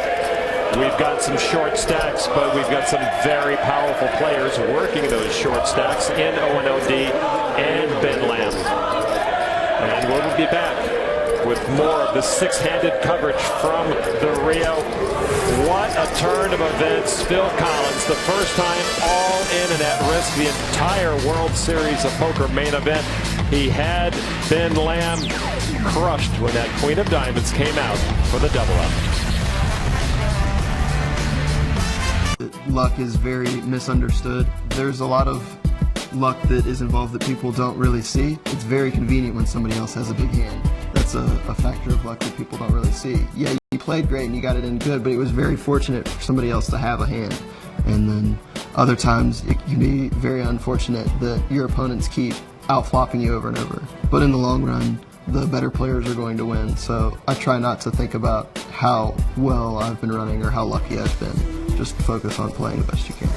We've got some short stacks, but we've got some very powerful players working those short stacks in OD and Ben Lamb. And we'll be back with more of the 6-handed coverage from the Rio. What a turn of events. Phil Collins, the first time all in and at risk the entire World Series of Poker main event. He had Ben Lamb crushed when that Queen of Diamonds came out for the double up. Luck is very misunderstood. There's a lot of luck that is involved that people don't really see. It's very convenient when somebody else has a big hand. That's a factor of luck that people don't really see. Yeah, you played great and you got it in good, but it was very fortunate for somebody else to have a hand. And then other times it can be very unfortunate that your opponents keep outflopping you over and over. But in the long run, the better players are going to win. So I try not to think about how well I've been running or how lucky I've been. Just focus on playing the best you can.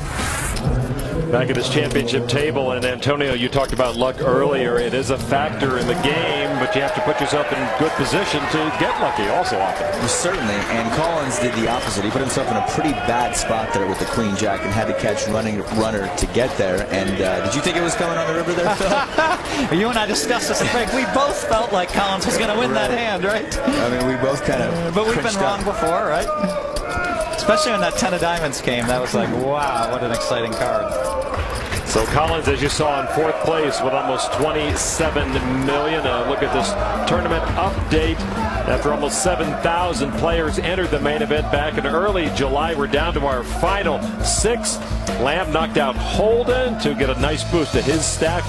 Back at this championship table, and Antonio, you talked about luck earlier. It is a factor in the game, but you have to put yourself in good position to get lucky also often. Certainly, and Collins did the opposite. He put himself in a pretty bad spot there with the Queen Jack and had to catch runner to get there. And did you think it was coming on the river there, Phil? You and I discussed this. We both felt like Collins was going to win that hand, right? I mean, we both kind of. But we've been wrong before, right? Especially when that 10 of diamonds came. That was like, wow, what an exciting card. So Collins, as you saw, in fourth place with almost $27 million. Look at this tournament update. After almost 7,000 players entered the main event back in early July, we're down to our final 6. Lamb knocked out Holden to get a nice boost to his stack.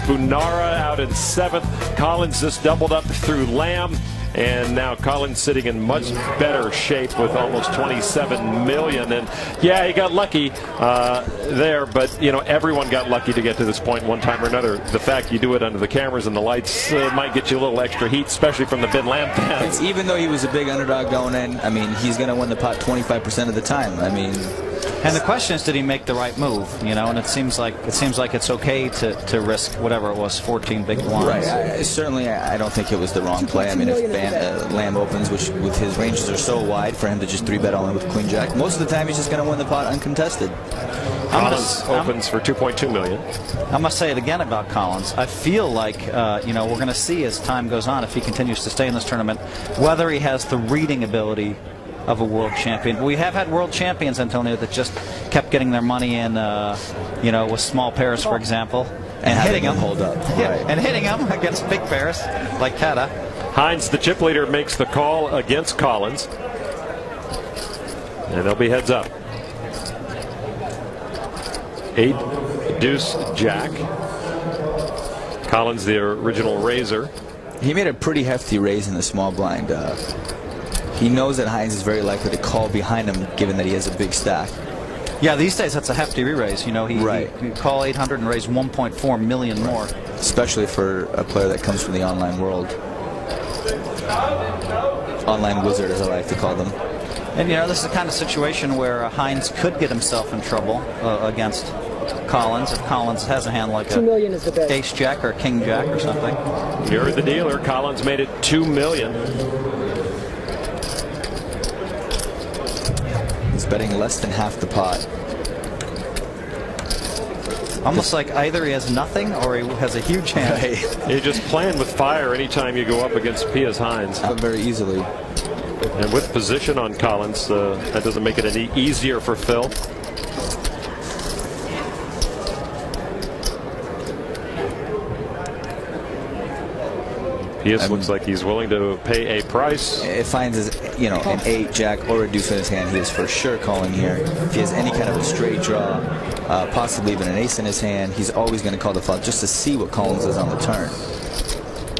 Bunara out in 7th. Collins just doubled up through Lamb. And now Collins sitting in much better shape with almost $27 million. And yeah, he got lucky there, but you know, everyone got lucky to get to this point one time or another. The fact you do it under the cameras and the lights might get you a little extra heat, especially from the Ben Lamb fans. Even though he was a big underdog going in, I mean, he's going to win the pot 25% of the time. I mean, and the question is, did he make the right move? You know, and it seems like it's okay to risk whatever it was, 14 big blinds. Right. Certainly, I don't think it was the wrong play. I mean, if Lamb opens, which with his ranges are so wide, for him to just 3-bet all in with Queen Jack, most of the time he's just going to win the pot uncontested. Collins opens for $2.2 million. I must say it again about Collins. I feel like you know, we're going to see as time goes on, if he continues to stay in this tournament, whether he has the reading ability of a world champion. We have had world champions, Antonio, that just kept getting their money in, you know, with small pairs, for example, and hitting them. Hold up. Yeah, right. And hitting them against big pairs like Tata. Hines, the chip leader, makes the call against Collins. And they'll be heads up. 8, deuce, jack. Collins, the original raiser. He made a pretty hefty raise in the small blind. He knows that Hines is very likely to call behind him, given that he has a big stack. Yeah, these days that's a hefty re-raise. You know, he call 800 and raise 1.4 million more. Especially for a player that comes from the online world. Online wizard, as I like to call them. And you know, this is the kind of situation where Hines could get himself in trouble against Collins if Collins has a hand like a ace jack or king jack or something. You're the dealer. Collins made it $2 million. He's betting less than half the pot. Almost like either he has nothing or he has a huge hand. Right. You're just playing with fire anytime you go up against Pius Hines. Very easily. And with position on Collins, that doesn't make it any easier for Phil. Pius looks like he's willing to pay a price. If Hines is, you know, an 8, jack, or a deuce in his hand, he is for sure calling here. If he has any kind of a straight draw, possibly even an ace in his hand, he's always going to call the flop just to see what Collins is on the turn.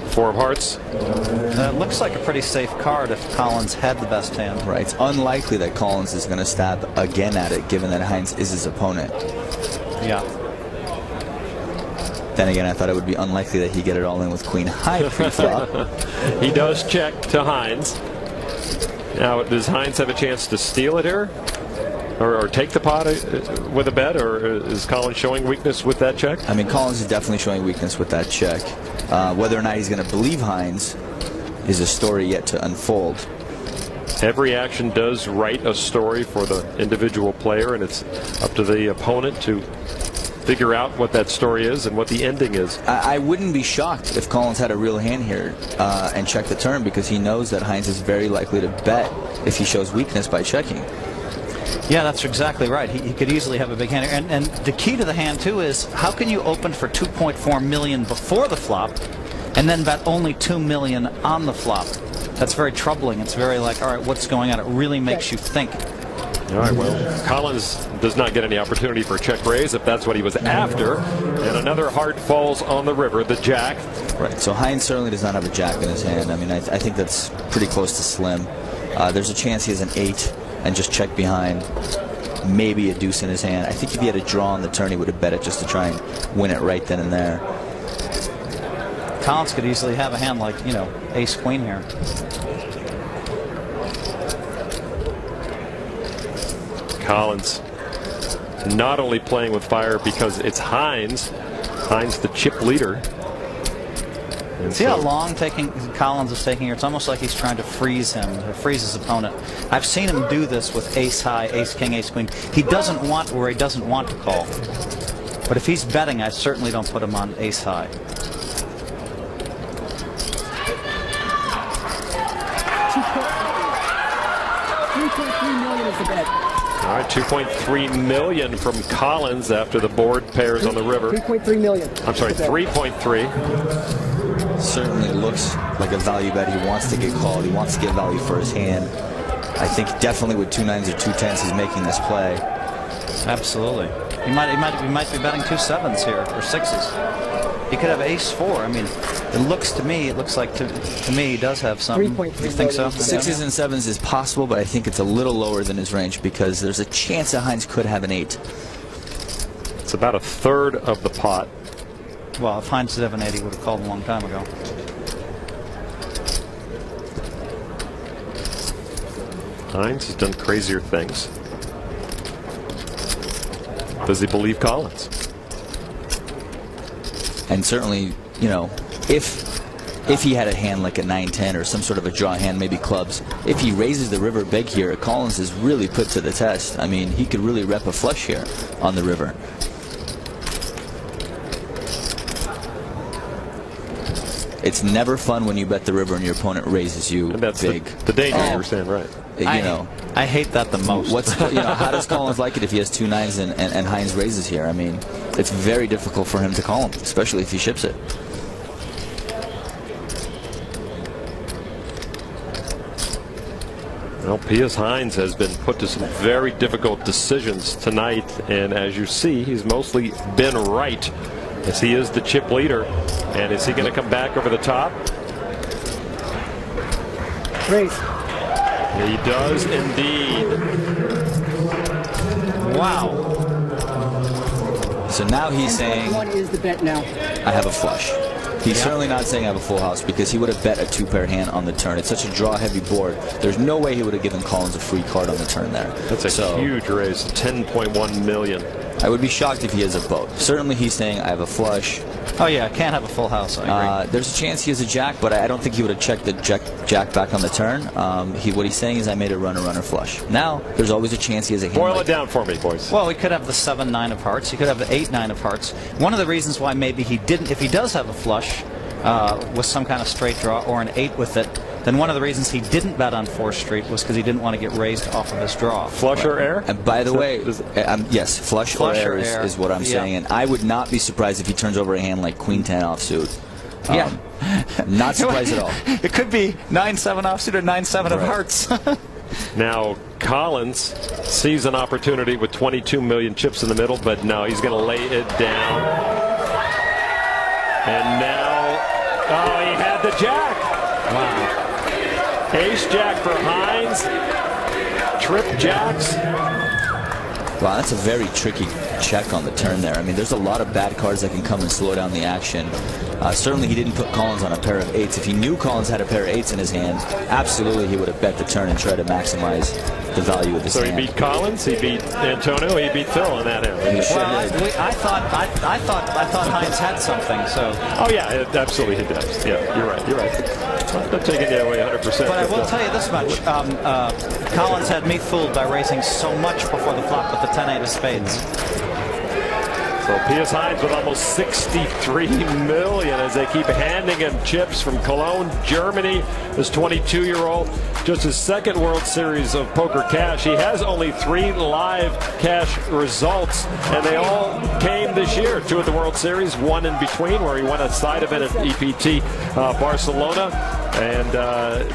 4 of hearts. It looks like a pretty safe card if Collins had the best hand. Right. It's unlikely that Collins is going to stab again at it, given that Hines is his opponent. Yeah. Then again, I thought it would be unlikely that he'd get it all in with Queen High pre-flop. He does check to Hines. Now, does Hines have a chance to steal it here? Or take the pot with a bet? Or is Collins showing weakness with that check? I mean, Collins is definitely showing weakness with that check. Whether or not he's going to believe Hines is a story yet to unfold. Every action does write a story for the individual player, and it's up to the opponent to figure out what that story is and what the ending is. I wouldn't be shocked if Collins had a real hand here and checked the turn, because he knows that Hines is very likely to bet if he shows weakness by checking. Yeah, that's exactly right. He could easily have a big hand. And the key to the hand, too, is how can you open for $2.4 million before the flop and then bet only $2 million on the flop? That's very troubling. It's very like, all right, what's going on? It really makes you think. All right, well, Collins does not get any opportunity for a check raise if that's what he was after. And another heart falls on the river, the jack. Right, so Hines certainly does not have a jack in his hand. I mean, I think that's pretty close to slim. There's a chance he has an 8 and just check behind. Maybe a deuce in his hand. I think if he had a draw on the turn, he would have bet it just to try and win it right then and there. Collins could easily have a hand like, you know, ace-queen here. Collins not only playing with fire because it's Hines the chip leader. And see how long Collins is taking here? It's almost like he's trying to freeze him, freeze his opponent. I've seen him do this with ace high, ace king, ace queen. He doesn't want where he doesn't want to call. But if he's betting, I certainly don't put him on ace high. $3.3 million is the bet. All right, $2.3 million from Collins after the board pairs on the river. $3.3 million. I'm sorry, 3.3. Certainly looks like a value bet. He wants to get called. He wants to get value for his hand. I think definitely with 2 9s or 2 10s, he's making this play. Absolutely. He might be betting 2 7s here or 6s. He could have ace 4. I mean, it looks like to me he does have some. 3.3. You think so? 6s and 7s is possible, but I think it's a little lower than his range because there's a chance that Hines could have an 8. It's about a third of the pot. Well, if Hines did have an 8, he would have called a long time ago. Hines has done crazier things. Does he believe Collins? And certainly, you know, if he had a hand like a 9-10 or some sort of a draw hand, maybe clubs, if he raises the river big here, Collins is really put to the test. I mean, he could really rep a flush here on the river. It's never fun when you bet the river and your opponent raises you and that's big. The danger you were saying, right? You know, I hate that the most. How does Collins like it if he has 2 9s and Hines raises here? I mean, it's very difficult for him to call him, especially if he ships it. Well, Pius Hines has been put to some very difficult decisions tonight, and as you see, he's mostly been right, as he is the chip leader. And is he going to come back over the top? Raise. He does indeed. Wow. So now he's saying, what is the bet now? I have a flush. He's certainly not saying I have a full house because he would have bet a 2-pair hand on the turn. It's such a draw-heavy board. There's no way he would have given Collins a free card on the turn there. That's a huge raise, $10.1 million. I would be shocked if he has a boat. Certainly he's saying I have a flush. Oh yeah, can't have a full house. I agree. There's a chance he has a jack, but I don't think he would have checked the jack back on the turn. What he's saying is I made a runner flush. Now there's always a chance he has a hand. Boil it down for me, boys. Well, he could have the 7-9 of hearts. He could have the 8-9 of hearts. One of the reasons why maybe he didn't, if he does have a flush with some kind of straight draw or an 8 with it, then one of the reasons he didn't bet on 4th Street was because he didn't want to get raised off of his draw. Flush or air? And by the way, yes, flush or air is what I'm saying. And I would not be surprised if he turns over a hand like Queen 10 offsuit. Not surprised at all. It could be 9-7 offsuit or 9-7 of hearts. Now, Collins sees an opportunity with 22 million chips in the middle, but no, he's going to lay it down. And now, he had the jack. Wow. Ace jack for Hines. Trip jacks. Wow, that's a very tricky check on the turn there. I mean, there's a lot of bad cards that can come and slow down the action. Certainly he didn't put Collins on a pair of 8s. If he knew Collins had a pair of 8s in his hand, absolutely he would have bet the turn and tried to maximize the value of his hand. So he beat Collins, he beat Antonio, he beat Phil in that area. I thought Hines had something. So. Oh yeah, absolutely he does. Yeah, you're right. You're right. I'm not taking that away 100%. But I will tell you this much: Collins had me fooled by raising so much before the flop with the 10-8 of spades. So Pius Hines with almost 63 million as they keep handing him chips from Cologne, Germany. This 22-year-old, just his second World Series of Poker cash. He has only 3 live cash results, and they all came this year. 2 at the World Series, 1 in between where he won a side event at EPT Barcelona. And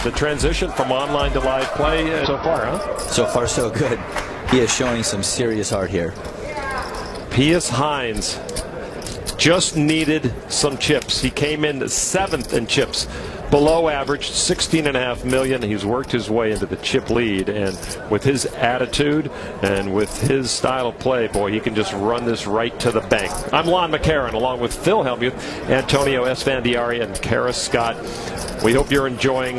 the transition from online to live play so far, huh? So far, so good. He is showing some serious heart here. Pius Hines just needed some chips. He came in 7th in chips, below average, 16.5 million. He's worked his way into the chip lead, and with his attitude and with his style of play, boy, he can just run this right to the bank. I'm Lon McCarron, along with Phil Hellmuth, Antonio Esfandiari, and Kara Scott. We hope you're enjoying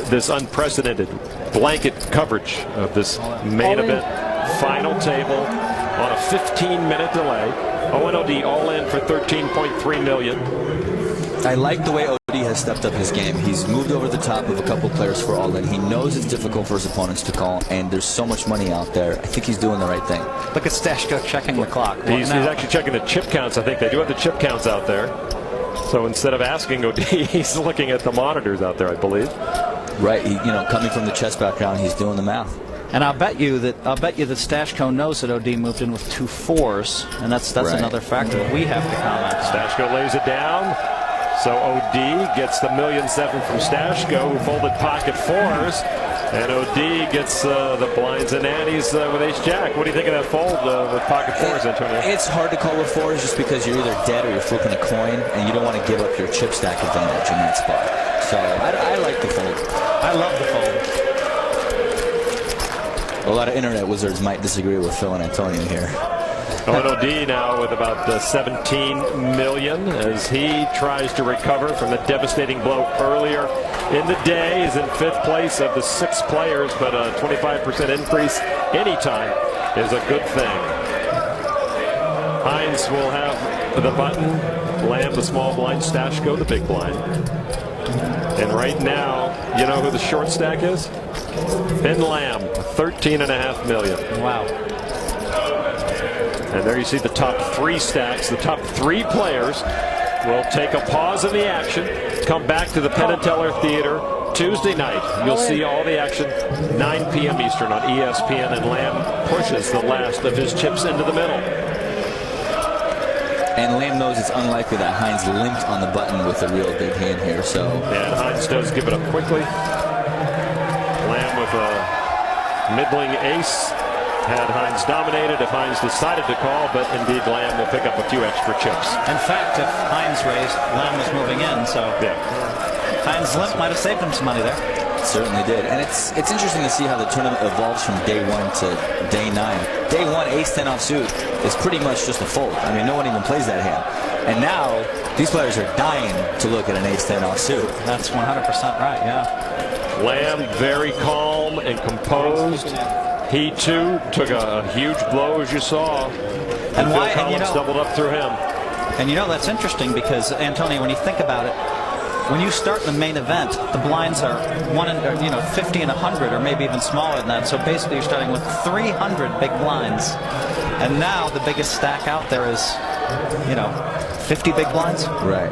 this unprecedented blanket coverage of this main event final table on a 15-minute delay. ONOD all in for $13.3 million. I like the way OD has stepped up his game. He's moved over the top of a couple players for all in. He knows it's difficult for his opponents to call, and there's so much money out there. I think he's doing the right thing. Look at Stashko checking the clock. He's actually checking the chip counts. I think they do have the chip counts out there. So instead of asking OD, he's looking at the monitors out there, I believe. Right. Coming from the chess background, he's doing the math. And I'll bet you that Stashko knows that OD moved in with 2 4s, and that's Right. another factor that we have to comment on. Stashko lays it down. So OD gets the $1.7 million from Stashko, who folded pocket 4s. And OD gets the blinds and antes with ace-jack. What do you think of that fold with pocket 4s, Antonio? It's hard to call with 4s just because you're either dead or you're flipping a coin, and you don't want to give up your chip stack advantage in that spot. So I like the fold. I love the fold. A lot of internet wizards might disagree with Phil and Antonio here. OD now with about $17 million as he tries to recover from the devastating blow earlier in the day. He's in 5th place of the 6 players, but a 25% increase anytime is a good thing. Hines will have the button, Lamb the small blind, Stashko the big blind. And right now, you know who the short stack is? Ben Lamb, $13.5 million. Wow. And there you see the top 3 stacks. The top 3 players will take a pause in the action, come back to the Penn and Teller Theater Tuesday night. You'll see all the action 9 p.m. Eastern on ESPN, and Lamb pushes the last of his chips into the middle. And Lamb knows it's unlikely that Hines linked on the button with a real big hand here. So and Hines does give it up quickly. Lamb with a middling ace. Had Hines dominated if Hines decided to call, but indeed Lamb will pick up a few extra chips. In fact, if Hines raised, Lamb was moving in, so yeah. Hines' limp might have saved him some money there. Certainly did. And it's interesting to see how the tournament evolves from day 1 to day 9. Day 1, ace-10 offsuit is pretty much just a fold. I mean, no one even plays that hand. And now, these players are dying to look at an ace-10 offsuit. That's 100% right, yeah. Lamb very calm and composed. He, too, took a huge blow, as you saw. And why? Phil Collins doubled up through him. And you know, that's interesting because, Antonio, when you think about it, when you start the main event, the blinds are 50 and 100, or maybe even smaller than that. So basically, you're starting with 300 big blinds, and now the biggest stack out there is, 50 big blinds. Right.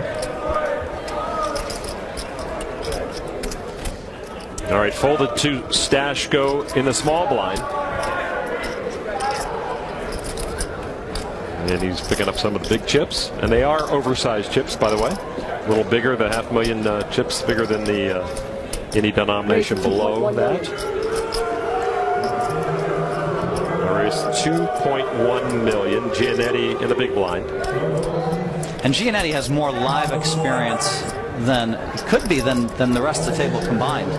All right, folded to Stashko in the small blind. And he's picking up some of the big chips, and they are oversized chips, by the way. A little bigger, the $500,000 chips, bigger than the any denomination below that. There is $2.1 million. Giannetti in the big blind. And Giannetti has more live experience than the rest of the table combined.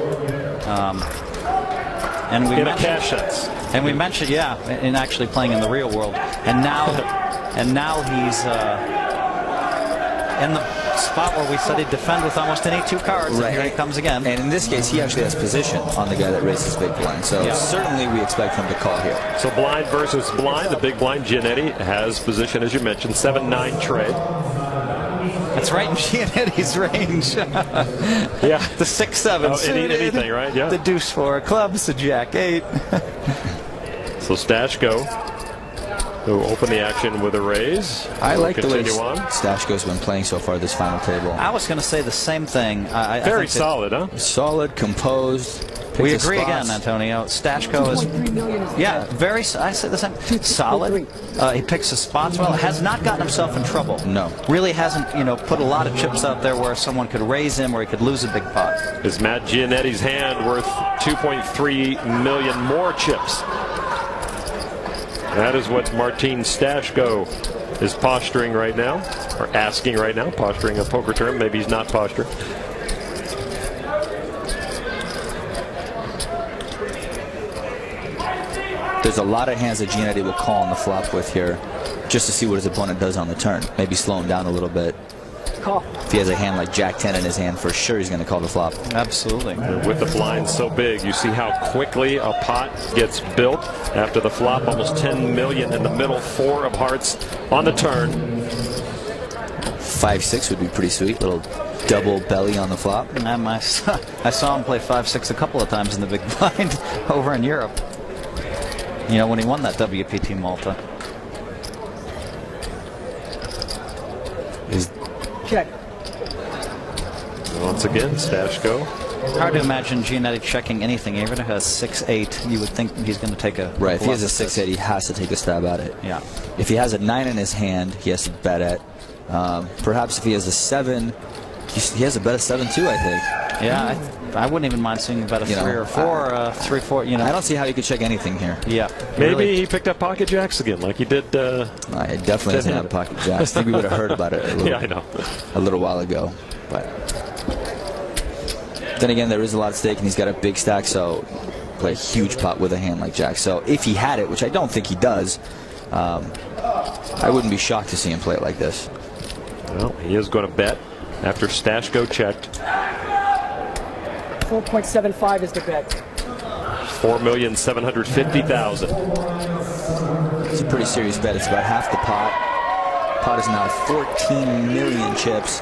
And we in a cash sense. And we mentioned, in actually playing in the real world. And now he's in the spot where we said he'd defend with almost any 2 cards. Right. And here he comes again. And in this case, he actually has position on the guy that raises big blind. So certainly we expect him to call here. So blind versus blind. The big blind, Giannetti, has position, as you mentioned, 7-9 trade. That's right in Giannetti's range. Yeah. The 6-7 suited. Anything, right? Yeah. The deuce 4 clubs, the jack 8. So Stashko, who opened the action with a raise. I like the way on. Stashko's been playing so far this final table. I was going to say the same thing. Very solid, huh? Solid, composed. We agree again, Antonio. Stashko is, very. I say the same. Solid. He picks his spots well. Has not gotten himself in trouble. No. Really hasn't, put a lot of chips out there where someone could raise him or he could lose a big pot. Is Matt Giannetti's hand worth $2.3 million more chips? That is what Martin Stashko is posturing right now, or asking right now. Posturing a poker term. Maybe he's not posturing. There's a lot of hands that Giannetti will call on the flop with here, just to see what his opponent does on the turn. Maybe slow him down a little bit. Call. If he has a hand like Jack 10 in his hand, for sure he's going to call the flop. Absolutely. With the blinds so big, you see how quickly a pot gets built after the flop. Almost $10 million in the middle. 4 of hearts on the turn. 5-6 would be pretty sweet. Little double belly on the flop. I saw him play 5-6 a couple of times in the big blind over in Europe. When he won that WPT Malta. Check. Once again, Stashko. Hard to imagine Giannetti checking anything. Even if he has 6-8, you would think he's going to take a right. If he has a 6-8, he has to take a stab at it. Yeah. If he has a 9 in his hand, he has to bet at. Perhaps if he has a 7, he has a bet of 7 too, I think. Yeah, I wouldn't even mind seeing a bet of 3 or 4, 3-4. You know, I don't see how you could check anything here. Yeah. Maybe he picked up pocket jacks again, like he did. I definitely doesn't have pocket jacks. I think we would have heard about it a little while ago. But then again, there is a lot at stake, and he's got a big stack, so play a huge pot with a hand like Jack. So if he had it, which I don't think he does, I wouldn't be shocked to see him play it like this. Well, he is going to bet after Stashko checked. 4.75 is the bet. 4,750,000. It's a pretty serious bet. It's about half the pot. Pot is now 14 million chips.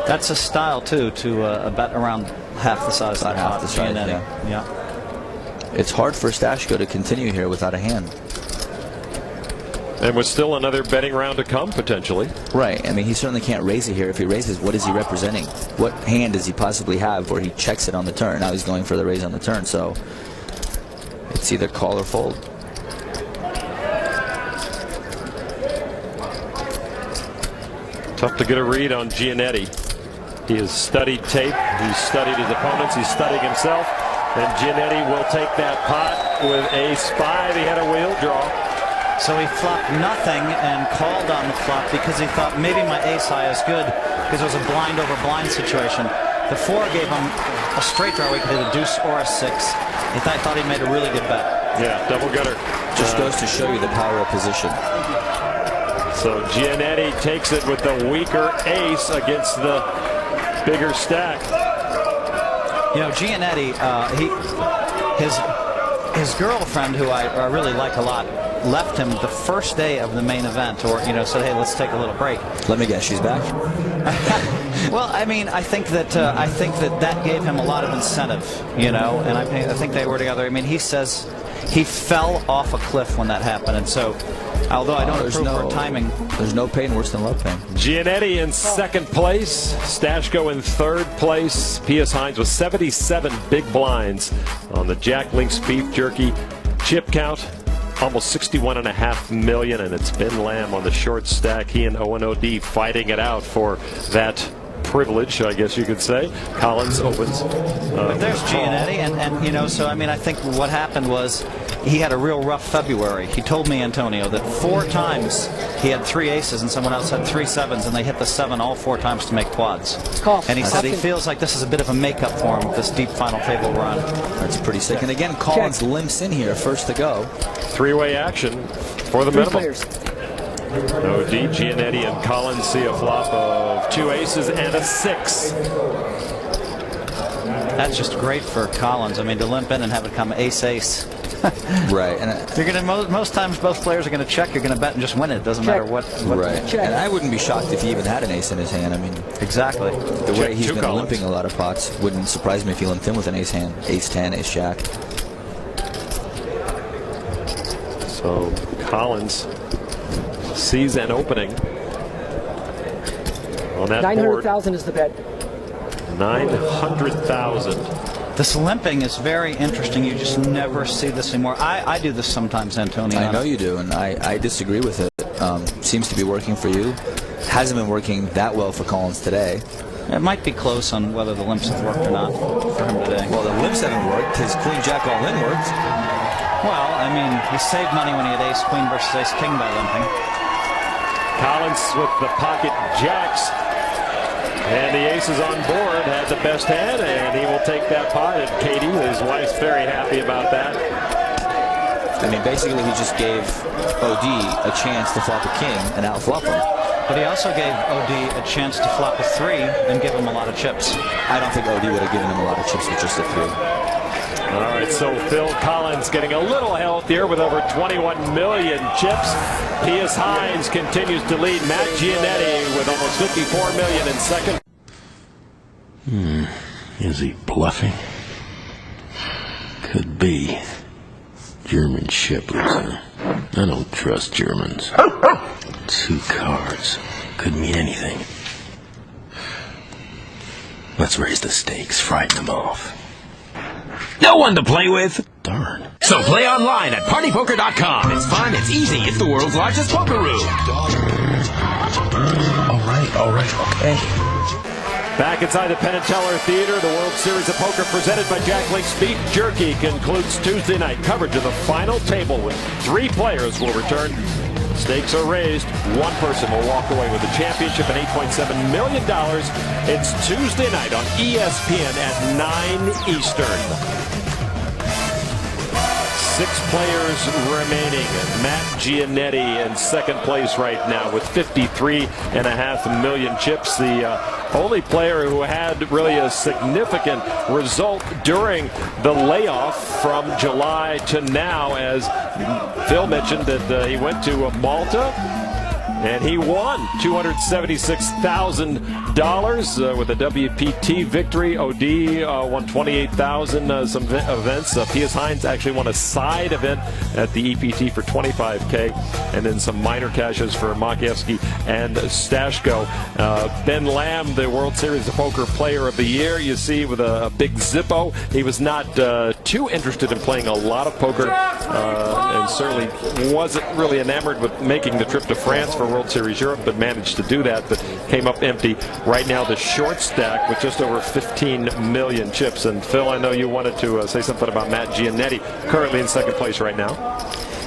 That's a style too, to bet around half the size of the pot. The size, yeah. It's hard for Stashko to continue here without a hand. And with still another betting round to come, potentially. Right. I mean, he certainly can't raise it here. If he raises, what is he representing? What hand does he possibly have where he checks it on the turn? Now he's going for the raise on the turn, so it's either call or fold. Tough to get a read on Giannetti. He has studied tape. He's studied his opponents. He's studied himself. And Giannetti will take that pot with ace-5. He had a wheel draw. So he flopped nothing and called on the flop because he thought maybe my ace high is good because it was a blind over blind situation. The 4 gave him a straight draw where he could hit a deuce or a 6. He thought he made a really good bet. Yeah, double gutter. Just goes to show you the power of position. So Giannetti takes it with the weaker ace against the bigger stack. You know, Giannetti, his girlfriend, who I really like a lot, left him the first day of the main event, or said, "Hey, let's take a little break." Let me guess, she's back. Well, I mean, I think that gave him a lot of incentive, and I think they were together. I mean, he says he fell off a cliff when that happened, and so although I don't approve her timing, there's no pain worse than love pain. Giannetti in second place, Stashko in third place. P.S. Hines with 77 big blinds on the Jack Link's beef jerky chip count. Almost 61.5 million, and it's Ben Lamb on the short stack. He and ONOD fighting it out for that privilege, I guess you could say. Collins opens. But there's Giannetti, and so I mean, I think what happened was he had a real rough February. He told me, Antonio, that 4 times he had 3 aces and someone else had 3 sevens, and they hit the 7 all 4 times to make quads. And he said he feels like this is a bit of a makeup for him, this deep final table run. That's pretty sick. And again, Collins limps in here first to go. 3-way action for the minimum. OD, Giannetti, and Collins see a flop of 2 aces and a 6. That's just great for Collins. I mean, to limp in and have it come ace-ace. Right, and you're going to most times both players are going to check. You're going to bet and just win it. It doesn't matter what. Right, and I wouldn't be shocked if he even had an ace in his hand. I mean, exactly. The way he's been limping a lot of pots wouldn't surprise me if he limped in with an ace hand, ace 10, ace jack. So Collins sees an opening on that 900,000 is the bet. 900,000. This limping is very interesting. You just never see this anymore. I do this sometimes, Antonio. I know you do, and I disagree with it. Seems to be working for you. Hasn't been working that well for Collins today. It might be close on whether the limps have worked or not for him today. Well, the limps haven't worked. His queen jack all in worked. Well, I mean, he saved money when he had ace queen versus ace king by limping. Collins with the pocket jacks. And the aces on board, had the best hand, and he will take that pot. And Katie, his wife's very happy about that. I mean, basically, he just gave OD a chance to flop a king and outflop him. But he also gave OD a chance to flop a 3 and give him a lot of chips. I don't think OD would have given him a lot of chips with just a 3. All right, so Phil Collins getting a little healthier with over 21 million chips. P.S. Hines continues to lead Matt Giannetti with almost 54 million in second. Is he bluffing? Could be. German shepherds, I don't trust Germans. 2 cards. Could mean anything. Let's raise the stakes, frighten them off. No one to play with. Darn. So play online at partypoker.com. It's fun, it's easy, it's the world's largest poker room. All right, okay. Back inside the Penn & Teller Theater, the World Series of Poker presented by Jack Link's Beef Jerky concludes Tuesday night coverage of the final table with 3 players will return. Stakes are raised. One person will walk away with the championship and $8.7 million. It's Tuesday night on ESPN at 9 Eastern. 6 players remaining. Matt Giannetti in second place right now with 53.5 million chips. The only player who had really a significant result during the layoff from July to now, as Phil mentioned that he went to Malta and he won $276,000 with a WPT victory. OD won $28,000. Some events. Pius Hines actually won a side event at the EPT for $25K, and then some minor cashes for Makievsky and Stashko. Ben Lamb, the World Series of Poker Player of the Year, you see with a big Zippo. He was not too interested in playing a lot of poker, and certainly wasn't really enamored with making the trip to France for World Series Europe, but managed to do that, but came up empty. Right now the short stack with just over 15 million chips. And Phil, I know you wanted to say something about Matt Giannetti, currently in second place right now.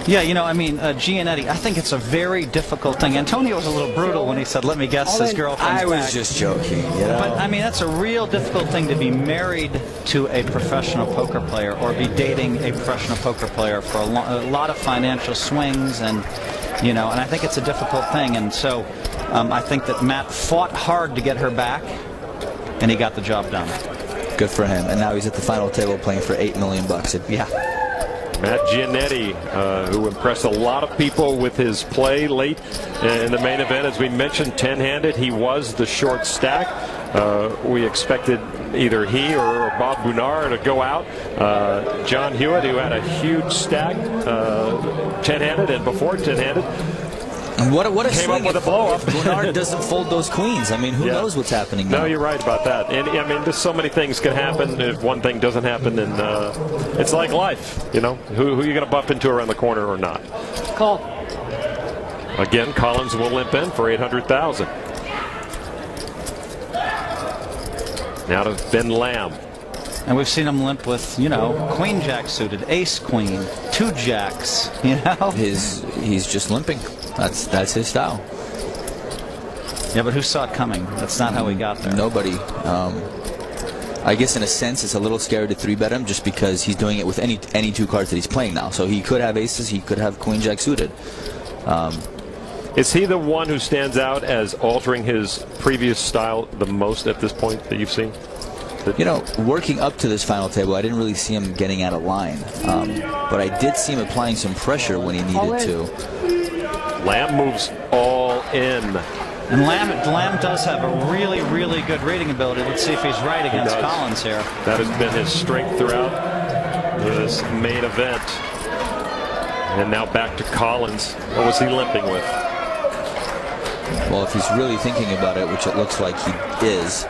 Yeah, you know, I mean, Giannetti, I think it's a very difficult thing. Antonio was a little brutal when he said, let me guess his girlfriend's I was just joking, you know? But, I mean, that's a real difficult thing to be married to a professional poker player or be dating a professional poker player for a lot of financial swings, and, you know, and I think it's a difficult thing. And so I think that Matt fought hard to get her back, and he got the job done. Good for him. And now he's at the final table playing for $8 million. Yeah. Matt Giannetti, who impressed a lot of people with his play late in the main event. As we mentioned, 10-handed. He was the short stack. We expected either he or Bob Bounar to go out. John Hewitt, who had a huge stack, 10-handed, and before 10-handed. And what a came swing up with a blow up. Bernard doesn't fold those queens. I mean, who knows what's happening now? No, you're right about that. And I mean, there's so many things can happen if one thing doesn't happen, and it's like life, you know. Who you going to bump into around the corner or not? Call. Again, Collins will limp in for $800,000. Now to Ben Lamb. And we've seen him limp with, you know, queen jack suited, ace queen, 2 jacks, you know. He's just limping. That's his style. Yeah, but who saw it coming? That's not how he got there. Nobody. I guess in a sense it's a little scary to 3-bet him just because he's doing it with any 2 cards that he's playing now. So he could have aces, he could have queen jack suited. Is he the one who stands out as altering his previous style the most at this point that you've seen? You know, working up to this final table, I didn't really see him getting out of line. But I did see him applying some pressure when he needed to. Lamb moves all in. And Lamb does have a really, really good reading ability. Let's see if he's right against Collins here. That has been his strength throughout this main event. And now back to Collins. What was he limping with? Well, if he's really thinking about it, which it looks like he is,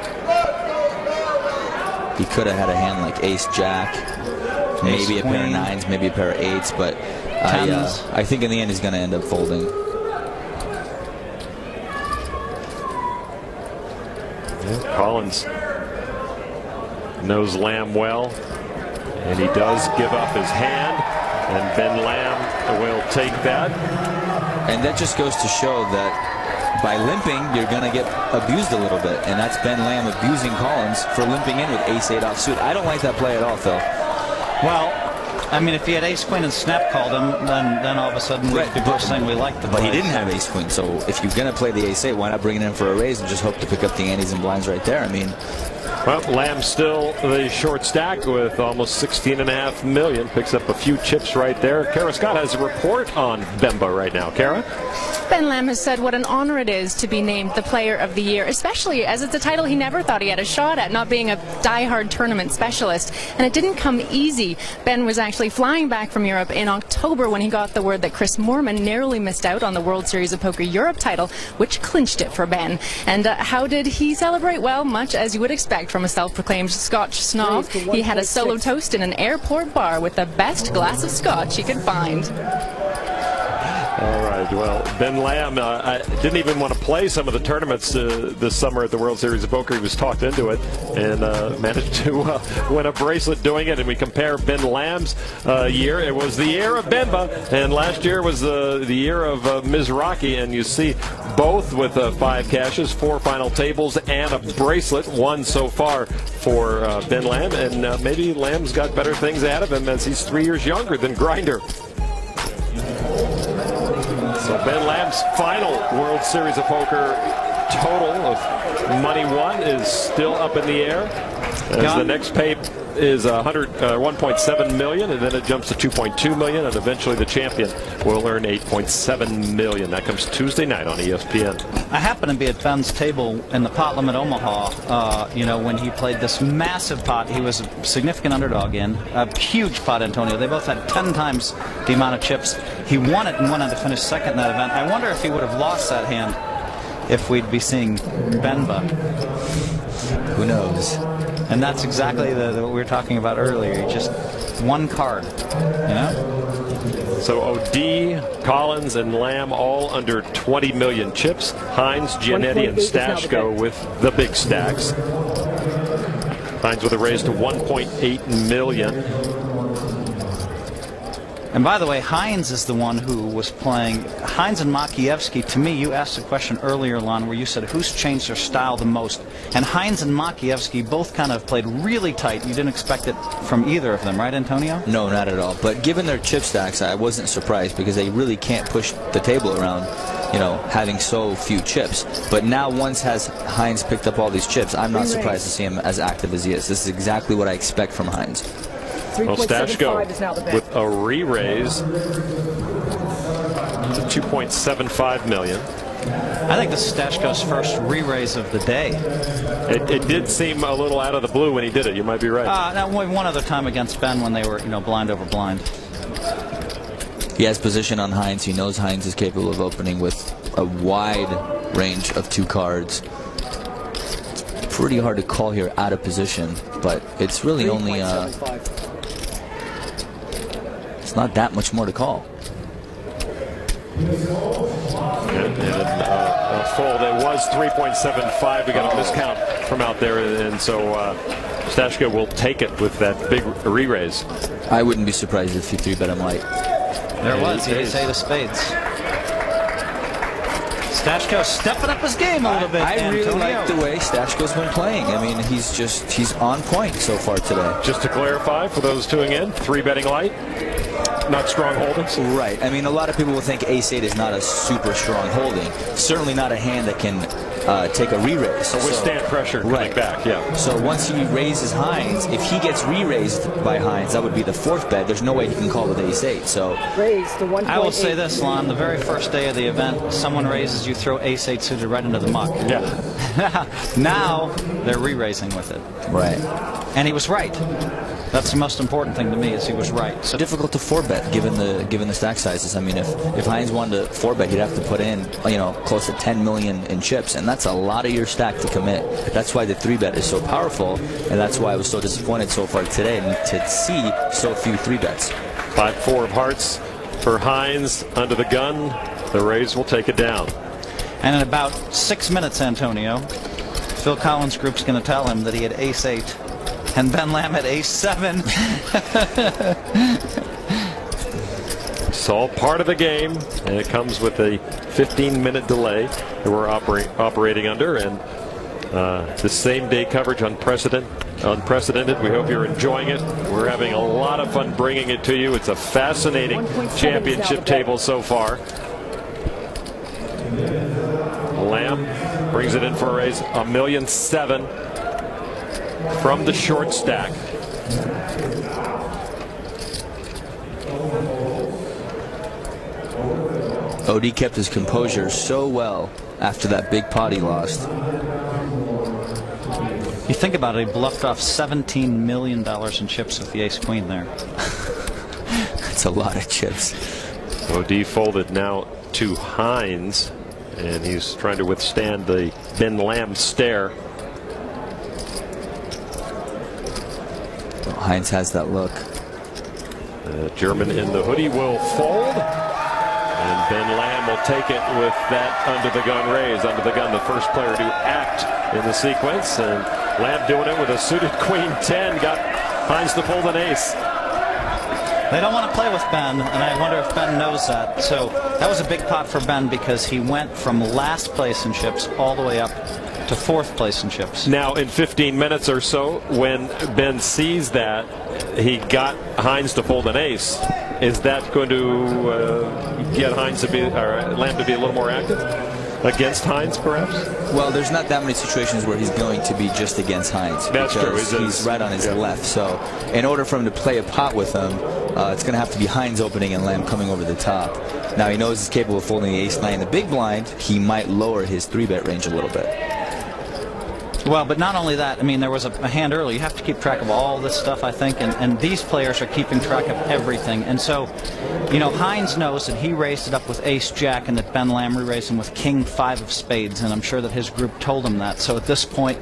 he could have had a hand like ace-jack, maybe a pair of 9s, maybe a pair of 8s, but I think in the end he's going to end up folding. Collins knows Lamb well, and he does give up his hand, and Ben Lamb will take that. And that just goes to show that by limping, you're going to get abused a little bit, and that's Ben Lamb abusing Collins for limping in with ace-8 offsuit. I don't like that play at all, Phil. Well, I mean, if he had ace-queen and snap called him, then all of a sudden we'd be both saying we like the play. But he didn't have ace-queen, so if you're going to play the ace-8, why not bring it in for a raise and just hope to pick up the antes and blinds right there? I mean, well, Lamb still the short stack with almost 16.5 million. Picks up a few chips right there. Kara Scott has a report on Bemba right now. Kara? Ben Lamb has said what an honor it is to be named the Player of the Year, especially as it's a title he never thought he had a shot at, not being a die-hard tournament specialist. And it didn't come easy. Ben was actually flying back from Europe in October when he got the word that Chris Moorman narrowly missed out on the World Series of Poker Europe title, which clinched it for Ben. And how did he celebrate? Well, much as you would expect from a self-proclaimed Scotch snob. He had a solo toast in an airport bar with the best glass of Scotch he could find. All right, well, Ben Lamb didn't even want to play some of the tournaments this summer at the World Series of Poker. He was talked into it and managed to win a bracelet doing it. And we compare Ben Lamb's year. It was the year of Benba, and last year was the year of Mizrachi. And you see both with 5 cashes, 4 final tables, and a bracelet, 1 so far for Ben Lamb. And maybe Lamb's got better things ahead of him as he's 3 years younger than Grinder. So Ben Lamb's final World Series of Poker total of money won is still up in the air. As the next pay is 1.7 million, and then it jumps to 2.2 million, and eventually the champion will earn 8.7 million. That comes Tuesday night on ESPN. I happened to be at Ben's table in the pot limit Omaha, when he played this massive pot. He was a significant underdog in a huge pot, Antonio. They both had 10 times the amount of chips. He won it and went on to finish second in that event. I wonder if he would have lost that hand if we'd be seeing Benba. Who knows? And that's exactly what we were talking about earlier. Just one card, So OD, Collins, and Lamb all under 20 million chips. Hines, Giannetti, and Stashko with the big stacks. Hines with a raise to 1.8 million. And by the way, Hines is the one who was playing. Hines and Makievsky, to me, you asked a question earlier, Lon, where you said who's changed their style the most. And Hines and Makievsky both kind of played really tight. You didn't expect it from either of them, right, Antonio? No, not at all. But given their chip stacks, I wasn't surprised because they really can't push the table around, having so few chips. But now once Hines picked up all these chips, I'm not surprised to see him as active as he is. This is exactly what I expect from Hines. Well, Stashko with a re-raise to 2.75 million. I think this is Stashko's first re-raise of the day. It did seem a little out of the blue when he did it. You might be right. Now, one other time against Ben when they were, blind over blind. He has position on Hines. He knows Hines is capable of opening with a wide range of 2 cards. It's pretty hard to call here out of position, but it's really only it's not that much more to call. And a fold. It was 3.75. We got a miscount from out there, and so Stashko will take it with that big re-raise. I wouldn't be surprised if he 3-bet him light. There was the ace of spades. Stashko stepping up his game a little bit. I really like the way Stashko's been playing. I mean, he's on point so far today. Just to clarify, for those tuning in, 3-betting light, not strong holdings. Right. I mean, a lot of people will think ace-8 is not a super strong holding. Certainly not a hand that can take a re-raise. So withstand pressure coming back, yeah. So once he raises Hines, if he gets re-raised by Hines, that would be the 4th bet. There's no way he can call with ace-8. So I will say this, Lon, the very first day of the event, someone raises, you throw ace-8 suited right into the muck. Yeah. Now they're re-raising with it. Right. And he was right. That's the most important thing to me, is he was right. So difficult to 4-bet given the stack sizes. I mean, if Hines wanted to 4-bet, he'd have to put in close to 10 million in chips, and that's a lot of your stack to commit. That's why the 3-bet is so powerful, and that's why I was so disappointed so far today to see so few 3-bets. 5-4 of hearts for Hines under the gun. The Rays will take it down. And in about 6 minutes, Antonio, Phil Collins' group's going to tell him that he had ace-8. And Ben Lamb at ace-7. It's all part of the game, and it comes with a 15-minute delay that we're operating under, and the same-day coverage unprecedented. We hope you're enjoying it. We're having a lot of fun bringing it to you. It's a fascinating championship table so far. Lamb brings it in for a raise, $1.7 million. From the short stack. OD kept his composure so well after that big pot he lost. You think about it, he bluffed off $17 million in chips with the ace-queen there. That's a lot of chips. OD folded now to Hines, and he's trying to withstand the Ben Lamb stare. Well, Hines has that look. German in the hoodie will fold, and Ben Lamb will take it with that under the gun raise. Under the gun, the first player to act in the sequence, and Lamb doing it with a suited queen 10, got Hines to fold an ace. They don't want to play with Ben, and I wonder if Ben knows that. So that was a big pot for Ben because he went from last place in chips all the way up to 4th place in chips. Now, in 15 minutes or so, when Ben sees that he got Hines to fold an ace, is that going to get Hines to be, or Lamb to be a little more active against Hines, perhaps? Well, there's not that many situations where he's going to be just against Hines. That's true. He's right on his left. So, in order for him to play a pot with him, it's going to have to be Hines opening and Lamb coming over the top. Now, he knows he's capable of folding the ace-9 in the big blind. He might lower his 3-bet range a little bit. Well, but not only that, I mean, there was a hand early. You have to keep track of all this stuff, I think, and these players are keeping track of everything. And so, you know, Hines knows that he raised it up with ace-jack and that Ben Lamb re-raised him with king-5 of spades, and I'm sure that his group told him that. So at this point,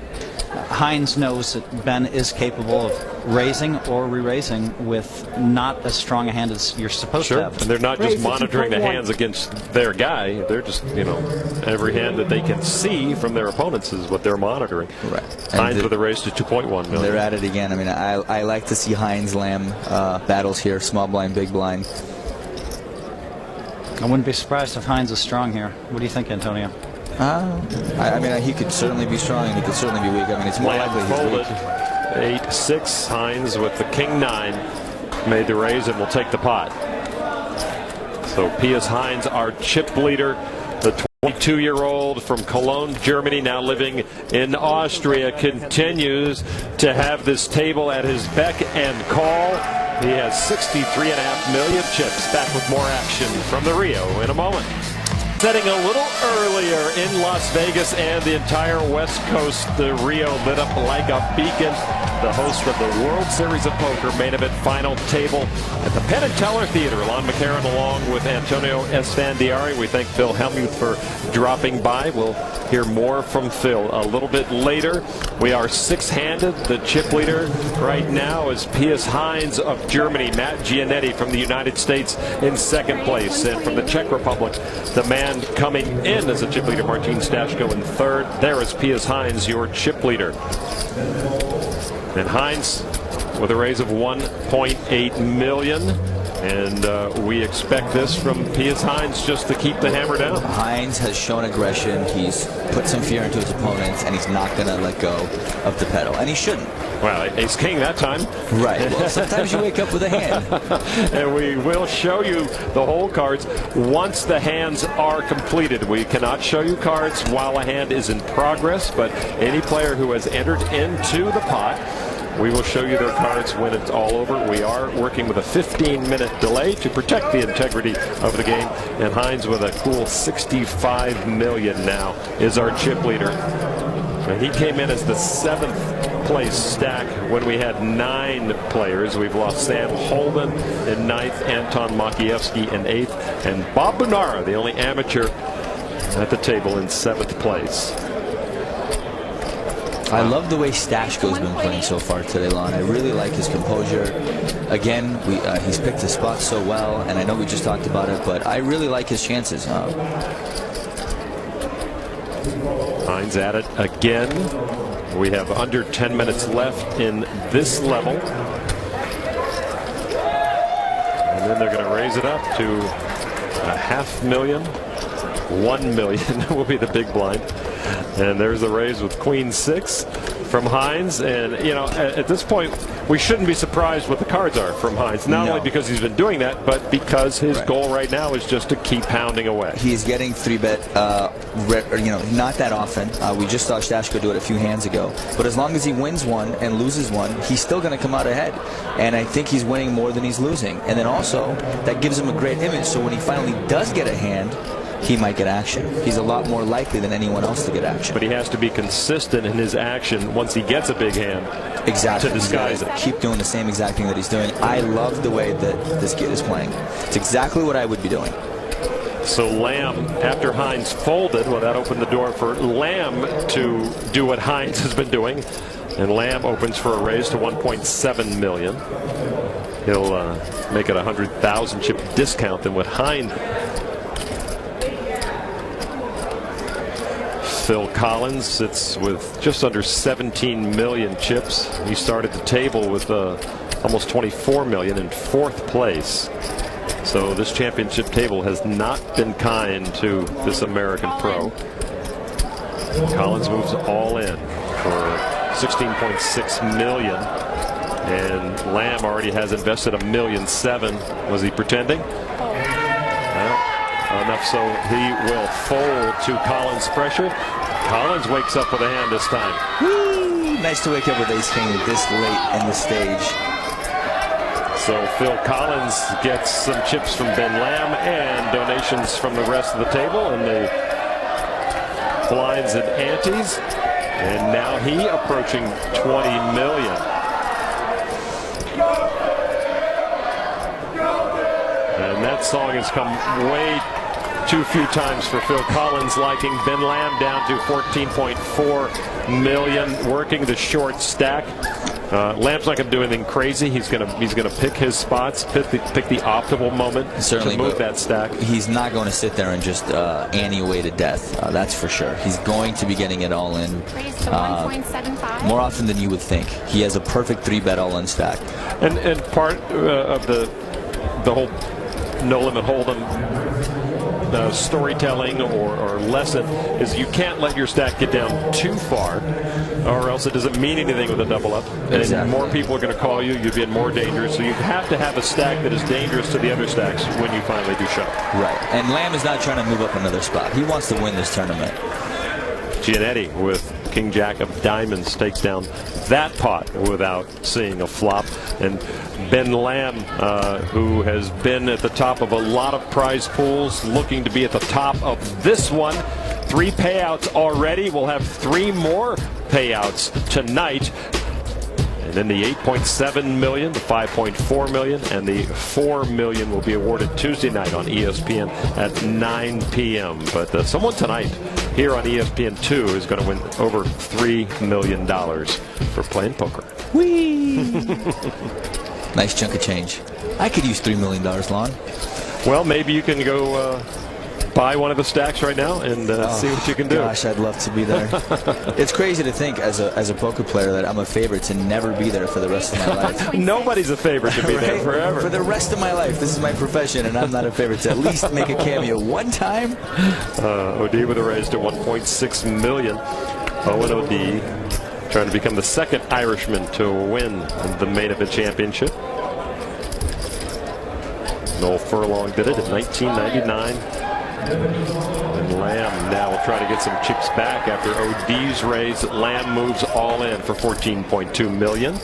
Hines knows that Ben is capable of raising or re-raising with not as strong a hand as you're supposed to have. And they're not just monitoring the hands against their guy. They're just, you know, every hand that they can see from their opponents is what they're monitoring. Right. Hines with a raise to 2.1 million. They're at it again. I mean, I like to see Hines Lamb battles here, small blind, big blind. I wouldn't be surprised if Hines is strong here. What do you think, Antonio? I mean, he could certainly be strong and he could certainly be weak. I mean, it's more likely he's folded. weak. 8-6. Hines with the king-9 made the raise and will take the pot. So Pius Hines, our chip leader, the 22-year-old from Cologne, Germany, now living in Austria, continues to have this table at his beck and call. He has 63.5 million chips. Back with more action from the Rio in a moment. Setting a little earlier in Las Vegas and the entire West Coast, the Rio lit up like a beacon. The host of the World Series of Poker main event final table at the Penn & Teller Theater. Lon McCarron along with Antonio Esfandiari. We thank Phil Hellmuth for dropping by. We'll hear more from Phil a little bit later. We are 6-handed. The chip leader right now is Pius Hines of Germany. Matt Giannetti from the United States in 2nd place. And from the Czech Republic, the man coming in as a chip leader, Martin Stashko, in 3rd. There is Pius Hines, your chip leader. And Hines with a raise of 1.8 million. And we expect this from Pius Hines just to keep the hammer down. Hines has shown aggression. He's put some fear into his opponents, and he's not going to let go of the pedal. And he shouldn't. Well, ace-king that time. Right. Well, sometimes you wake up with a hand. And we will show you the whole cards once the hands are completed. We cannot show you cards while a hand is in progress, but any player who has entered into the pot, we will show you their cards when it's all over. We are working with a 15-minute delay to protect the integrity of the game. And Hines with a cool 65 million now is our chip leader. And he came in as the 7th place stack when we had 9 players. We've lost Sam Holden in 9th, Anton Makievsky in 8th, and Bob Bunara, the only amateur at the table, in 7th place. I love the way Stashko's been playing so far today, Lon. I really like his composure. Again, he's picked his spots so well, and I know we just talked about it, but I really like his chances. Hines at it again. We have under 10 minutes left in this level. And then they're going to raise it up to $500,000. 1 million will be the big blind. And there's the raise with queen 6. from Hines, and you know, at this point, we shouldn't be surprised what the cards are from Hines. Not only because he's been doing that, but because his goal right now is just to keep pounding away. He's getting 3-bet, you know, not that often. We just saw Stashko do it a few hands ago. But as long as he wins one and loses one, he's still going to come out ahead. And I think he's winning more than he's losing. And then also, that gives him a great image. So when he finally does get a hand, he might get action. He's a lot more likely than anyone else to get action. But he has to be consistent in his action once he gets a big hand. Exactly. To disguise it. Keep doing the same exact thing that he's doing. I love the way that this kid is playing. It's exactly what I would be doing. So Lamb, after Hines folded, well, that opened the door for Lamb to do what Hines has been doing. And Lamb opens for a raise to $1.7 million. He'll make it a 100,000 chip discount than what Hines. Phil Collins sits with just under 17 million chips. He started the table with almost 24 million in 4th place. So this championship table has not been kind to this American pro. Collins moves all in for 16.6 million. And Lamb already has invested $1.7 million. Was he pretending? Enough so he will fold to Collins' pressure. Collins wakes up with a hand this time. Woo! Nice to wake up with ace-king this late in the stage. So Phil Collins gets some chips from Ben Lamb and donations from the rest of the table and the blinds and antes. And now he approaching 20 million. And that song has come way too few times for Phil Collins' liking. Ben Lamb down to 14.4 million, working the short stack. Lamb's not going to do anything crazy. He's going to pick his spots, pick the optimal moment to move that stack. He's not going to sit there and just ante away to death. That's for sure. He's going to be getting it all in more often than you would think. He has a perfect 3-bet all-in stack. And part of the whole no limit hold'em storytelling or lesson is you can't let your stack get down too far, or else it doesn't mean anything with a double up. Exactly. And more people are going to call you. You'd be in more danger. So you have to have a stack that is dangerous to the other stacks when you finally do shove. Right. And Lamb is not trying to move up another spot. He wants to win this tournament. Giannetti with King Jack of Diamonds takes down that pot without seeing a flop. And Ben Lamb, who has been at the top of a lot of prize pools, looking to be at the top of this one. 3 payouts already. We'll have 3 more payouts tonight. And then the 8.7 million, the 5.4 million, and the 4 million will be awarded Tuesday night on ESPN at 9 p.m. But someone tonight here on ESPN2 is going to win over $3 million for playing poker. Whee! Nice chunk of change. I could use $3 million, Lon. Well, maybe you can go buy one of the stacks right now and see what you can do. Gosh, I'd love to be there. It's crazy to think as a poker player that I'm a favorite to never be there for the rest of my life. Nobody's a favorite to be there forever. For the rest of my life, this is my profession, and I'm not a favorite to at least make a cameo one time. OD with a raise to 1.6 million. Owen OD trying to become the second Irishman to win the main event championship. Noel Furlong did it in 1999. And Lamb now will try to get some chips back after OD's raise. Lamb moves all in for 14.2 million.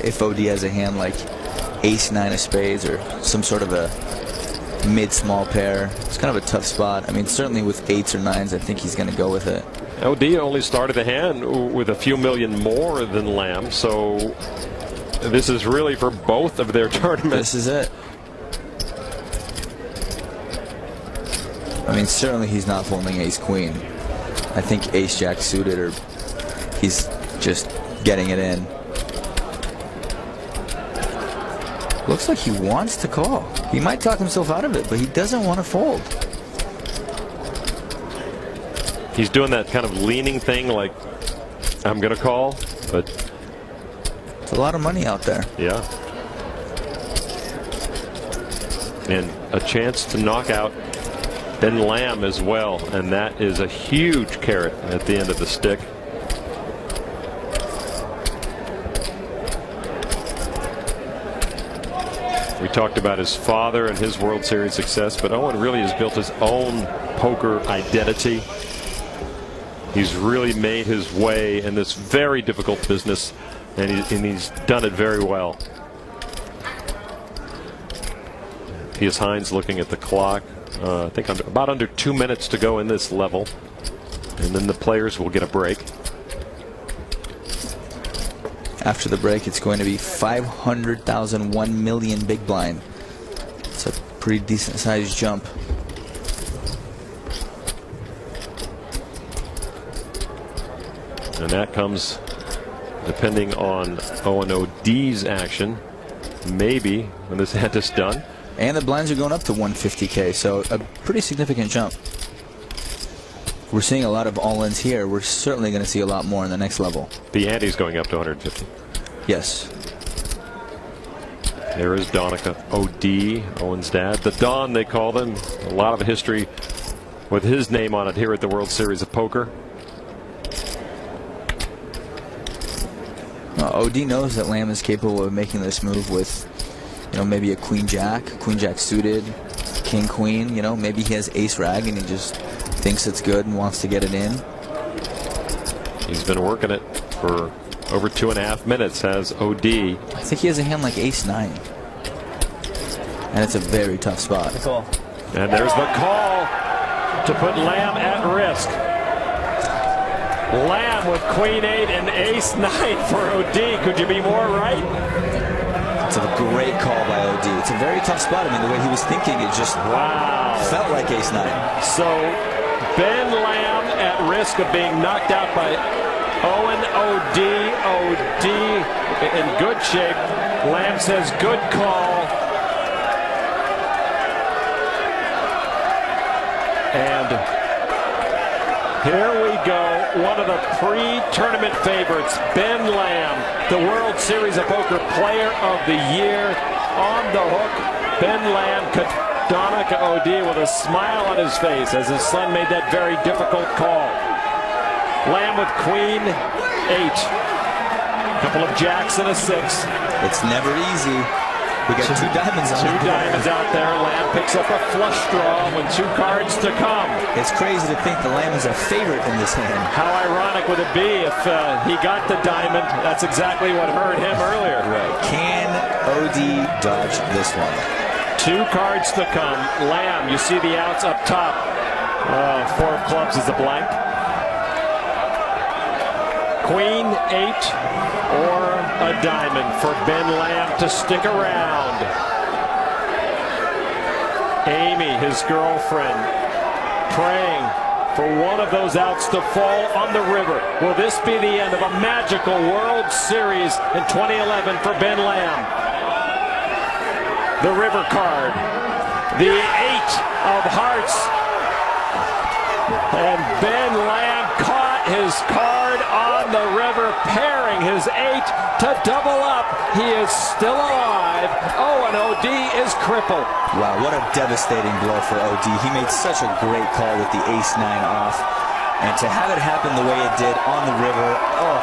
If OD has a hand like ace-9 of spades or some sort of a mid-small pair, it's kind of a tough spot. I mean, certainly with 8s or 9s, I think he's going to go with it. OD only started the hand with a few million more than Lamb, so this is really for both of their tournaments. This is it. I mean, certainly he's not folding ace-queen. I think ace-jack suited, or he's just getting it in. Looks like he wants to call. He might talk himself out of it, but he doesn't want to fold. He's doing that kind of leaning thing like, I'm going to call, but it's a lot of money out there. Yeah. And a chance to knock out Ben Lamb as well, and that is a huge carrot at the end of the stick. We talked about his father and his World Series success, but Owen really has built his own poker identity. He's really made his way in this very difficult business, and he's done it very well. P.S. Hines looking at the clock. I think about under 2 minutes to go in this level, and then the players will get a break. After the break, it's going to be 500,000, 1 million big blind. It's a pretty decent sized jump. And that comes depending on Owen O'D's action, maybe when this hand is done. And the blinds are going up to 150K, so a pretty significant jump. We're seeing a lot of all-ins here. We're certainly going to see a lot more in the next level. The ante's going up to 150. Yes. There is Donica O.D., Owen's dad. The Don, they call them. A lot of history with his name on it here at the World Series of Poker. O.D. knows that Lamb is capable of making this move with, you know, maybe a queen jack suited, king queen. You know, maybe he has ace rag and he just thinks it's good and wants to get it in. He's been working it for over 2.5 minutes, has O.D. I think he has a hand like ace 9, and it's a very tough spot. Cool. And there's the call to put Lamb at risk. Lamb with queen 8 and ace 9 for O.D. Could you be more right? It's a great call by O.D. It's a very tough spot. I mean, the way he was thinking, it just felt like ace 9. So Ben Lamb at risk of being knocked out by Owen O.D. O.D. in good shape. Lamb says good call. And here we go. One of the pre-tournament favorites, Ben Lamb, the World Series of Poker Player of the Year, on the hook. Ben Lamb, Donica O.D. with a smile on his face as his son made that very difficult call. Lamb with queen 8. A couple of jacks and a 6. It's never easy. We got two diamonds on Two diamonds out there. Lamb picks up a flush draw with 2 cards to come. It's crazy to think the Lamb is a favorite in this hand. How ironic would it be if he got the diamond? That's exactly what hurt him earlier. Right. Can O.D. dodge this one? 2 cards to come. Lamb, you see the outs up top. 4 of clubs is a blank. Queen 8 or a diamond for Ben Lamb to stick around. Amy, his girlfriend, praying for one of those outs to fall on the river. Will this be the end of a magical World Series in 2011 for Ben Lamb? The river card, the 8 of hearts, and Ben Lamb caught his card on the river, pairing his 8 to double up. He is still alive. Owen O.D. is crippled. Wow, what a devastating blow for O.D. He made such a great call with the ace 9 off, and to have it happen the way it did on the river, oh,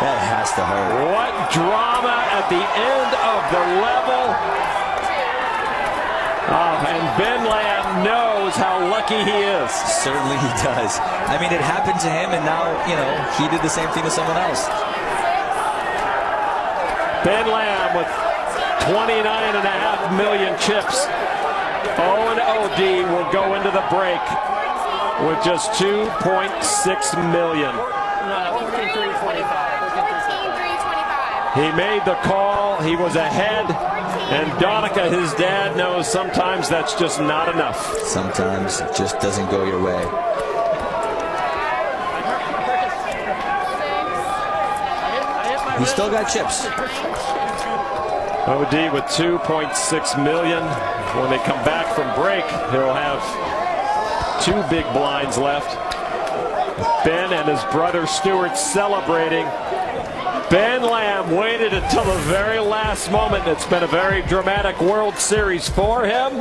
that has to hurt. What drama at the end of the level. And Ben Lamb knows how lucky he is. Certainly he does. I mean, it happened to him, and now, you know, he did the same thing to someone else. Ben Lamb with 29.5 million chips. Owen O.D. will go into the break with just 2.6 million. He made the call. He was ahead. And Donica, his dad, knows sometimes that's just not enough. Sometimes it just doesn't go your way. He still got chips. O.D. with 2.6 million. When they come back from break, he'll have 2 big blinds left. Ben and his brother Stuart celebrating Ben Lamb waited until the very last moment. It's been a very dramatic World Series for him,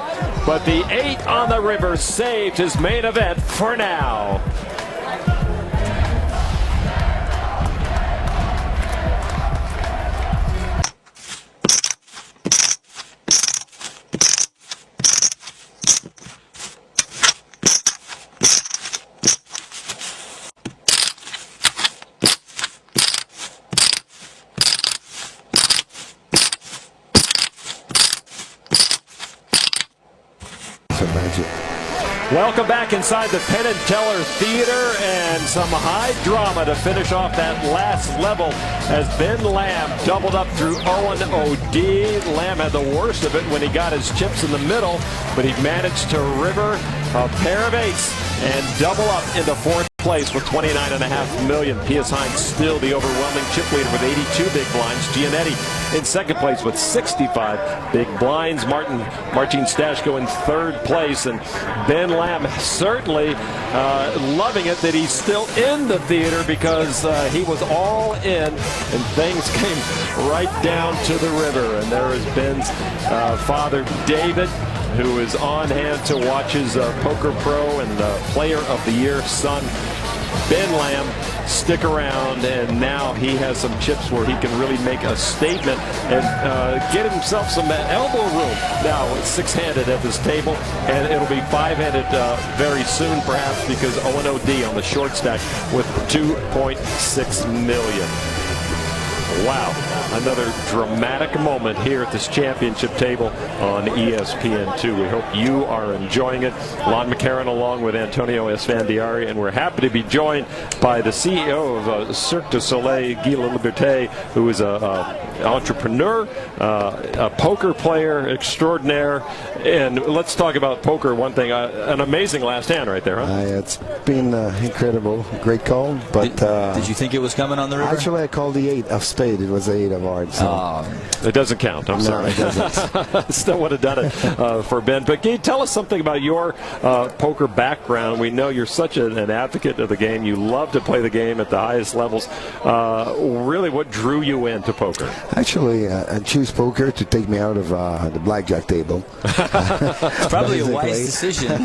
but the 8 on the river saved his main event for now. Welcome back inside the Penn and Teller Theater, and some high drama to finish off that last level as Ben Lamb doubled up through Owen O'D. Lamb had the worst of it when he got his chips in the middle, but he managed to river a pair of 8s and double up into 4th place with $29.5 million. P.S. Hines still the overwhelming chip leader with 82 big blinds. Giannetti in 2nd place with 65 big blinds. Martin Stashko in 3rd place, and Ben Lamb certainly loving it that he's still in the theater, because he was all in and things came right down to the river. And there is Ben's father, David, who is on hand to watch his poker pro and player of the year son, Ben Lamb, stick around, and now he has some chips where he can really make a statement and get himself some elbow room. Now it's 6-handed at this table, and it'll be 5-handed very soon perhaps, because Owen O'D on the short stack with $2.6 million. Wow, another dramatic moment here at this championship table on ESPN2. We hope you are enjoying it. Lon McCarron along with Antonio Esfandiari, and we're happy to be joined by the CEO of Cirque du Soleil, Guy Laliberté, who is an entrepreneur, a poker player extraordinaire. And let's talk about poker. One thing, an amazing last hand right there, huh? It's been incredible. Great call. But did you think it was coming on the river? Actually, I called the 8 of spades. It was the 8 of hearts. So. It doesn't count. I'm sorry. It doesn't. Still would have done it for Ben. But Guy, tell us something about your poker background. We know you're such an advocate of the game. You love to play the game at the highest levels. Really, what drew you into poker? Actually, I choose poker to take me out of the blackjack table. It's probably a wise decision.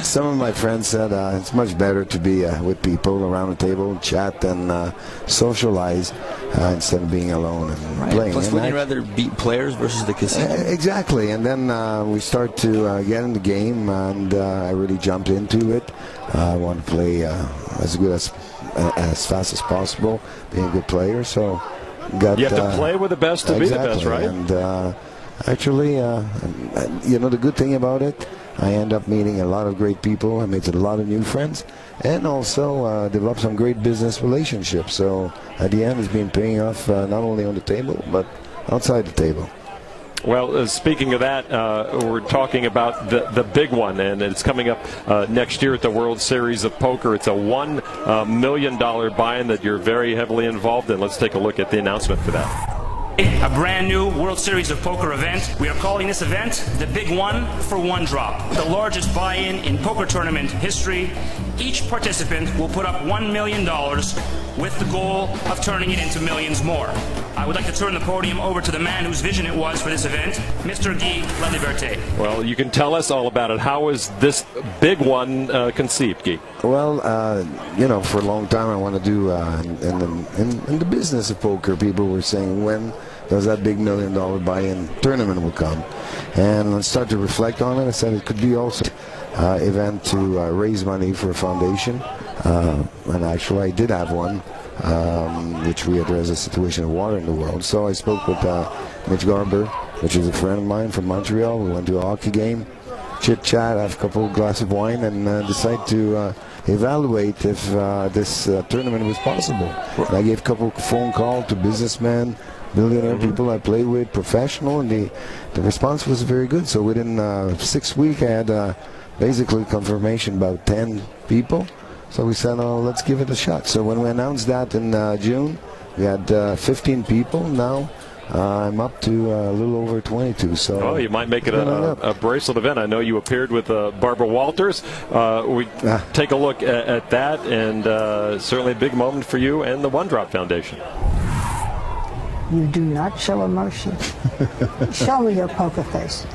Some of my friends said it's much better to be with people around the table, chat, and socialize instead of being alone and playing. Plus, wouldn't you rather beat players versus the casino? Exactly. And then we start to get in the game, and I really jumped into it. I want to play as good as fast as possible, being a good player. So you have to play with the best to exactly. be the best, right? And actually, the good thing about it, I end up meeting a lot of great people. I made a lot of new friends, and also developed some great business relationships. So at the end, it's been paying off not only on the table, but outside the table. Well, speaking of that, we're talking about the big one, and it's coming up next year at the World Series of Poker. It's a $1 million buy-in that you're very heavily involved in. Let's take a look at the announcement for that. A brand new World Series of Poker event. We are calling this event the Big One for One Drop, the largest buy-in in poker tournament history. Each participant will put up $1 million with the goal of turning it into millions more. I would like to turn the podium over to the man whose vision it was for this event, Mr. Guy Laliberté. Well, you can tell us all about it. How was this big one conceived, Guy? Well, for a long time I want to do in the business of poker. People were saying, when does that big $1 million buy-in tournament will come? And I started to reflect on it. I said it could be also an event to raise money for a foundation. And actually I did have one, which we addressed the situation of water in the world. So I spoke with Mitch Garber, which is a friend of mine from Montreal. We went to a hockey game, chit-chat, have a couple of glasses of wine, and decide to evaluate if this tournament was possible. And I gave a couple of phone calls to businessmen, millionaire people I play with, professional, and the response was very good. So within 6 weeks, I had basically confirmation about 10 people. So we said, let's give it a shot. So when we announced that in June, we had 15 people. Now I'm up to a little over 22. So you might make it a bracelet event. I know you appeared with Barbara Walters. We take a look at that, and certainly a big moment for you and the One Drop Foundation. You do not show emotion. Show me your poker face.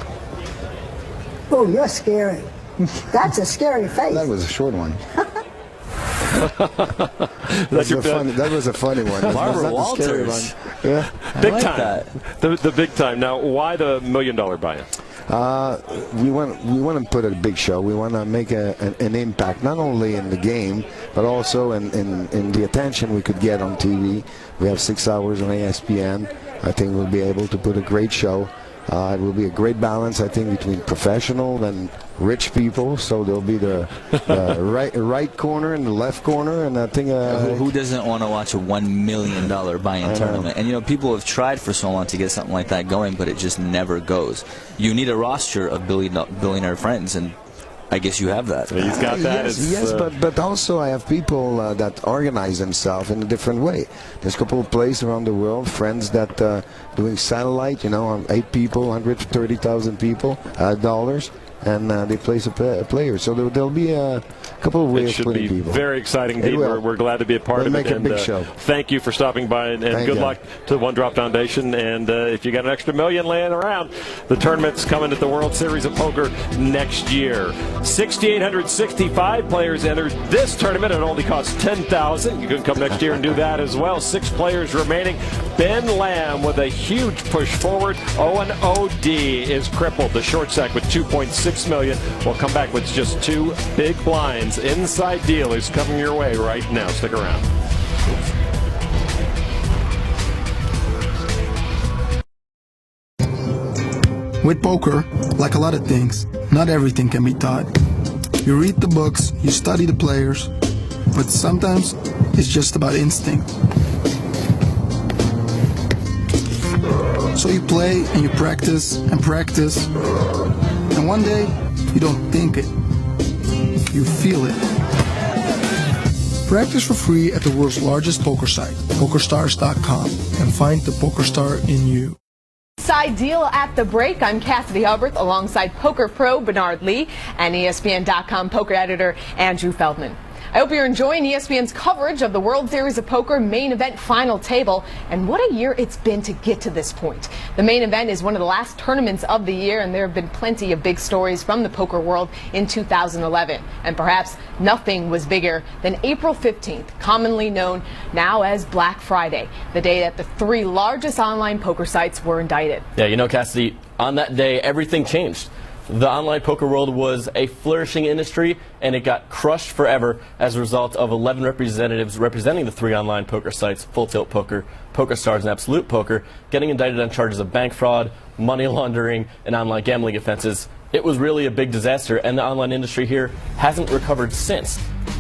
Oh, you're scary. That's a scary face. That was a short one. That was a funny one. Barbara Not the scary Walters. one. Yeah. Big like time. that. The big time. Now, why the $1 million buy-in? We want to put a big show. We want to make an impact, not only in the game, but also in the attention we could get on TV. We have 6 hours on ESPN. I think we'll be able to put a great show. It will be a great balance, I think, between professional and rich people. So there'll be the right corner and the left corner, and I think who doesn't want to watch a $1 million buy-in tournament? And you know, people have tried for so long to get something like that going, but it just never goes. You need a roster of billionaire friends, and I guess you have that. He's got that. Yes, but also I have people that organize themselves in a different way. There's a couple of places around the world, friends that doing satellite, 8 people, 130,000 people, dollars. And they place a player. So there'll be a couple of ways of putting people. It should be very exciting, Dean. We're glad to be a part of it. Make a big show. Thank you for stopping by, and good luck to the One Drop Foundation. And if you got an extra $1 million laying around, the tournament's coming at the World Series of Poker next year. 6,865 players entered this tournament. It only costs $10,000. You can come next year and do that as well. 6 players remaining. Ben Lamb with a huge push forward. Owen O.D. is crippled. The short stack with 2.6 million. We'll come back with just 2 big blinds. Inside deal is coming your way right now. Stick around. With poker, like a lot of things, not everything can be taught. You read the books, you study the players, but sometimes it's just about instinct. So you play and you practice and practice, and one day you don't think it, you feel it. Practice for free at the world's largest poker site, PokerStars.com, and find the poker star in you. Side deal at the break. I'm Cassidy Hubbard alongside poker pro Bernard Lee and ESPN.com poker editor Andrew Feldman. I hope you're enjoying ESPN's coverage of the World Series of Poker main event final table, and what a year it's been to get to this point. The main event is one of the last tournaments of the year, and there have been plenty of big stories from the poker world in 2011. And perhaps nothing was bigger than April 15th, commonly known now as Black Friday, the day that the 3 largest online poker sites were indicted. Yeah, Cassidy, on that day, everything changed. The online poker world was a flourishing industry, and it got crushed forever as a result of 11 representatives representing the 3 online poker sites, Full Tilt Poker, PokerStars, and Absolute Poker, getting indicted on charges of bank fraud, money laundering, and online gambling offenses. It was really a big disaster, and the online industry here hasn't recovered since.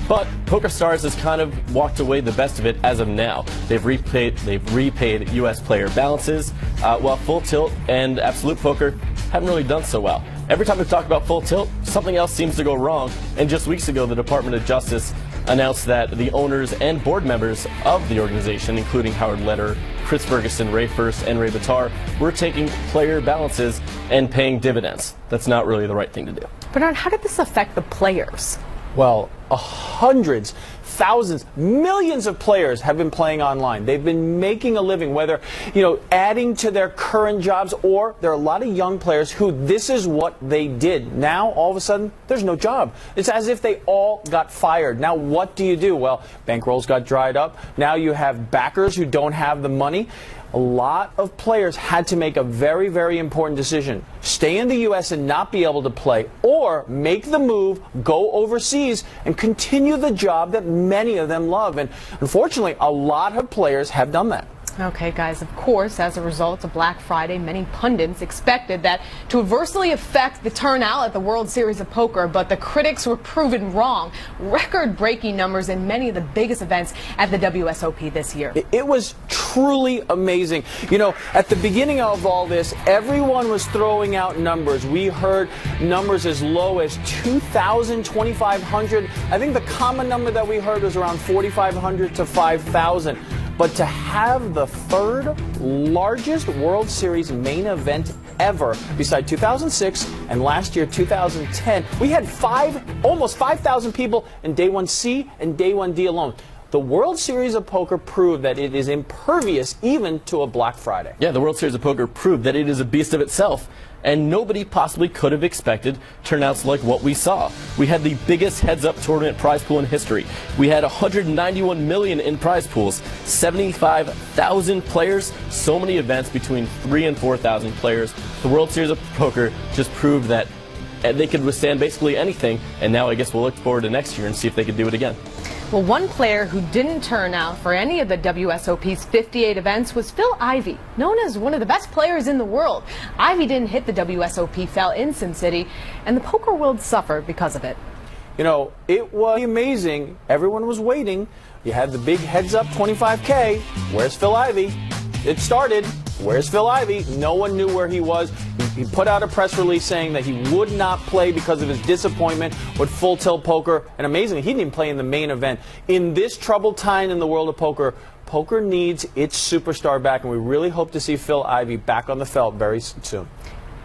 But PokerStars has kind of walked away the best of it as of now. They've repaid U.S. player balances, while Full Tilt and Absolute Poker haven't really done so well. Every time we talk about Full Tilt, something else seems to go wrong, and just weeks ago the Department of Justice announced that the owners and board members of the organization, including Howard Leder, Chris Ferguson, Ray First, and Ray Bitar, were taking player balances and paying dividends. That's not really the right thing to do. Bernard, how did this affect the players? Well, hundreds, thousands, millions of players have been playing online. They've been making a living, whether, adding to their current jobs, or there are a lot of young players who this is what they did. Now, all of a sudden, there's no job. It's as if they all got fired. Now, what do you do? Well, bankrolls got dried up. Now you have backers who don't have the money. A lot of players had to make a very, very important decision. Stay in the U.S. and not be able to play, or make the move, go overseas, and continue the job that many of them love. And unfortunately, a lot of players have done that. Okay, guys, of course, as a result of Black Friday, many pundits expected that to adversely affect the turnout at the World Series of Poker, but the critics were proven wrong. Record-breaking numbers in many of the biggest events at the WSOP this year. It was truly amazing. At the beginning of all this, everyone was throwing out numbers. We heard numbers as low as 2,000, 2,500. I think the common number that we heard was around 4,500 to 5,000. But to have the 3rd largest World Series main event ever, beside 2006 and last year 2010, we had almost 5,000 people in Day 1C and Day 1D alone. the World Series of Poker proved that it is impervious even to a Black Friday. Yeah, the World Series of Poker proved that it is a beast of itself. And nobody possibly could have expected turnouts like what we saw. We had the biggest heads-up tournament prize pool in history. We had 191 million in prize pools, 75,000 players, so many events between 3,000 and 4,000 players. The World Series of Poker just proved that they could withstand basically anything, and now I guess we'll look forward to next year and see if they could do it again. Well, one player who didn't turn out for any of the WSOP's 58 events was Phil Ivey, known as one of the best players in the world. Ivey didn't hit the WSOP fell in Sin City, and the poker world suffered because of it. You know, it was amazing. Everyone was waiting. You had the big heads-up 25K. Where's Phil Ivey? It started. Where's Phil Ivey? No one knew where he was. He put out a press release saying that he would not play because of his disappointment with Full Tilt Poker. And amazingly, he didn't even play in the main event. In this troubled time in the world of poker, poker needs its superstar back, and we really hope to see Phil Ivey back on the felt very soon.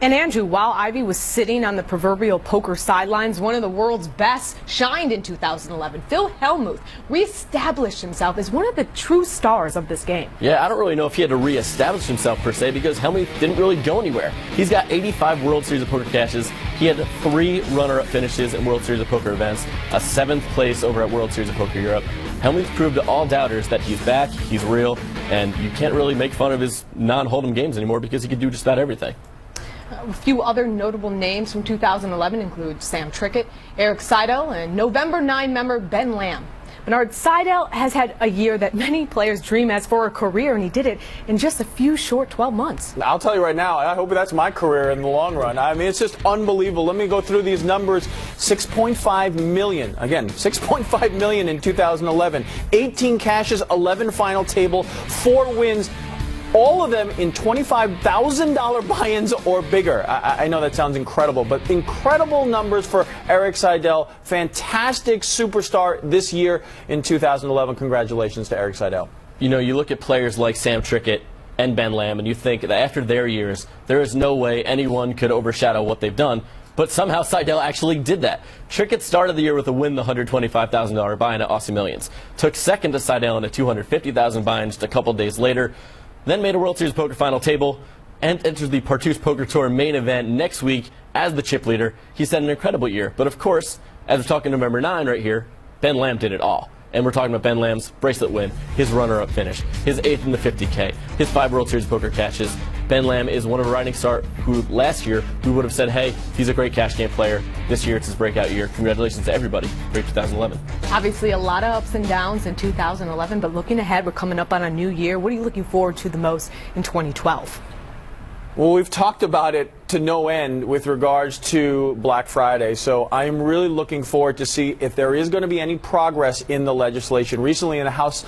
And Andrew, while Ivey was sitting on the proverbial poker sidelines, one of the world's best shined in 2011. Phil Hellmuth reestablished himself as one of the true stars of this game. Yeah, I don't really know if he had to reestablish himself per se, because Hellmuth didn't really go anywhere. He's got 85 World Series of Poker cashes. He had 3 runner-up finishes in World Series of Poker events, a 7th place over at World Series of Poker Europe. Hellmuth proved to all doubters that he's back, he's real, and you can't really make fun of his non-hold'em games anymore because he can do just about everything. A few other notable names from 2011 include Sam Trickett, Eric Seidel, and November 9 member Ben Lamb. Bernard Seidel has had a year that many players dream as for a career, and he did it in just a few short 12 months. I'll tell you right now, I hope that's my career in the long run. I mean, it's just unbelievable. Let me go through these numbers. 6.5 million. Again, 6.5 million in 2011. 18 cashes, 11 final table, 4 wins. All of them in $25,000 buy-ins or bigger. I know that sounds incredible, but incredible numbers for Eric Seidel. Fantastic superstar this year in 2011. Congratulations to Eric Seidel. You know, you look at players like Sam Trickett and Ben Lamb, and you think that after their years, there is no way anyone could overshadow what they've done. But somehow Seidel actually did that. Trickett started the year with a win, the $125,000 buy-in at Aussie Millions. Took second to Seidel in a $250,000 buy-in just a couple days later. Then made a World Series Poker final table and entered the Partouche Poker Tour main event next week as the chip leader. He's had an incredible year. But of course, as we're talking November 9 right here, Ben Lamb did it all. And we're talking about Ben Lamb's bracelet win, his runner-up finish, his 8th in the 50K, his 5 World Series Poker cashes. Ben Lamb is one of a rising star who last year we would have said, hey, he's a great cash game player. This year it's his breakout year. Congratulations to everybody. Great 2011. Obviously a lot of ups and downs in 2011, but looking ahead, we're coming up on a new year. What are you looking forward to the most in 2012? Well, we've talked about it to no end with regards to Black Friday, so I am really looking forward to see if there is going to be any progress in the legislation. Recently in the House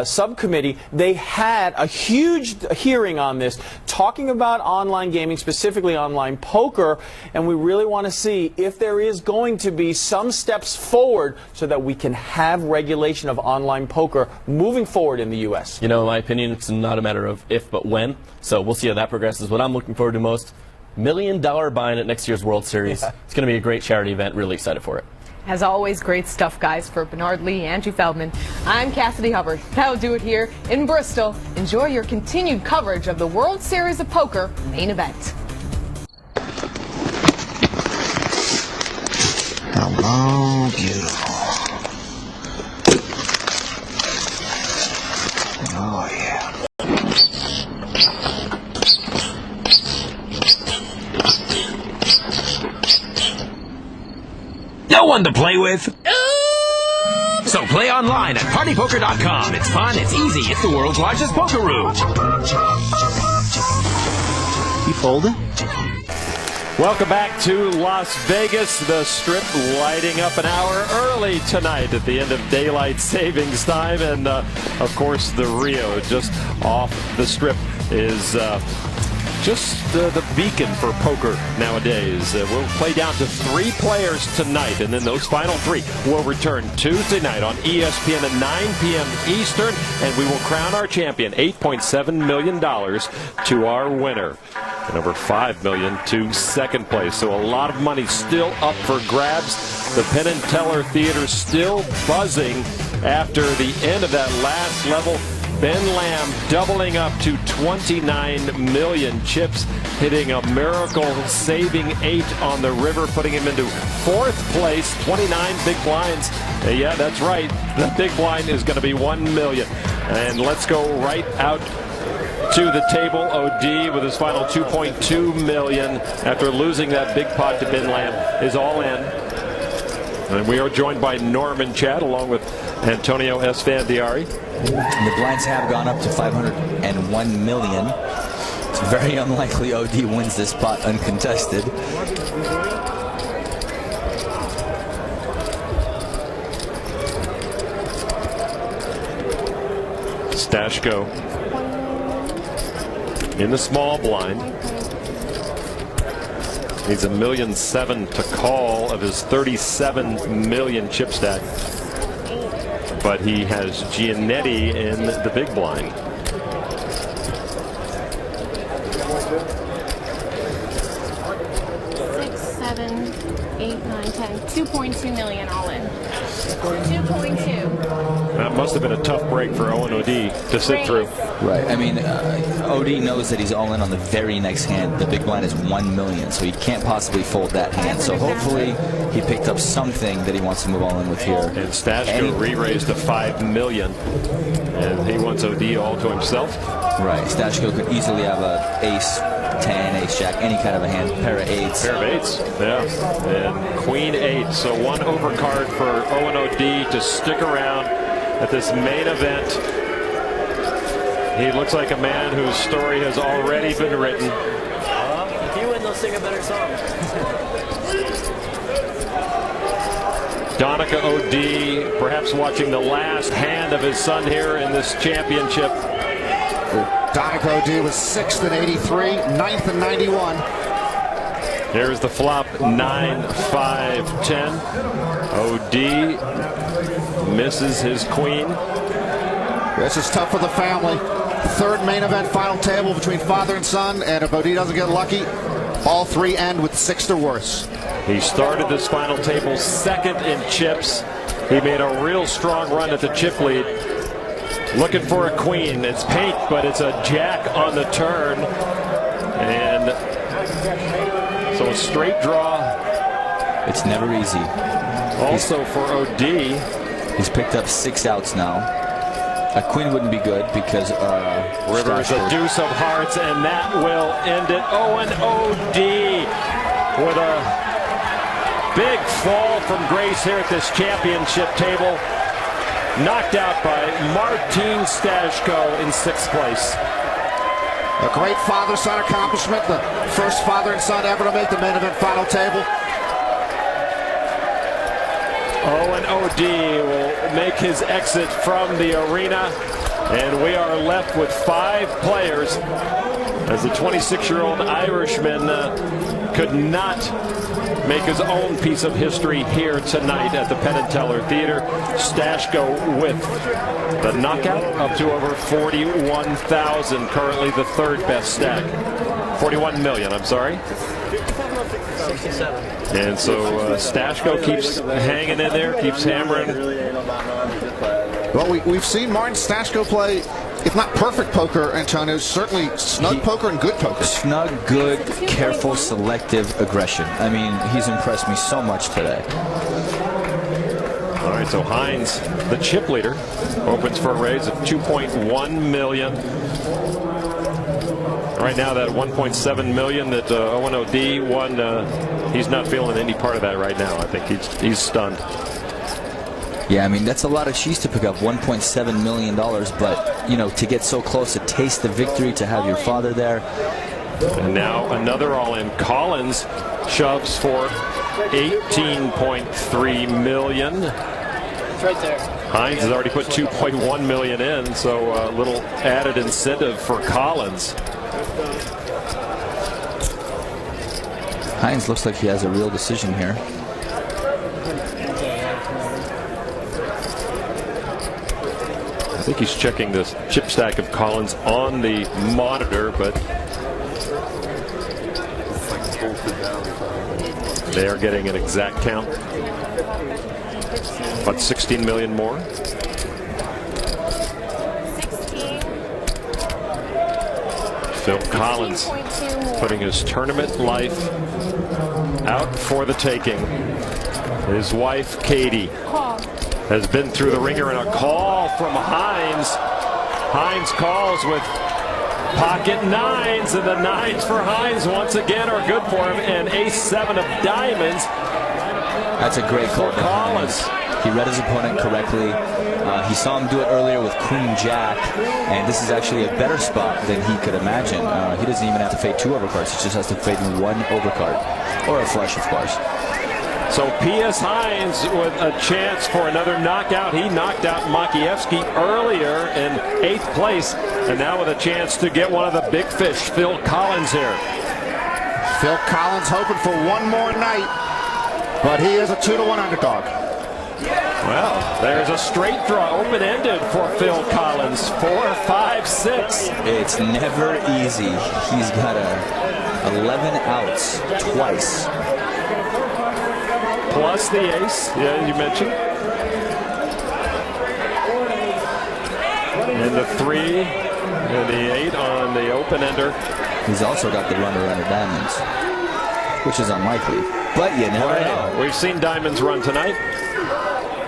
subcommittee, they had a huge hearing on this, talking about online gaming, specifically online poker, and we really want to see if there is going to be some steps forward so that we can have regulation of online poker moving forward in the U.S. You know, in my opinion, it's not a matter of if but when, so we'll see how that progresses. What I'm looking forward to most, $1 million buy-in at next year's World Series. Yeah. It's going to be a great charity event. Really excited for it. As always, great stuff, guys. For Bernard Lee, Andrew Feldman, I'm Cassidy Hubbard. That'll do it here in Bristol. Enjoy your continued coverage of the World Series of Poker main event. Hello, beautiful. Oh, yeah. No one to play with. So play online at partypoker.com. It's fun, it's easy, it's the world's largest poker room. You folding? Welcome back to Las Vegas. The Strip lighting up an hour early tonight at the end of daylight savings time. And, of course, the Rio just off the Strip is just the beacon for poker nowadays. We'll play down to 3 players tonight, and then those final 3 will return Tuesday night on ESPN at 9 p.m. Eastern, and we will crown our champion, $8.7 million to our winner, and over $5 million to second place. So a lot of money still up for grabs. The Penn and Teller Theater still buzzing after the end of that last level. Ben Lamb doubling up to 29 million chips, hitting a miracle-saving 8 on the river, putting him into 4th place, 29 big blinds. Yeah, that's right. The big blind is going to be 1 million. And let's go right out to the table. OD with his final 2.2 million after losing that big pot to Ben Lamb is all in. And we are joined by Norman Chad along with Antonio Esfandiari. The blinds have gone up to 501 million. It's very unlikely OD wins this pot uncontested. Stashko in the small blind. Needs $1.7 million to call of his 37 million chip stack. But he has Giannetti in the big blind. 6, 7, 8, 9, 10. 2.2 million all in. 2.2. That must have been a tough break for Owen O'D to sit through. Right. I mean, OD knows that he's all in on the very next hand. The big blind is 1 million, so he can't possibly fold that hand. So hopefully he picked up something that he wants to move all in with here. And Stashko re-raised to 5 million, and he wants OD all to himself. Right. Stashko could easily have a ace, 10, ace jack, any kind of a hand, pair of eights. Pair of eights, yeah. And queen 8. So one overcard for Owen O'D to stick around at this main event. He looks like a man whose story has already been written. If you win, they'll sing a better song. Donica O'D perhaps watching the last hand of his son here in this championship. Donica O'D was 6th in 83, 9th in 91. Here's the flop, 9, 5, 10. O'D misses his queen. This is tough for the family. 3rd main event final table between father and son, and if OD doesn't get lucky, all 3 end with 6th or worse. He started this final table 2nd in chips. He made a real strong run at the chip lead. Looking for a queen. It's pink, but it's a jack on the turn. And so a straight draw. It's never easy. Also for OD. He's picked up 6 outs now. A queen wouldn't be good because river is a deuce of hearts, and that will end it. Owen O'D with a big fall from grace here at this championship table. Knocked out by Martin Stashko in 6th place. A great father-son accomplishment. The first father and son ever to make the main event final table. Owen O'D will make his exit from the arena, and we are left with 5 players as the 26-year-old Irishman could not make his own piece of history here tonight at the Penn and Teller Theater. Stashko with the knockout up to over 41,000, currently the 3rd best stack. 41 million, I'm sorry. 67. And so Stashko keeps hanging in there, keeps hammering. Well, we've seen Martin Stashko play, if not perfect poker, Antonio, certainly snug poker and good poker. Snug, good, careful, selective aggression. I mean, he's impressed me so much today. All right, so Hines, the chip leader, opens for a raise of 2.1 million. Right now, that 1.7 million that Owen O'D won, he's not feeling any part of that right now. I think he's stunned. Yeah, I mean, that's a lot of cheese to pick up, $1.7 million, but, you know, to get so close, to taste the victory, to have your father there. And now another all-in. Collins shoves for 18.3 million. It's right there. Hines has already put 2.1 million in, so a little added incentive for Collins. Hines looks like he has a real decision here. I think he's checking the chip stack of Collins on the monitor, but they are getting an exact count. About 16 million more. 16. Phil Collins putting his tournament life out for the taking. His wife, Katie, has been through the ringer, and a call from Hines. Hines calls with pocket nines, and the nines for Hines once again are good for him, and ace-7 of diamonds. That's a great call for Collins. He read his opponent correctly. He saw him do it earlier with Queen Jack, and this is actually a better spot than he could imagine. He doesn't even have to fade 2 overcards. He just has to fade 1 overcard, or a flush, of course. So P.S. Hines with a chance for another knockout. He knocked out Makievsky earlier in 8th place, and now with a chance to get one of the big fish, Phil Collins here. Phil Collins hoping for one more night, but he is a 2-to-1 underdog. Well, there's a straight draw, open-ended for Phil Collins. 4, 5, 6. It's never easy. He's got 11 outs twice. Plus the ace, yeah, you mentioned. And the 3 and the 8 on the open-ender. He's also got the runner under diamonds, which is unlikely, but you never know. We've seen diamonds run tonight.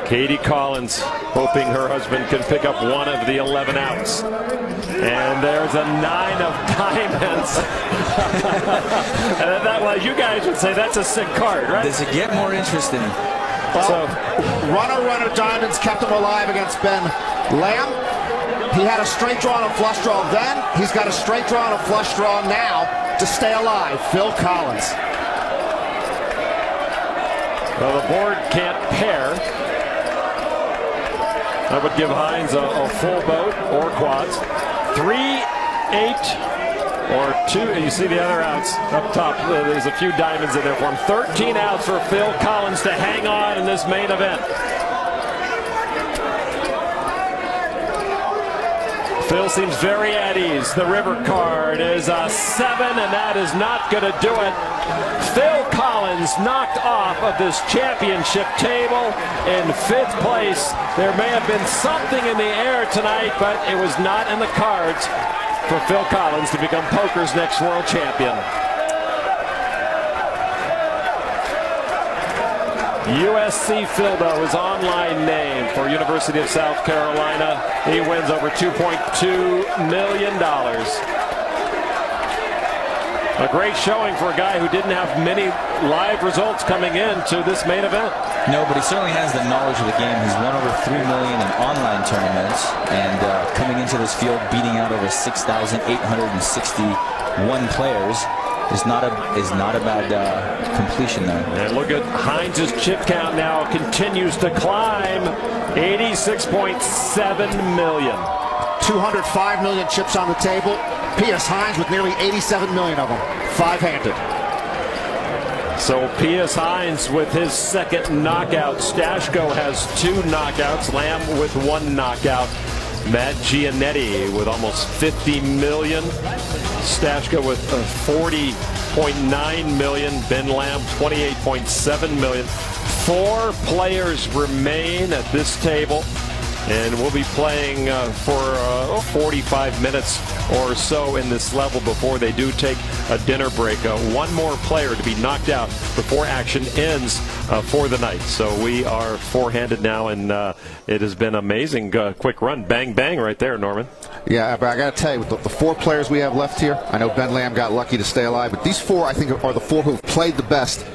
Katie Collins hoping her husband can pick up one of the 11 outs. And there's a 9 of diamonds. And that, well, you guys would say that's a sick card, right? Does it get more interesting? Well, so, runner diamonds kept him alive against Ben Lamb. He had a straight draw and a flush draw then. He's got a straight draw and a flush draw now to stay alive. Phil Collins. Well, the board can't pair. That would give Hines a full boat or quads. 3, 8, or 2. And you see the other outs up top. There's a few diamonds in there for him. 13 outs for Phil Collins to hang on in this main event. Phil seems very at ease. The river card is a 7, and that is not going to do it. Phil Collins knocked off of this championship table in 5th place. There may have been something in the air tonight, but it was not in the cards for Phil Collins to become poker's next world champion. USC Phildo is online name for University of South Carolina. He wins over $2.2 million. A great showing for a guy who didn't have many live results coming into this main event. No, but he certainly has the knowledge of the game. He's won over $3 million in online tournaments, and coming into this field, beating out over 6,861 players is not a bad completion there. And look at Hines' chip count now continues to climb. 86.7 million. 205 million chips on the table. P.S. Hines with nearly 87 million of them, 5-handed. So P.S. Hines with his 2nd knockout. Stashko has 2 knockouts. Lamb with 1 knockout. Matt Giannetti with almost 50 million. Stashko with 40.9 million. Ben Lamb 28.7 million. 4 players remain at this table, and we'll be playing for 45 minutes or so in this level before they do take a dinner break. One more player to be knocked out before action ends for the night. So we are 4-handed now, and it has been amazing quick run. Bang, bang right there, Norman. Yeah, but I got to tell you, with the 4 players we have left here, I know Ben Lamb got lucky to stay alive, but these 4, I think, are the 4 who have played the best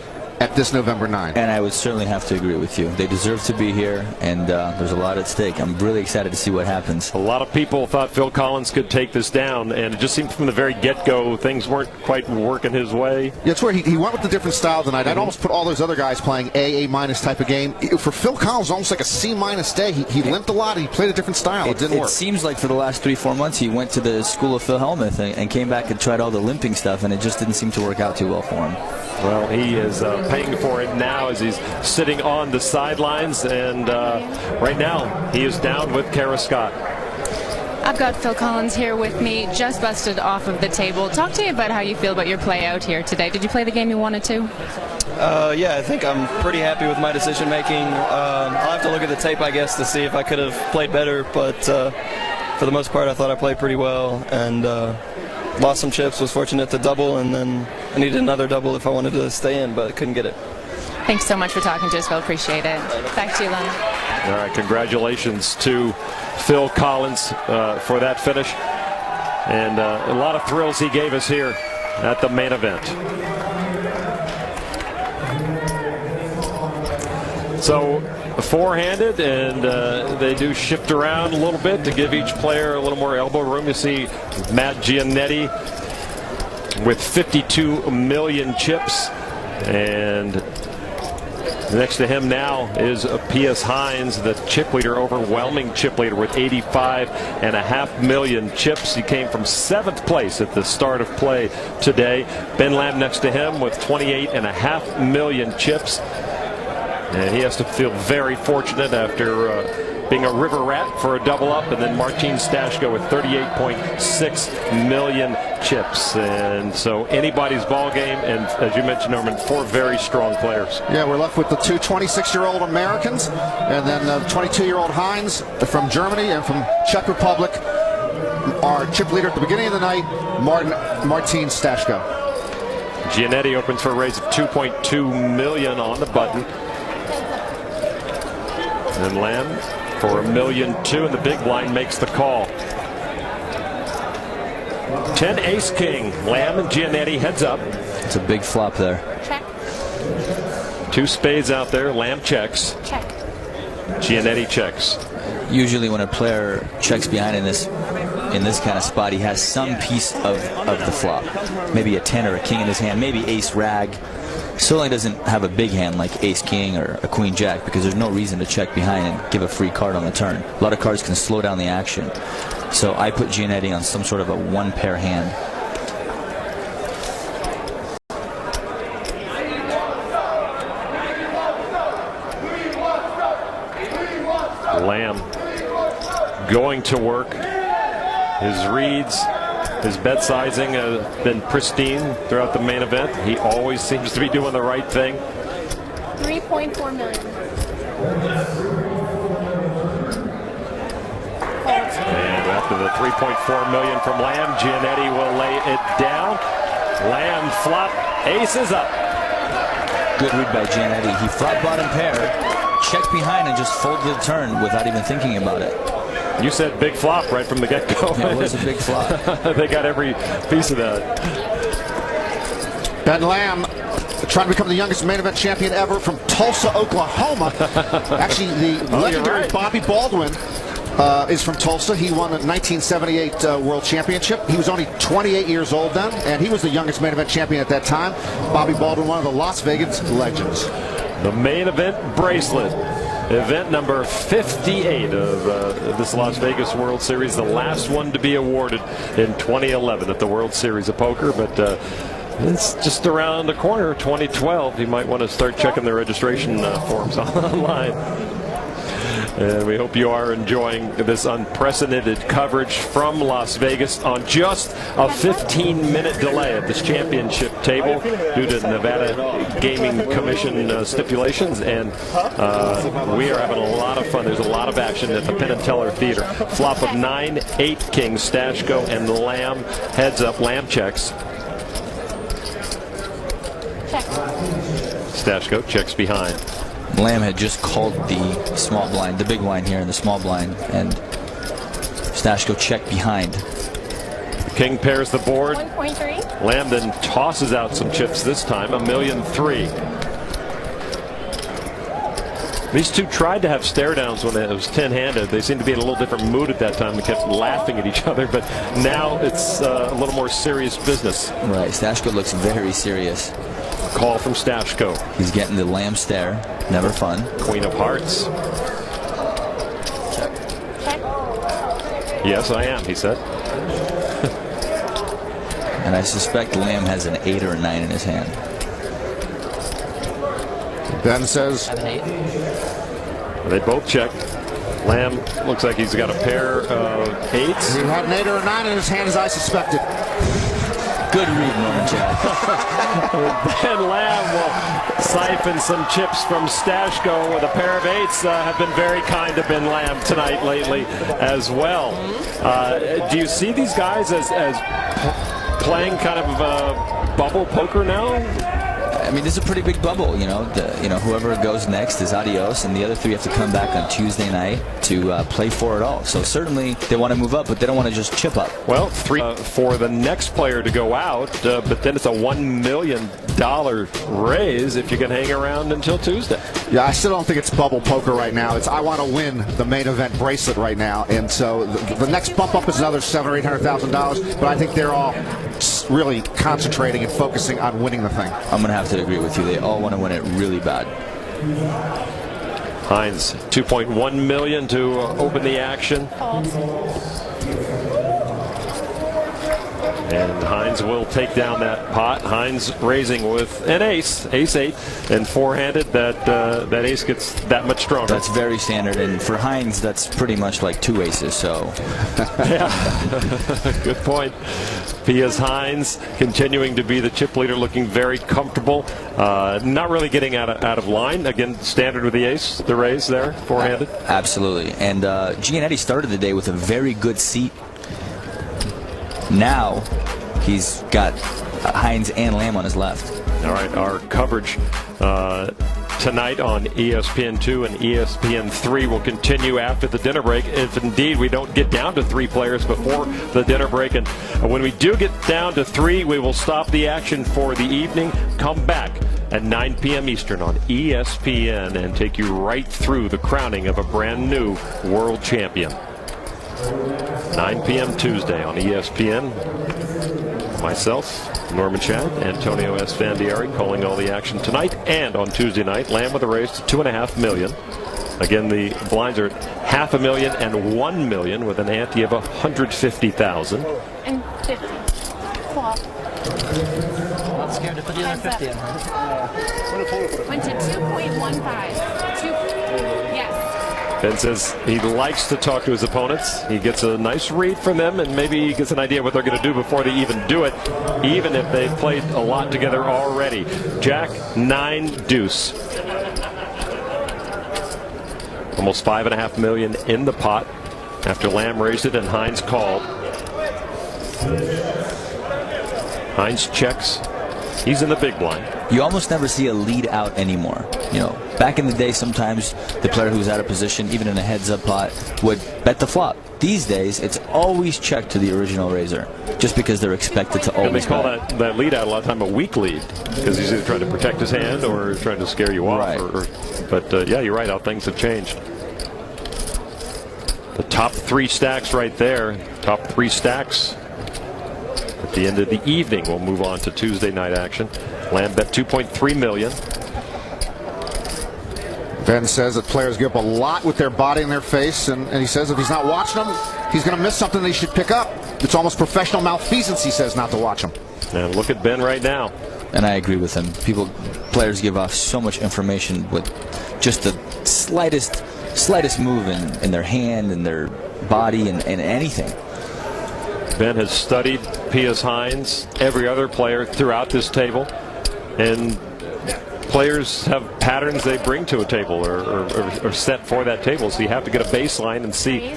at this November 9. And I would certainly have to agree with you. They deserve to be here, and there's a lot at stake. I'm really excited to see what happens. A lot of people thought Phil Collins could take this down, and it just seemed from the very get-go things weren't quite working his way. Yeah, it's where he went with the different style tonight. I'd almost put all those other guys playing A minus type of game. For Phil Collins, almost like a C minus day. He limped a lot. He played a different style. It didn't work. It seems like for the last 3-4 months he went to the school of Phil Hellmuth and came back and tried all the limping stuff, and it just didn't seem to work out too well for him. Well, he is paying for it now as he's sitting on the sidelines, and right now he is down with Kara Scott. I've got Phil Collins here with me, just busted off of the table. Talk to me about how you feel about your play out here today. Did you play the game you wanted to? Yeah, I think I'm pretty happy with my decision making. I'll have to look at the tape, I guess, to see if I could have played better, but for the most part, I thought I played pretty well, and lost some chips, was fortunate to double, and then I needed another double if I wanted to stay in, but couldn't get it. Thanks so much for talking to us, Phil. Appreciate it. Back to you, Len. All right, congratulations to Phil Collins for that finish. And a lot of thrills he gave us here at the main event. So four-handed, and they do shift around a little bit to give each player a little more elbow room. You see Matt Giannetti with 52 million chips, and next to him now is P.S. Hines, the chip leader, overwhelming chip leader with 85.5 million chips. He came from 7th place at the start of play today. Ben Lamb next to him with 28.5 million chips. And he has to feel very fortunate after being a river rat for a double up, and then Martin Stashko with 38.6 million chips. And so anybody's ball game, and as you mentioned, Norman, 4 very strong players. Yeah, we're left with the 2 26-year-old Americans, and then the 22-year-old Hines from Germany and from Czech Republic. Our chip leader at the beginning of the night, Martin Stashko. Giannetti opens for a raise of 2.2 million on the button. And Lamb for $1.2 million, and the big blind makes the call. 10 ace king. Lamb and Giannetti heads up. It's a big flop there. Check. 2 spades out there. Lamb checks. Check. Giannetti checks. Usually when a player checks behind in this kind of spot, he has some piece of the flop. Maybe a 10 or a king in his hand, maybe ace rag. Certainly doesn't have a big hand like ace king or a queen jack, because there's no reason to check behind and give a free card on the turn. A lot of cards can slow down the action. So I put Giannetti on some sort of a 1-pair hand. Lamb going to work. His reads, his bet sizing has been pristine throughout the main event. He always seems to be doing the right thing. 3.4 million. And after the 3.4 million from Lamb, Giannetti will lay it down. Lamb flop, aces up. Good read by Giannetti. He flop bottom pair, checked behind, and just folded the turn without even thinking about it. You said big flop right from the get-go. Yeah, it was a big flop. They got every piece of that. Ben Lamb trying to become the youngest main event champion ever from Tulsa, Oklahoma. Actually, the legendary Bobby Baldwin is from Tulsa. He won the 1978 World Championship. He was only 28 years old then, and he was the youngest main event champion at that time. Bobby Baldwin, one of the Las Vegas legends. The main event bracelet. Event number 58 of this Las Vegas World Series, the last one to be awarded in 2011 at the World Series of Poker, but it's just around the corner, 2012. You might want to start checking the registration forms online. And we hope you are enjoying this unprecedented coverage from Las Vegas on just a 15-minute delay of this championship table due to Nevada Gaming Commission stipulations. And we are having a lot of fun. There's a lot of action at the Penn and Teller Theater. Flop of 9, 8 king, Stashko and Lamb heads up. Lamb checks. Check. Stashko checks behind. Lamb had just called the small blind, the big blind here in the small blind, and Stashko checked behind. King pairs the board. 1.3. Lamb then tosses out some chips this time, $1.3 million. These two tried to have stare downs when it was 10-handed. They seemed to be in a little different mood at that time. They kept laughing at each other, but now it's a little more serious business. Right, Stashko looks very serious. Call from Stashko. He's getting the Lamb stare. Never fun. Queen of Hearts. Check. Yes, I am, he said. And I suspect Lamb has an 8 or a 9 in his hand. Ben says they both check. Lamb looks like he's got a pair of 8s. He had an 8 or a 9 in his hand, as I suspected. Good read, Norman Chad. Ben Lamb will siphon some chips from Stashko with a pair of 8s. Have been very kind to Ben Lamb tonight lately as well. Do you see these guys as playing kind of bubble poker now? I mean, this is a pretty big bubble, you know. Whoever goes next is adios, and the other 3 have to come back on Tuesday night to play for it all. So certainly they want to move up, but they don't want to just chip up. Well, 3 for the next player to go out, but then it's a $1 million raise if you can hang around until Tuesday. Yeah, I still don't think it's bubble poker right now. It's I want to win the main event bracelet right now, and so the next bump up is another $700,000 or $800,000. But I think they're all really concentrating and focusing on winning the thing. I'm going to have to agree with you. They all want to win it really bad. Hines, $2.1 million to open the action. And Hines will take down that pot. Hines raising with an ace 8, and four-handed. That ace gets that much stronger. That's very standard, and for Hines, that's pretty much like 2 aces. So, yeah, good point. Pius Hines continuing to be the chip leader, looking very comfortable. Not really getting out of line. Again, standard with the ace, the raise there, four-handed. Absolutely. And Giannetti started the day with a very good seat. Now he's got Hines and Lamb on his left. All right, our coverage tonight on ESPN2 and ESPN3 will continue after the dinner break, if indeed we don't get down to 3 players before the dinner break. And when we do get down to 3, we will stop the action for the evening, come back at 9 p.m. Eastern on ESPN, and take you right through the crowning of a brand new world champion. 9 p.m. Tuesday on ESPN. Myself, Norman Chad, Antonio Esfandiari calling all the action tonight and on Tuesday night. Lamb with a raise to $2.5 million. Again, the blinds are $500,000 and $1 million with an ante of $150,000. And 50. Flop. Not scared to put the other 50 in, huh? Went to 2.15. Yes. Ben says he likes to talk to his opponents. He gets a nice read from them, and maybe he gets an idea what they're going to do before they even do it, even if they've played a lot together already. Jack, 9, deuce. Almost $5.5 million in the pot after Lamb raised it and Hines called. Hines checks. He's in the big blind. You almost never see a lead out anymore. You know, back in the day, sometimes the player who was out of position, even in a heads-up pot, would bet the flop. These days, it's always checked to the original raiser, just because they're expected to always. And they call that lead out a lot of time a weak lead, because he's either trying to protect his hand or trying to scare you off. Right. But yeah, you're right. How things have changed. The top 3 stacks right there. Top 3 stacks. At the end of the evening, we'll move on to Tuesday night action. Lamb bet $2.3 million. Ben says that players give up a lot with their body and their face, and he says if he's not watching them, he's going to miss something that he should pick up. It's almost professional malfeasance, he says, not to watch them. And look at Ben right now. And I agree with him. Players give off so much information with just the slightest move in their hand and their body and anything. Ben has studied Pius Hines, every other player throughout this table, and players have patterns they bring to a table or set for that table. So you have to get a baseline and see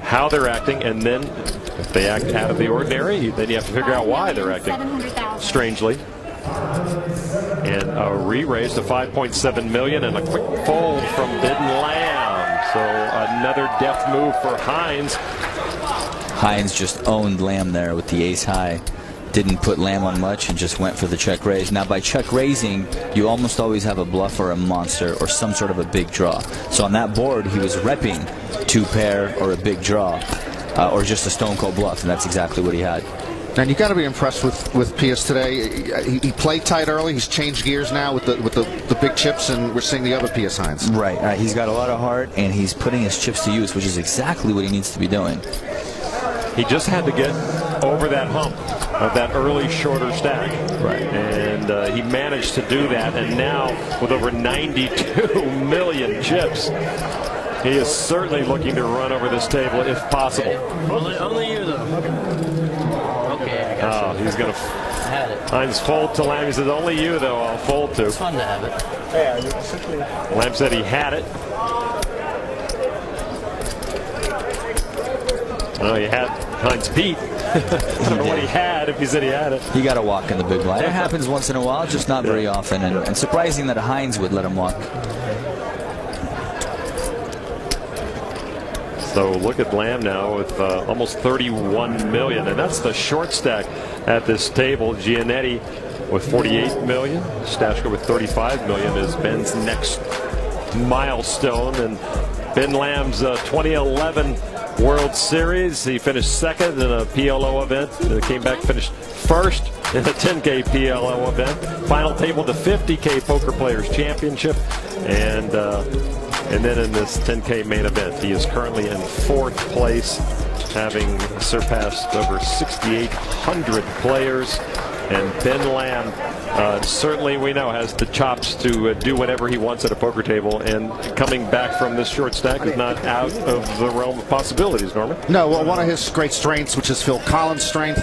how they're acting, and then if they act out of the ordinary, then you have to figure out why they're acting strangely. And a re-raise to $5.7 million and a quick fold from Ben Lamb. So another deft move for Hines. Hines just owned Lamb there with the ace high. Didn't put Lamb on much and just went for the check raise. Now, by check raising, you almost always have a bluff or a monster or some sort of a big draw. So on that board, he was repping 2 pair or a big draw or just a stone cold bluff, and that's exactly what he had. And you got to be impressed with Pius today. He played tight early. He's changed gears now with the big chips, and we're seeing the other Pius Hines. Right. He's got a lot of heart, and he's putting his chips to use, which is exactly what he needs to be doing. He just had to get over that hump of that early shorter stack. Right. And he managed to do that, and now with over 92 million chips, He is certainly looking to run over this table if possible. Only you, though. Okay, I got He's going to. Had it. Hines fold to Lamb. He says, only you, though, I'll fold to. It's fun to have it. Lamb said he had it. Oh, he had Hines beat. I don't know what he had if he said he had it. He got to walk in the big blind. It happens once in a while, just not very often. And surprising that Hines would let him walk. So look at Lamb now with almost 31 million, and that's the short stack at this table. Giannetti with 48 million, Stashko with 35 million is Ben's next milestone. And Ben Lamb's 2011 World Series, he finished second in a PLO event. Came back, finished first in a 10K PLO event. Final table the 50K Poker Players Championship, and then in this 10K main event, he is currently in 4th place, having surpassed over 6,800 players. And Ben Lamb, certainly we know, has the chops to do whatever he wants at a poker table. And coming back from this short stack is not out of the realm of possibilities, Norman. No, well, one of his great strengths, which is Phil Collins' strength,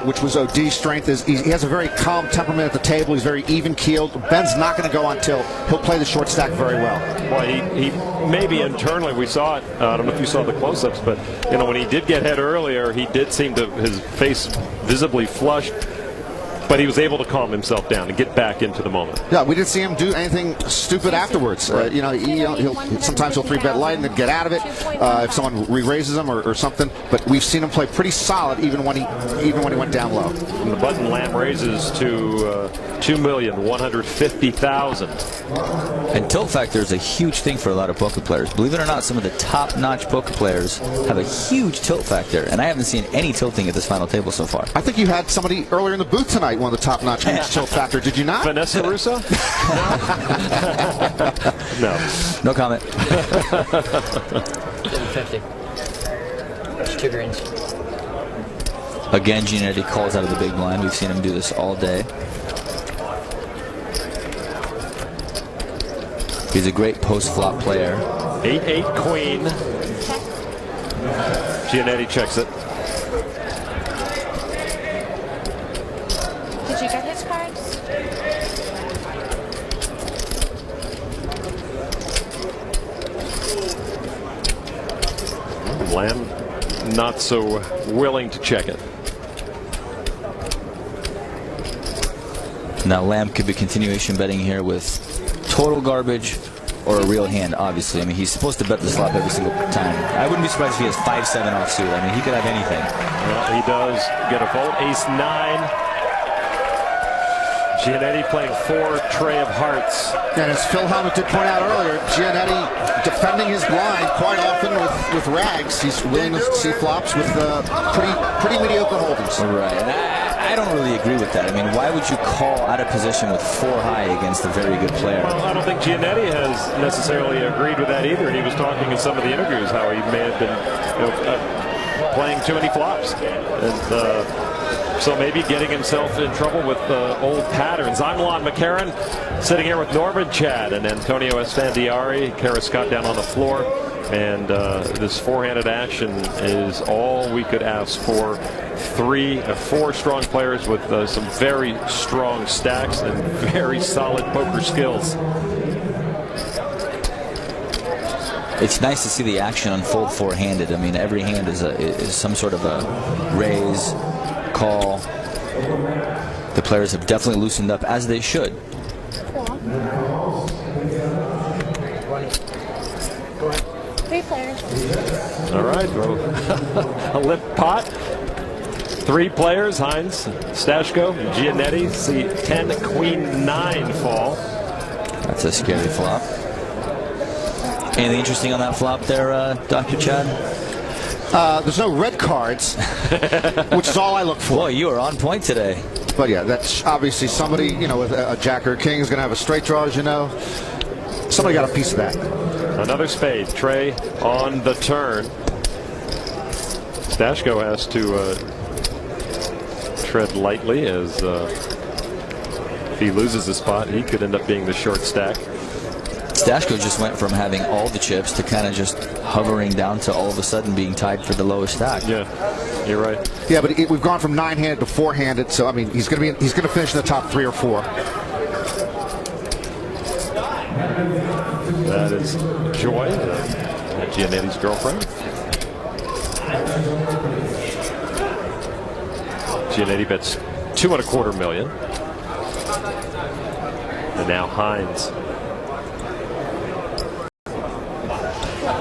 which was OD's strength, is he has a very calm temperament at the table. He's very even-keeled. Ben's not going to go on tilt. He'll play the short stack very well. Well, he maybe internally, we saw it. I don't know if you saw the close-ups, but when he did get head earlier, he did seem to, his face visibly flushed. But he was able to calm himself down and get back into the moment. Yeah, we didn't see him do anything stupid afterwards. Right. Sometimes he'll 3-bet light and then get out of it if someone re-raises him or something. But we've seen him play pretty solid even when he went down low. And the button Lamb raises to 2,150,000. And tilt factor is a huge thing for a lot of poker players. Believe it or not, some of the top-notch poker players have a huge tilt factor, and I haven't seen any tilting at this final table so far. I think you had somebody earlier in the booth tonight, one of the top-notch tilt factor. Did you not? Vanessa Russo? No. No comment. 750. That's 2 greens. Again, Giannetti calls out of the big blind. We've seen him do this all day. He's a great post-flop player. 8-8 queen. Giannetti checks it. Did you get his cards? Lamb not so willing to check it. Now Lamb could be continuation betting here with total garbage or a real hand, obviously. I mean, he's supposed to bet the flop every single time. I wouldn't be surprised if he has 5-7 offsuit. I mean, he could have anything. Well, he does get a fold. Ace-9. Giannetti playing 4 tray of hearts. And as Phil Helmut did point out earlier, Giannetti defending his blind quite often with rags. He's willing to see flops with pretty mediocre holdings. Right. I don't really agree with that. I mean, why would you call out of position with 4 high against a very good player? Well, I don't think Giannetti has necessarily agreed with that either. He was talking in some of the interviews how he may have been playing too many flops. And, so maybe getting himself in trouble with old patterns. I'm Lon McCarran, sitting here with Norman Chad and Antonio Esfandiari. Kara Scott down on the floor. And this four-handed action is all we could ask for. 4 strong players with some very strong stacks and very solid poker skills. It's nice to see the action unfold four-handed. I mean, every hand is some sort of a raise, call. The players have definitely loosened up, as they should. Three players. All right, well, a lip pot. 3 players, Hines, Stashko, Giannetti. See 10, Queen 9 fall. That's a scary flop. Anything interesting on that flop there, Dr. Chad? There's no red cards, which is all I look for. Boy, you are on point today. But yeah, that's obviously somebody, with a jack or a king is going to have a straight draw, as you know. Somebody got a piece of that. Another spade. Trey on the turn. Stashko has to tread lightly, as if he loses the spot, he could end up being the short stack. Stashko just went from having all the chips to kind of just hovering down to all of a sudden being tied for the lowest stack. Yeah, you're right. Yeah, but we've gone from 9-handed to 4-handed, so I mean he's going to finish in the top 3 or 4. That is Joy, Giannetti's girlfriend. Giannetti bets $2.25 million. And now Hines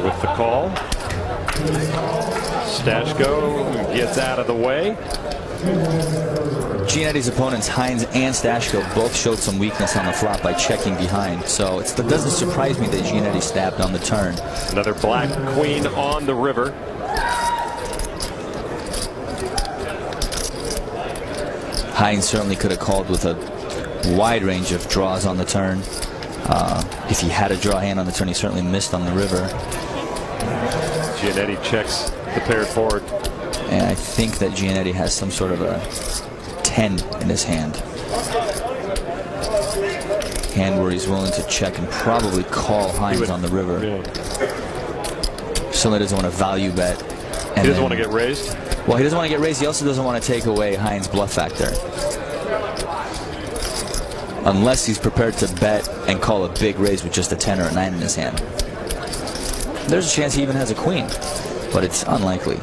with the call. Stashko gets out of the way. Giannetti's opponents, Hines and Stashko, both showed some weakness on the flop by checking behind. So it doesn't surprise me that Giannetti snapped on the turn. Another black queen on the river. Hines certainly could have called with a wide range of draws on the turn. If he had a draw hand on the turn, he certainly missed on the river. Giannetti checks the paired forward. And I think that Giannetti has some sort of a 10 in his hand. Hand where he's willing to check and probably call Hines on the river. Yeah. Certainly doesn't want to value bet. He doesn't want to get raised? Well, he doesn't want to get raised. He also doesn't want to take away Hines' bluff factor. Unless he's prepared to bet and call a big raise with just a 10 or a 9 in his hand. There's a chance he even has a queen, but it's unlikely.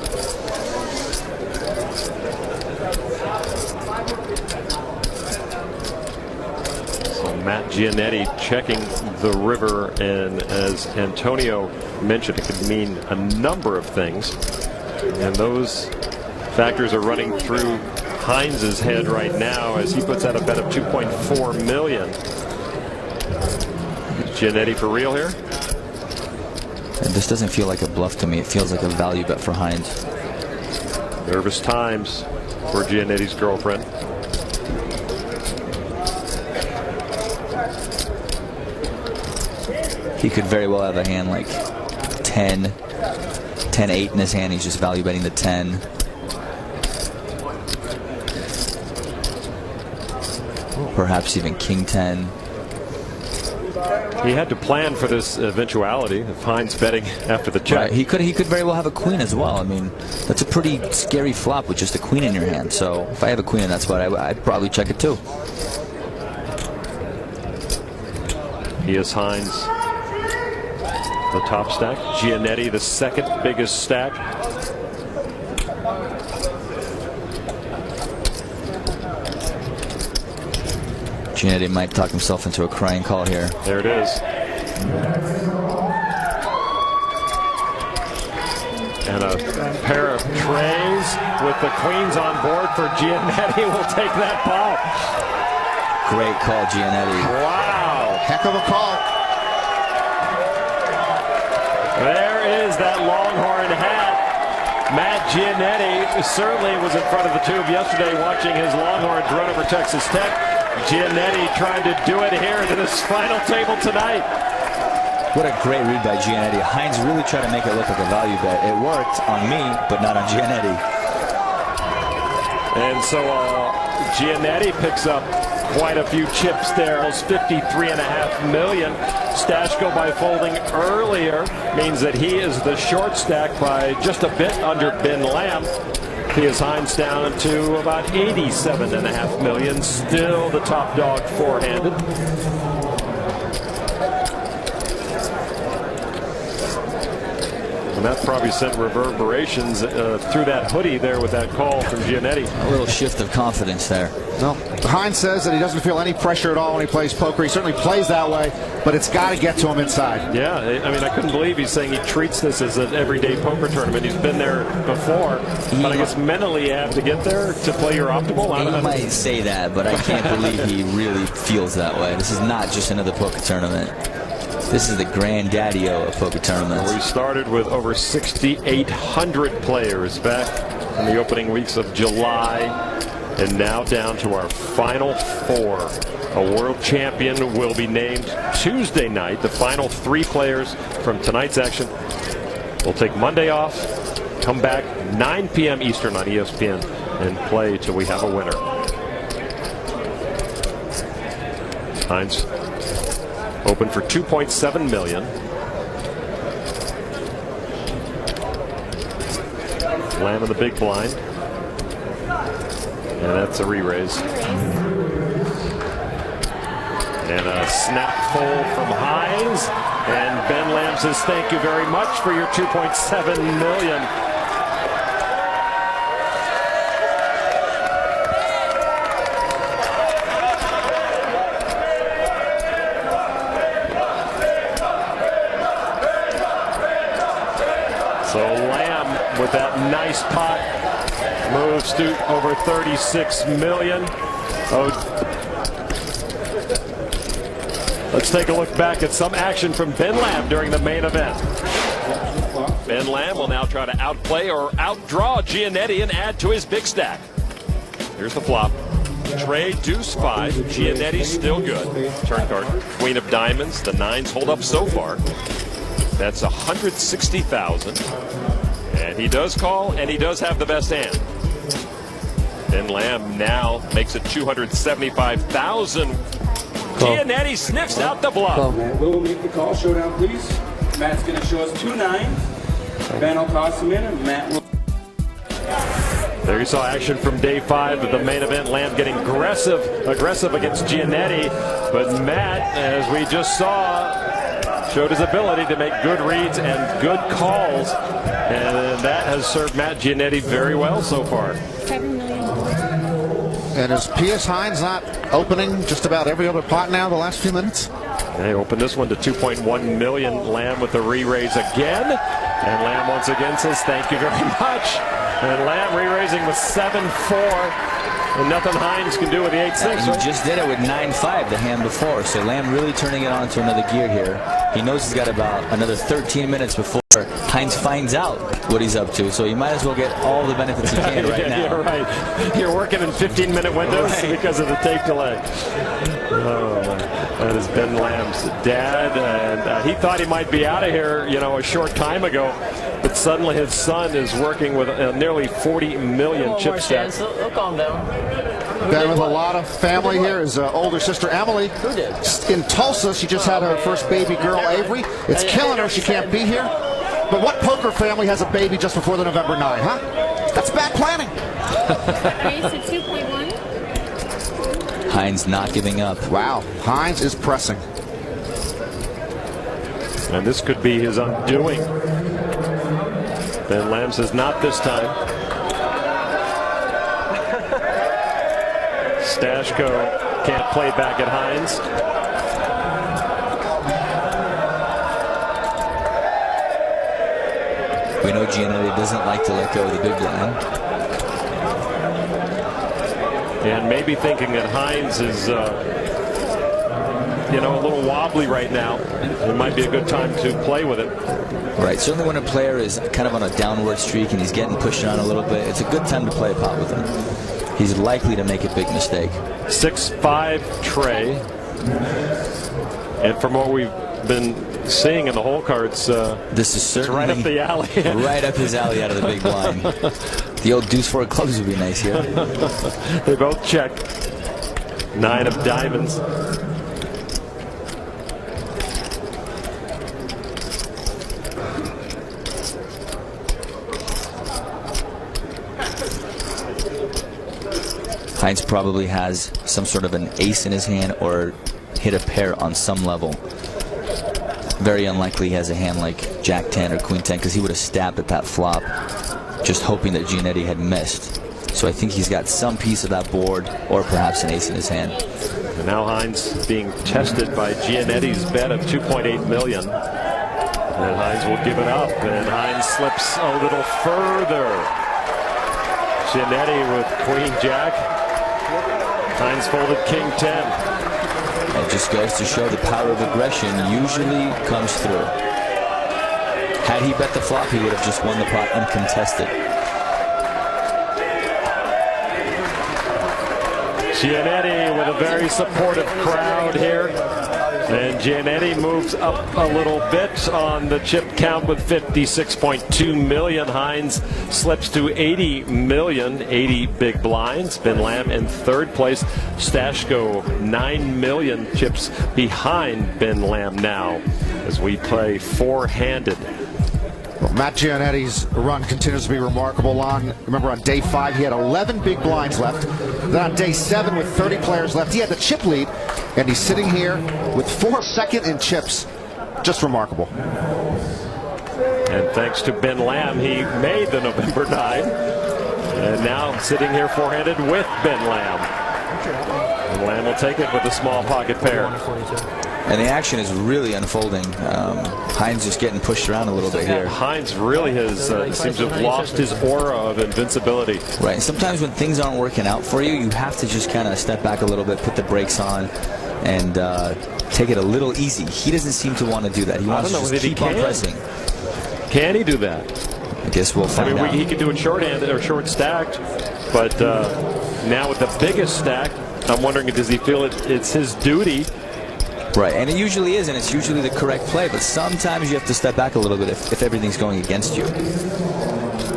So Matt Giannetti checking the river, and as Antonio mentioned, it could mean a number of things. And those factors are running through Hines's head right now as he puts out a bet of $2.4 million. Giannetti for real here? And this doesn't feel like a bluff to me. It feels like a value bet for Hines. Nervous times for Giannetti's girlfriend. He could very well have a hand like 10-8 in his hand. He's just value betting the 10. Perhaps even king 10. He had to plan for this eventuality of Hines betting after the check. Right. He could very well have a queen as well. I mean, that's a pretty scary flop with just a queen in your hand. So if I have a queen in that spot, I'd probably check it too. Here's Hines, the top stack. Giannetti, the second biggest stack. Giannetti might talk himself into a crying call here. There it is. And a pair of trays with the queens on board for Giannetti will take that pot. Great call, Giannetti. Wow. Heck of a call. There is that Longhorn hat. Matt Giannetti certainly was in front of the tube yesterday watching his Longhorns run over Texas Tech. Giannetti trying to do it here to this final table tonight. What a great read by Giannetti. Hines really tried to make it look like a value bet. It worked on me, but not on Giannetti. And so Giannetti picks up quite a few chips there. Those $53.5 million. Stashko, by folding earlier, means that he is the short stack by just a bit under Ben Lamb. He is Hines down to about $87.5 million. Still the top dog four-handed. And that probably sent reverberations through that hoodie there with that call from Giannetti. A little shift of confidence there. No, Hines says that he doesn't feel any pressure at all when he plays poker. He certainly plays that way, but it's got to get to him inside. Yeah, I mean, I couldn't believe he's saying he treats this as an everyday poker tournament. He's been there before, but I guess mentally you have to get there to play your optimal. He might say that, but I can't believe he really feels that way. This is not just another poker tournament. This is the granddaddy-o of poker tournaments. We started with over 6,800 players back in the opening weeks of July, and now down to our final four. A world champion will be named Tuesday night. The final three players from tonight's action will take Monday off, come back 9 p.m. Eastern on ESPN, and play till we have a winner. Hines Open for $2.7 million. Lamb in the big blind. And that's a re-raise. And a snap fold from Hines. And Ben Lamb says, thank you very much for your $2.7 million. So Lamb with that nice pot moves to over $36 million. Let's take a look back at some action from Ben Lamb during the main event. Ben Lamb will now try to outplay or outdraw Giannetti and add to his big stack. Here's the flop. Trey, deuce 5. Giannetti still good. Turn card. Queen of diamonds. The 9s hold up so far. That's $160,000. And he does call, and he does have the best hand. Ben Lamb now makes it $275,000. Giannetti sniffs out the bluff. We'll make the call. Showdown, please. Matt's going to show us 2 9s. Ben will toss him in, and Matt will. There you saw action from day 5 of the main event. Lamb getting aggressive against Giannetti. But Matt, as we just saw, showed his ability to make good reads and good calls. And that has served Matt Giannetti very well so far. $7 million. And is P.S. Hines not opening just about every other pot now the last few minutes? They opened this one to $2.1 million. Lamb with the re-raise again. And Lamb once again says thank you very much. And Lamb re-raising with 7-4. And nothing Hines can do with the 8-6. He just did it with 9-5 the hand before. So Lamb really turning it on to another gear here. He knows he's got about another 13 minutes before Hines finds out what he's up to. So he might as well get all the benefits he can right now. You're right. You're working in 15-minute windows because of the tape delay. Oh, that is Ben Lamb's dad. And he thought he might be out of here, a short time ago. But suddenly his son is working with nearly 40 million chip stacks. He'll calm down. Ben with a lot of family here. His older sister Emily in Tulsa. She just had her first baby girl, Avery. It's killing her she can't be here. But what poker family has a baby just before the November 9, huh? That's bad planning. Raise to 2.1. Hines not giving up. Wow, Hines is pressing. And this could be his undoing. Ben Lamb says not this time. Stashko can't play back at Hines. We know Giannetti doesn't like to let go of the big blind. And maybe thinking that Hines is, a little wobbly right now. It might be a good time to play with it. Right, certainly when a player is kind of on a downward streak and he's getting pushed on a little bit, it's a good time to play a pot with him. He's likely to make a big mistake. 6-5 Trey. And from what we've been seeing in the hole cards, this is certainly right up the alley. Right up his alley out of the big blind. The old deuce 4 clubs would be nice here. They both check. 9 of diamonds. Hines probably has some sort of an ace in his hand or hit a pair on some level. Very unlikely he has a hand like Jack 10 or Queen 10 because he would have stabbed at that flop just hoping that Giannetti had missed. So I think he's got some piece of that board or perhaps an ace in his hand. And now Hines being tested by Giannetti's bet of $2.8 million. And Hines will give it up. And Hines slips a little further. Giannetti with Queen Jack. Hines folded King 10. It just goes to show the power of aggression usually comes through. Had he bet the flop, he would have just won the pot uncontested. Giannetti with a very supportive crowd here. And Giannetti moves up a little bit on the chip count with 56.2 million. Hines slips to 80 million, 80 big blinds. Ben Lamb in third place. Stashko 9 million chips behind Ben Lamb now as we play four-handed. Well, Matt Giannetti's run continues to be remarkable. Remember on day 5 he had 11 big blinds left. Then on day 7 with 30 players left he had the chip lead, and he's sitting here with 4 second in chips. Just remarkable. And thanks to Ben Lamb, he made the November 9. And now sitting here four-handed with Ben Lamb. And Lamb will take it with a small pocket pair. And the action is really unfolding. Hines just getting pushed around a little bit here. Hines really has seems to have lost his aura of invincibility. Right. And sometimes when things aren't working out for you, you have to just kind of step back a little bit, put the brakes on, and take it a little easy. He doesn't seem to want to do that. He wants to just keep on pressing. Can he do that? I guess we'll find out. He could do it short-handed or short-stacked, but now with the biggest stack, I'm wondering, does he feel it's his duty? Right, and it usually is, and it's usually the correct play, but sometimes you have to step back a little bit if everything's going against you.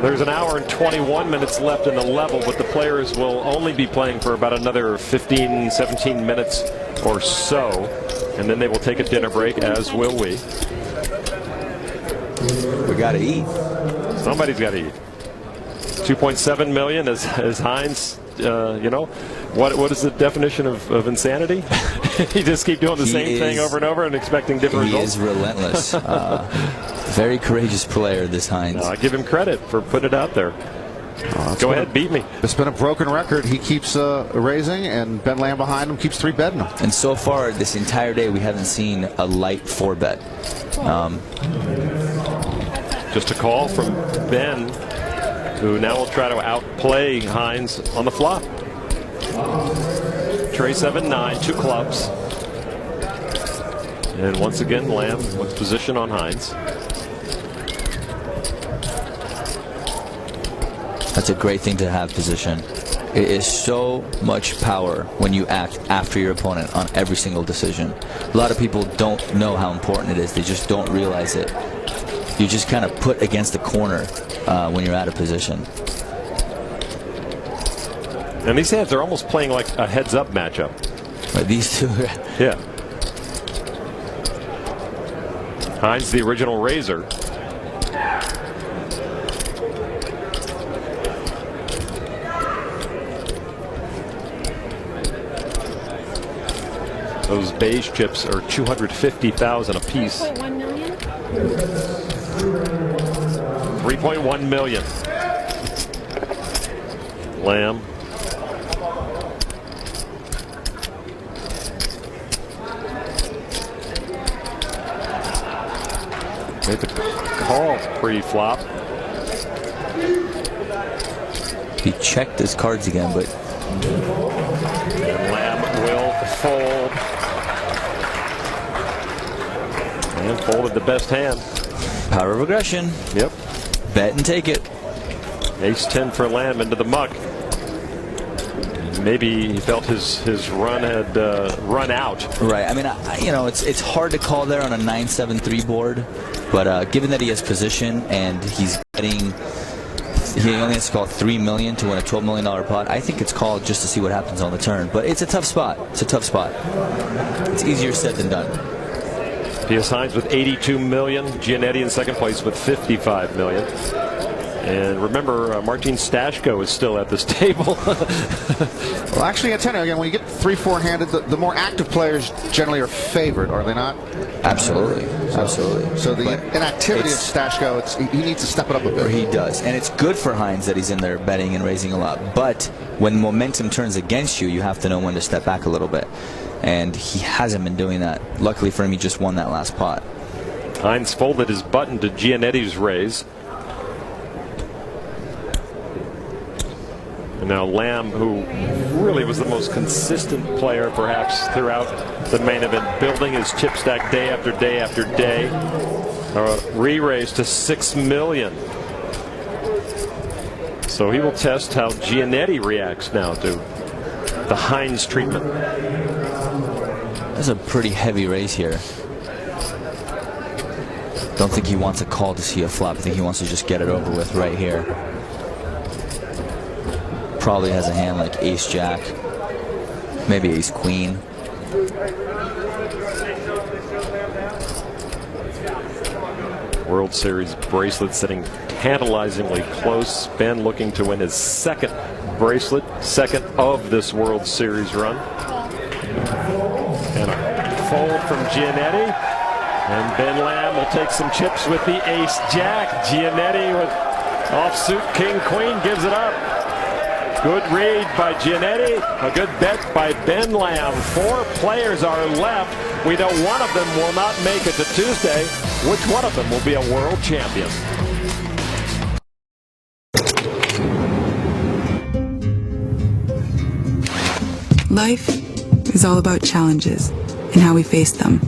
There's an hour and 21 minutes left in the level, but the players will only be playing for about another 15, 17 minutes or so, and then they will take a dinner break, as will we. We got to eat. Somebody's got to eat. 2.7 million as Hines, you know, what is the definition of insanity? You just keep doing the same thing over and over and expecting different results. He is relentless. Very courageous player, this Hines. I give him credit for putting it out there. Go ahead, beat me. It's been a broken record. He keeps raising, and Ben Lamb behind him keeps 3-betting him. And so far, this entire day, we haven't seen a light 4-bet. Just a call from Ben, who now will try to outplay Hines on the flop. Trey 7-9, 2 clubs. And once again, Lamb with position on Hines. That's a great thing to have, position. It is so much power when you act after your opponent on every single decision. A lot of people don't know how important it is. They just don't realize it. You just kind of put against the corner when you're out of position. And these hands are almost playing like a heads-up matchup. Right, these two. Yeah. Hines, the original raiser. Those beige chips are $250,000 a piece. 3.1 million. 3.1 million. Lamb. Made the call pre-flop. He checked his cards again, but and Lamb will fold. And folded the best hand. Power of aggression. Yep. Bet and take it. Ace-10 for Lamb into the muck. Maybe he felt his run had run out. Right. I mean, you know, it's hard to call there on a 9-7-3 board, but given that he has position and he's getting, he only has to call $3 million to win a $12 million pot. I think it's called just to see what happens on the turn. But it's a tough spot. It's a tough spot. It's easier said than done. P.S. Hines with 82 million. Giannetti in second place with 55 million. And remember, Martin Stashko is still at this table. Well, actually, I tell you again, when you get 3-4-handed, the more active players generally are favored, are they not? Absolutely, absolutely. So the inactivity of Stashko, he needs to step it up a bit. He does, and it's good for Hines that he's in there betting and raising a lot. But when momentum turns against you, you have to know when to step back a little bit. And he hasn't been doing that. Luckily for him, he just won that last pot. Hines folded his button to Giannetti's raise. And now Lamb, who really was the most consistent player perhaps throughout the main event, building his chip stack day after day after day. Re-raise to $6 million. So he will test how Giannetti reacts now to the Hines treatment. That's a pretty heavy raise here. Don't think he wants a call to see a flop. I think he wants to just get it over with right here. Probably has a hand like ace-jack, maybe ace-queen. World Series bracelet sitting tantalizingly close. Ben looking to win his second bracelet, second of this World Series run. And a fold from Giannetti. And Ben Lamb will take some chips with the ace-jack. Giannetti with offsuit king-queen gives it up. Good read by Giannetti. A good bet by Ben Lamb. 4 players are left. We know one of them will not make it to Tuesday. Which one of them will be a world champion? Life is all about challenges and how we face them.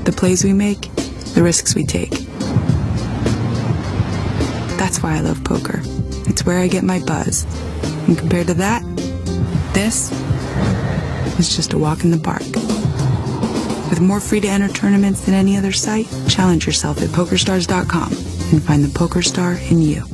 The plays we make, the risks we take. That's why I love poker. It's where I get my buzz. And compared to that, this was just a walk in the park. With more free-to-enter tournaments than any other site, challenge yourself at PokerStars.com and find the Poker Star in you.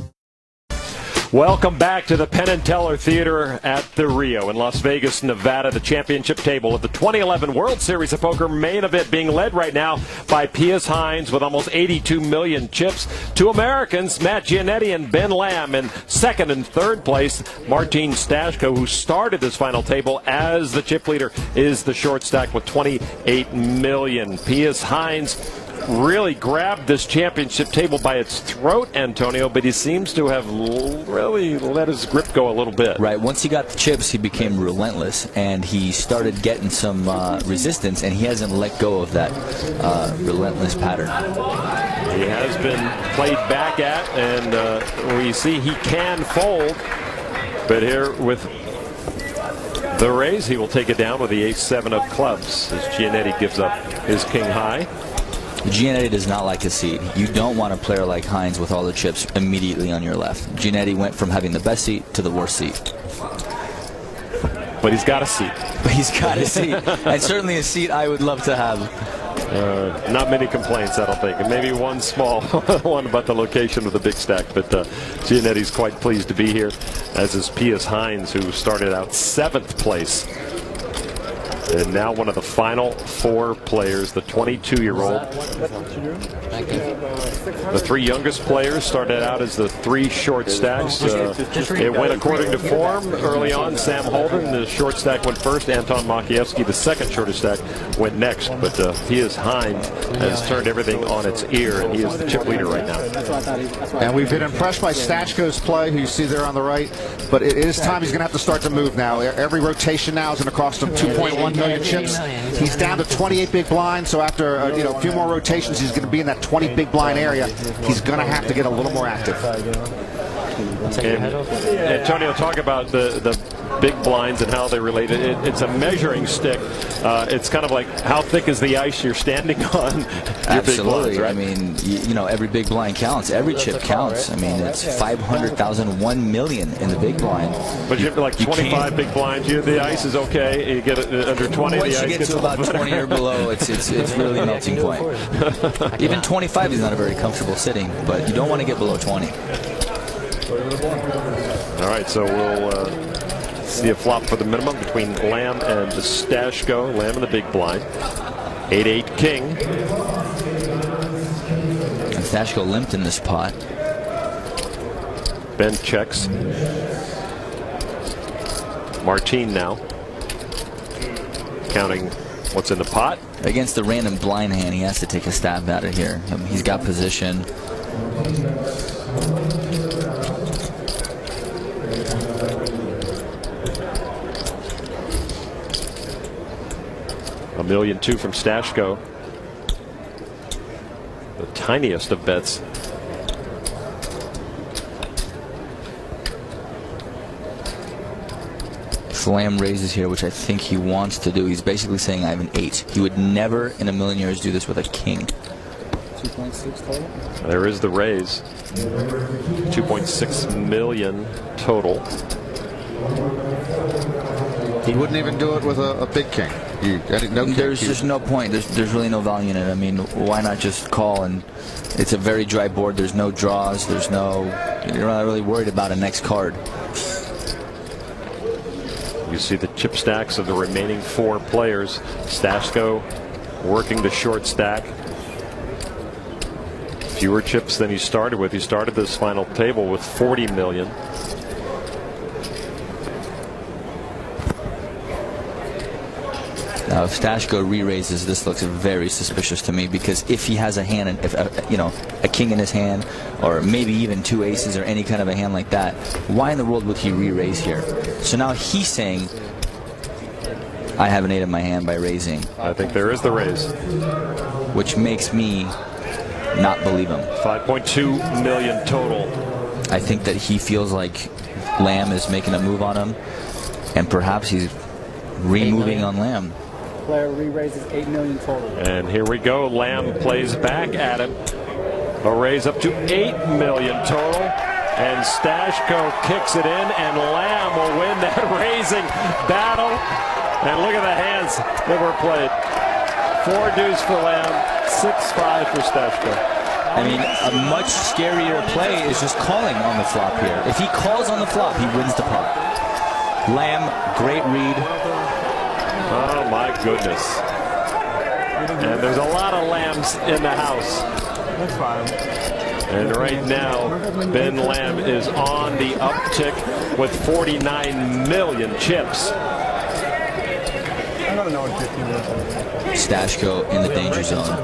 Welcome back to the Penn and Teller Theater at the Rio in Las Vegas, Nevada, the championship table of the 2011 World Series of Poker main event being led right now by Pius Hines with almost 82 million chips. 2 Americans, Matt Giannetti and Ben Lamb, in second and third place. Martin Stashko, who started this final table as the chip leader, is the short stack with 28 million. Pius Hines really grabbed this championship table by its throat, Antonio, but he seems to have really let his grip go a little bit. Right. Once he got the chips, he became relentless, and he started getting some resistance, and he hasn't let go of that relentless pattern. He has been played back at, and we see he can fold, but here with the raise, he will take it down with the ace-7 of clubs as Giannetti gives up his king high. Giannetti does not like a seat. You don't want a player like Hines with all the chips immediately on your left. Giannetti went from having the best seat to the worst seat. But he's got a seat. But he's got a seat. And certainly a seat I would love to have. Not many complaints, I don't think. And maybe one small one about the location of the big stack. But Giannetti's quite pleased to be here, as is Pius Hines, who started out 7th place. And now one of the final 4 players, the 22-year-old. The 3 youngest players started out as the 3 short stacks. It went according to form early on. Sam Holden, the short stack, went first. Anton Makievsky, the second shortest stack, went next. But Pius Hines has turned everything on its ear, and he is the chip leader right now. And we've been impressed by Stashko's play, who you see there on the right. But it is time he's going to have to start to move now. Every rotation now is going to cost him 2.1 million chips. He's down to 28 big blinds, so after a few more rotations, he's going to be in that 20 big blind area. He's going to have to get a little more active. And Antonio, talk about the big blinds and how they relate. It's a measuring stick. It's kind of like how thick is the ice you're standing on. Absolutely. Big blinds, right? I mean, you know, every big blind counts. Every chip counts. I mean, it's 500,000, 1 million in the big blind. But you have like 25 big blinds. The ice is okay. You get it under 20. Once the ice you get gets to about 20 or below, it's really a melting point. Even 25 is not a very comfortable sitting, but you don't want to get below 20. All right, so we'll see a flop for the minimum between Lamb and Stashko. Lamb in the big blind. 8-8 king. And Stashko limped in this pot. Ben checks. Martin now counting what's in the pot. Against the random blind hand, he has to take a stab at it here. I mean, he's got position. $1.2 million from Stashko. The tiniest of bets. Slam raises here, which I think he wants to do. He's basically saying I have an 8. He would never in a million years do this with a king. 2.6 total. There is the raise. 2.6 million total. He wouldn't even do it with a big king. There's just no point. There's really no value in it. I mean, why not just call? And it's a very dry board. There's no draws. You're not really worried about a next card. You see the chip stacks of the remaining 4 players. Stashko working the short stack. Fewer chips than he started with. He started this final table with 40 million. Now, if Stashko re-raises, this looks very suspicious to me, because if he has a hand, and if a king in his hand, or maybe even 2 aces or any kind of a hand like that, why in the world would he re-raise here? So now he's saying, I have an 8 in my hand by raising. I think there is the raise, which makes me not believe him. 5.2 million total. I think that he feels like Lamb is making a move on him, and perhaps he's removing on Lamb. Player re-raises 8 million total. And here we go. Lamb plays back at him. A raise up to 8 million total. And Stashko kicks it in, and Lamb will win that raising battle. And look at the hands that were played. 4 deuce for Lamb, 6-5 for Stashko. I mean, a much scarier play is just calling on the flop here. If he calls on the flop, he wins the pot. Lamb, great read. Oh my goodness. And there's a lot of Lambs in the house. That's fine. And right now, Ben Lamb is on the uptick with 49 million chips. I don't know what 15 is. Stashko in the danger zone.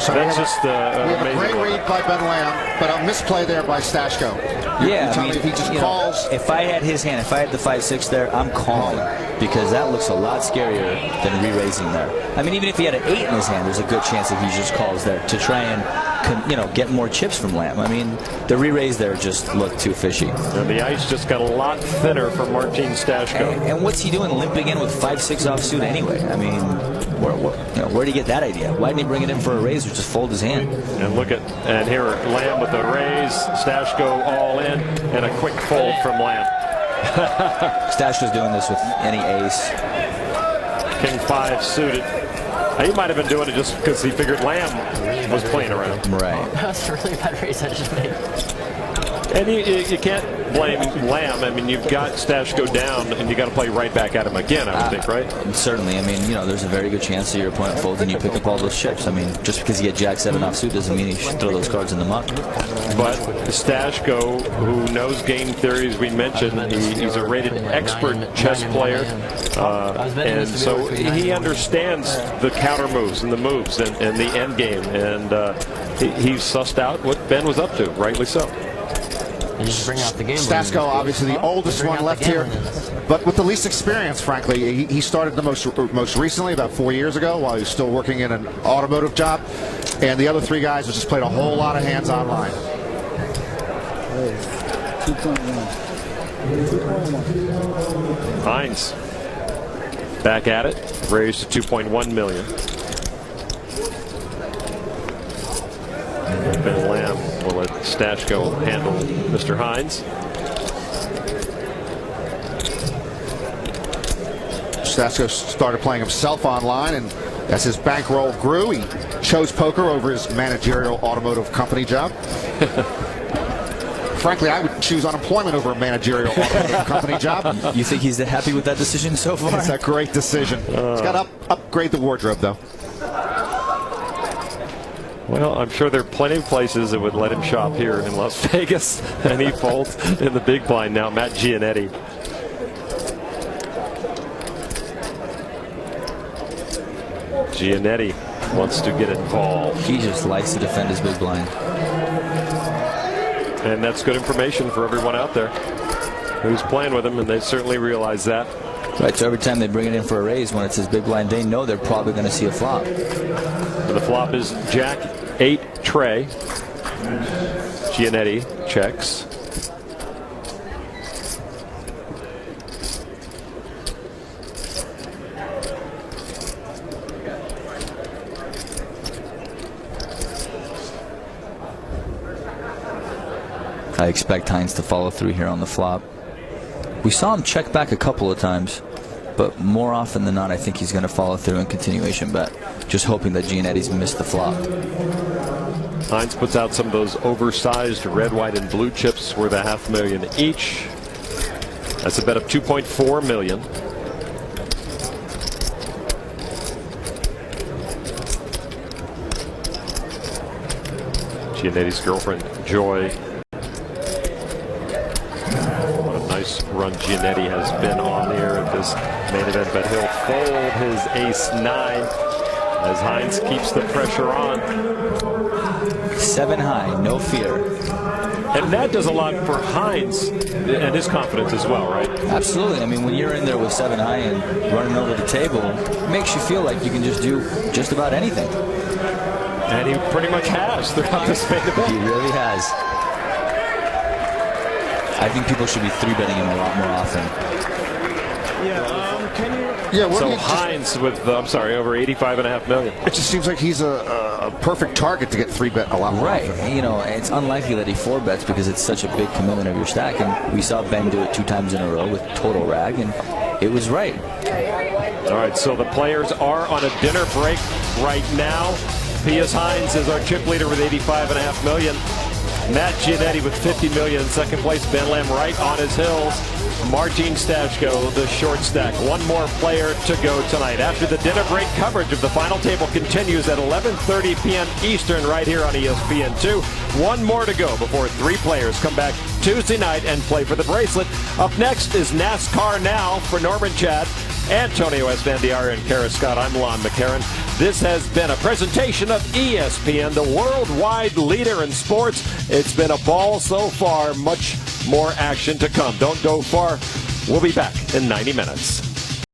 So that's just we have a great amazing read by Ben Lamb, but a misplay there by Stashko. Yeah, I mean, if he just calls. If I had his hand, if I had the 5-6 there, I'm calling, because that looks a lot scarier than re-raising there. I mean, even if he had an 8 in his hand, there's a good chance that he just calls there to try and, get more chips from Lamb. I mean, the re-raise there just looked too fishy. And the ice just got a lot thinner for Martin Stashko. And what's he doing limping in with 5-6 offsuit anyway? I mean, where did he get that idea? Why didn't he bring it in for a raise or just fold his hand? And here Lamb with the raise, Stashko all in, and a quick fold from Lamb. Stashko's doing this with any ace. King 5 suited. He might have been doing it just because he figured Lamb was playing around. Right. That was a really bad raise I just made. And you can't blame Lamb. I mean, you've got Stashko down, and you got to play right back at him again, I would think, right? Certainly. I mean, there's a very good chance that your opponent folds and you pick up all those chips. I mean, just because you get Jack 7 offsuit doesn't mean you should throw those cards in the muck. But Stashko, who knows game theory, as we mentioned, he's a rated expert chess player, and so he understands the counter moves and the moves and the end game, and he sussed out what Ben was up to, rightly so. And you bring out the game. Stashko, obviously the oldest one left here, but with the least experience, frankly. He started the most recently, about 4 years ago, while he was still working in an automotive job. And the other 3 guys have just played a whole lot of hands online. 2.1. Hines back at it, raised to 2.1 million. Ben Lamb will let Stashko handle Mr. Hines. Stashko started playing himself online, and as his bankroll grew, he chose poker over his managerial automotive company job. Frankly, I would choose unemployment over a managerial automotive company job. You think he's happy with that decision so far? It's a great decision. He's got to upgrade the wardrobe, though. Well, I'm sure there are plenty of places that would let him shop here in Las Vegas, and he folds in the big blind now. Matt Giannetti. Giannetti wants to get involved. He just likes to defend his big blind. And that's good information for everyone out there who's playing with him, and they certainly realize that. Right, so every time they bring it in for a raise, when it's his big blind, they know they're probably going to see a flop. And the flop is Jack 8 tray. Giannetti checks. I expect Hines to follow through here on the flop. We saw him check back a couple of times, but more often than not, I think he's going to follow through in continuation bet. Just hoping that Giannetti's missed the flop. Hines puts out some of those oversized red, white, and blue chips worth $500,000 each. That's a bet of $2.4 million. Giannetti's girlfriend, Joy. What a nice run Giannetti has been on here at this main event, but he'll fold his ace-9 as Hines keeps the pressure on. 7 high, no fear. And that does a lot for Hines and his confidence as well, right? Absolutely. I mean, when you're in there with 7 high and running over the table, it makes you feel like you can just do just about anything. And he pretty much has throughout this main event. He really has. I think people should be 3-betting him a lot more often. So Hines with, over $85.5 million. It just seems like he's a perfect target to get 3-bet a lot more. Right. You know, it's unlikely that he 4-bets because it's such a big commitment of your stack. And we saw Ben do it 2 times in a row with total rag, and it was right. All right, so the players are on a dinner break right now. P.S. Hines is our chip leader with $85.5 million. Matt Giannetti with $50 million in second place. Ben Lamb right on his heels. Martin Stashko, the short stack. One more player to go tonight. After the dinner break, coverage of the final table continues at 11:30 p.m. Eastern right here on ESPN2. One more to go before 3 players come back Tuesday night and play for the bracelet. Up next is NASCAR Now for Norman Chad, Antonio Esfandiari, and Kara Scott. I'm Lon McCarran. This has been a presentation of ESPN, the worldwide leader in sports. It's been a ball so far. Much more action to come. Don't go far. We'll be back in 90 minutes.